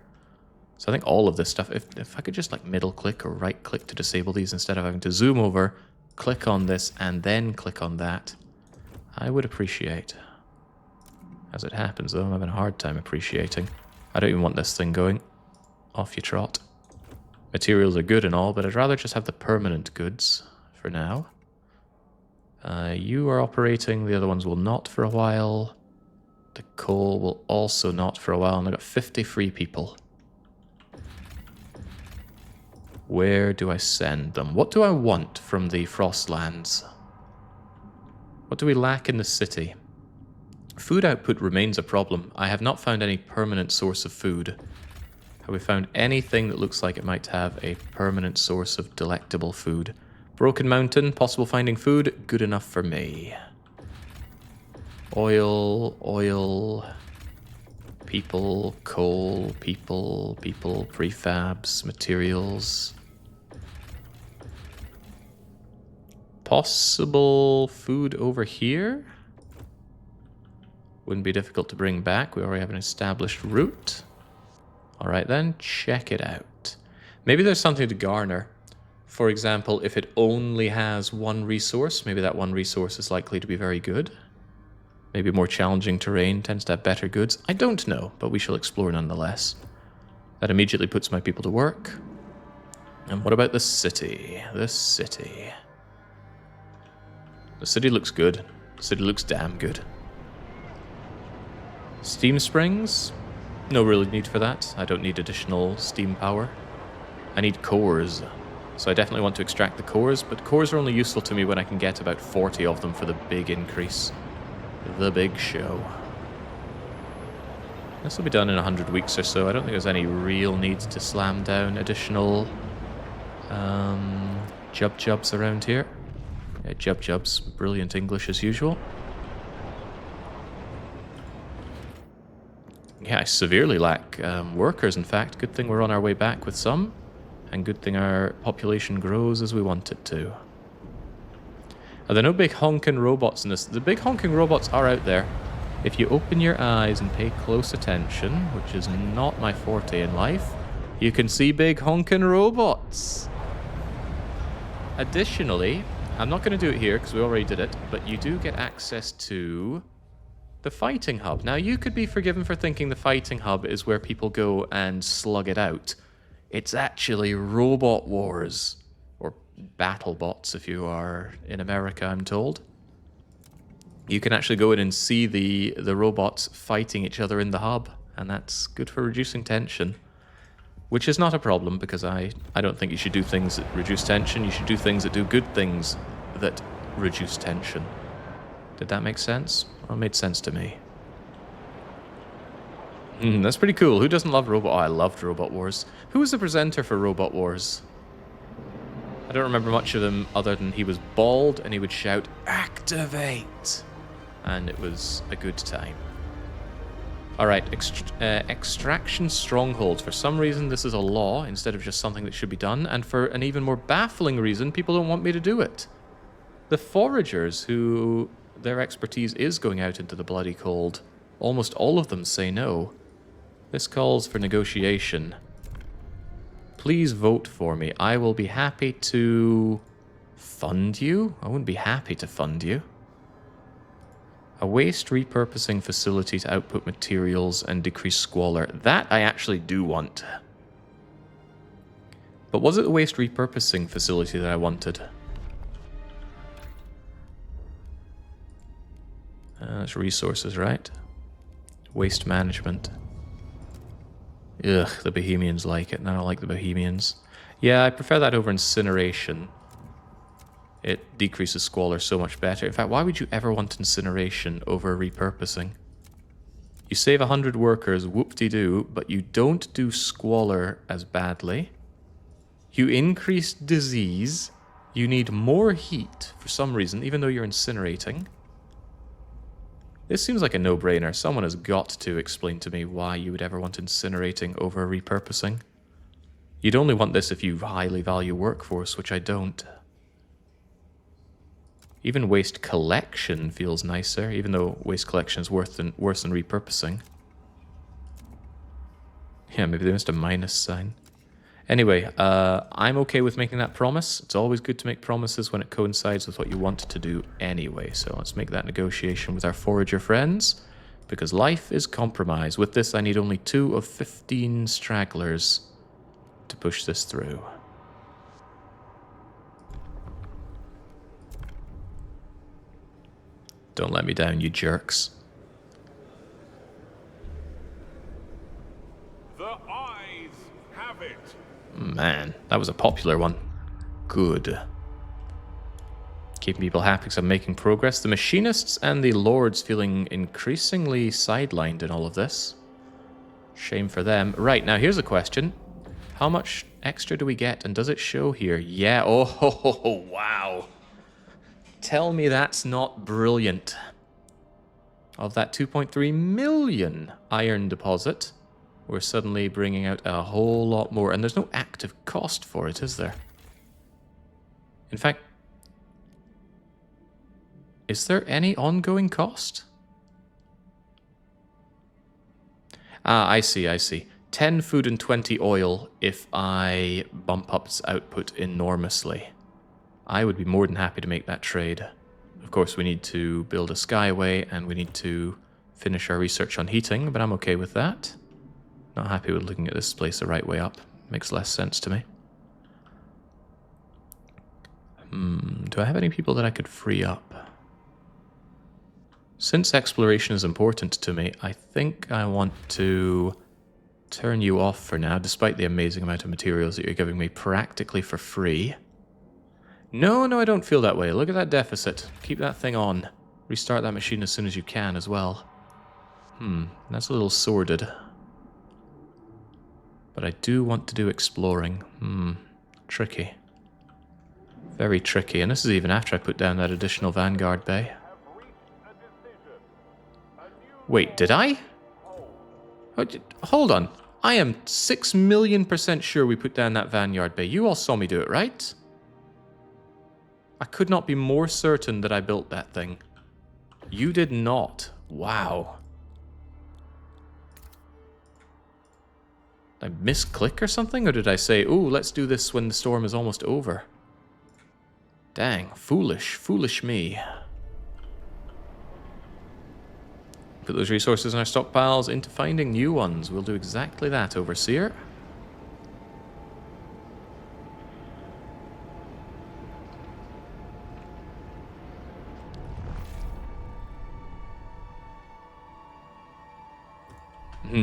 So I think all of this stuff, if I could just like middle click or right click to disable these instead of having to zoom over, click on this and then click on that, I would appreciate. As it happens, though, I'm having a hard time appreciating. I don't even want this thing going. Off you trot. Materials are good and all, but I'd rather just have the permanent goods for now. You are operating, the other ones will not for a while. The coal will also not for a while, and I've got 50 free people. Where do I send them? What do I want from the Frostlands? What do we lack in the city? Food output remains a problem. I have not found any permanent source of food. Have we found anything that looks like it might have a permanent source of delectable food? Broken Mountain, possible finding food, good enough for me. Oil, people, coal, people, prefabs, materials. Possible food over here? Wouldn't be difficult to bring back. We already have an established route. Alright then, check it out. Maybe there's something to garner. For example, if it only has one resource, maybe that one resource is likely to be very good. Maybe more challenging terrain tends to have better goods. I don't know, but we shall explore nonetheless. That immediately puts my people to work. And what about the city? The city. The city looks good. The city looks damn good. Steam springs? No real need for that. I don't need additional steam power. I need cores. So I definitely want to extract the cores, but cores are only useful to me when I can get about 40 of them for the big increase. The big show. This will be done in 100 weeks or so. I don't think there's any real need to slam down additional jubs around here. Yeah, jubs. Brilliant English as usual. Yeah, I severely lack workers, in fact. Good thing we're on our way back with some. And good thing our population grows as we want it to. Are there no big honking robots in this? The big honking robots are out there. If you open your eyes and pay close attention, which is not my forte in life, you can see big honking robots. Additionally, I'm not going to do it here because we already did it, but you do get access to the fighting hub. Now, you could be forgiven for thinking the fighting hub is where people go and slug it out. It's actually robot wars, or battle bots if you are in America, I'm told. You can actually go in and see the robots fighting each other in the hub, and that's good for reducing tension. Which is not a problem, because I don't think you should do things that reduce tension. You should do things that do good things that reduce tension. Did that make sense? Well, it made sense to me. That's pretty cool. Who doesn't love Robot? Oh, I loved Robot Wars. Who was the presenter for Robot Wars? I don't remember much of him other than he was bald and he would shout, "Activate!" And it was a good time. Alright, extraction strongholds. For some reason, this is a law instead of just something that should be done. And for an even more baffling reason, people don't want me to do it. The foragers, who their expertise is going out into the bloody cold, almost all of them say no. This calls for negotiation. Please vote for me. I will be happy to fund you. I wouldn't be happy to fund you. A waste repurposing facility to output materials and decrease squalor. That I actually do want. But was it the waste repurposing facility that I wanted? That's resources, right? Waste management. Ugh, the Bohemians like it, and I don't like the Bohemians. Yeah, I prefer that over incineration. It decreases squalor so much better. In fact, why would you ever want incineration over repurposing? You save 100 workers, whoop-de-doo, but you don't do squalor as badly. You increase disease. You need more heat for some reason, even though you're incinerating. This seems like a no-brainer. Someone has got to explain to me why you would ever want incinerating over repurposing. You'd only want this if you highly value workforce, which I don't. Even waste collection feels nicer, even though waste collection is worse than repurposing. Yeah, maybe they missed a minus sign. Anyway, I'm okay with making that promise. It's always good to make promises when it coincides with what you want to do anyway. So let's make that negotiation with our forager friends, because life is compromised. With this, I need only 2 of 15 stragglers to push this through. Don't let me down, you jerks. The eyes have it. Man, that was a popular one. Good. Keeping people happy because I'm making progress. The machinists and the lords feeling increasingly sidelined in all of this. Shame for them. Right, now here's a question. How much extra do we get, and does it show here? Yeah, oh, wow. Tell me that's not brilliant. Of that 2.3 million iron deposit, we're suddenly bringing out a whole lot more. And there's no active cost for it, is there? In fact, is there any ongoing cost? Ah, I see. 10 food and 20 oil if I bump up its output enormously. I would be more than happy to make that trade. Of course, we need to build a skyway, and we need to finish our research on heating, but I'm okay with that. Not happy with looking at this place the right way up. Makes less sense to me. Do I have any people that I could free up? Since exploration is important to me, I think I want to turn you off for now, despite the amazing amount of materials that you're giving me practically for free. No, I don't feel that way. Look at that deficit. Keep that thing on. Restart that machine as soon as you can as well. That's a little sordid. But I do want to do exploring. Tricky. Very tricky. And this is even after I put down that additional Vanguard Bay. Wait, did I? Hold on. I am 6,000,000% sure we put down that Vanguard Bay. You all saw me do it, right? I could not be more certain that I built that thing. You did not. Wow. Did I misclick or something? Or did I say, ooh, let's do this when the storm is almost over? Dang, foolish me. Put those resources in our stockpiles into finding new ones. We'll do exactly that, Overseer.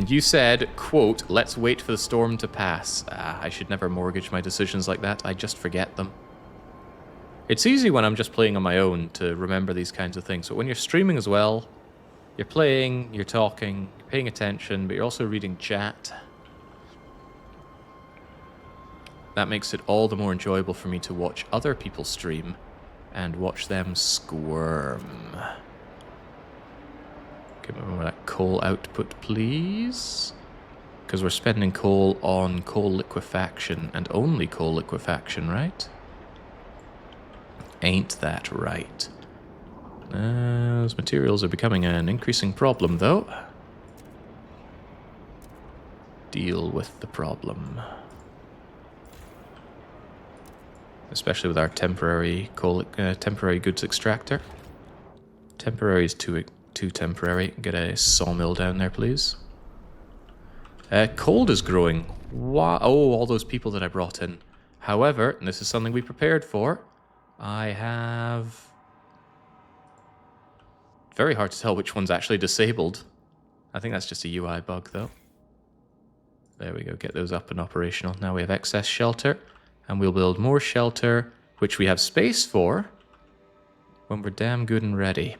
You said, quote, let's wait for the storm to pass. I should never mortgage my decisions like that. I just forget them. It's easy when I'm just playing on my own to remember these kinds of things. But when you're streaming as well, you're playing, you're talking, you're paying attention, but you're also reading chat. That makes it all the more enjoyable for me to watch other people stream and watch them squirm. Give me that coal output, please. Because we're spending coal on coal liquefaction, and only coal liquefaction, right? Ain't that right? Those materials are becoming an increasing problem, though. Deal with the problem. Especially with our temporary coal, temporary goods extractor. Temporary is too temporary. Get a sawmill down there, please. Cold is growing. Wow. Oh, all those people that I brought in. However, and this is something we prepared for, I have... Very hard to tell which one's actually disabled. I think that's just a UI bug, though. There we go, get those up and operational. Now we have excess shelter, and we'll build more shelter, which we have space for when we're damn good and ready.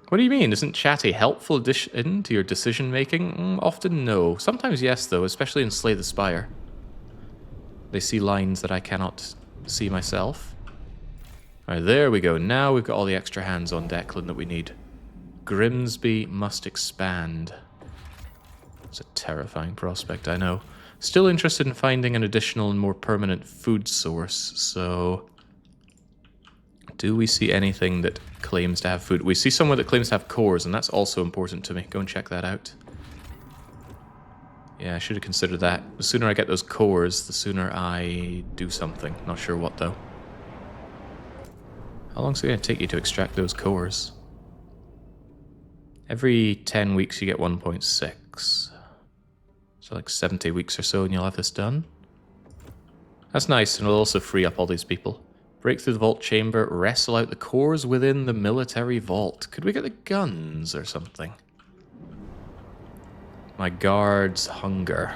What do you mean? Isn't chat a helpful addition to your decision making? Often no. Sometimes yes, though, especially in Slay the Spire. They see lines that I cannot see myself. Alright, there we go. Now we've got all the extra hands on Declan that we need. Grimsby must expand. It's a terrifying prospect, I know. Still interested in finding an additional and more permanent food source, so... Do we see anything that claims to have food? We see somewhere that claims to have cores, and that's also important to me. Go and check that out. Yeah, I should have considered that. The sooner I get those cores, the sooner I do something. Not sure what, though. How long is it going to take you to extract those cores? Every 10 weeks you get 1.6. So like 70 weeks or so and you'll have this done. That's nice, and it'll also free up all these people. Break through the vault chamber, wrestle out the cores within the military vault. Could we get the guns or something? My guards hunger.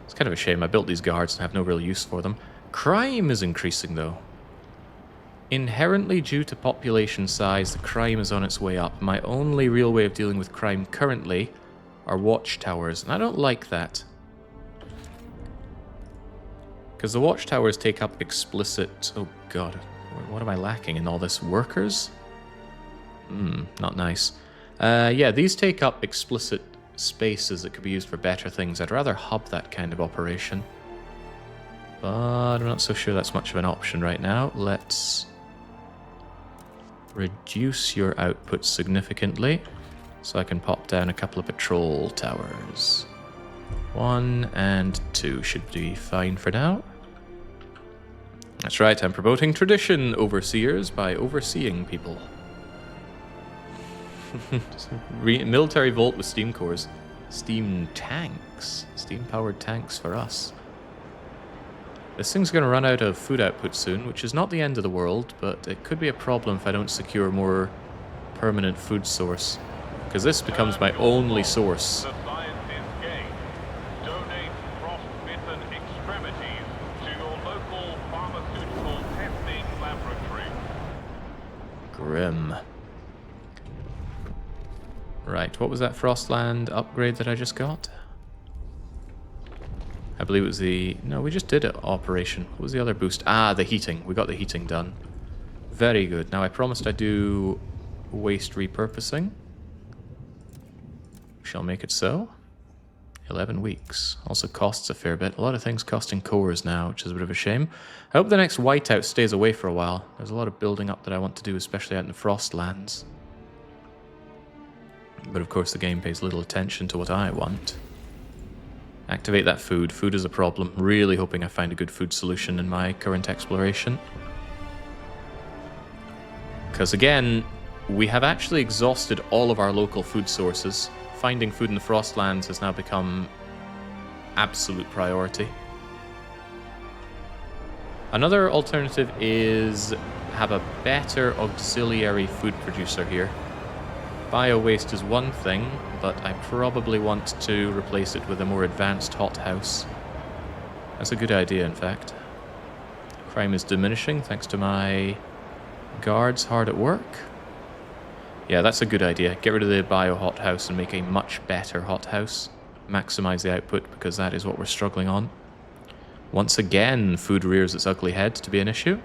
It's kind of a shame. I built these guards and have no real use for them. Crime is increasing, though. Inherently due to population size, the crime is on its way up. My only real way of dealing with crime currently are watchtowers, and I don't like that. Because the watchtowers take up explicit... Oh god, what am I lacking in all this? Workers? Not nice. Yeah, these take up explicit spaces that could be used for better things. I'd rather hub that kind of operation. But I'm not so sure that's much of an option right now. Let's reduce your output significantly so I can pop down a couple of patrol towers. 1 and 2 should be fine for now. That's right, I'm promoting tradition, overseers, by overseeing people. Military vault with steam cores. Steam tanks. Steam-powered tanks for us. This thing's going to run out of food output soon, which is not the end of the world, but it could be a problem if I don't secure a more permanent food source. Because this becomes my only source. The science is gained. Donate frost-bitten extremities to your local pharmaceutical testing laboratory. Grim. Right, what was that Frostland upgrade that I just got? I believe it was the... No, we just did it. Operation. What was the other boost? Ah, the heating. We got the heating done. Very good. Now, I promised I'd do waste repurposing. Shall make it so. 11 weeks. Also costs a fair bit. A lot of things costing cores now, which is a bit of a shame. I hope the next whiteout stays away for a while. There's a lot of building up that I want to do, especially out in the Frostlands. But of course the game pays little attention to what I want. Activate that food. Food is a problem. Really hoping I find a good food solution in my current exploration. Because again, we have actually exhausted all of our local food sources. Finding food in the Frostlands has now become absolute priority. Another alternative is have a better auxiliary food producer here. Bio-waste is one thing, but I probably want to replace it with a more advanced hothouse. That's a good idea, in fact. Crime is diminishing thanks to my guards hard at work. Yeah, that's a good idea. Get rid of the bio hothouse and make a much better hothouse. Maximize the output, because that is what we're struggling on. Once again, food rears its ugly head to be an issue.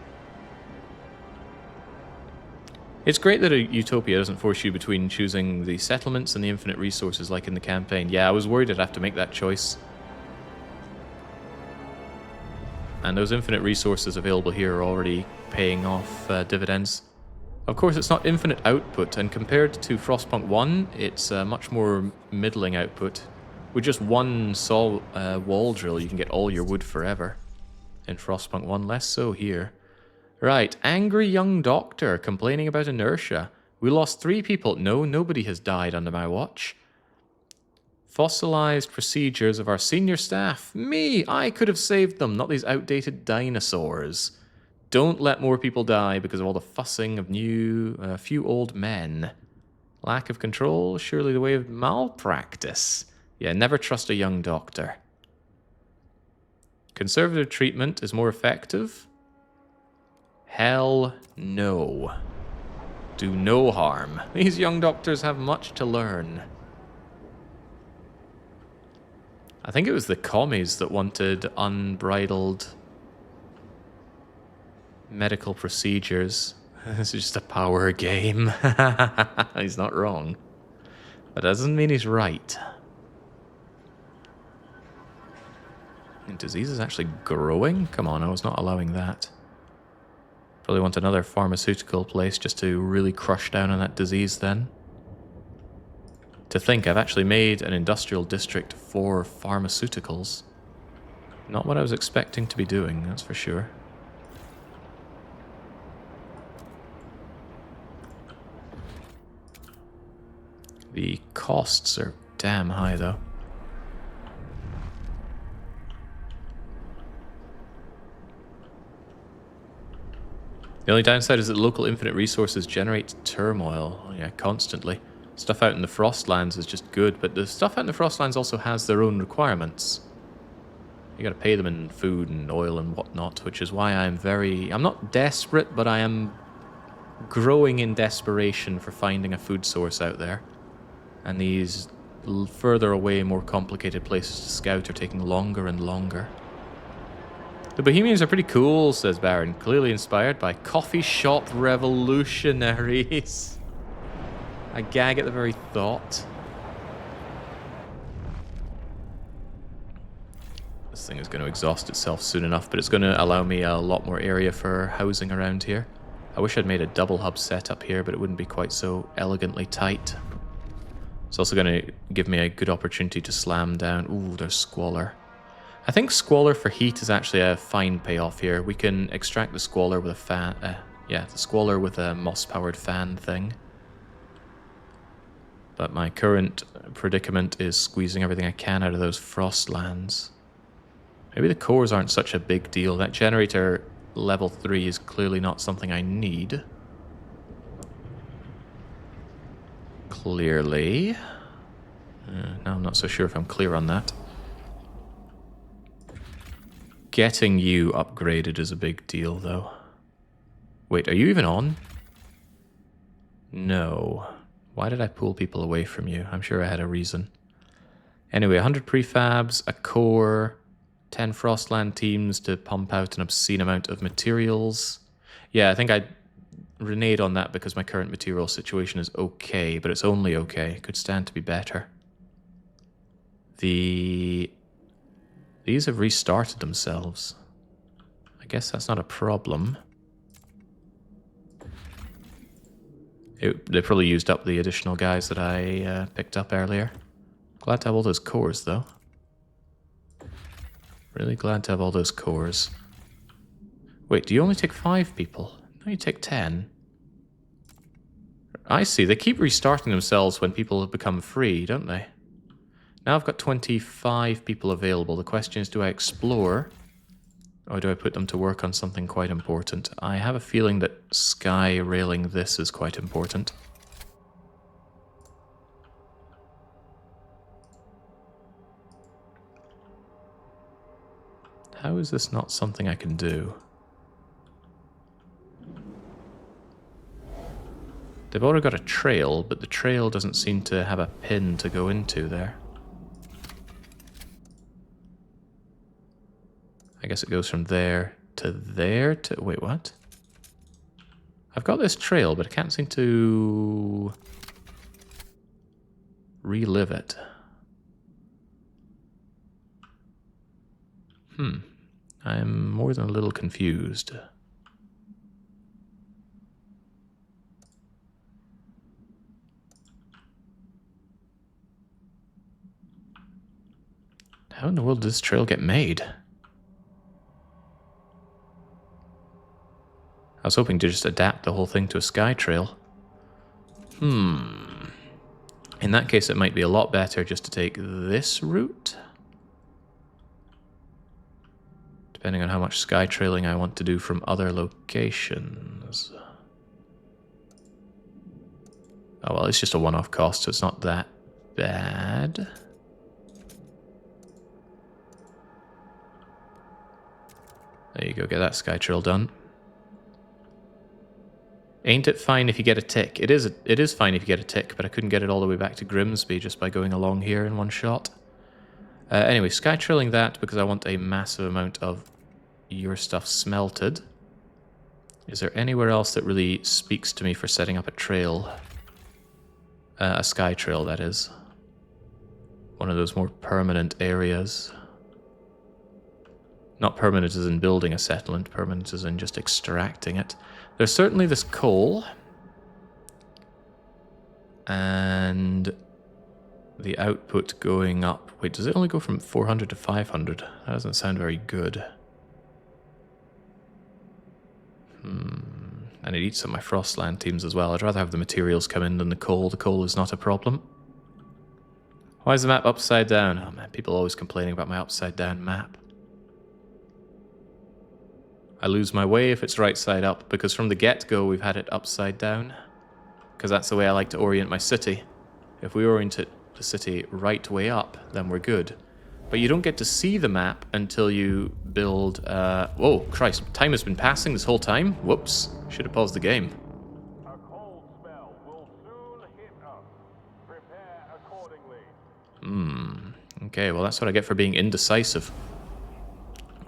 It's great that a Utopia doesn't force you between choosing the settlements and the infinite resources like in the campaign. Yeah, I was worried I'd have to make that choice. And those infinite resources available here are already paying off dividends. Of course, it's not infinite output, and compared to Frostpunk 1, it's much more middling output. With just one saw wall drill, you can get all your wood forever. In Frostpunk 1, less so here. Right, angry young doctor complaining about inertia. We lost 3 people. No, nobody has died under my watch. Fossilized procedures of our senior staff. Me, I could have saved them, not these outdated dinosaurs. Don't let more people die because of all the fussing of few old men. Lack of control, surely the way of malpractice. Yeah, never trust a young doctor. Conservative treatment is more effective? Hell no. Do no harm. These young doctors have much to learn. I think it was the commies that wanted unbridled medical procedures. This is just a power game. He's not wrong. But that doesn't mean he's right. And disease is actually growing? Come on, I was not allowing that. Probably want another pharmaceutical place just to really crush down on that disease then. To think, I've actually made an industrial district for pharmaceuticals. Not what I was expecting to be doing, that's for sure. The costs are damn high, though. The only downside is that local infinite resources generate turmoil, yeah, constantly. Stuff out in the Frostlands is just good, but the stuff out in the Frostlands also has their own requirements. You gotta pay them in food and oil and whatnot, which is why I'm not desperate, but I am growing in desperation for finding a food source out there. And these further away, more complicated places to scout are taking longer and longer. The Bohemians are pretty cool, says Baron, clearly inspired by coffee shop revolutionaries. I gag at the very thought. This thing is going to exhaust itself soon enough, but it's going to allow me a lot more area for housing around here. I wish I'd made a double hub setup here, but it wouldn't be quite so elegantly tight. It's also going to give me a good opportunity to slam down. Ooh, there's Squalor. I think Squalor for heat is actually a fine payoff here. We can extract the Squalor with a fan. The Squalor with a moss-powered fan thing. But my current predicament is squeezing everything I can out of those Frostlands. Maybe the cores aren't such a big deal. That generator level 3 is clearly not something I need. Clearly. Now I'm not so sure if I'm clear on that. Getting you upgraded is a big deal, though. Wait, are you even on? No. Why did I pull people away from you? I'm sure I had a reason. Anyway, 100 prefabs, a core, 10 Frostland teams to pump out an obscene amount of materials. Yeah, I think I reneged on that because my current material situation is okay, but it's only okay. It could stand to be better. These have restarted themselves. I guess that's not a problem. They probably used up the additional guys that I picked up earlier. Glad to have all those cores, though. Really glad to have all those cores. Wait, do you only take 5 people? No, you take 10. I see, they keep restarting themselves when people have become free, don't they? Now I've got 25 people available. The question is, do I explore? Or do I put them to work on something quite important? I have a feeling that sky railing this is quite important. How is this not something I can do? They've already got a trail, but the trail doesn't seem to have a pin to go into there. I guess it goes from there to there to... Wait, what? I've got this trail, but I can't seem to relive it. I'm more than a little confused. How in the world did this trail get made? I was hoping to just adapt the whole thing to a sky trail. In that case, it might be a lot better just to take this route. Depending on how much sky trailing I want to do from other locations. Oh well, it's just a one-off cost, so it's not that bad. There you go, get that sky trail done. Ain't it fine if you get a tick? It is fine if you get a tick, but I couldn't get it all the way back to Grimsby just by going along here in one shot. Anyway, sky trailing that because I want a massive amount of your stuff smelted. Is there anywhere else that really speaks to me for setting up a trail? A sky trail, that is. One of those more permanent areas. Not permanent as in building a settlement, permanent as in just extracting it. There's certainly this coal. And the output going up. Wait, does it only go from 400 to 500? That doesn't sound very good. I need to eat some of my Frostland teams as well. I'd rather have the materials come in than the coal. The coal is not a problem. Why is the map upside down? Oh man, people are always complaining about my upside down map. I lose my way if it's right side up, because from the get-go we've had it upside down. Because that's the way I like to orient my city. If we orient it, the city right way up, then we're good. But you don't get to see the map until you build... whoa, Christ, time has been passing this whole time? Whoops, should have paused the game. A cold spell will soon hit us. Prepare accordingly. Okay, well that's what I get for being indecisive.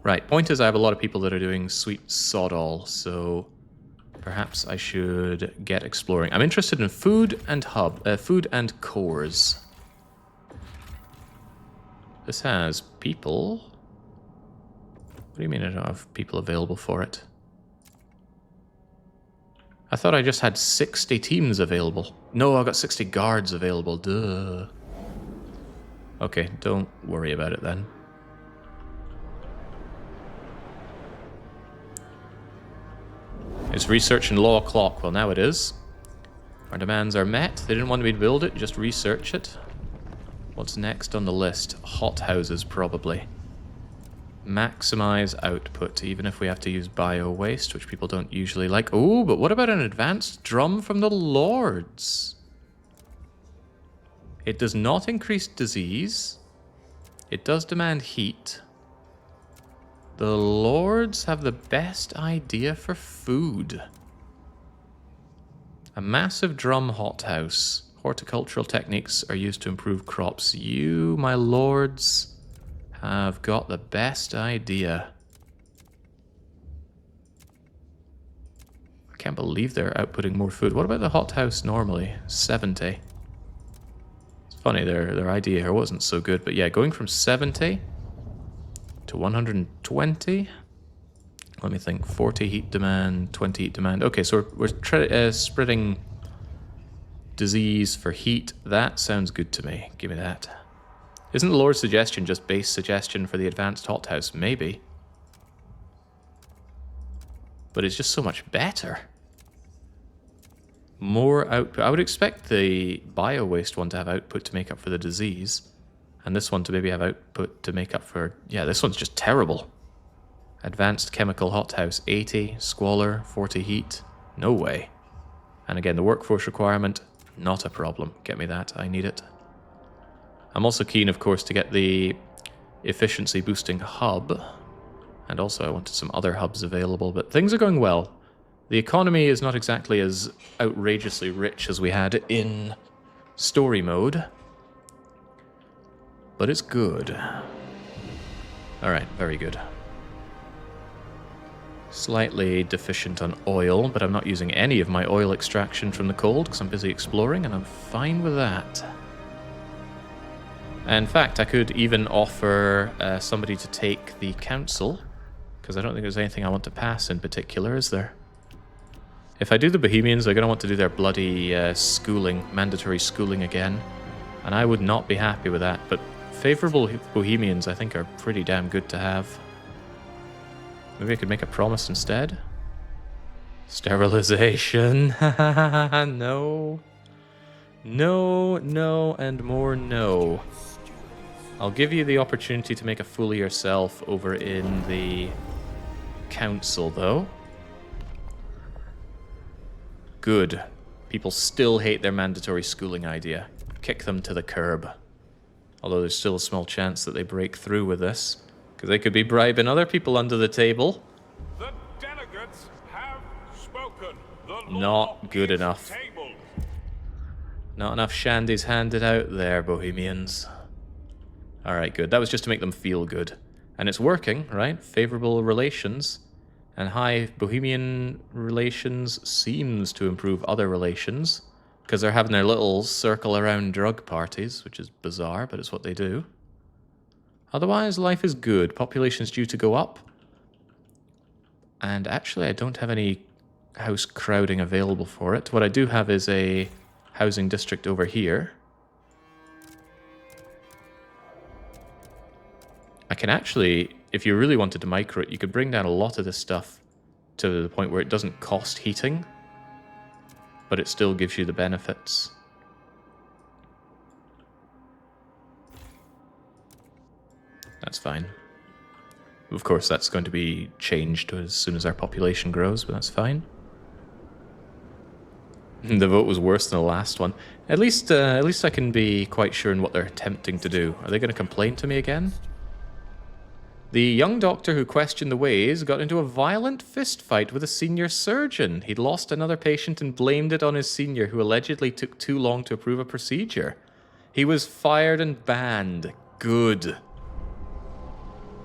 Right, point is I have a lot of people that are doing sweet sod all, so perhaps I should get exploring. I'm interested in food and food and cores. This has people. What do you mean I don't have people available for it? I thought I just had 60 teams available. No, I've got 60 guards available, duh. Okay, don't worry about it then. It's research and law clock. Well, now it is. Our demands are met. They didn't want me to build it, just research it. What's next on the list? Hothouses, probably. Maximize output, even if we have to use bio-waste, which people don't usually like. Oh, but what about an advanced drum from the Lords? It does not increase disease. It does demand heat. The Lords have the best idea for food. A massive drum hothouse. Horticultural techniques are used to improve crops. You, my lords, have got the best idea. I can't believe they're outputting more food. What about the hothouse normally? 70. It's funny, their idea here wasn't so good, but yeah, going from 70 to 120. Let me think. 40 heat demand, 20 heat demand. Okay, so we're spreading disease for heat. That sounds good to me. Give me that. Isn't the Lord's suggestion just base suggestion for the advanced hothouse? Maybe. But it's just so much better. More output. I would expect the bio-waste one to have output to make up for the disease. And this one to maybe have output to make up for... Yeah, this one's just terrible. Advanced chemical hothouse, 80. Squalor, 40 heat. No way. And again, the workforce requirement, not a problem. Get me that. I need it. I'm also keen, of course, to get the efficiency boosting hub. And also I wanted some other hubs available, but things are going well. The economy is not exactly as outrageously rich as we had in story mode. But it's good. Alright, very good. Slightly deficient on oil, but I'm not using any of my oil extraction from the cold because I'm busy exploring, and I'm fine with that. In fact, I could even offer somebody to take the council, because I don't think there's anything I want to pass in particular, is there? If I do the Bohemians, they're going to want to do their bloody schooling, mandatory schooling again, and I would not be happy with that, but favorable Bohemians, I think, are pretty damn good to have. Maybe I could make a promise instead? Sterilization. No. No, no, and more no. I'll give you the opportunity to make a fool of yourself over in the council, though. Good. People still hate their mandatory schooling idea. Kick them to the curb. Although there's still a small chance that they break through with this, because they could be bribing other people under the table. Not good enough. Not enough shandies handed out there, Bohemians. Alright, good. That was just to make them feel good. And it's working, right? Favorable relations. And high Bohemian relations seems to improve other relations. Because they're having their little circle around drug parties, which is bizarre, but it's what they do. Otherwise, life is good. Population's due to go up. And actually, I don't have any house crowding available for it. What I do have is a housing district over here. I can actually, if you really wanted to micro it, you could bring down a lot of this stuff to the point where it doesn't cost heating, but it still gives you the benefits. That's fine. Of course, that's going to be changed as soon as our population grows, but that's fine. The vote was worse than the last one. At least I can be quite sure in what they're attempting to do. Are they going to complain to me again? The young doctor who questioned the ways got into a violent fistfight with a senior surgeon. He'd lost another patient and blamed it on his senior, who allegedly took too long to approve a procedure. He was fired and banned. Good.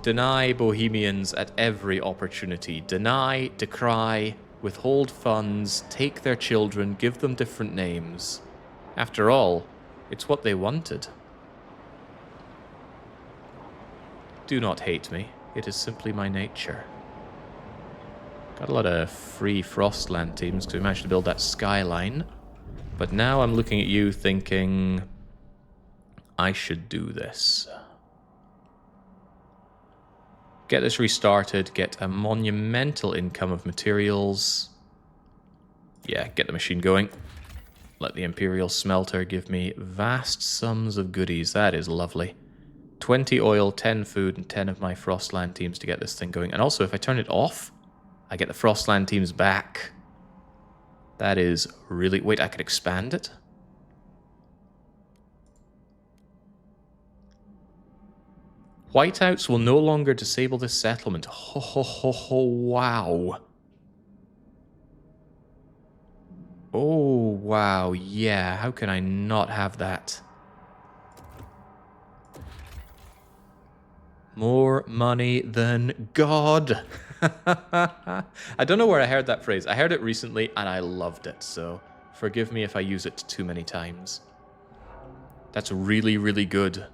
Deny Bohemians at every opportunity. Deny, decry, withhold funds, take their children, give them different names. After all, it's what they wanted. Do not hate me. It is simply my nature. Got a lot of free Frostland teams because we managed to build that skyline. But now I'm looking at you thinking, I should do this. Get this restarted, get a monumental income of materials. Yeah, get the machine going. Let the Imperial Smelter give me vast sums of goodies. That is lovely. 20 oil, 10 food, and 10 of my Frostland teams to get this thing going. And also, if I turn it off, I get the Frostland teams back. That is really... Wait, I could expand it? Whiteouts will no longer disable this settlement. Ho ho ho ho, wow. Oh, wow, yeah, how can I not have that? More money than God. I don't know where I heard that phrase. I heard it recently and I loved it, so forgive me if I use it too many times. That's really, really good.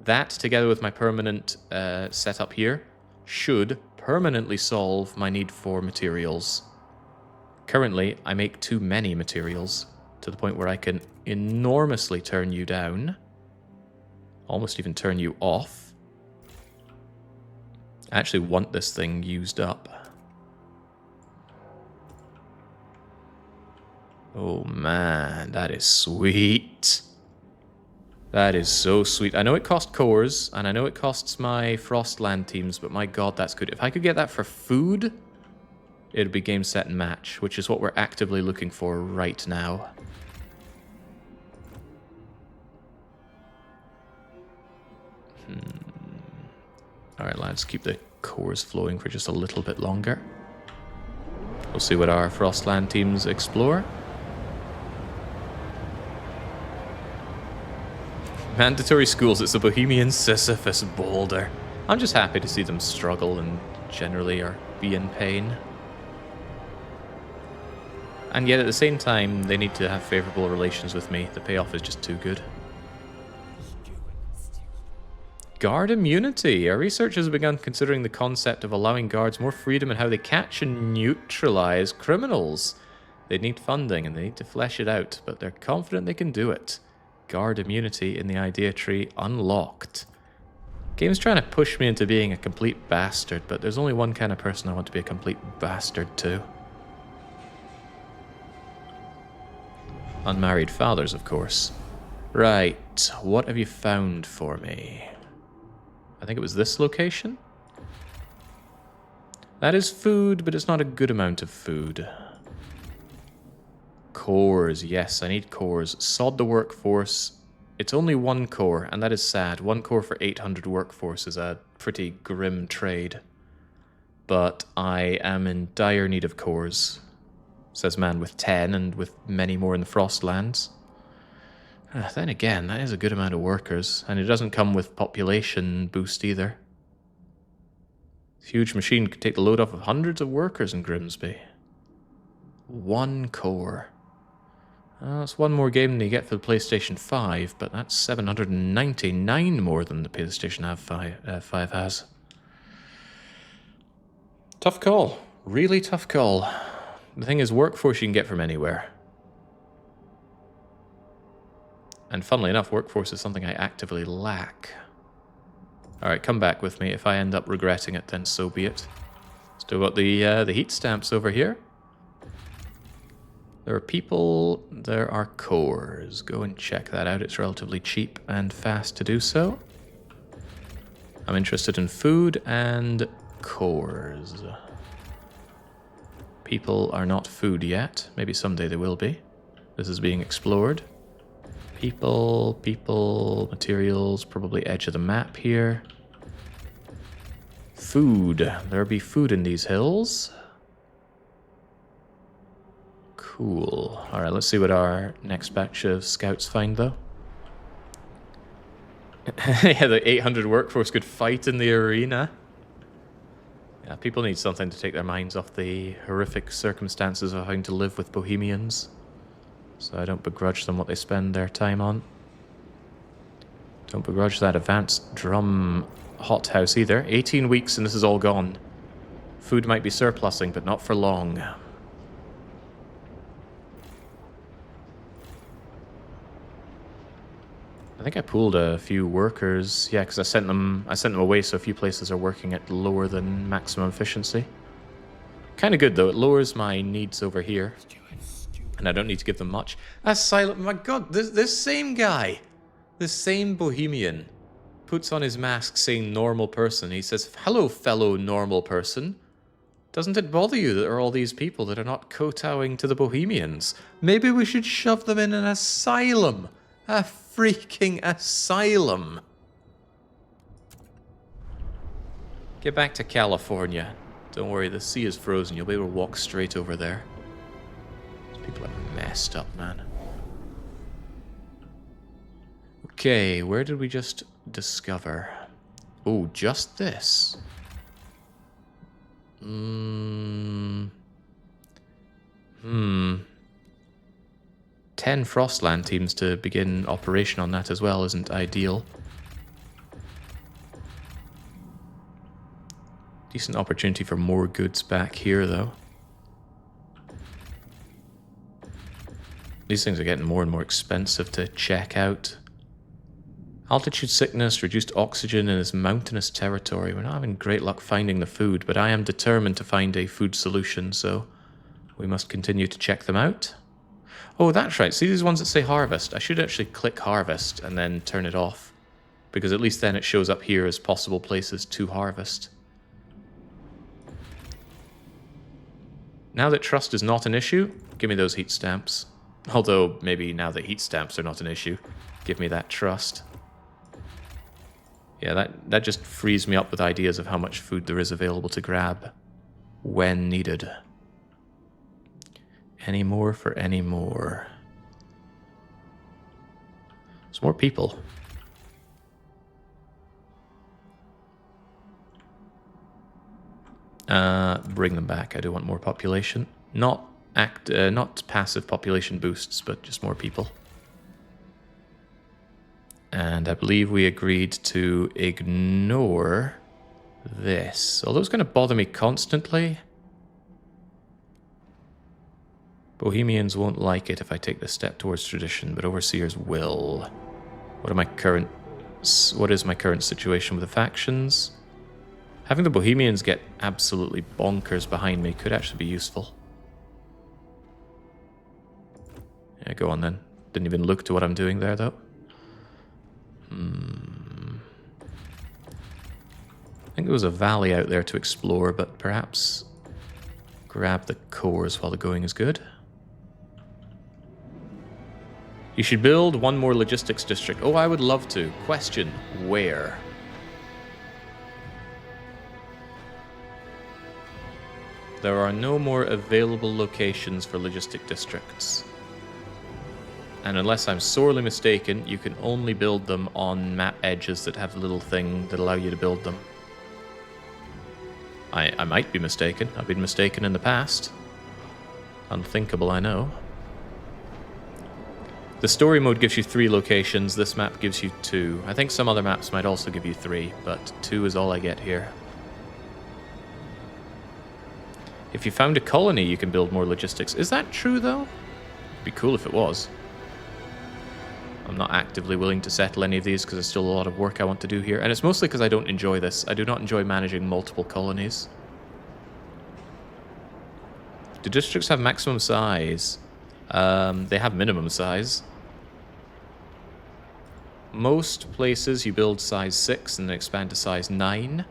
That, together with my permanent setup here, should permanently solve my need for materials. Currently, I make too many materials, to the point where I can enormously turn you down. Almost even turn you off. I actually want this thing used up. Oh man, that is sweet. That is so sweet. I know it costs cores, and I know it costs my Frostland teams, but my god, that's good. If I could get that for food, it'd be game, set, and match, which is what we're actively looking for right now. Alright, lads, keep the cores flowing for just a little bit longer. We'll see what our Frostland teams explore. Mandatory schools, it's a Bohemian Sisyphus boulder. I'm just happy to see them struggle and generally are be in pain. And yet at the same time, they need to have favourable relations with me. The payoff is just too good. Guard immunity. Our researchers have begun considering the concept of allowing guards more freedom in how they catch and neutralize criminals. They need funding and they need to flesh it out, but they're confident they can do it. Guard immunity in the idea tree unlocked. Game's trying to push me into being a complete bastard, but there's only one kind of person I want to be a complete bastard to. Unmarried fathers, of course. Right, what have you found for me? I think it was this location? That is food, but it's not a good amount of food. Cores, yes, I need cores. Sod the workforce. It's only one core, and that is sad. One core for 800 workforce is a pretty grim trade. But I am in dire need of cores. Says man with 10 and with many more in the Frostlands. Then again, that is a good amount of workers, and it doesn't come with population boost either. This huge machine could take the load off of hundreds of workers in Grimsby. 1 core. That's one more game than you get for the PlayStation 5, but that's 799 more than the PlayStation 5 has. Tough call. Really tough call. The thing is, workforce you can get from anywhere. And funnily enough, workforce is something I actively lack. Alright, come back with me. If I end up regretting it, then so be it. Still got the heat stamps over here. There are people, there are cores. Go and check that out. It's relatively cheap and fast to do so. I'm interested in food and cores. People are not food yet. Maybe someday they will be. This is being explored. People, materials, probably edge of the map here. Food. There'll be food in these hills. Cool. Alright, let's see what our next batch of scouts find, though. Yeah, the 800 workforce could fight in the arena. Yeah, people need something to take their minds off the horrific circumstances of having to live with Bohemians. So I don't begrudge them what they spend their time on. Don't begrudge that advanced drum hothouse either. 18 weeks and this is all gone. Food might be surplusing, but not for long. I think I pulled a few workers. Yeah, because I sent them away, so a few places are working at lower than maximum efficiency. Kind of good though. It lowers my needs over here. And I don't need to give them much. Silent. My god, this same guy, this same Bohemian, puts on his mask saying normal person. He says, hello, fellow normal person. Doesn't it bother you that there are all these people that are not kowtowing to the Bohemians? Maybe we should shove them in an asylum. A freaking asylum. Get back to California. Don't worry, the sea is frozen. You'll be able to walk straight over there. People are messed up, man. Okay, where did we just discover? Oh, just this. 10 Frostland teams to begin operation on that as well isn't ideal. Decent opportunity for more goods back here, though. These things are getting more and more expensive to check out. Altitude sickness, reduced oxygen in this mountainous territory. We're not having great luck finding the food, but I am determined to find a food solution, so we must continue to check them out. Oh, that's right. See these ones that say harvest? I should actually click harvest and then turn it off, because at least then it shows up here as possible places to harvest. Now that trust is not an issue, give me those heat stamps. Although, maybe now that heat stamps are not an issue, give me that trust. Yeah, that just frees me up with ideas of how much food there is available to grab when needed. Any more for any more. There's more people. Bring them back. I do want more population. Not passive population boosts, but just more people. And I believe we agreed to ignore this. Although it's going to bother me constantly. Bohemians won't like it if I take this step towards tradition, but overseers will. What is my current situation with the factions? Having the Bohemians get absolutely bonkers behind me could actually be useful. Yeah, go on then. Didn't even look to what I'm doing there, though. I think there was a valley out there to explore, but perhaps grab the cores while the going is good. You should build one more logistics district. Oh, I would love to. Question, where? There are no more available locations for logistic districts. And unless I'm sorely mistaken, you can only build them on map edges that have a little thing that allow you to build them. I might be mistaken. I've been mistaken in the past. Unthinkable, I know. The story mode gives you 3 locations. This map gives you 2. I think some other maps might also give you 3, but 2 is all I get here. If you found a colony, you can build more logistics. Is that true, though? It'd be cool if it was. I'm not actively willing to settle any of these because there's still a lot of work I want to do here. And it's mostly because I don't enjoy this. I do not enjoy managing multiple colonies. Do districts have maximum size? They have minimum size. Most places you build size 6 and then expand to size 9.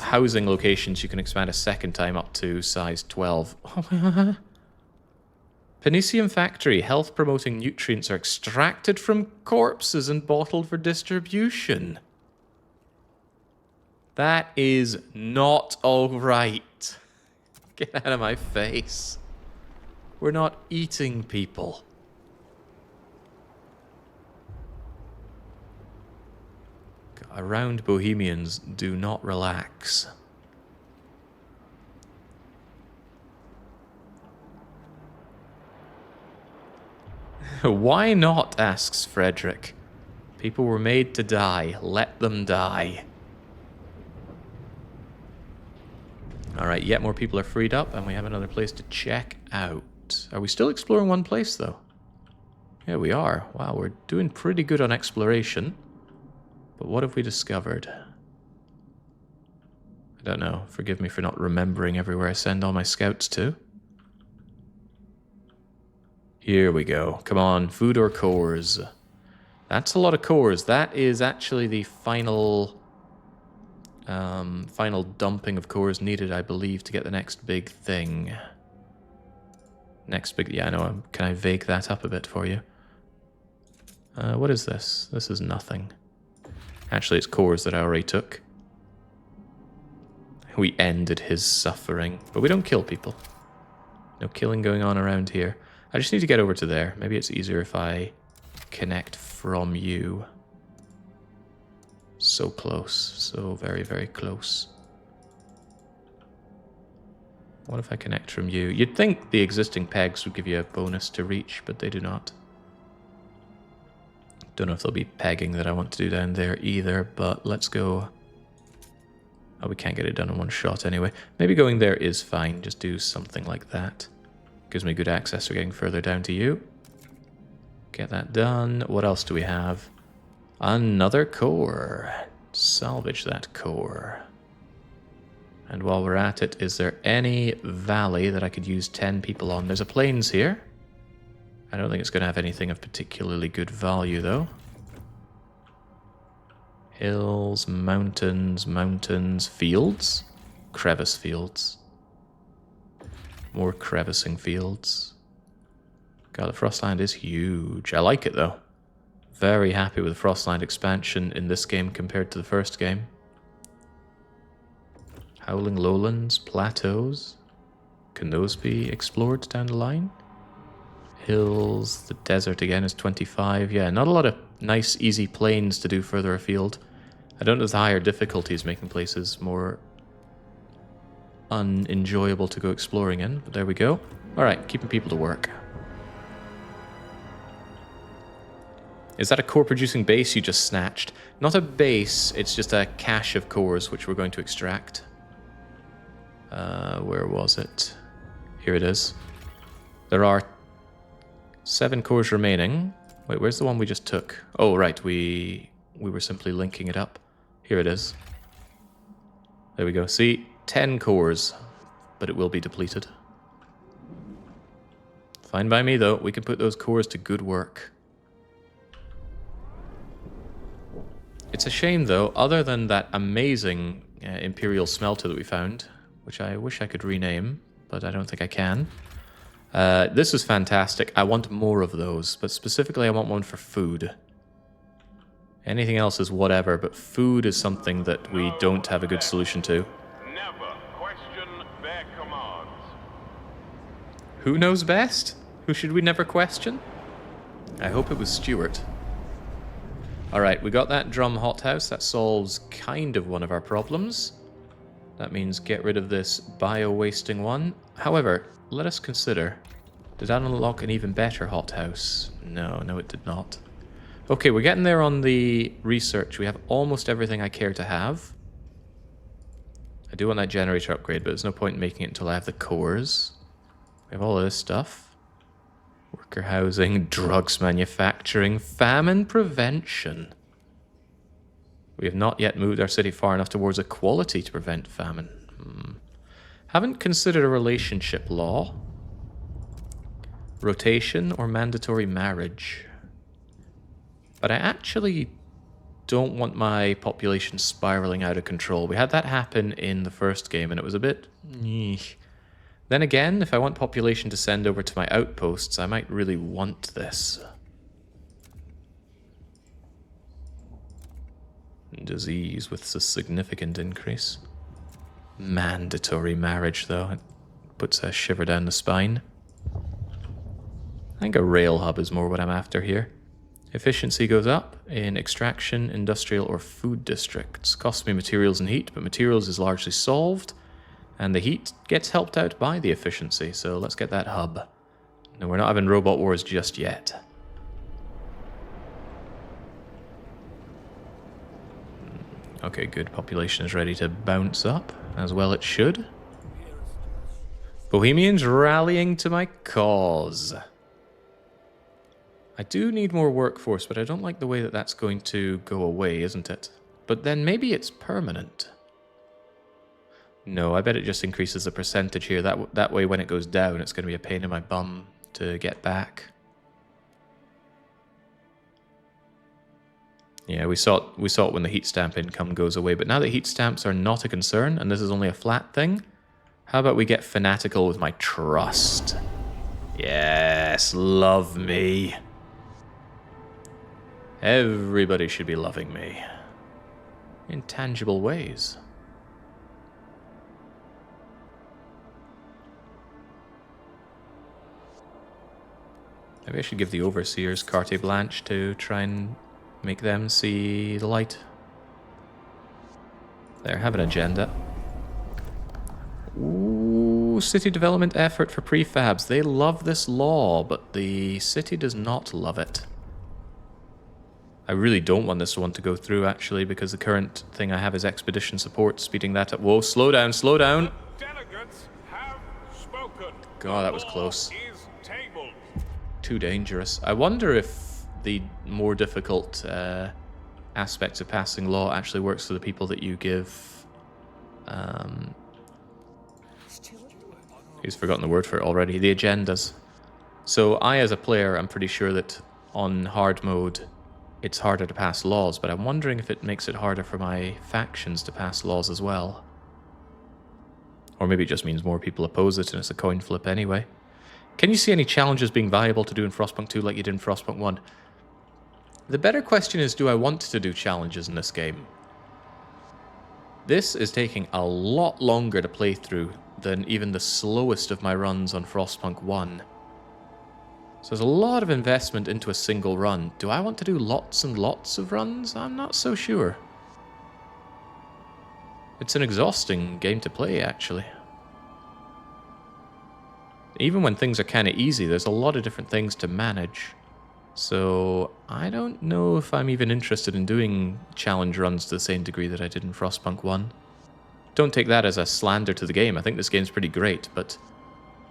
Housing locations you can expand a second time up to size 12. Panicium Factory. Health promoting nutrients are extracted from corpses and bottled for distribution. That is not alright. Get out of my face. We're not eating people. Around Bohemians do not relax. Why not, asks Frederick. People were made to die. Let them die. Alright, yet more people are freed up, and we have another place to check out. Are we still exploring one place, though? Yeah, we are. Wow, we're doing pretty good on exploration. But what have we discovered? I don't know. Forgive me for not remembering everywhere I send all my scouts to. Here we go. Come on, food or cores. That's a lot of cores. That is actually the final final dumping of cores needed, I believe, to get the next big thing. Next big... Yeah, I know. Can I vague that up a bit for you? What is this? This is nothing. Actually, it's cores that I already took. We ended his suffering. But we don't kill people. No killing going on around here. I just need to get over to there. Maybe it's easier if I connect from you. So close. So very, very close. What if I connect from you? You'd think the existing pegs would give you a bonus to reach, but they do not. Don't know if there'll be pegging that I want to do down there either, but let's go. Oh, we can't get it done in one shot anyway. Maybe going there is fine. Just do something like that. Gives me good access for getting further down to you. Get that done. What else do we have? Another core. Salvage that core. And while we're at it, is there any valley that I could use 10 people on? There's a plains here. I don't think it's going to have anything of particularly good value, though. Hills, mountains, mountains, fields. Crevice fields. More crevicing fields. God, the Frostland is huge. I like it, though. Very happy with the Frostland expansion in this game compared to the first game. Howling lowlands, plateaus. Can those be explored down the line? Hills, the desert again is 25. Yeah, not a lot of nice, easy plains to do further afield. I don't know if the higher difficulties making places more unenjoyable to go exploring in, but there we go. Alright, keeping people to work. Is that a core producing base you just snatched? Not a base, it's just a cache of cores which we're going to extract. Where was it? Here it is. There are 7 cores remaining. Wait, where's the one we just took? Oh, right, we were simply linking it up. Here it is. There we go. See, 10 cores, but it will be depleted. Fine by me, though. We can put those cores to good work. It's a shame, though, other than that amazing Imperial smelter that we found, which I wish I could rename, but I don't think I can. This is fantastic. I want more of those, but specifically I want one for food. Anything else is whatever, but food is something that we don't have a good solution to. Never question their Who knows best? Who should we never question? I hope it was Stuart. Alright, we got that drum hothouse. That solves kind of one of our problems. That means get rid of this bio-wasting one. However, let us consider... Did that unlock an even better hothouse? No, it did not. Okay, we're getting there on the research. We have almost everything I care to have. I do want that generator upgrade, but there's no point in making it until I have the cores. We have all of this stuff. Worker housing, drugs manufacturing, famine prevention. We have not yet moved our city far enough towards equality to prevent famine. Haven't considered a relationship law. Rotation or mandatory marriage. But I actually don't want my population spiraling out of control. We had that happen in the first game and it was a bit... Then again, if I want population to send over to my outposts, I might really want this. Disease with a significant increase. Mandatory marriage, though. It puts a shiver down the spine. I think a rail hub is more what I'm after here. Efficiency goes up in extraction, industrial, or food districts. Costs me materials and heat, but materials is largely solved. And the heat gets helped out by the efficiency, so let's get that hub. No, we're not having robot wars just yet. Okay, good. Population is ready to bounce up, as well it should. Bohemians rallying to my cause. I do need more workforce, but I don't like the way that that's going to go away, isn't it? But then maybe it's permanent. No, I bet it just increases the percentage here. That way when it goes down, it's going to be a pain in my bum to get back. Yeah, we saw it when the heat stamp income goes away, but now that heat stamps are not a concern, and this is only a flat thing, how about we get fanatical with my trust? Yes, love me. Everybody should be loving me. In tangible ways. Maybe I should give the overseers carte blanche to try and make them see the light. There, have an agenda. Ooh, city development effort for prefabs. They love this law, but the city does not love it. I really don't want this one to go through, actually, because the current thing I have is expedition support, speeding that up. Whoa, slow down, slow down! Delegates have spoken. God, that was close. Is tabled. Too dangerous. I wonder if the more difficult aspects of passing law actually works for the people that you give... He's forgotten the word for it already. The agendas. So I, as a player, I'm pretty sure that on hard mode, it's harder to pass laws, but I'm wondering if it makes it harder for my factions to pass laws as well. Or maybe it just means more people oppose it and it's a coin flip anyway. Can you see any challenges being viable to do in Frostpunk 2 like you did in Frostpunk 1? The better question is, do I want to do challenges in this game? This is taking a lot longer to play through than even the slowest of my runs on Frostpunk 1. So there's a lot of investment into a single run. Do I want to do lots and lots of runs? I'm not so sure. It's an exhausting game to play, actually. Even when things are kind of easy, there's a lot of different things to manage. So I don't know if I'm even interested in doing challenge runs to the same degree that I did in Frostpunk 1. Don't take that as a slander to the game. I think this game's pretty great, but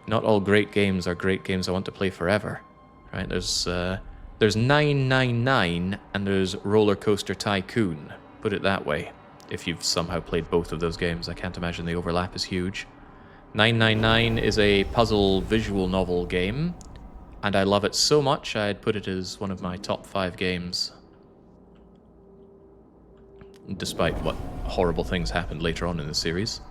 not all great games are great games I want to play forever. Right? There's 999 and there's Roller Coaster Tycoon. Put it that way. If you've somehow played both of those games, I can't imagine the overlap is huge. 999 is a puzzle visual novel game, and I love it so much I'd put it as one of my top 5 games. Despite what horrible things happened later on in the series.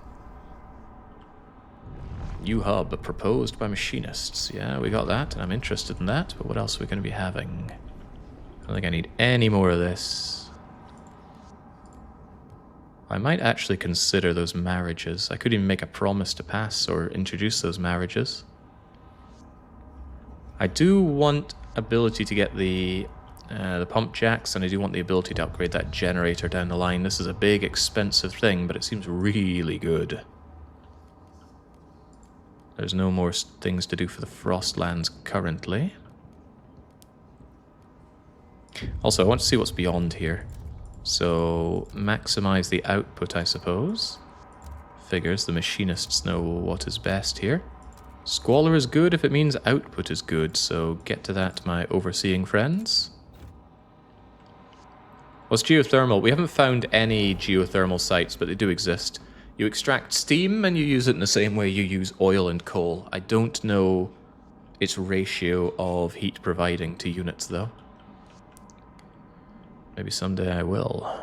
New hub proposed by machinists. Yeah, we got that, and I'm interested in that, but what else are we going to be having? I don't think I need any more of this. I might actually consider those marriages. I could even make a promise to pass or introduce those marriages. I do want ability to get the pump jacks, and I do want the ability to upgrade that generator down the line. This is a big, expensive thing, but it seems really good. There's no more things to do for the Frostlands currently. Also, I want to see what's beyond here. So, maximize the output, I suppose. Figures the machinists know what is best here. Squalor is good if it means output is good, so get to that, my overseeing friends. What's geothermal? We haven't found any geothermal sites, but they do exist. You extract steam and you use it in the same way you use oil and coal. I don't know its ratio of heat providing to units, though. Maybe someday I will.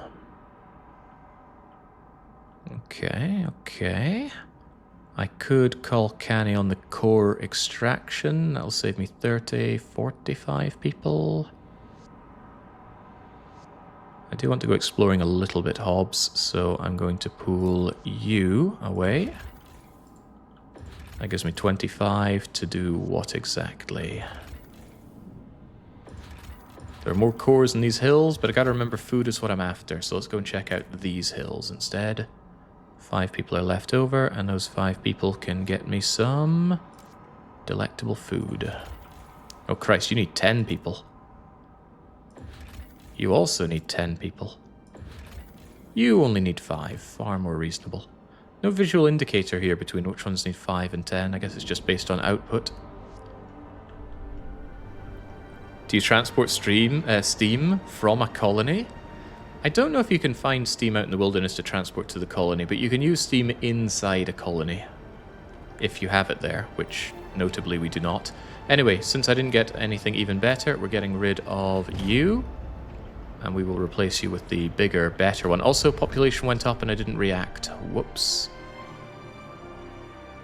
Okay. I could call Canny on the core extraction. That'll save me 30, 45 people. I do want to go exploring a little bit, Hobbs, so I'm going to pull you away. That gives me 25 to do what exactly? There are more cores in these hills, but I gotta remember food is what I'm after, so let's go and check out these hills instead. 5 people are left over, and those 5 people can get me some delectable food. Oh Christ, you need 10 people. You also need 10 people. You only need 5, far more reasonable. No visual indicator here between which ones need 5 and 10, I guess it's just based on output. Do you transport steam from a colony? I don't know if you can find steam out in the wilderness to transport to the colony, but you can use steam inside a colony. If you have it there, which notably we do not. Anyway, since I didn't get anything even better, we're getting rid of you. And we will replace you with the bigger, better one. Also, population went up and I didn't react. Whoops.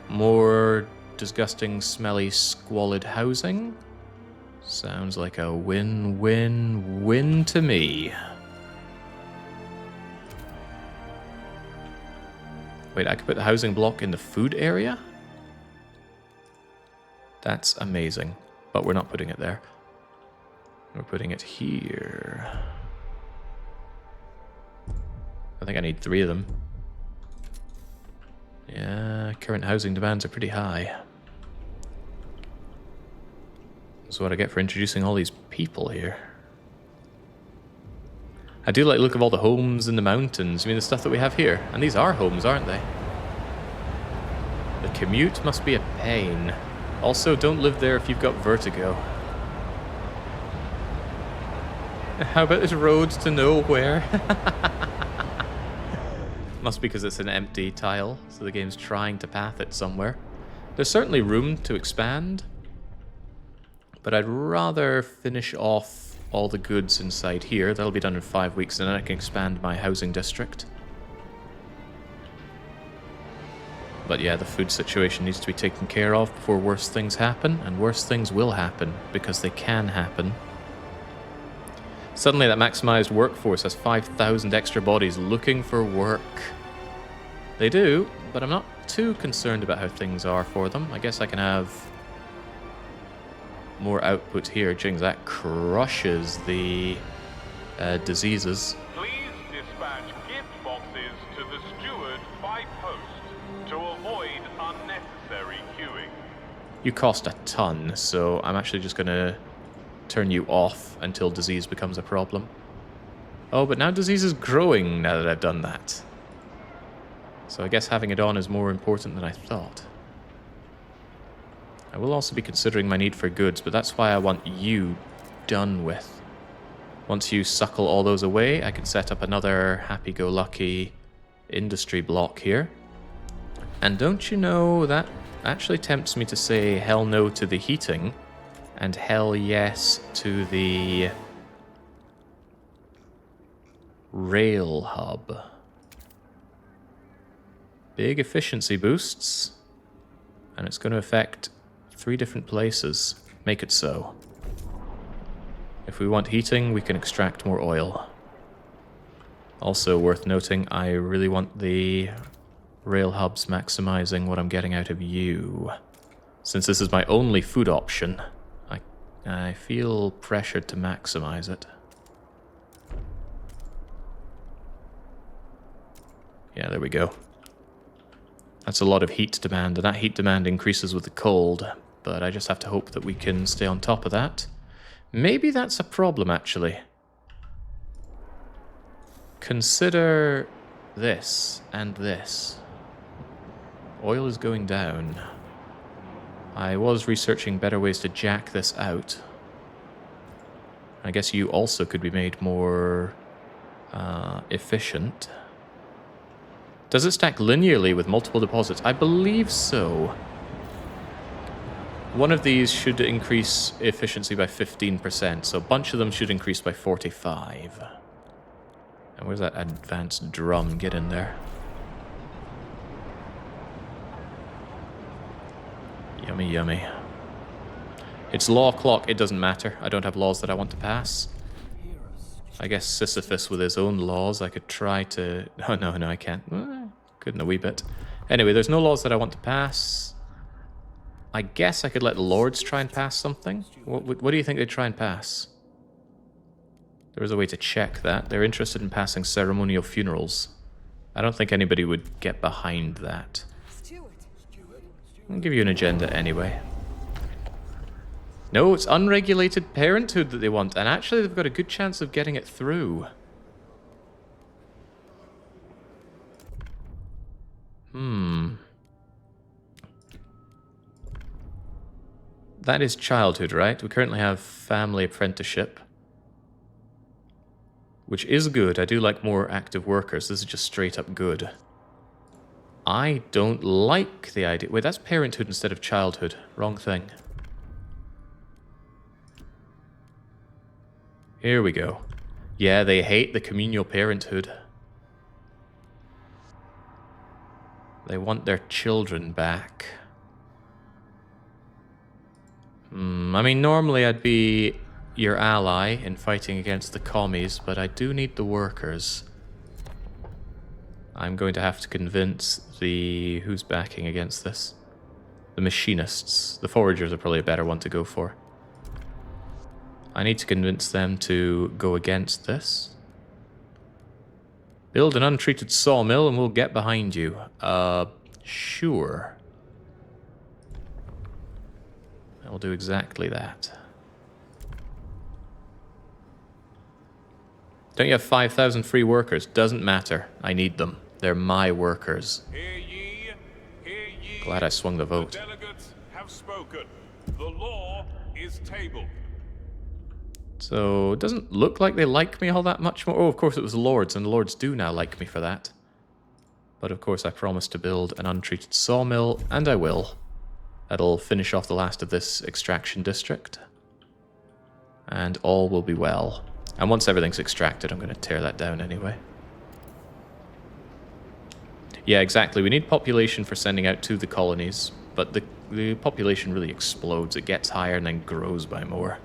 More disgusting, smelly, squalid housing. Sounds like a win-win-win to me. Wait, I could put the housing block in the food area? That's amazing. But we're not putting it there. We're putting it here. I think I need 3 of them. Yeah, current housing demands are pretty high. That's what I get for introducing all these people here. I do like the look of all the homes in the mountains. I mean, the stuff that we have here. And these are homes, aren't they? The commute must be a pain. Also, don't live there if you've got vertigo. How about this road to nowhere? Must be because it's an empty tile, so the game's trying to path it somewhere. There's certainly room to expand, but I'd rather finish off all the goods inside here. That'll be done in 5 weeks, and then I can expand my housing district. But yeah, the food situation needs to be taken care of before worse things happen, and worse things will happen, because they can happen. Suddenly that maximized workforce has 5,000 extra bodies looking for work. They do, but I'm not too concerned about how things are for them. I guess I can have more output here. Jings, that crushes the diseases. Please dispatch gift boxes to the steward by post to avoid unnecessary queuing. You cost a ton, so I'm actually just going to turn you off until disease becomes a problem. Oh, but now disease is growing now that I've done that. So I guess having it on is more important than I thought. I will also be considering my need for goods, but that's why I want you done with. Once you suckle all those away, I can set up another happy-go-lucky industry block here. And don't you know, that actually tempts me to say hell no to the heating, and hell yes to the rail hub. Big efficiency boosts, and it's going to affect 3 different places. Make it so. If we want heating, we can extract more oil. Also worth noting, I really want the rail hubs maximizing what I'm getting out of you. Since this is my only food option, I I feel pressured to maximize it. Yeah, there we go. That's a lot of heat demand, and that heat demand increases with the cold, but I just have to hope that we can stay on top of that. Maybe that's a problem, actually. Consider this and this. Oil is going down. I was researching better ways to jack this out. I guess you also could be made more efficient. Does it stack linearly with multiple deposits? I believe so. One of these should increase efficiency by 15%, so a bunch of them should increase by 45. And where's that advanced drum? Get in there. Yummy, yummy. It's law clock. It doesn't matter. I don't have laws that I want to pass. I guess Sisyphus with his own laws, I could try to... Oh, no, I can't. Couldn't a wee bit. Anyway, there's no laws that I want to pass. I guess I could let the lords try and pass something. What do you think they'd try and pass? There is a way to check that. They're interested in passing ceremonial funerals. I don't think anybody would get behind that. I'll give you an agenda anyway. No, it's unregulated parenthood that they want, and actually they've got a good chance of getting it through. That is childhood, right? We currently have family apprenticeship, which is good. I do like more active workers. This is just straight up good. I don't like the idea... Wait, that's parenthood instead of childhood. Wrong thing. Here we go. Yeah, they hate the communal parenthood. They want their children back. I mean, normally I'd be your ally in fighting against the commies, but I do need the workers. I'm going to have to convince the... Who's backing against this? The machinists. The foragers are probably a better one to go for. I need to convince them to go against this. Build an untreated sawmill and we'll get behind you. Sure. I'll do exactly that. Don't you have 5,000 free workers? Doesn't matter. I need them. They're my workers. Hear ye, hear ye. Glad I swung the vote. The delegates have spoken. The law is tabled. So, it doesn't look like they like me all that much more. Oh, of course it was the lords, and the lords do now like me for that. But of course I promised to build an untreated sawmill, and I will. That'll finish off the last of this extraction district. And all will be well. And once everything's extracted, I'm going to tear that down anyway. Yeah, exactly. We need population for sending out to the colonies, but the population really explodes. It gets higher and then grows by more.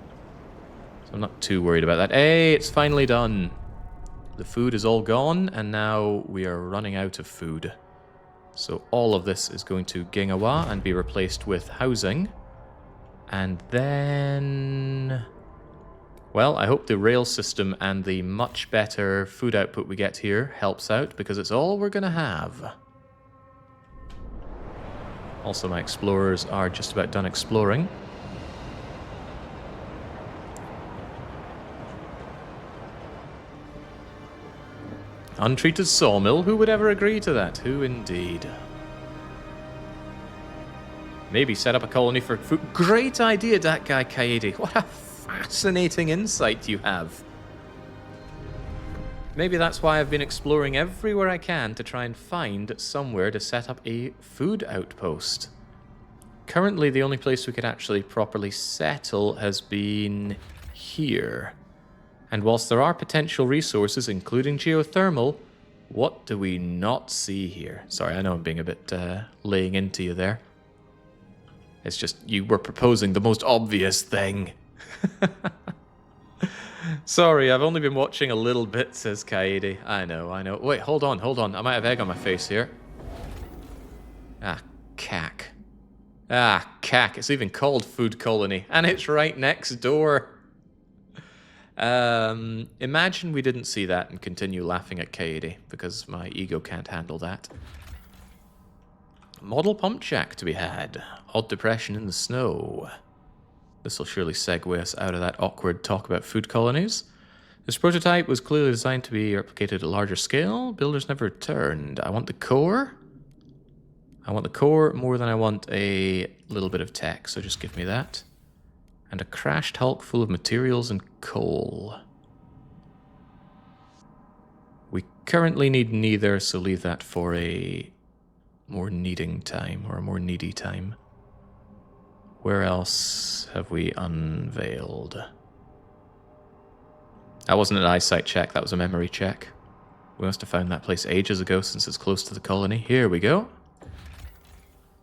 So I'm not too worried about that. Hey, it's finally done. The food is all gone, and now we are running out of food. So all of this is going to Gingawa and be replaced with housing. And then... Well, I hope the rail system and the much better food output we get here helps out, because it's all we're going to have. Also, my explorers are just about done exploring. Untreated sawmill? Who would ever agree to that? Who indeed? Maybe set up a colony for food. Great idea, that guy Kaede. What a fascinating insight you have. Maybe that's why I've been exploring everywhere I can to try and find somewhere to set up a food outpost. Currently, the only place we could actually properly settle has been here. And whilst there are potential resources, including geothermal, what do we not see here? Sorry, I know I'm being a bit laying into you there. It's just you were proposing the most obvious thing. Sorry, I've only been watching a little bit, says Kaede. I know. Wait, hold on. I might have egg on my face here. Ah, cack. Ah, cack. It's even called Food Colony, and it's right next door. Imagine we didn't see that and continue laughing at Katie, because my ego can't handle that. Model pump jack to be had. Odd depression in the snow. This will surely segue us out of that awkward talk about food colonies. This prototype was clearly designed to be replicated at a larger scale. Builders never returned. I want the core. I want the core more than I want a little bit of tech, so just give me that. And a crashed hulk full of materials and coal. We currently need neither, so leave that for a more needing time, or a more needy time. Where else have we unveiled? That wasn't an eyesight check, that was a memory check. We must have found that place ages ago since it's close to the colony. Here we go.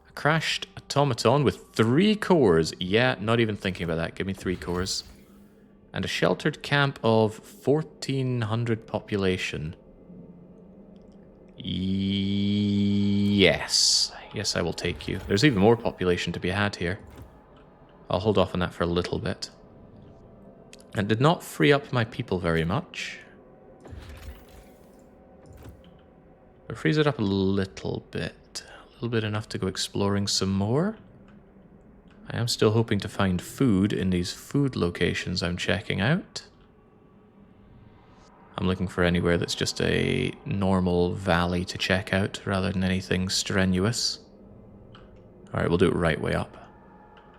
A crashed automaton with 3 cores. Yeah, not even thinking about that. Give me 3 cores. And a sheltered camp of 1,400 population. Yes. Yes, I will take you. There's even more population to be had here. I'll hold off on that for a little bit. And did not free up my people very much. But frees it up a little bit. A little bit enough to go exploring some more. I am still hoping to find food in these food locations I'm checking out. I'm looking for anywhere that's just a normal valley to check out rather than anything strenuous. Alright, we'll do it right way up.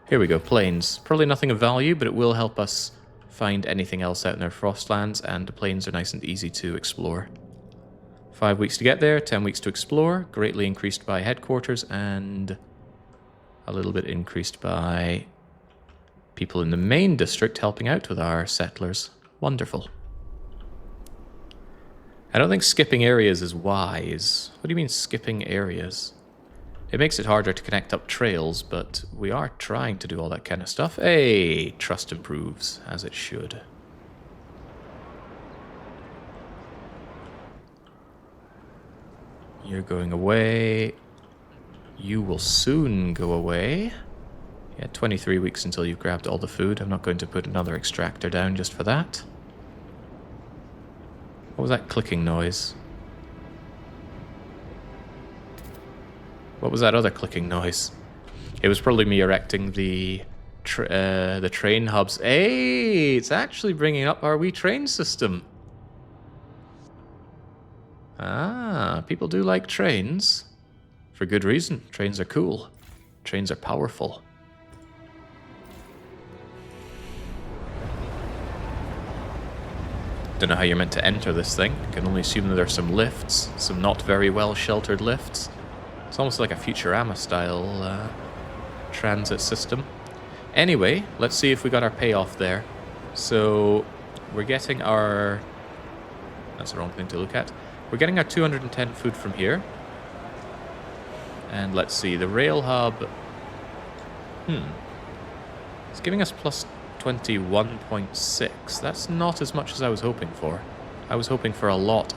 Here we go, plains. Probably nothing of value, but it will help us find anything else out in our Frostlands, and the plains are nice and easy to explore. 5 weeks to get there, 10 weeks to explore, greatly increased by headquarters, and a little bit increased by people in the main district helping out with our settlers. Wonderful. I don't think skipping areas is wise. What do you mean skipping areas? It makes it harder to connect up trails, but we are trying to do all that kind of stuff. Hey, trust improves, as it should. You're going away. You will soon go away. Yeah, 23 weeks until you've grabbed all the food. I'm not going to put another extractor down just for that. What was that clicking noise? What was that other clicking noise? It was probably me erecting the train hubs. Hey, it's actually bringing up our wee train system. Ah, people do like trains. For good reason. Trains are cool. Trains are powerful. Don't know how you're meant to enter this thing. I can only assume that there's some lifts. Some not very well sheltered lifts. It's almost like a Futurama-style transit system. Anyway, let's see if we got our payoff there. So, we're getting our... That's the wrong thing to look at. We're getting our 210 food from here. And let's see, the rail hub... It's giving us plus 21.6. That's not as much as I was hoping for. I was hoping for a lot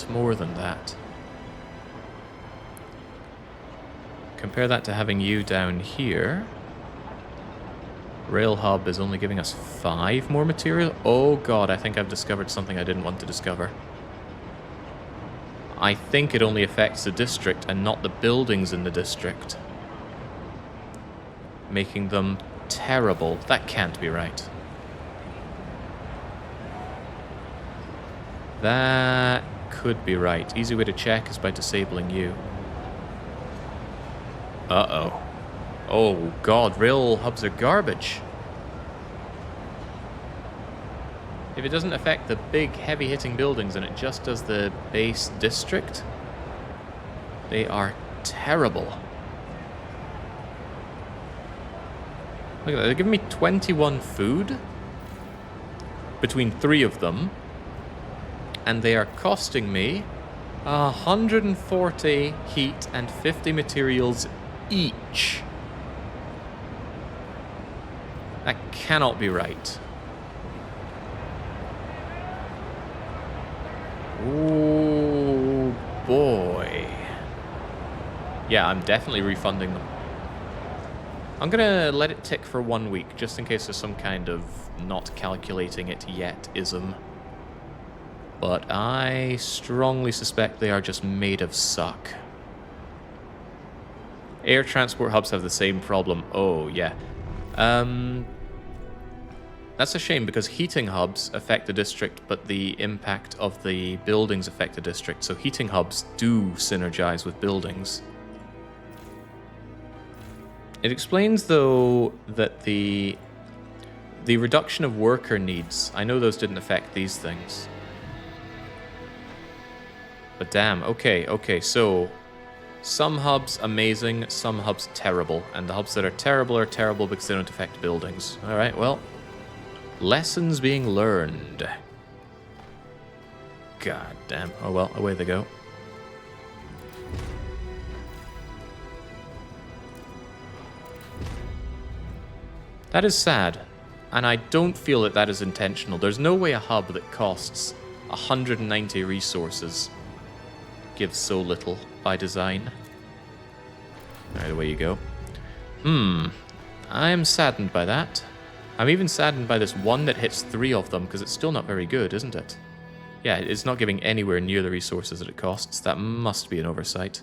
more than that. Compare that to having you down here. Rail hub is only giving us 5 more material. Oh god, I think I've discovered something I didn't want to discover. I think it only affects the district and not the buildings in the district, making them terrible. That can't be right. That could be right. Easy way to check is by disabling you. Uh-oh. Oh god, rail hubs are garbage. If it doesn't affect the big, heavy-hitting buildings and it just does the base district, they are terrible. Look at that, they're giving me 21 food between 3 of them, and they are costing me 140 heat and 50 materials each. That cannot be right. Ooh, boy. Yeah, I'm definitely refunding them. I'm gonna let it tick for 1 week, just in case there's some kind of not calculating it yet ism. But I strongly suspect they are just made of suck. Air transport hubs have the same problem. Oh, yeah. That's a shame because heating hubs affect the district, but the impact of the buildings affect the district. So heating hubs do synergize with buildings. It explains, though, that the reduction of worker needs, I know those didn't affect these things. But damn, okay, so some hubs amazing, some hubs terrible, and the hubs that are terrible because they don't affect buildings. Alright, well, lessons being learned. God damn, oh well, away they go. That is sad, and I don't feel that that is intentional. There's no way a hub that costs 190 resources gives so little by design. Alright, away you go. I am saddened by that. I'm even saddened by this one that hits 3 of them, because it's still not very good, isn't it? Yeah, it's not giving anywhere near the resources that it costs. That must be an oversight.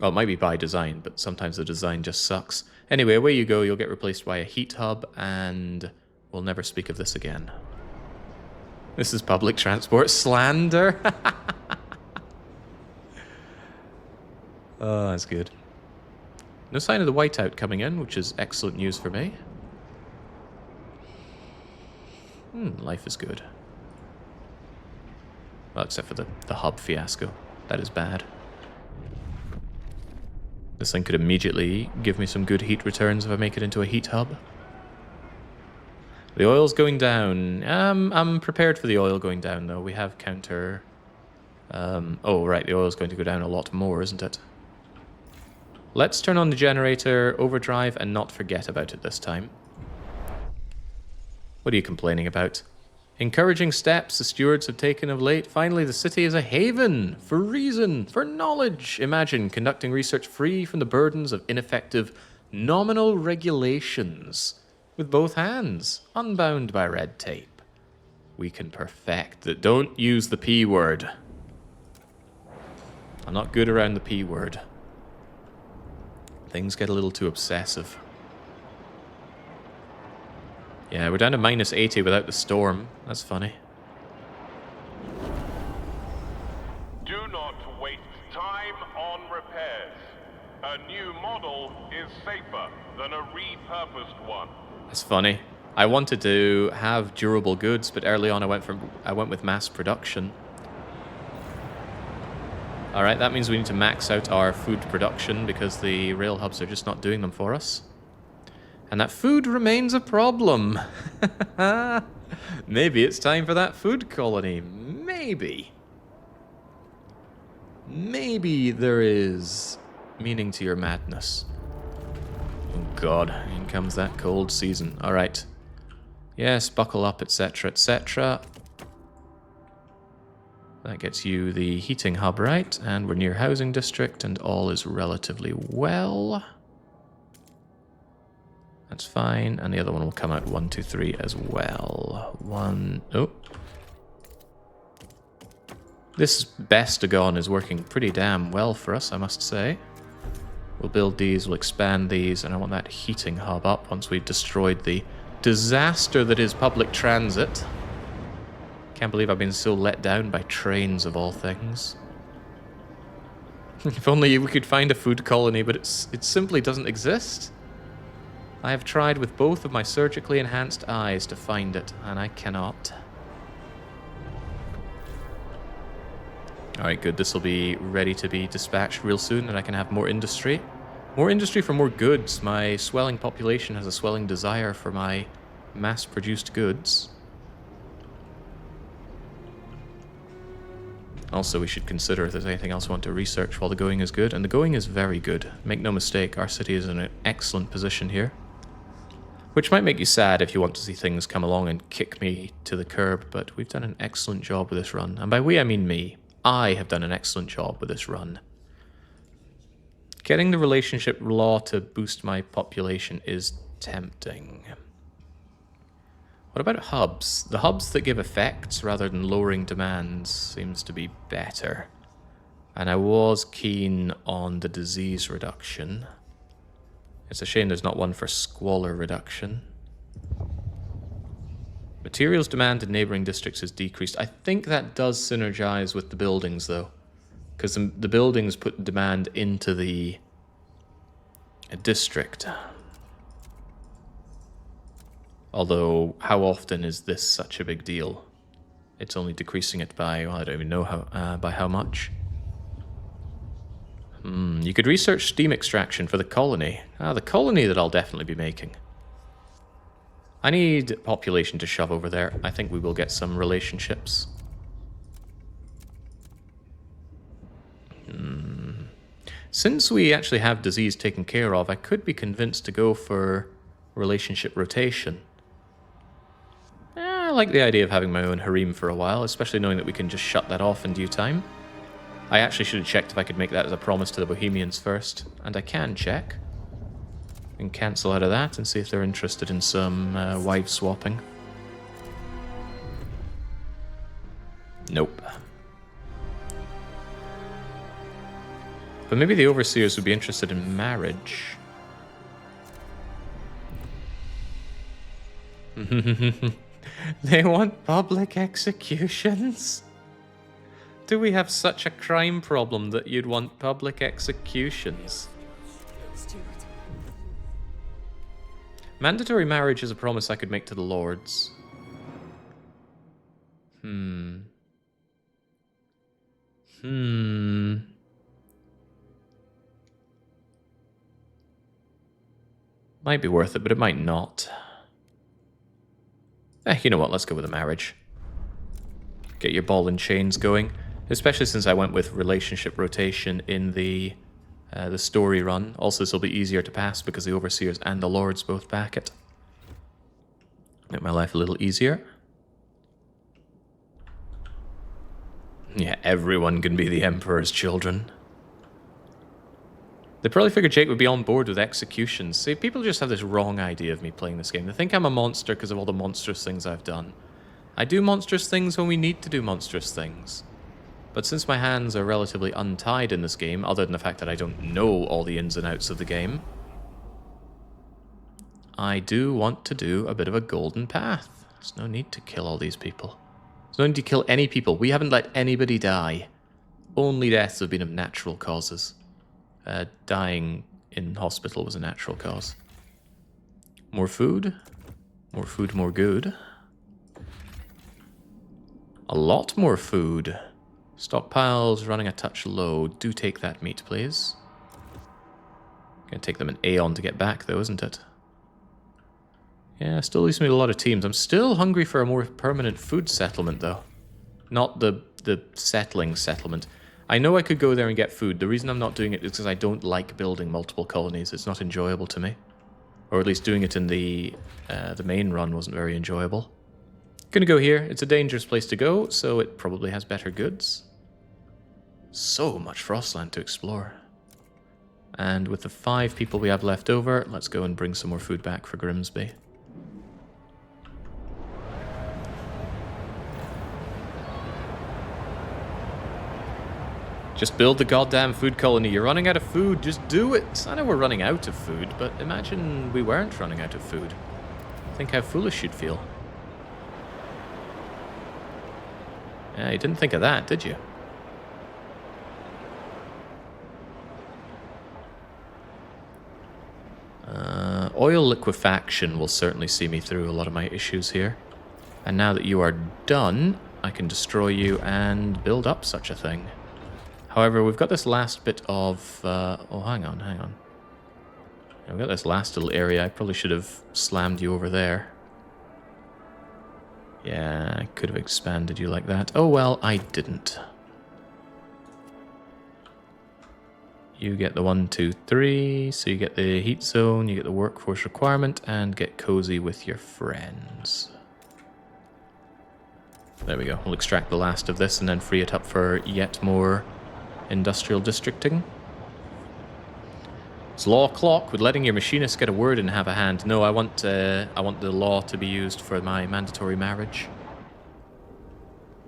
Well, it might be by design, but sometimes the design just sucks. Anyway, away you go. You'll get replaced by a heat hub, and we'll never speak of this again. This is public transport slander. Oh, that's good. No sign of the whiteout coming in, which is excellent news for me. Life is good. Well, except for the hub fiasco. That is bad. This thing could immediately give me some good heat returns if I make it into a heat hub. The oil's going down. I'm prepared for the oil going down, though. We have counter... oh, right, the oil's going to go down a lot more, isn't it? Let's turn on the generator, overdrive, and not forget about it this time. What are you complaining about? Encouraging steps the stewards have taken of late. Finally, the city is a haven for reason, for knowledge. Imagine conducting research free from the burdens of ineffective nominal regulations. With both hands, unbound by red tape. We can perfect it. Don't use the P word. I'm not good around the P word. Things get a little too obsessive. Yeah, we're down to minus 80 without the storm. That's funny. Do not waste time on repairs. A new model is safer than a repurposed one. That's funny. I wanted to have durable goods, but early on I went with mass production. Alright, that means we need to max out our food production because the rail hubs are just not doing them for us. And that food remains a problem. Maybe it's time for that food colony. Maybe. Maybe there is meaning to your madness. Oh god, in comes that cold season. Alright. Yes, buckle up, etc., etc. That gets you the heating hub, right? And we're near housing district, and all is relatively well. That's fine, and the other one will come out 1, 2, 3 as well. Oh. This Bestagon is working pretty damn well for us, I must say. We'll build these, we'll expand these, and I want that heating hub up once we've destroyed the disaster that is public transit. Can't believe I've been so let down by trains of all things. If only we could find a food colony, but it simply doesn't exist. I have tried with both of my surgically enhanced eyes to find it, and I cannot. Alright, good. This will be ready to be dispatched real soon, and I can have more industry. More industry for more goods. My swelling population has a swelling desire for my mass-produced goods. Also, we should consider if there's anything else we want to research while the going is good. And the going is very good. Make no mistake, our city is in an excellent position here. Which might make you sad if you want to see things come along and kick me to the curb, but we've done an excellent job with this run. And by we, I mean me. I have done an excellent job with this run. Getting the relationship law to boost my population is tempting. What about hubs? The hubs that give effects rather than lowering demands seems to be better. And I was keen on the disease reduction. It's a shame there's not one for squalor reduction. Materials demand in neighboring districts is decreased. I think that does synergize with the buildings, though. Because the buildings put demand into the district. Although, how often is this such a big deal? It's only decreasing it by, well, I don't even know how, by how much. You could research steam extraction for the colony. The colony that I'll definitely be making. I need population to shove over there. I think we will get some relationships. Since we actually have disease taken care of, I could be convinced to go for relationship rotation. I like the idea of having my own harem for a while, especially knowing that we can just shut that off in due time. I actually should have checked if I could make that as a promise to the Bohemians first, and I can check. And cancel out of that and see if they're interested in some wife swapping. Nope. But maybe the overseers would be interested in marriage. They want public executions? Do we have such a crime problem that you'd want public executions? Mandatory marriage is a promise I could make to the lords. Might be worth it, but it might not. You know what, let's go with a marriage. Get your ball and chains going. Especially since I went with relationship rotation in the story run. Also, this will be easier to pass because the overseers and the lords both back it. Make my life a little easier. Yeah, everyone can be the Emperor's children. They probably figured Jake would be on board with executions. See, people just have this wrong idea of me playing this game. They think I'm a monster because of all the monstrous things I've done. I do monstrous things when we need to do monstrous things. But since my hands are relatively untied in this game, other than the fact that I don't know all the ins and outs of the game, I do want to do a bit of a golden path. There's no need to kill all these people. There's no need to kill any people. We haven't let anybody die. Only deaths have been of natural causes. Dying in hospital was a natural cause. More food. More food, more good. A lot more food. Stockpiles running a touch low. Do take that meat, please. Gonna take them an aeon to get back, though, isn't it? Yeah, still leaves me a lot of teams. I'm still hungry for a more permanent food settlement, though. Not the settling settlement. I know I could go there and get food. The reason I'm not doing it is because I don't like building multiple colonies. It's not enjoyable to me. Or at least doing it in the main run wasn't very enjoyable. Gonna go here. It's a dangerous place to go, so it probably has better goods. So much Frostland to explore. And with the 5 people we have left over, let's go and bring some more food back for Grimsby. Just build the goddamn food colony. You're running out of food. Just do it. I know we're running out of food, but imagine we weren't running out of food. Think how foolish you'd feel. Yeah, you didn't think of that, did you? Oil liquefaction will certainly see me through a lot of my issues here. And now that you are done, I can destroy you and build up such a thing. However, we've got this last bit of... oh, hang on. Yeah, we've got this last little area. I probably should have slammed you over there. Yeah, I could have expanded you like that. Oh, well, I didn't. You get the 1, 2, 3. So you get the heat zone, you get the workforce requirement, and get cozy with your friends. There we go. We'll extract the last of this and then free it up for yet more industrial districting. Is law clock with letting your machinist get a word and have a hand? No, I want the law to be used for my mandatory marriage.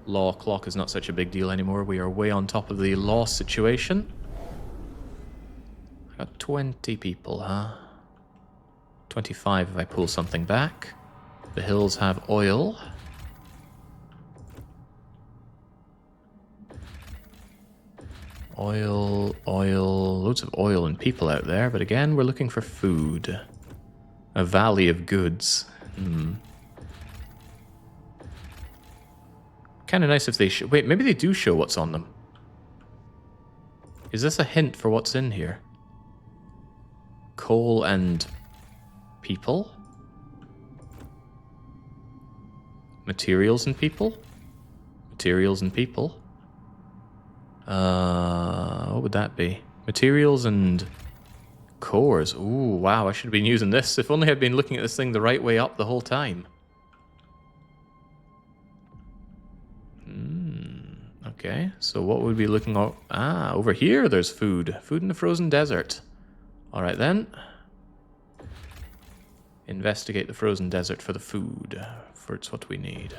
Law clock is not such a big deal anymore. We are way on top of the law situation. I got 20 people, huh? 25 if I pull something back. The hills have oil. Oil, loads of oil and people out there, but again, we're looking for food. A valley of goods. Kind of nice if they wait, maybe they do show what's on them. Is this a hint for what's in here? Coal and people? Materials and people? Materials and people? What would that be? Materials and cores. Ooh, wow, I should have been using this. If only I'd been looking at this thing the right way up the whole time. Okay, so what would we be looking at? Ah, over here there's food. Food in the frozen desert. Alright then. Investigate the frozen desert for the food. For it's what we need.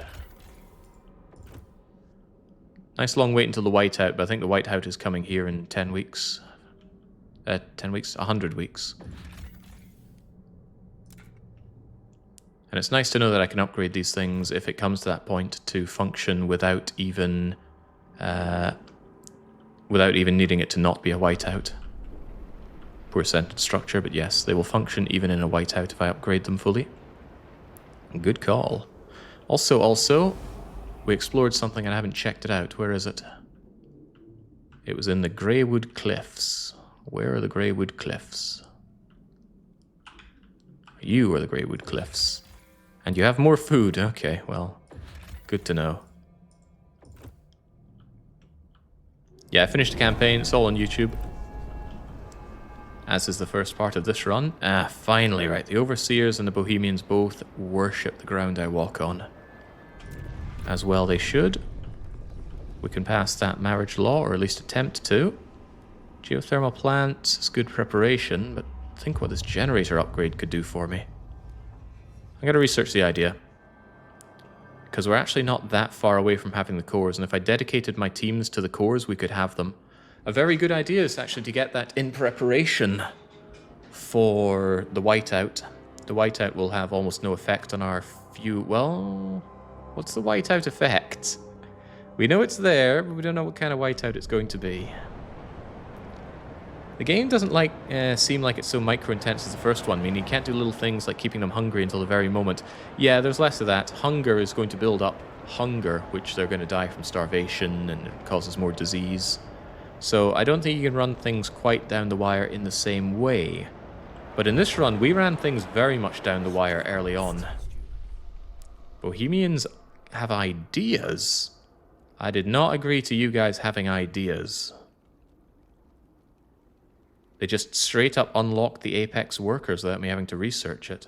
Nice long wait until the whiteout, but I think the whiteout is coming here in 10 weeks. 10 weeks? 100 weeks. And it's nice to know that I can upgrade these things if it comes to that point to function without even needing it to not be a whiteout. Poor sentence structure, but yes, they will function even in a whiteout if I upgrade them fully. Good call. Also, we explored something and I haven't checked it out. Where is it? It was in the Greywood Cliffs. Where are the Greywood Cliffs? You are the Greywood Cliffs. And you have more food. Okay, well, good to know. Yeah, I finished the campaign. It's all on YouTube. As is the first part of this run. Ah, finally, right. The Overseers and the Bohemians both worship the ground I walk on. As well they should. We can pass that marriage law, or at least attempt to. Geothermal plant is good preparation, but think what this generator upgrade could do for me. I'm going to research the idea. Because we're actually not that far away from having the cores, and if I dedicated my teams to the cores, we could have them. A very good idea is actually to get that in preparation for the whiteout. The whiteout will have almost no effect on our few... Well, what's the whiteout effect? We know it's there, but we don't know what kind of whiteout it's going to be. The game doesn't seem like it's so micro-intense as the first one. I mean, you can't do little things like keeping them hungry until the very moment. Yeah, there's less of that. Hunger is going to build up hunger, which they're going to die from starvation, and it causes more disease. So I don't think you can run things quite down the wire in the same way. But in this run, we ran things very much down the wire early on. Bohemians have ideas. I did not agree to you guys having ideas. They just straight up unlocked the Apex workers without me having to research it.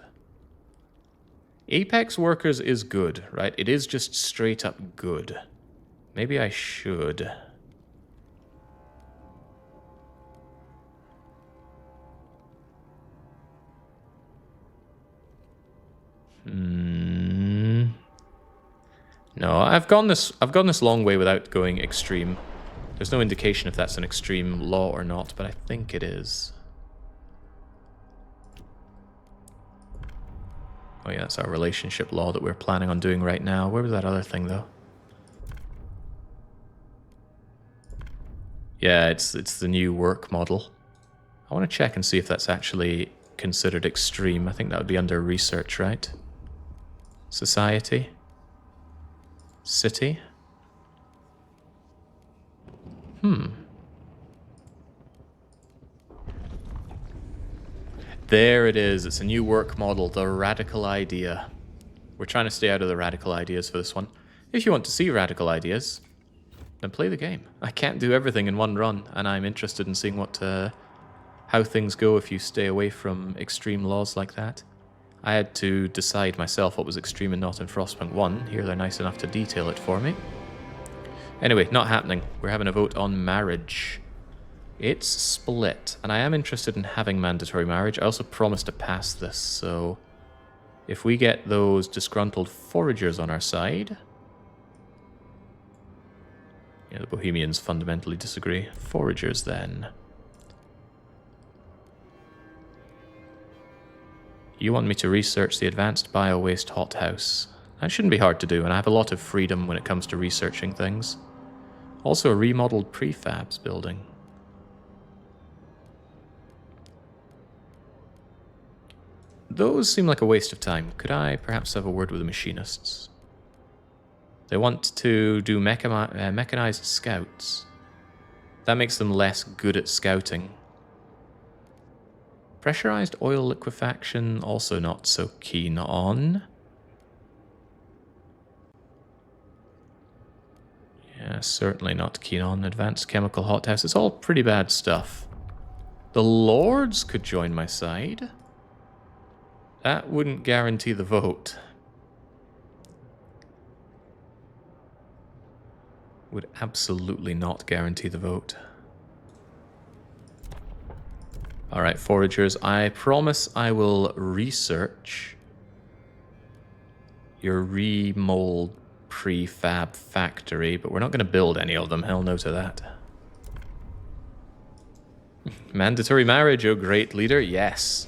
Apex workers is good, right? It is just straight up good. Maybe I should. No, I've gone this long way without going extreme. There's no indication if that's an extreme law or not, but I think it is. Oh yeah, that's our relationship law that we're planning on doing right now. Where was that other thing though? Yeah, it's the new work model. I want to check and see if that's actually considered extreme. I think that would be under research, right? Society. City. There it is. It's a new work model, the radical idea. We're trying to stay out of the radical ideas for this one. If you want to see radical ideas, then play the game. I can't do everything in one run, and I'm interested in seeing how things go if you stay away from extreme laws like that. I had to decide myself what was extreme and not in Frostpunk 1. Here they're nice enough to detail it for me. Anyway, not happening. We're having a vote on marriage. It's split, and I am interested in having mandatory marriage. I also promised to pass this, so if we get those disgruntled foragers on our side... Yeah, the Bohemians fundamentally disagree. Foragers, then. You want me to research the advanced bio-waste hothouse. That shouldn't be hard to do, and I have a lot of freedom when it comes to researching things. Also a remodeled prefabs building. Those seem like a waste of time. Could I perhaps have a word with the machinists? They want to do mechanized scouts. That makes them less good at scouting. Pressurized oil liquefaction, also not so keen on. Yeah, certainly not keen on. Advanced chemical hothouse. It's all pretty bad stuff. The Lords could join my side. That wouldn't guarantee the vote. Would absolutely not guarantee the vote. Alright, foragers, I promise I will research your remold prefab factory, but we're not going to build any of them, hell no to that. Mandatory marriage, oh great leader, yes.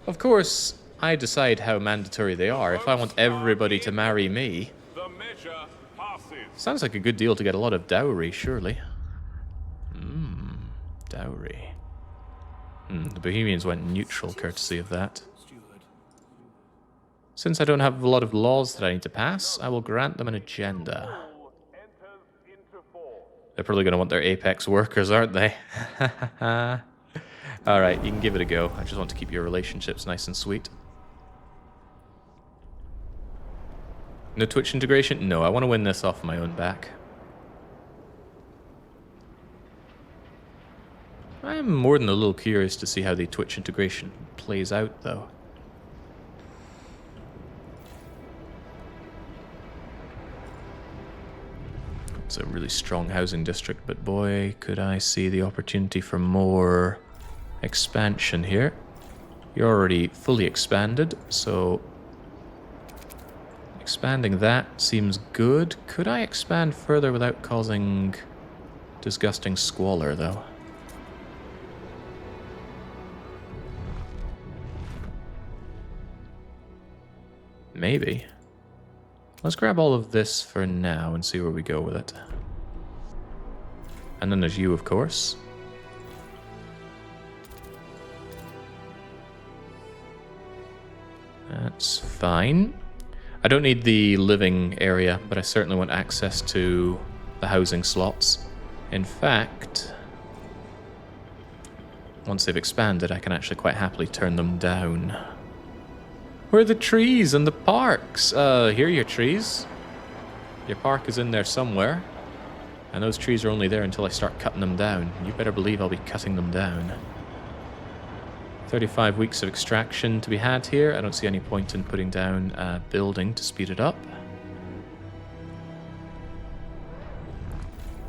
Of course, I decide how mandatory they are. If I want everybody to marry me... Sounds like a good deal to get a lot of dowry, surely. Dowry. The Bohemians went neutral courtesy of that. Since I don't have a lot of laws that I need to pass, I will grant them an agenda. They're probably going to want their apex workers, aren't they? Alright, you can give it a go. I just want to keep your relationships nice and sweet. No Twitch integration? No, I want to win this off my own back. I am more than a little curious to see how the Twitch integration plays out, though. It's a really strong housing district, but boy, could I see the opportunity for more expansion here. You're already fully expanded, so expanding that seems good. Could I expand further without causing disgusting squalor, though? Maybe. Let's grab all of this for now and see where we go with it. And then there's you, of course. That's fine. I don't need the living area, but I certainly want access to the housing slots. In fact, once they've expanded, I can actually quite happily turn them down. Where are the trees and the parks? Here are your trees. Your park is in there somewhere. And those trees are only there until I start cutting them down. You better believe I'll be cutting them down. 35 weeks of extraction to be had here. I don't see any point in putting down a building to speed it up.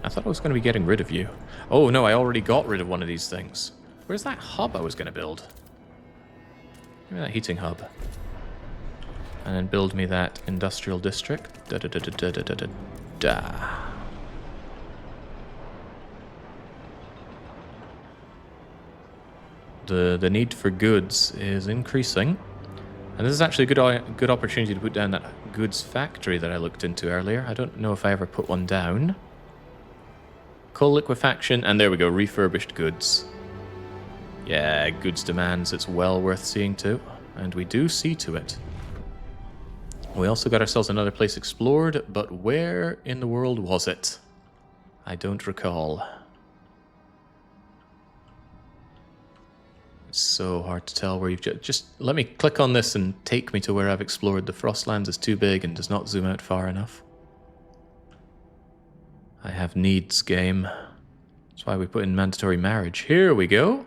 I thought I was going to be getting rid of you. Oh no, I already got rid of one of these things. Where's that hub I was going to build? Give me that heating hub. And then build me that industrial district. Da-da-da-da-da-da-da-da. The need for goods is increasing. And this is actually a good opportunity to put down that goods factory that I looked into earlier. I don't know if I ever put one down. Coal liquefaction, and there we go, refurbished goods. Yeah, goods demands, it's well worth seeing to. And we do see to it. We also got ourselves another place explored, but where in the world was it? I don't recall. It's so hard to tell where you've just let me click on this and take me to where I've explored. The Frostlands is too big and does not zoom out far enough. I have needs, game. That's why we put in mandatory marriage. Here we go.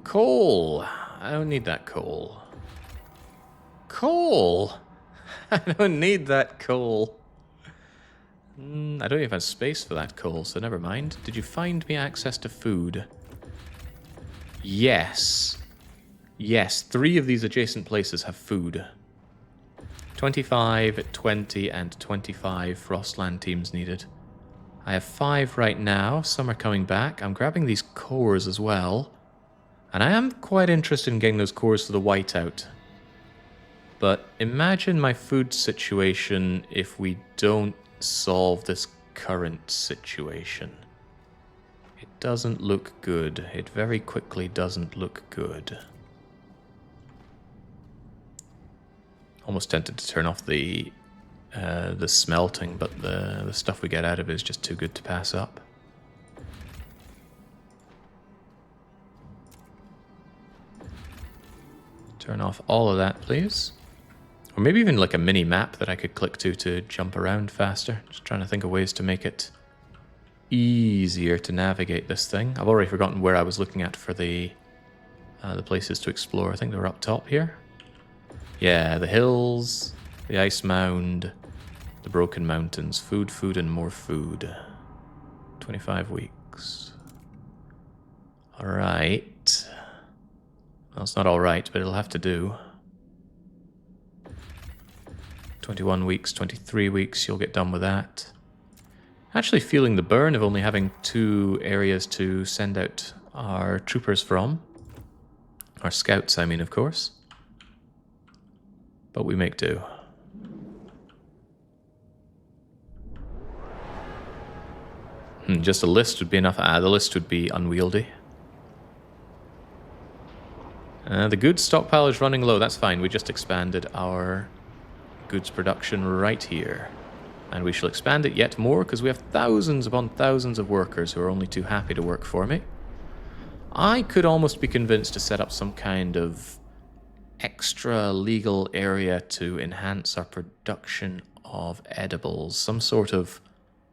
Coal. I don't need that coal. Coal! I don't need that coal. I don't even have space for that coal, so never mind. Did you find me access to food? Yes. Yes, 3 of these adjacent places have food. 25, 20, and 25 Frostland teams needed. I have 5 right now. Some are coming back. I'm grabbing these cores as well. And I am quite interested in getting those cores for the whiteout. But imagine my food situation if we don't solve this current situation. It doesn't look good. It very quickly doesn't look good. Almost tempted to turn off the smelting, but the stuff we get out of it is just too good to pass up. Turn off all of that, please. Or maybe even like a mini map that I could click to jump around faster. Just trying to think of ways to make it easier to navigate this thing. I've already forgotten where I was looking at for the places to explore. I think they were up top here. Yeah, the hills, the ice mound, the broken mountains. Food, food, and more food. 25 weeks. Alright. Well, it's not alright, but it'll have to do. 21 weeks, 23 weeks, you'll get done with that. Actually feeling the burn of only having 2 areas to send out our troopers from. Our scouts, I mean, of course. But we make do. Just a list would be enough. The list would be unwieldy. The goods stockpile is running low. That's fine. We just expanded our goods production right here. And we shall expand it yet more because we have thousands upon thousands of workers who are only too happy to work for me. I could almost be convinced to set up some kind of extra legal area to enhance our production of edibles. Some sort of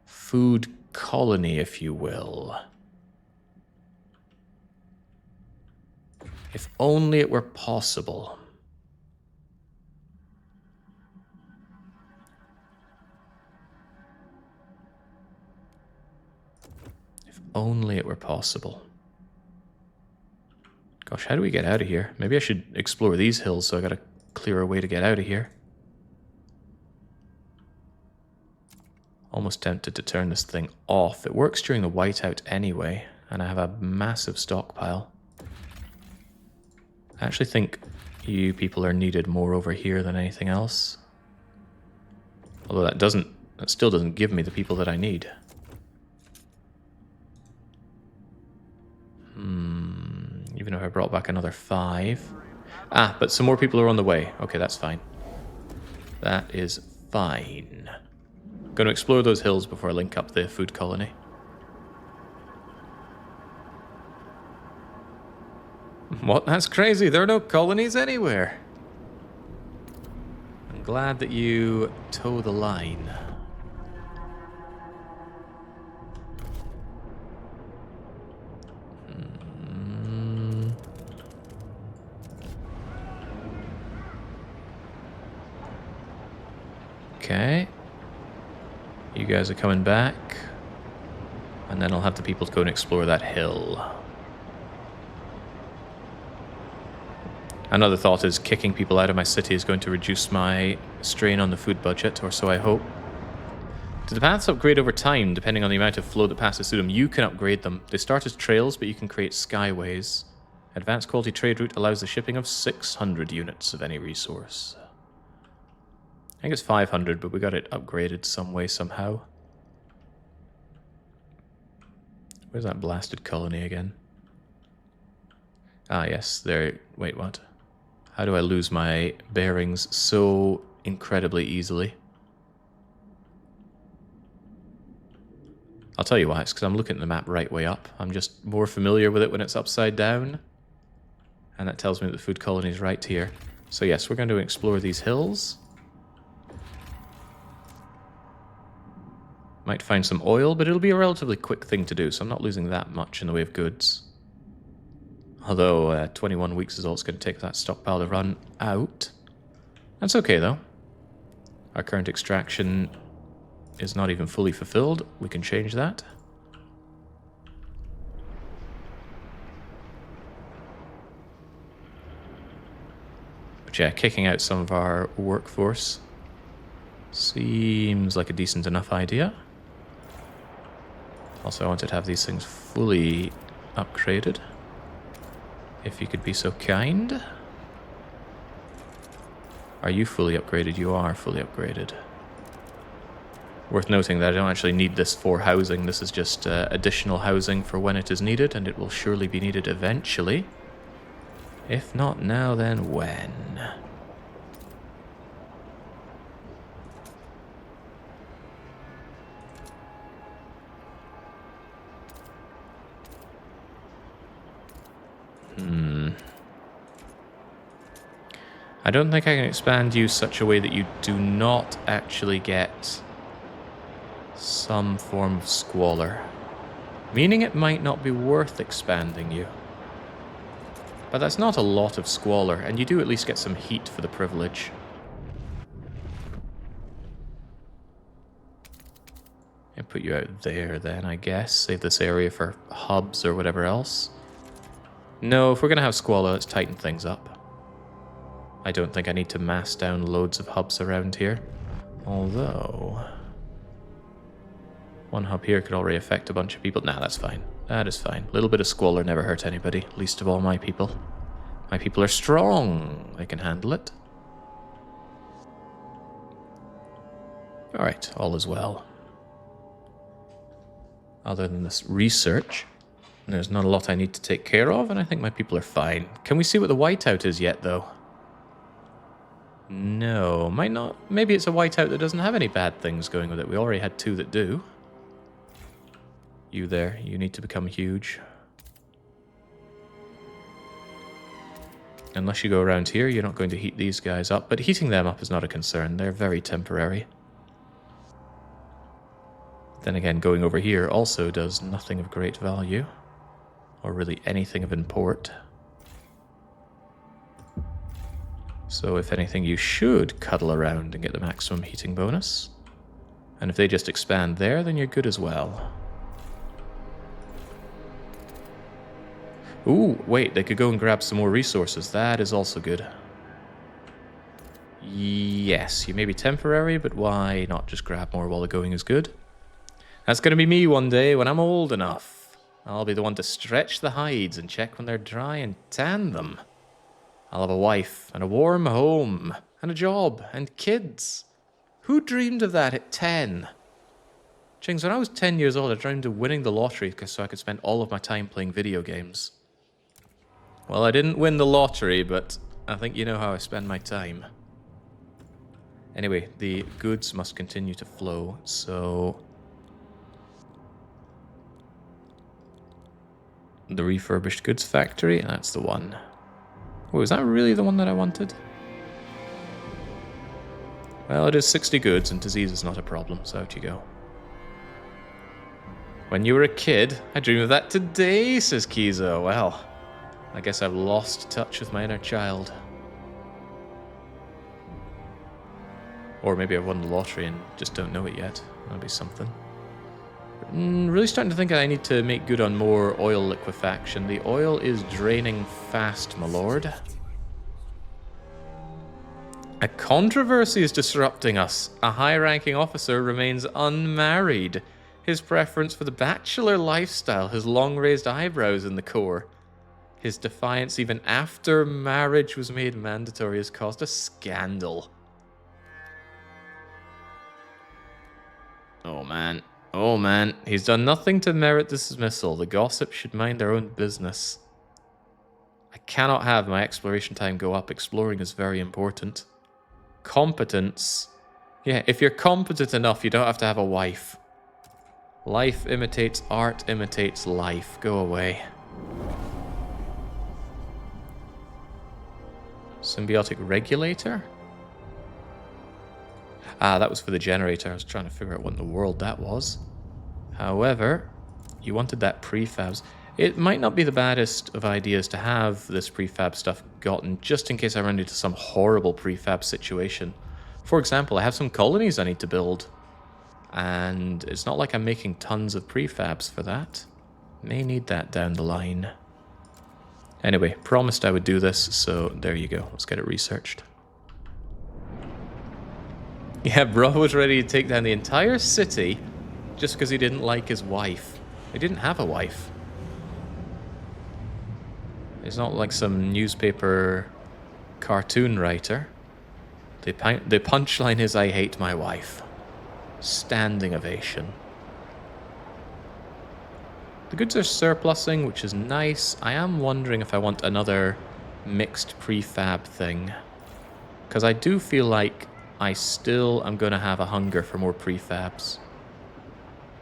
food colony, if you will. If only it were possible. If only it were possible. Gosh, how do we get out of here? Maybe I should explore these hills, so I gotta clear a way to get out of here. Almost tempted to turn this thing off. It works during the whiteout anyway, and I have a massive stockpile. I actually think you people are needed more over here than anything else. Although that still doesn't give me the people that I need. Even if I brought back another 5. Ah, but some more people are on the way. Okay, that's fine. That is fine. Going to explore those hills before I link up the food colony. What? That's crazy. There are no colonies anywhere. I'm glad that you toe the line. Okay. You guys are coming back. And then I'll have the people to go and explore that hill. Another thought is kicking people out of my city is going to reduce my strain on the food budget, or so I hope. Do the paths upgrade over time, depending on the amount of flow that passes through them? You can upgrade them. They start as trails, but you can create skyways. Advanced quality trade route allows the shipping of 600 units of any resource. I think it's 500, but we got it upgraded some way, somehow. Where's that blasted colony again? Ah, yes, there. Wait, what? How do I lose my bearings so incredibly easily? I'll tell you why. It's because I'm looking at the map right way up. I'm just more familiar with it when it's upside down. And that tells me that the food colony is right here. So yes, we're going to explore these hills. Might find some oil, but it'll be a relatively quick thing to do, so I'm not losing that much in the way of goods. Although 21 weeks is all it's going to take for that stockpile to run out. That's okay, though. Our current extraction is not even fully fulfilled. We can change that. But yeah, kicking out some of our workforce seems like a decent enough idea. Also, I wanted to have these things fully upgraded. If you could be so kind. Are you fully upgraded? You are fully upgraded. Worth noting that I don't actually need this for housing. This is just additional housing for when it is needed, and it will surely be needed eventually. If not now, then when? I don't think I can expand you such a way that you do not actually get some form of squalor. Meaning it might not be worth expanding you. But that's not a lot of squalor, and you do at least get some heat for the privilege. And put you out there then, I guess. Save this area for hubs or whatever else. No, if we're going to have squalor, let's tighten things up. I don't think I need to mass down loads of hubs around here. Although... one hub here could already affect a bunch of people. Nah, that's fine. That is fine. A little bit of squalor never hurt anybody. Least of all my people. My people are strong. They can handle it. Alright, all is well. Other than this research, there's not a lot I need to take care of, and I think my people are fine. Can we see what the whiteout is yet, though? No, might not. Maybe it's a whiteout that doesn't have any bad things going with it. We already had 2 that do. You there, you need to become huge. Unless you go around here, you're not going to heat these guys up. But heating them up is not a concern. They're very temporary. Then again, going over here also does nothing of great value. Or really anything of import. So if anything, you should cuddle around and get the maximum heating bonus. And if they just expand there, then you're good as well. Ooh, wait, they could go and grab some more resources. That is also good. Yes, you may be temporary, but why not just grab more while the going is good? That's going to be me one day when I'm old enough. I'll be the one to stretch the hides and check when they're dry and tan them. I'll have a wife and a warm home and a job and kids. Who dreamed of that at 10? Chings, when I was 10 years old, I dreamed of winning the lottery so I could spend all of my time playing video games. Well, I didn't win the lottery, but I think you know how I spend my time. Anyway, the goods must continue to flow, so... the refurbished goods factory, that's the one. Oh, is that really the one that I wanted? Well, it is 60 goods, and disease is not a problem, so out you go. When you were a kid, I dreamed of that today, says Kizo. Well, I guess I've lost touch with my inner child. Or maybe I won the lottery and just don't know it yet. That'd be something. Really starting to think I need to make good on more oil liquefaction. The oil is draining fast, my lord. A controversy is disrupting us. A high-ranking officer remains unmarried. His preference for the bachelor lifestyle, his long-raised eyebrows in the core. His defiance even after marriage was made mandatory has caused a scandal. Oh man. Oh man, he's done nothing to merit dismissal. The gossip should mind their own business. I cannot have my exploration time go up. Exploring is very important. Competence. Yeah, if you're competent enough, you don't have to have a wife. Life imitates art, imitates life. Go away. Symbiotic regulator? Ah, that was for the generator. I was trying to figure out what in the world that was. However, you wanted that prefabs. It might not be the baddest of ideas to have this prefab stuff gotten, just in case I run into some horrible prefab situation. For example, I have some colonies I need to build. And it's not like I'm making tons of prefabs for that. May need that down the line. Anyway, promised I would do this, so there you go. Let's get it researched. Yeah, bro was ready to take down the entire city just because he didn't like his wife. He didn't have a wife. He's not like some newspaper cartoon writer. The punchline is, I hate my wife. Standing ovation. The goods are surplusing, which is nice. I am wondering if I want another mixed prefab thing. Because I do feel like I still am going to have a hunger for more prefabs.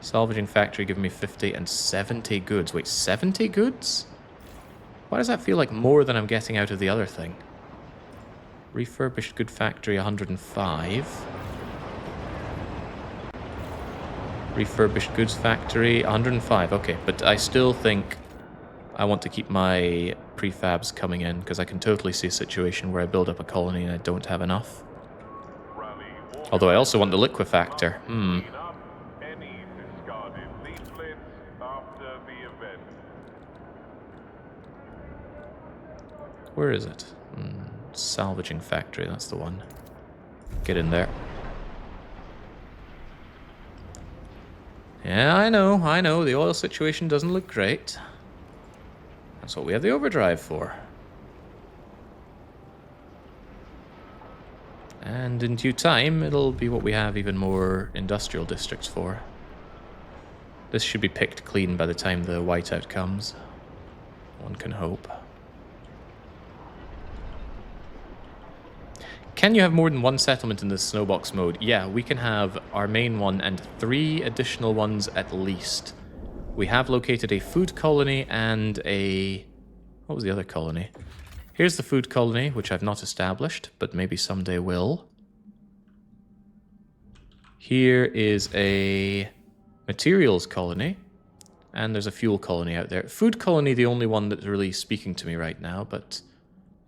Salvaging factory giving me 50 and 70 goods. Wait, 70 goods? Why does that feel like more than I'm getting out of the other thing? Refurbished good factory 105. Refurbished goods factory 105. Okay, but I still think I want to keep my prefabs coming in because I can totally see a situation where I build up a colony and I don't have enough. Although I also want the liquefactor. Where is it? Salvaging factory, that's the one. Get in there. Yeah, I know. The oil situation doesn't look great. That's what we have the overdrive for. And in due time, it'll be what we have even more industrial districts for. This should be picked clean by the time the whiteout comes. One can hope. Can you have more than one settlement in this snowbox mode? Yeah, we can have our main one and 3 additional ones at least. We have located a food colony and a... What was the other colony? Here's the food colony, which I've not established, but maybe someday will. Here is a materials colony, and there's a fuel colony out there. Food colony, the only one that's really speaking to me right now, but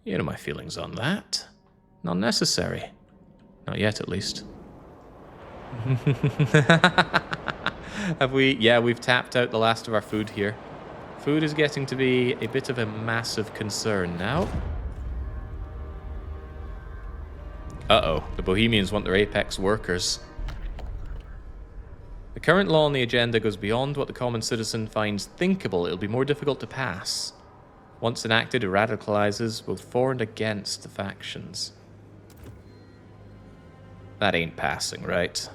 you know my feelings on that. Not necessary. Not yet, at least. Have we? Yeah, we've tapped out the last of our food here. Food is getting to be a bit of a massive concern now. Uh-oh, the Bohemians want their apex workers. The current law on the agenda goes beyond what the common citizen finds thinkable. It'll be more difficult to pass. Once enacted, it radicalizes both for and against the factions. That ain't passing, right?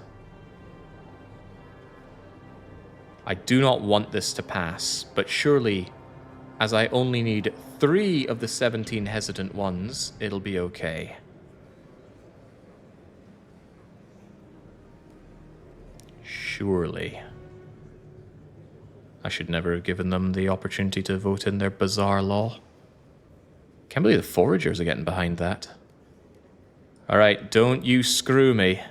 I do not want this to pass, but surely, as I only need 3 of the 17 hesitant ones, it'll be okay. Surely. I should never have given them the opportunity to vote in their bizarre law. Can't believe the foragers are getting behind that. Alright, don't you screw me.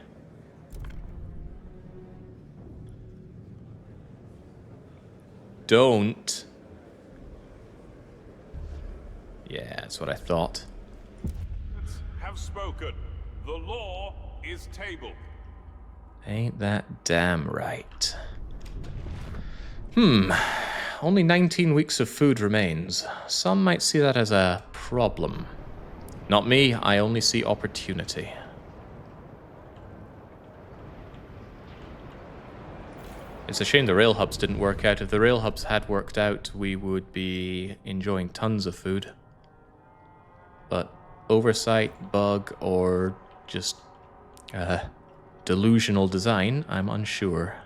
Don't. Yeah, that's what I thought. Have spoken. The law is tabled. Ain't that damn right. Only 19 weeks of food remains. Some might see that as a problem. Not me, I only see opportunity. It's a shame the rail hubs didn't work out. If the rail hubs had worked out, we would be enjoying tons of food. But oversight, bug, or just delusional design, I'm unsure.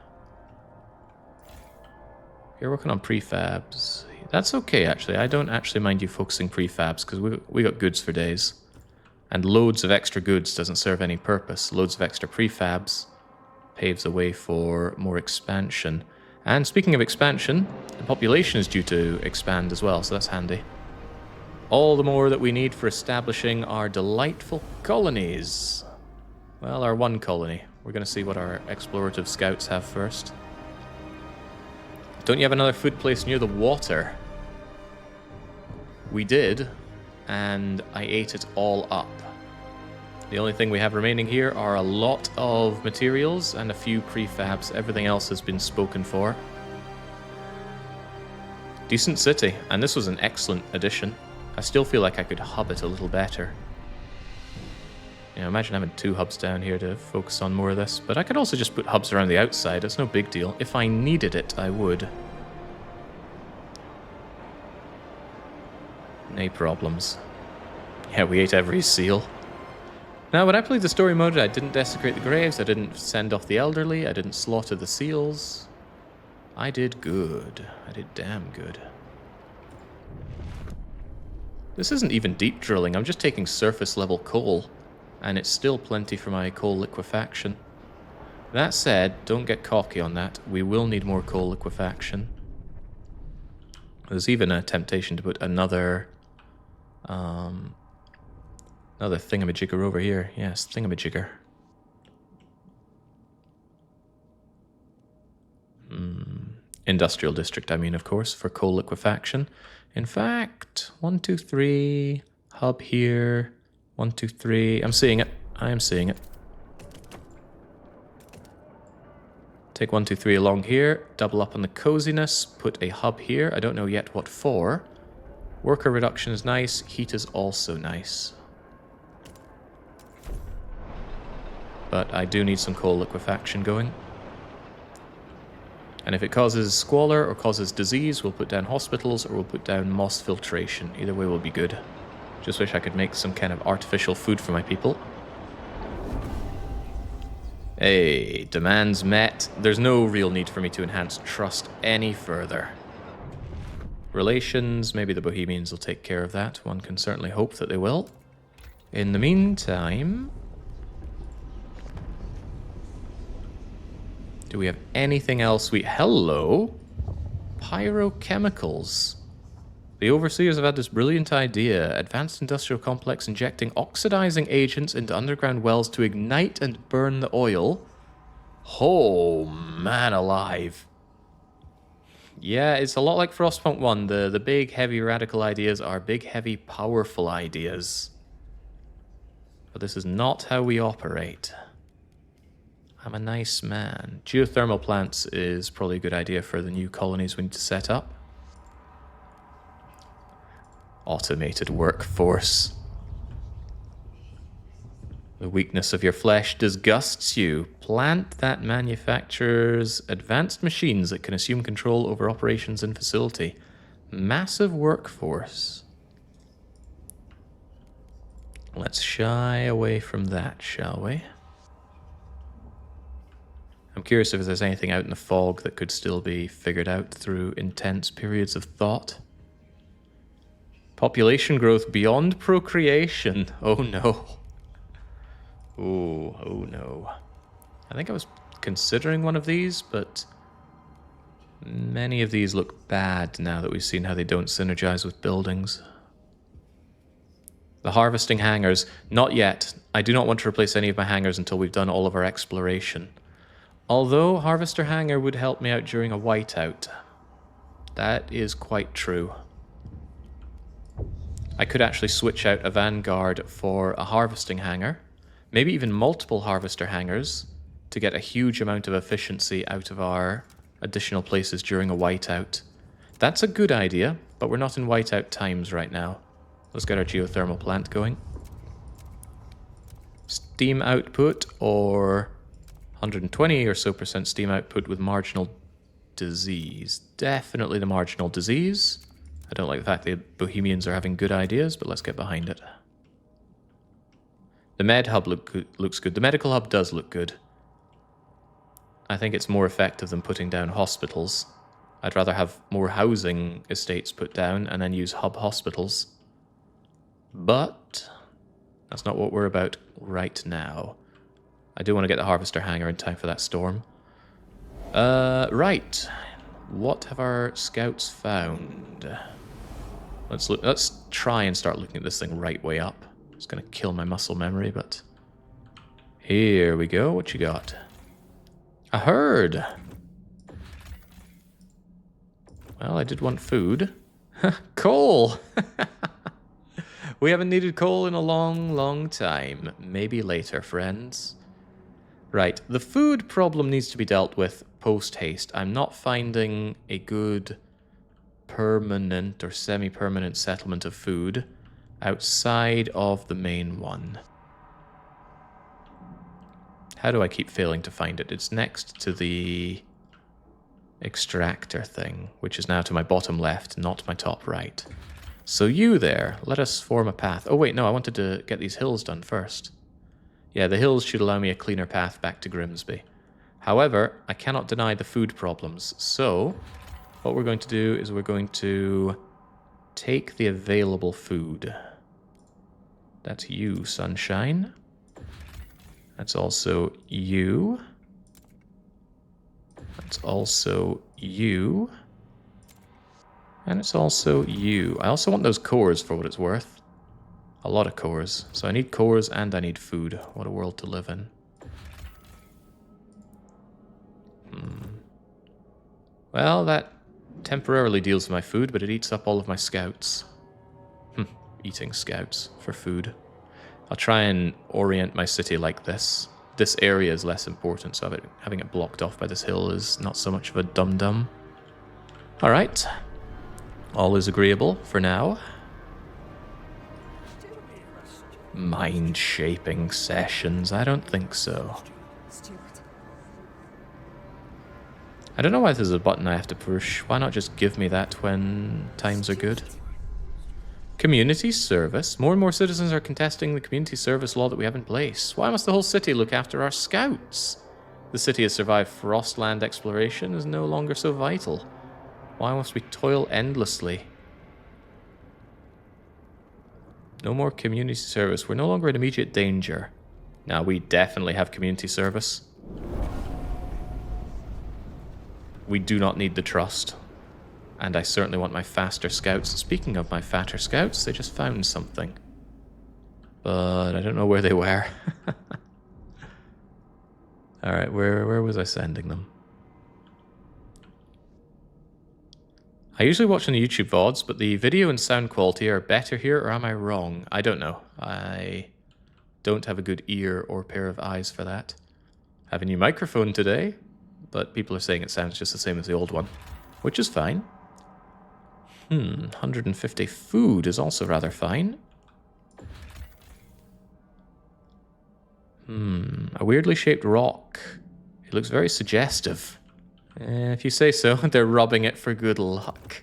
You're working on prefabs. That's okay, actually. I don't actually mind you focusing prefabs, because we got goods for days. And loads of extra goods doesn't serve any purpose. Loads of extra prefabs paves the way for more expansion. And speaking of expansion, the population is due to expand as well, so that's handy. All the more that we need for establishing our delightful colonies. Well, our one colony. We're going to see what our explorative scouts have first. Don't you have another food place near the water? We did, and I ate it all up. The only thing we have remaining here are a lot of materials and a few prefabs. Everything else has been spoken for. Decent city, and this was an excellent addition. I still feel like I could hub it a little better. You know, imagine having 2 hubs down here to focus on more of this. But I could also just put hubs around the outside. It's no big deal. If I needed it, I would. No problems. Yeah, we ate every seal. Now, when I played the story mode, I didn't desecrate the graves, I didn't send off the elderly, I didn't slaughter the seals. I did good. I did damn good. This isn't even deep drilling, I'm just taking surface level coal, and it's still plenty for my coal liquefaction. That said, don't get cocky on that, we will need more coal liquefaction. There's even a temptation to put another thingamajigger over here. Yes, thingamajigger. Industrial district, I mean, of course, for coal liquefaction. In fact, 1, 2, 3, hub here. 1, 2, 3. I'm seeing it. I am seeing it. Take 1, 2, 3 along here. Double up on the coziness. Put a hub here. I don't know yet what for. Worker reduction is nice. Heat is also nice. But I do need some coal liquefaction going. And if it causes squalor or causes disease, we'll put down hospitals or we'll put down moss filtration. Either way will be good. Just wish I could make some kind of artificial food for my people. Hey, demands met. There's no real need for me to enhance trust any further. Relations, maybe the Bohemians will take care of that. One can certainly hope that they will. In the meantime... do we have anything else Hello? Pyrochemicals. The overseers have had this brilliant idea. Advanced industrial complex injecting oxidizing agents into underground wells to ignite and burn the oil. Oh, man alive. Yeah, it's a lot like Frostpunk 1. The big, heavy, radical ideas are big, heavy, powerful ideas. But this is not how we operate. I'm a nice man. Geothermal plants is probably a good idea for the new colonies we need to set up. Automated workforce. The weakness of your flesh disgusts you. Plant that manufactures advanced machines that can assume control over operations and facility. Massive workforce. Let's shy away from that, shall we? I'm curious if there's anything out in the fog that could still be figured out through intense periods of thought. Population growth beyond procreation. Oh no. Oh no. I think I was considering one of these, but many of these look bad now that we've seen how they don't synergize with buildings. The harvesting hangars, not yet. I do not want to replace any of my hangars until we've done all of our exploration. Although Harvester Hangar would help me out during a whiteout. That is quite true. I could actually switch out a Vanguard for a Harvesting Hangar. Maybe even multiple Harvester Hangars to get a huge amount of efficiency out of our additional places during a whiteout. That's a good idea, but we're not in whiteout times right now. Let's get our geothermal plant going. Steam output or... 120 or so % steam output with marginal disease. Definitely the marginal disease. I don't like the fact that the Bohemians are having good ideas, but let's get behind it. The med hub looks good. The medical hub does look good. I think it's more effective than putting down hospitals. I'd rather have more housing estates put down and then use hub hospitals. But that's not what we're about right now. I do want to get the Harvester Hangar in time for that storm. Right. What have our scouts found? Let's try and start looking at this thing right way up. It's going to kill my muscle memory, but... here we go. What you got? A herd! Well, I did want food. Coal! We haven't needed coal in a long, long time. Maybe later, friends. Right, the food problem needs to be dealt with post-haste. I'm not finding a good permanent or semi-permanent settlement of food outside of the main one. How do I keep failing to find it? It's next to the extractor thing, which is now to my bottom left, not my top right. So you there, let us form a path. Oh wait, no, I wanted to get these hills done first. Yeah, the hills should allow me a cleaner path back to Grimsby. However, I cannot deny the food problems. So, what we're going to do is we're going to take the available food. That's you, Sunshine. That's also you. That's also you. And it's also you. I also want those cores for what it's worth. A lot of cores. So I need cores and I need food. What a world to live in. Well, that temporarily deals with my food, but it eats up all of my scouts. Eating scouts for food. I'll try and orient my city like this. This area is less important, so having it blocked off by this hill is not so much of a dum-dum. Alright. All is agreeable for now. Mind-shaping sessions? I don't think so. I don't know why there's a button I have to push. Why not just give me that when times are good? Community service? More and more citizens are contesting the community service law that we have in place. Why must the whole city look after our scouts? The city has survived Frostland exploration, is no longer so vital. Why must we toil endlessly? No more community service. We're no longer in immediate danger. Now, we definitely have community service. We do not need the trust. And I certainly want my faster scouts. Speaking of my fatter scouts, they just found something. But I don't know where they were. Alright, where was I sending them? I usually watch on the YouTube VODs, but the video and sound quality are better here, or am I wrong? I don't know. I don't have a good ear or pair of eyes for that. I have a new microphone today, but people are saying it sounds just the same as the old one, which is fine. 150 food is also rather fine. A weirdly shaped rock. It looks very suggestive. If you say so, they're rubbing it for good luck.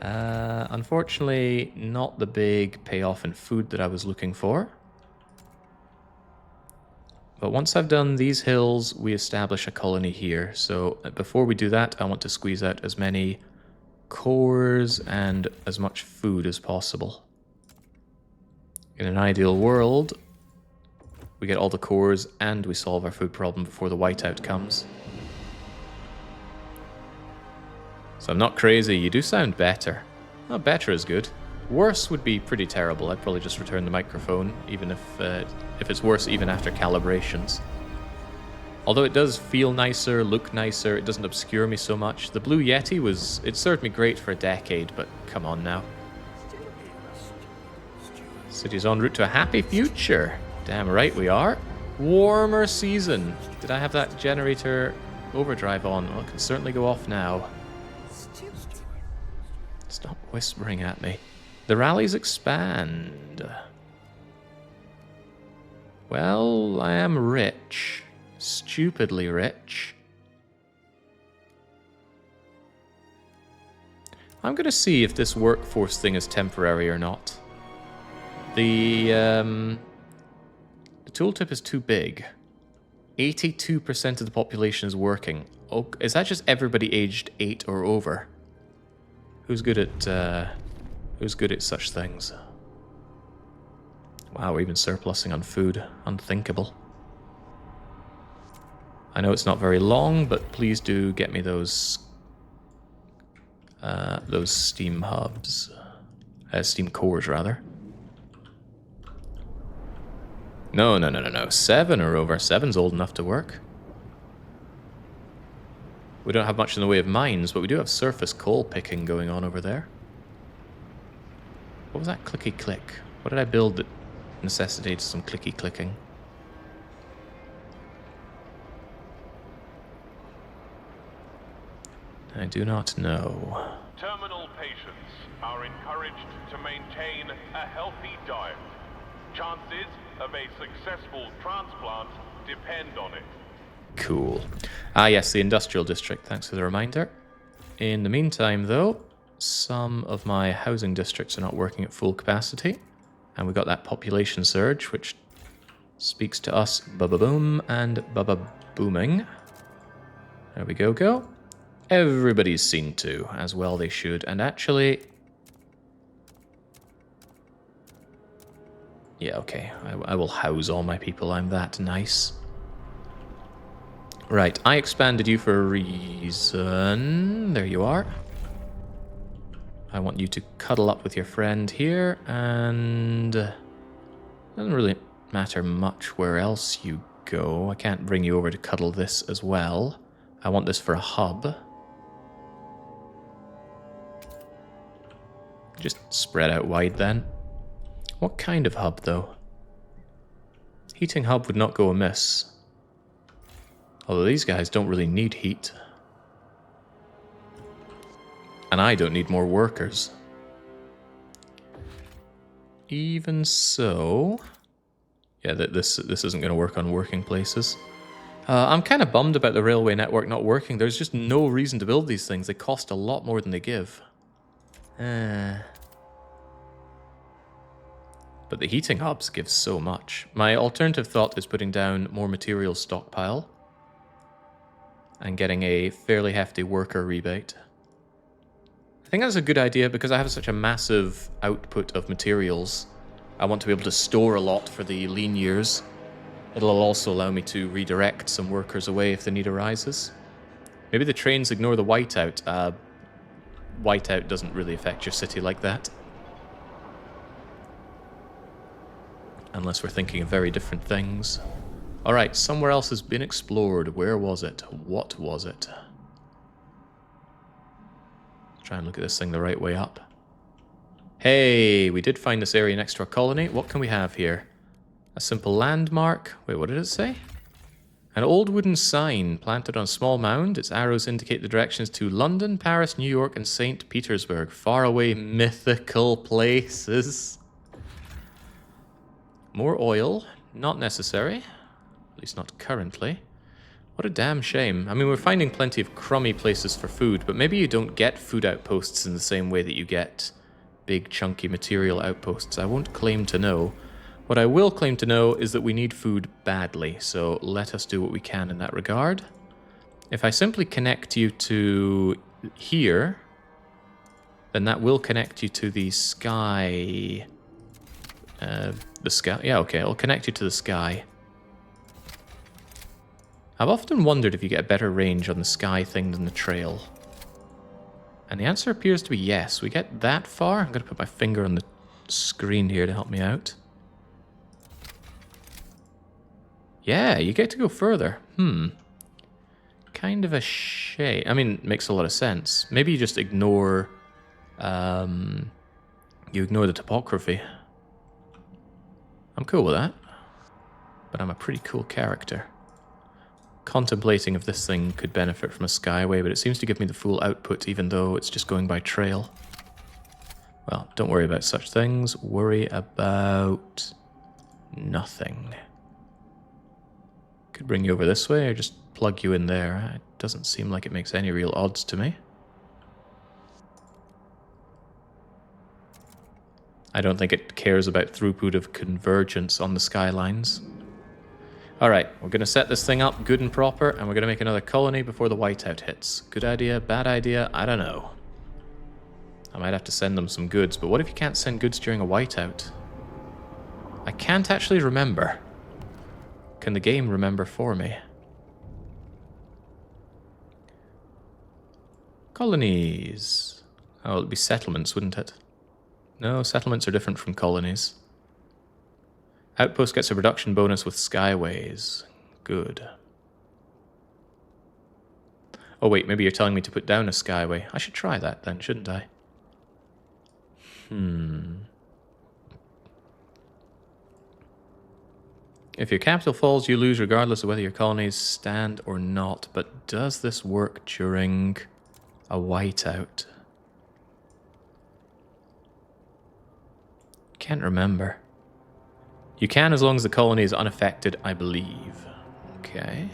Unfortunately, not the big payoff in food that I was looking for. But once I've done these hills, we establish a colony here. So before we do that, I want to squeeze out as many cores and as much food as possible. In an ideal world, we get all the cores and we solve our food problem before the whiteout comes. So I'm not crazy, you do sound better. Oh, better is good. Worse would be pretty terrible. I'd probably just return the microphone, even if it's worse even after calibrations. Although it does feel nicer, look nicer, it doesn't obscure me so much. The Blue Yeti it served me great for a decade, but come on now. City's en route to a happy future. Damn right we are. Warmer season. Did I have that generator overdrive on? Well, it can certainly go off now. Stop whispering at me. The rallies expand. Well, I am rich. Stupidly rich. I'm going to see if this workforce thing is temporary or not. The tooltip is too big. 82% of the population is working. Oh, is that just everybody aged 8 or over? Who's good at such things? Wow, we're even surplusing on food. Unthinkable. I know it's not very long, but please do get me those steam hubs. Steam cores, rather. No. 7 or over. 7's old enough to work. We don't have much in the way of mines, but we do have surface coal picking going on over there. What was that clicky click? What did I build that necessitated some clicky clicking? I do not know. Terminal patients are encouraged to maintain a healthy diet. Chances of a successful transplant depend on it. Cool. Ah, yes, the industrial district. Thanks for the reminder. In the meantime, though, some of my housing districts are not working at full capacity. And we got that population surge, which speaks to us baba-boom and baba-booming. There we go. Everybody's seen to, as well they should. And actually... yeah, okay. I will house all my people. I'm that nice. Right, I expanded you for a reason. There you are. I want you to cuddle up with your friend here, and... doesn't really matter much where else you go. I can't bring you over to cuddle this as well. I want this for a hub. Just spread out wide then. What kind of hub, though? Heating hub would not go amiss. Although these guys don't really need heat. And I don't need more workers. Even so... yeah, this isn't going to work on working places. I'm kind of bummed about the railway network not working. There's just no reason to build these things. They cost a lot more than they give. But the heating hubs give so much. My alternative thought is putting down more materials stockpile and getting a fairly hefty worker rebate. I think that's a good idea because I have such a massive output of materials. I want to be able to store a lot for the lean years. It'll also allow me to redirect some workers away if the need arises. Maybe the trains ignore the whiteout. Whiteout doesn't really affect your city like that. Unless we're thinking of very different things. Alright, somewhere else has been explored. Where was it? What was it? Let's try and look at this thing the right way up. Hey, we did find this area next to our colony. What can we have here? A simple landmark. Wait, what did it say? An old wooden sign planted on a small mound. Its arrows indicate the directions to London, Paris, New York, and St. Petersburg. Faraway mythical places. More oil. Not necessary. At least not currently. What a damn shame. I mean, we're finding plenty of crummy places for food, but maybe you don't get food outposts in the same way that you get big, chunky material outposts. I won't claim to know. What I will claim to know is that we need food badly, so let us do what we can in that regard. If I simply connect you to here, then that will connect you to the sky... the sky? Yeah, okay, I'll connect you to the sky. I've often wondered if you get a better range on the sky thing than the trail. And the answer appears to be yes. We get that far. I'm going to put my finger on the screen here to help me out. Yeah, you get to go further. Kind of a shame. I mean, it makes a lot of sense. Maybe you just ignore... you ignore the topography. I'm cool with that. But I'm a pretty cool character. Contemplating if this thing could benefit from a skyway, but it seems to give me the full output even though it's just going by trail. Well, don't worry about such things. Worry about nothing. Could bring you over this way or just plug you in there. It doesn't seem like it makes any real odds to me. I don't think it cares about throughput of convergence on the skylines. Alright, we're going to set this thing up good and proper, and we're going to make another colony before the whiteout hits. Good idea, bad idea, I don't know. I might have to send them some goods, but what if you can't send goods during a whiteout? I can't actually remember. Can the game remember for me? Colonies. Oh, it'd be settlements, wouldn't it? No, settlements are different from colonies. Outpost gets a production bonus with skyways. Good. Oh wait, maybe you're telling me to put down a skyway. I should try that then, shouldn't I? If your capital falls, you lose regardless of whether your colonies stand or not. But does this work during a whiteout? Can't remember. You can as long as the colony is unaffected, I believe. Okay.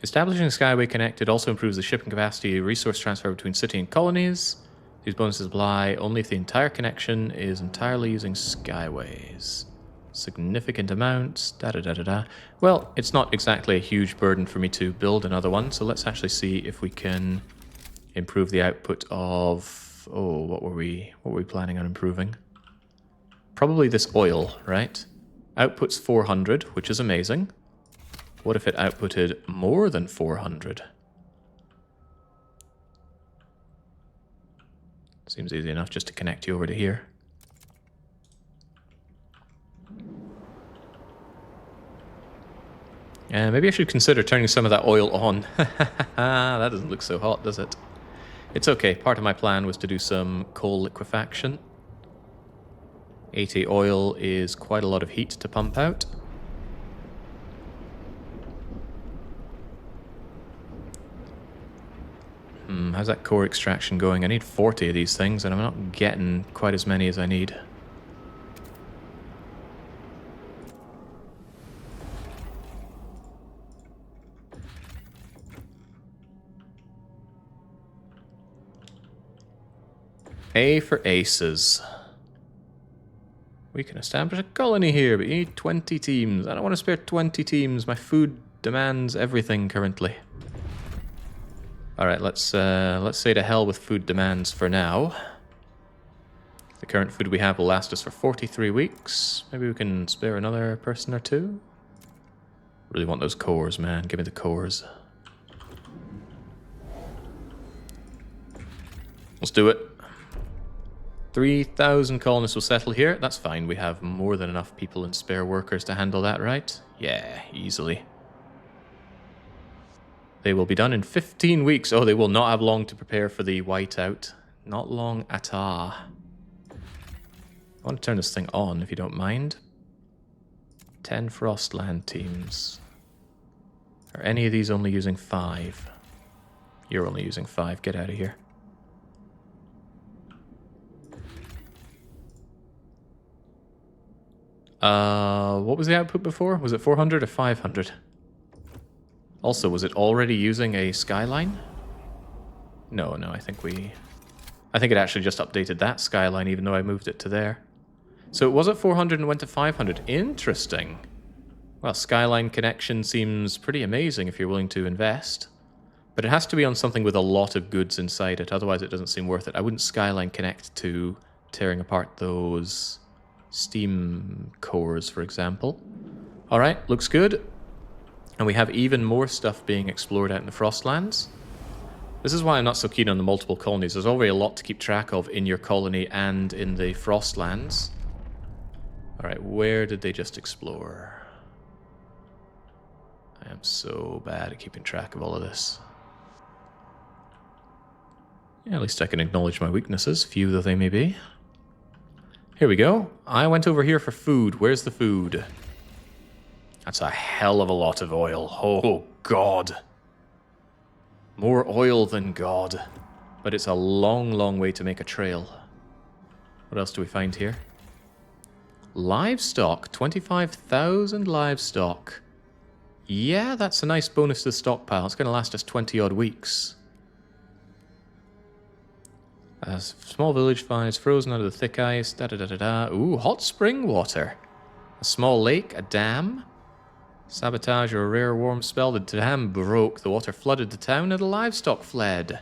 Establishing a skyway connected also improves the shipping capacity, resource transfer between city and colonies. These bonuses apply only if the entire connection is entirely using skyways. Significant amounts, da-da-da-da-da. Well, it's not exactly a huge burden for me to build another one, so let's actually see if we can improve the output of... Oh, what were we planning on improving? Probably this oil, right? Outputs 400, which is amazing. What if it outputted more than 400? Seems easy enough just to connect you over to here. Maybe I should consider turning some of that oil on. That doesn't look so hot, does it? It's okay. Part of my plan was to do some coal liquefaction. 80 oil is quite a lot of heat to pump out. How's that core extraction going? I need 40 of these things, and I'm not getting quite as many as I need. A for aces. We can establish a colony here, but you need 20 teams. I don't want to spare 20 teams. My food demands everything currently. Alright, let's say to hell with food demands for now. The current food we have will last us for 43 weeks. Maybe we can spare another person or two. Really want those cores, man. Give me the cores. Let's do it. 3,000 colonists will settle here. That's fine. We have more than enough people and spare workers to handle that, right? Yeah, easily. They will be done in 15 weeks. Oh, they will not have long to prepare for the whiteout. Not long at all. I want to turn this thing on, if you don't mind. 10 Frostland teams. Are any of these only using 5? You're only using 5. Get out of here. What was the output before? Was it 400 or 500? Also, was it already using a skyline? No, I think it actually just updated that skyline even though I moved it to there. So it was at 400 and went to 500. Interesting. Well, skyline connection seems pretty amazing if you're willing to invest. But it has to be on something with a lot of goods inside it, otherwise it doesn't seem worth it. I wouldn't skyline connect to tearing apart those steam cores, for example. Alright, looks good. And we have even more stuff being explored out in the Frostlands. This is why I'm not so keen on the multiple colonies. There's already a lot to keep track of in your colony and in the Frostlands. Alright, where did they just explore? I am so bad at keeping track of all of this. Yeah, at least I can acknowledge my weaknesses, few though they may be. Here we go. I went over here for food. Where's the food? That's a hell of a lot of oil. Oh, God. More oil than God. But it's a long, long way to make a trail. What else do we find here? Livestock. 25,000 livestock. Yeah, that's a nice bonus to the stockpile. It's going to last us 20-odd weeks. A small village finds frozen under the thick ice. Da-da-da-da-da. Ooh, hot spring water. A small lake, a dam. Sabotage or a rare warm spell. The dam broke. The water flooded the town and the livestock fled.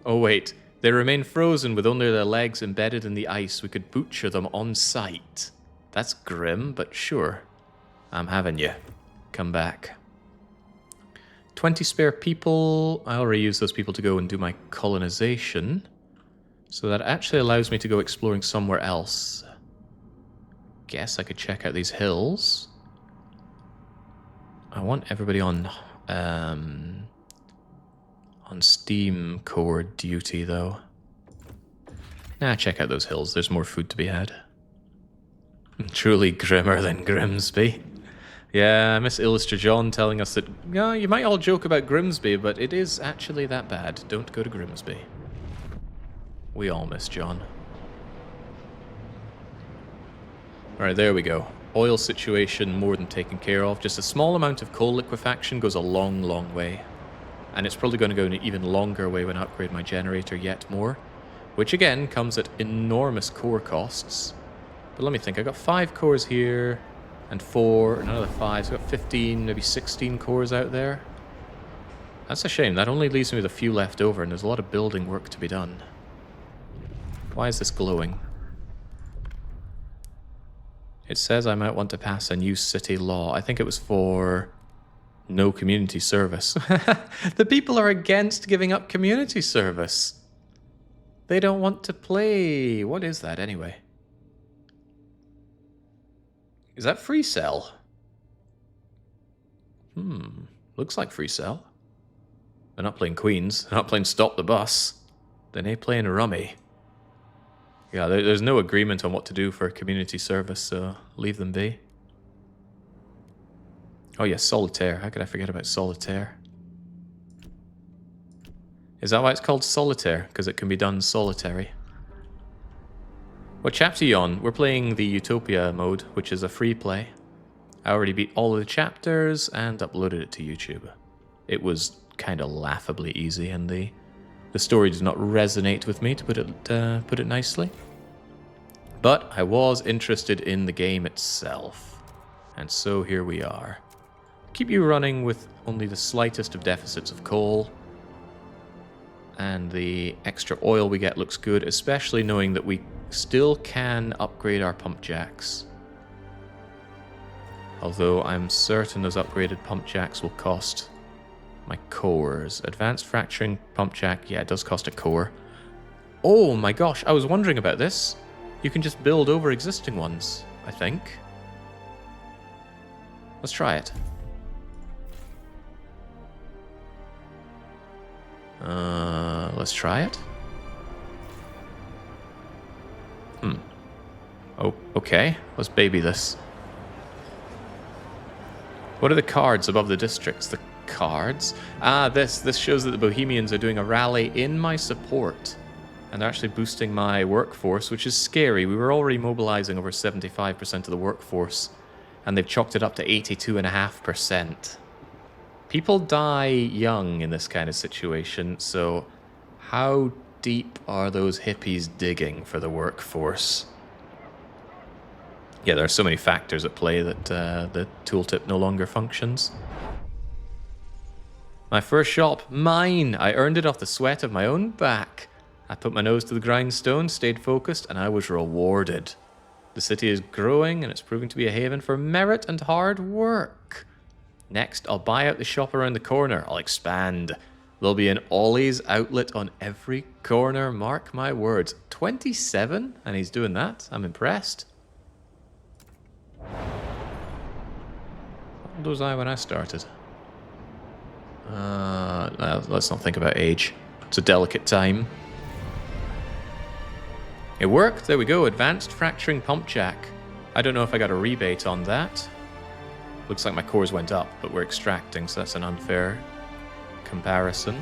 Oh, wait. They remain frozen with only their legs embedded in the ice. We could butcher them on sight. That's grim, but sure. I'm having you. Come back. 20 spare people. I already used those people to go and do my colonization. So that actually allows me to go exploring somewhere else. Guess I could check out these hills. I want everybody on steam core duty though. Nah, check out those hills. There's more food to be had. Truly grimmer than Grimsby. Yeah, I miss Illustrator John telling us that, yeah, you might all joke about Grimsby, but it is actually that bad. Don't go to Grimsby. We all miss John. Alright, there we go. Oil situation more than taken care of. Just a small amount of coal liquefaction goes a long, long way. And it's probably going to go an even longer way when I upgrade my generator yet more. Which again comes at enormous core costs. But let me think, I got 5 cores here, and 4, and another 5, so I got 15, maybe 16 cores out there. That's a shame, that only leaves me with a few left over, and there's a lot of building work to be done. Why is this glowing? It says I might want to pass a new city law. I think it was for no community service. The people are against giving up community service. They don't want to play. What is that anyway? Is that free cell? Looks like free cell. They're not playing Queens. They're not playing Stop the Bus. They're not playing Rummy. Yeah, there's no agreement on what to do for community service, so leave them be. Oh yes, Solitaire. How could I forget about Solitaire? Is that why it's called Solitaire? Because it can be done solitary. What chapter are you on? We're playing the Utopia mode, which is a free play. I already beat all of the chapters and uploaded it to YouTube. It was kind of laughably easy, and the story does not resonate with me, to put it nicely. But I was interested in the game itself, and so here we are. Keep you running with only the slightest of deficits of coal, and the extra oil we get looks good, especially knowing that we still can upgrade our pump jacks. Although I'm certain those upgraded pump jacks will cost my cores. Advanced fracturing pump jack, yeah, it does cost a core. Oh my gosh, I was wondering about this. You can just build over existing ones, I think. Let's try it. Let's try it. Oh, okay. Let's baby this. What are the cards above the districts? The cards? Ah, this shows that the Bohemians are doing a rally in my support. And they're actually boosting my workforce, which is scary. We were already mobilizing over 75% of the workforce, and they've chalked it up to 82.5%. People die young in this kind of situation, so how deep are those hippies digging for the workforce? Yeah, there are so many factors at play that the tooltip no longer functions. My first shop, mine! I earned it off the sweat of my own back. I put my nose to the grindstone, stayed focused, and I was rewarded. The city is growing, and it's proving to be a haven for merit and hard work. Next, I'll buy out the shop around the corner. I'll expand. There'll be an Ollie's outlet on every corner, mark my words. 27? And he's doing that? I'm impressed. How old was I when I started? Let's not think about age. It's a delicate time. It worked. There we go. Advanced fracturing pump jack. I don't know if I got a rebate on that. Looks like my cores went up, but we're extracting, so that's an unfair comparison.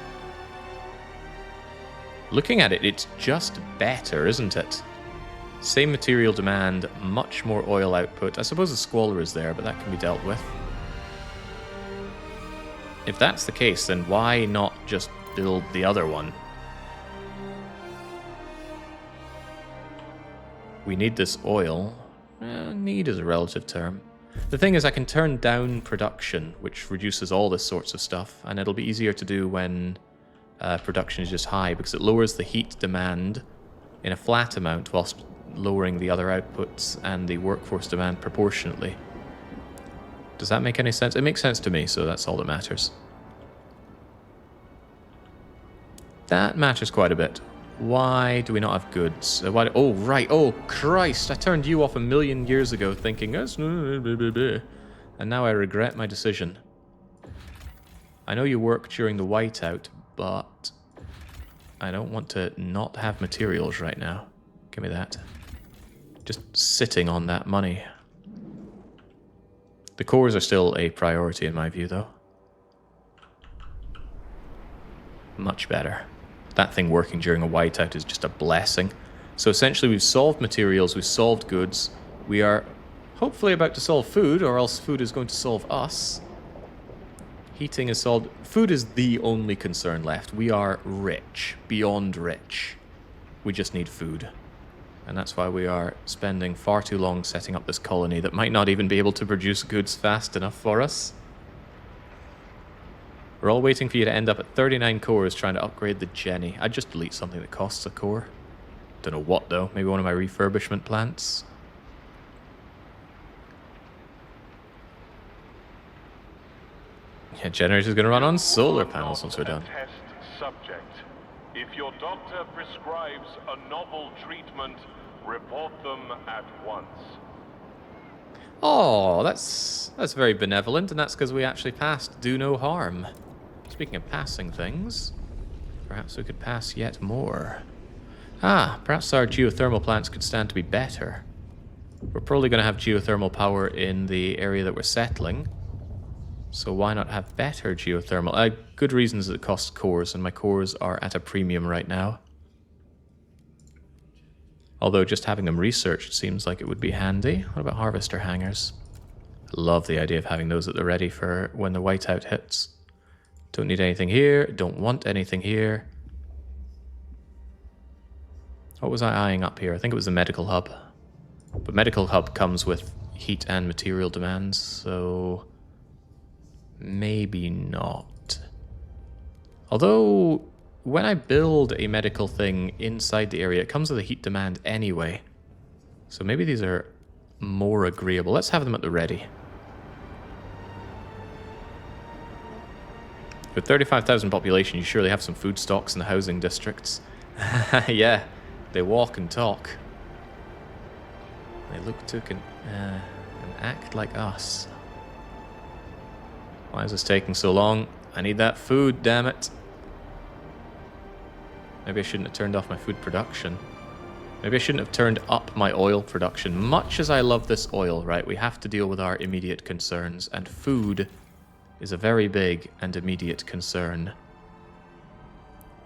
Looking at it, it's just better, isn't it? Same material demand, much more oil output. I suppose the Squalor is there, but that can be dealt with. If that's the case, then why not just build the other one? We need this oil. Need is a relative term. The thing is, I can turn down production, which reduces all this sorts of stuff, and it'll be easier to do when production is just high, because it lowers the heat demand in a flat amount whilst lowering the other outputs and the workforce demand proportionately. Does that make any sense? It makes sense to me, so that's all that matters. That matters quite a bit. Why do we not have goods? Oh, right. Oh, Christ. I turned you off a million years ago thinking, that's... And now I regret my decision. I know you work during the whiteout, but I don't want to not have materials right now. Give me that. Just sitting on that money. The cores are still a priority in my view, though. Much better. That thing working during a whiteout is just a blessing. So essentially we've solved materials, we've solved goods. We are hopefully about to solve food, or else food is going to solve us. Heating is solved. Food is the only concern left. We are rich, beyond rich. We just need food. And that's why we are spending far too long setting up this colony that might not even be able to produce goods fast enough for us. We're all waiting for you to end up at 39 cores trying to upgrade the Jenny. I'd just delete something that costs a core. Don't know what though. Maybe one of my refurbishment plants. Yeah, generator's gonna run on solar panels once we're done. Test subject. If your doctor prescribes a novel treatment, report them at once. Oh, that's very benevolent, and that's because we actually passed do no harm. Speaking of passing things, perhaps we could pass yet more. Ah, perhaps our geothermal plants could stand to be better. We're probably going to have geothermal power in the area that we're settling, so why not have better geothermal? Good reasons that it costs cores, and my cores are at a premium right now. Although just having them researched seems like it would be handy. What about harvester hangers? I love the idea of having those at the ready for when the whiteout hits. Don't need anything here, don't want anything here. What was I eyeing up here? I think it was the medical hub. But medical hub comes with heat and material demands, so maybe not. Although, when I build a medical thing inside the area, it comes with a heat demand anyway. So maybe these are more agreeable. Let's have them at the ready. With 35,000 population, you surely have some food stocks in the housing districts. Yeah, they walk and talk. They look to and act like us. Why is this taking so long? I need that food, damn it. Maybe I shouldn't have turned off my food production. Maybe I shouldn't have turned up my oil production. Much as I love this oil, right, we have to deal with our immediate concerns, and food is a very big and immediate concern.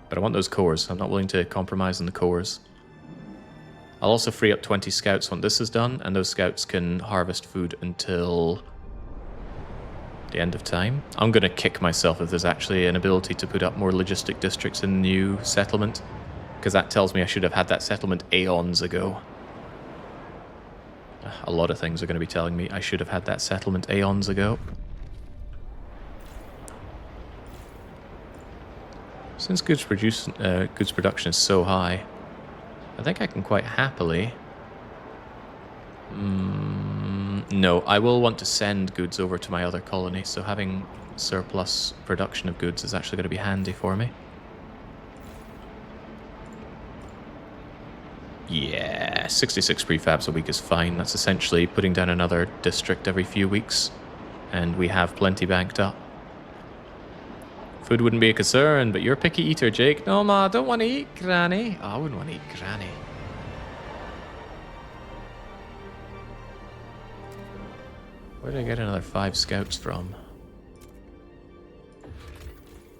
But I want those cores. I'm not willing to compromise on the cores. I'll also free up 20 scouts when this is done, and those scouts can harvest food until the end of time. I'm going to kick myself if there's actually an ability to put up more logistic districts in the new settlement, because that tells me I should have had that settlement aeons ago. A lot of things are going to be telling me I should have had that settlement aeons ago. Since goods production is so high, I think I can quite happily... No, I will want to send goods over to my other colony, so having surplus production of goods is actually going to be handy for me. Yeah, 66 prefabs a week is fine. That's essentially putting down another district every few weeks, and we have plenty banked up. Food wouldn't be a concern, but you're a picky eater, Jake. No, ma, I don't want to eat Granny. Oh, I wouldn't want to eat Granny. Where did I get another 5 scouts from?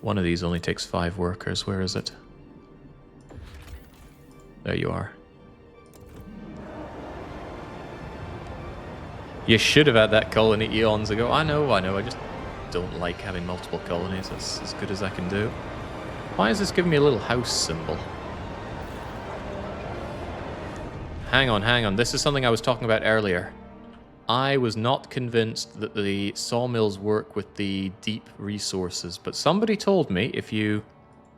One of these only takes 5 workers. Where is it? There you are. You should have had that colony eons ago. I know. I just don't like having multiple colonies. That's as good as I can do. Why is this giving me a little house symbol? Hang on. This is something I was talking about earlier. I was not convinced that the sawmills work with the deep resources, but somebody told me if you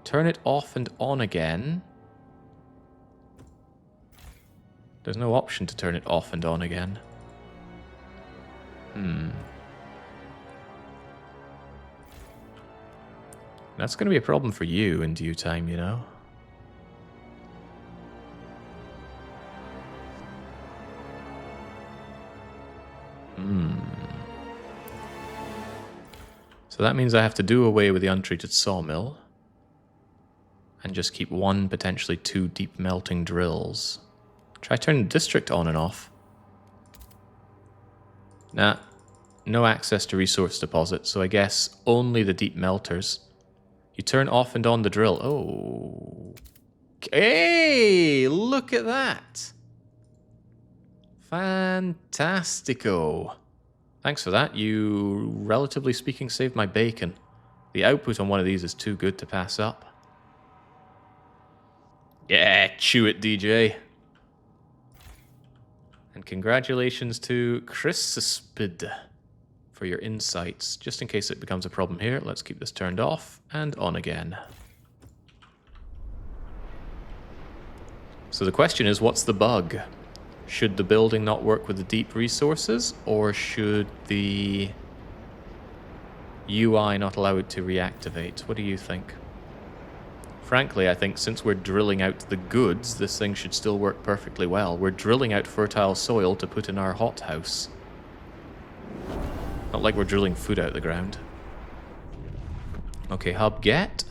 turn it off and on again... There's no option to turn it off and on again. That's going to be a problem for you in due time, you know? So that means I have to do away with the untreated sawmill and just keep 1, potentially 2 deep melting drills. Try turning the district on and off. Nah, no access to resource deposits, so I guess only the deep melters. You turn off and on the drill. Oh. Hey, look at that. Fantastico. Thanks for that. You, relatively speaking, saved my bacon. The output on one of these is too good to pass up. Yeah, chew it, DJ. And congratulations to Crispid for your insights. Just in case it becomes a problem here, let's keep this turned off and on again. So the question is, what's the bug? Should the building not work with the deep resources, or should the UI not allow it to reactivate? What do you think? Frankly, I think since we're drilling out the goods, this thing should still work perfectly well. We're drilling out fertile soil to put in our hothouse. Not like we're drilling food out of the ground. Okay, hub get.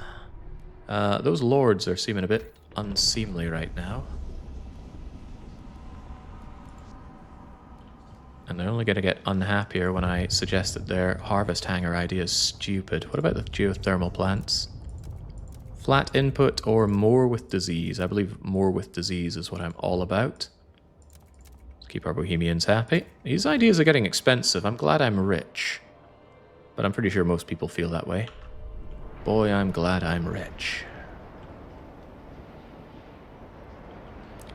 Those lords are seeming a bit unseemly right now. And they're only going to get unhappier when I suggest that their harvest hanger idea is stupid. What about the geothermal plants? Flat input or more with disease? I believe more with disease is what I'm all about. Let's keep our bohemians happy. These ideas are getting expensive. I'm glad I'm rich. But I'm pretty sure most people feel that way. Boy, I'm glad I'm rich.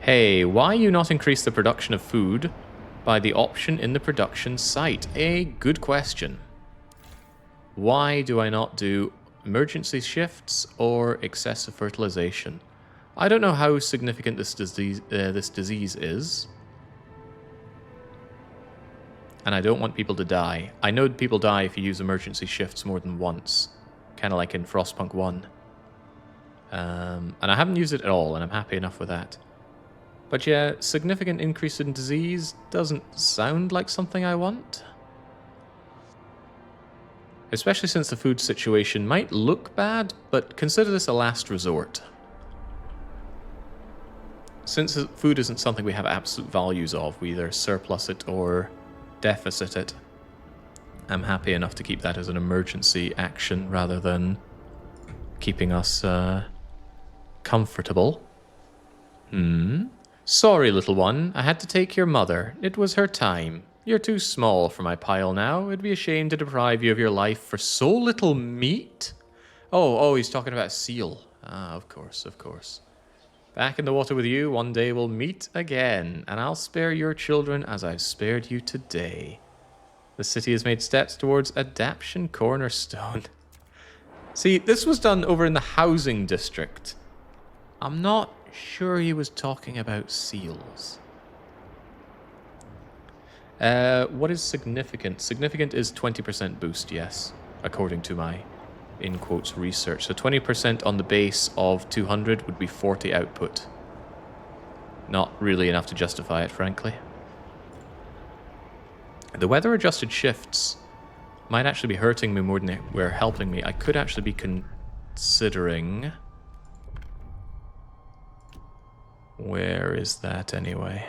Hey, why you not increase the production of food by the option in the production site? A good question. Why do I not do emergency shifts or excessive fertilization? I don't know how significant this disease is. And I don't want people to die. I know people die if you use emergency shifts more than once. Kind of like in Frostpunk 1. And I haven't used it at all, and I'm happy enough with that. But yeah, significant increase in disease doesn't sound like something I want. Especially since the food situation might look bad, but consider this a last resort. Since food isn't something we have absolute values of, we either surplus it or deficit it. I'm happy enough to keep that as an emergency action rather than keeping us comfortable. Sorry, little one. I had to take your mother. It was her time. You're too small for my pile now. It'd be a shame to deprive you of your life for so little meat. Oh, he's talking about seal. Ah, of course, of course. Back in the water with you, one day we'll meet again, and I'll spare your children as I've spared you today. The city has made steps towards adaptation cornerstone. See, this was done over in the housing district. I'm not sure he was talking about seals. What is significant? Significant is 20% boost, yes, according to my, in quotes, research. So 20% on the base of 200 would be 40 output. Not really enough to justify it, frankly. The weather-adjusted shifts might actually be hurting me more than they were helping me. I could actually be considering... Where is that anyway?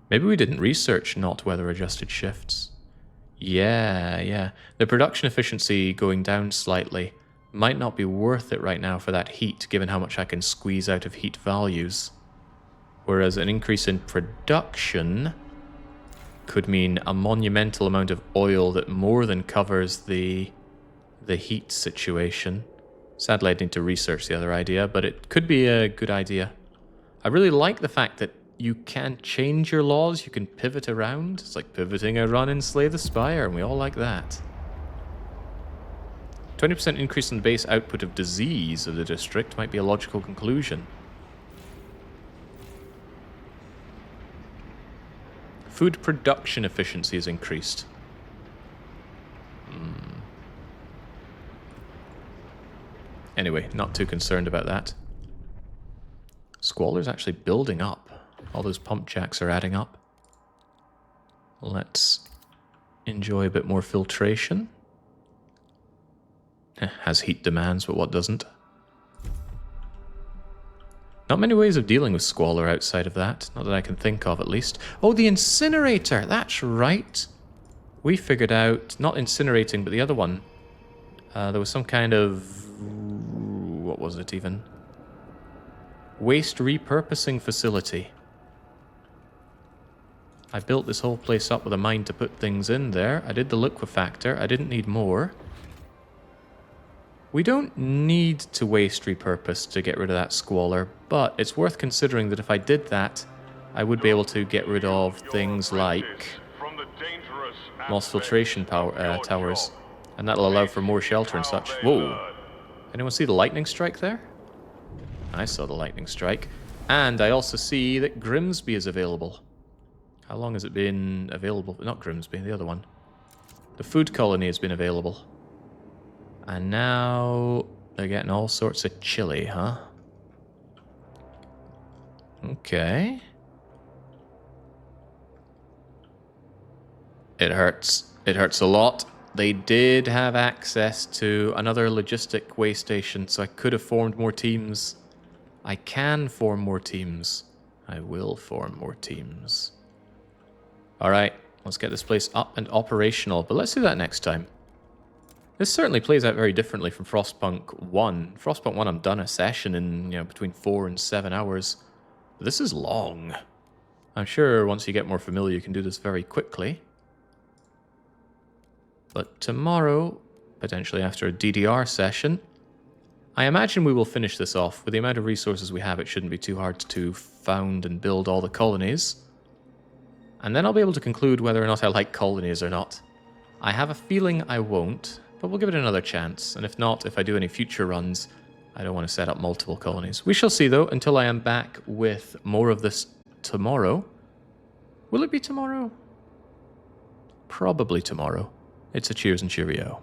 Maybe we didn't research not weather-adjusted shifts. Yeah. The production efficiency going down slightly might not be worth it right now for that heat, given how much I can squeeze out of heat values. Whereas an increase in production could mean a monumental amount of oil that more than covers the heat situation. Sadly, I need to research the other idea, but it could be a good idea. I really like the fact that you can change your laws, you can pivot around. It's like pivoting a run in Slay the Spire, and we all like that. 20% increase in the base output of disease of the district might be a logical conclusion. Food production efficiency is increased. Anyway, not too concerned about that. Squalor's actually building up. All those pump jacks are adding up. Let's enjoy a bit more filtration. Has heat demands, but what doesn't? Not many ways of dealing with Squalor outside of that. Not that I can think of, at least. Oh, the incinerator! That's right! We figured out... Not incinerating, but the other one. There was some kind of... What was it, even? Waste repurposing facility. I built this whole place up with a mind to put things in there. I did the liquefactor. I didn't need more. We don't need to waste repurpose to get rid of that Squalor, but it's worth considering that if I did that, I would be able to get rid of things like moss filtration towers, and that'll allow for more shelter and such. Whoa! Anyone see the lightning strike there? I saw the lightning strike. And I also see that Grimsby is available. How long has it been available? Not Grimsby, the other one. The food colony has been available. And now they're getting all sorts of chili, huh? Okay. It hurts. It hurts a lot. They did have access to another logistic way station, so I could have formed more teams. I can form more teams. I will form more teams. Alright, let's get this place up and operational, but let's do that next time. This certainly plays out very differently from Frostpunk 1. Frostpunk 1 I'm done a session in, between 4 and 7 hours. But this is long. I'm sure once you get more familiar you can do this very quickly. But tomorrow, potentially after a DDR session, I imagine we will finish this off. With the amount of resources we have, it shouldn't be too hard to found and build all the colonies. And then I'll be able to conclude whether or not I like colonies or not. I have a feeling I won't, but we'll give it another chance. And if not, if I do any future runs, I don't want to set up multiple colonies. We shall see, though, until I am back with more of this tomorrow. Will it be tomorrow? Probably tomorrow. It's a cheers and cheerio.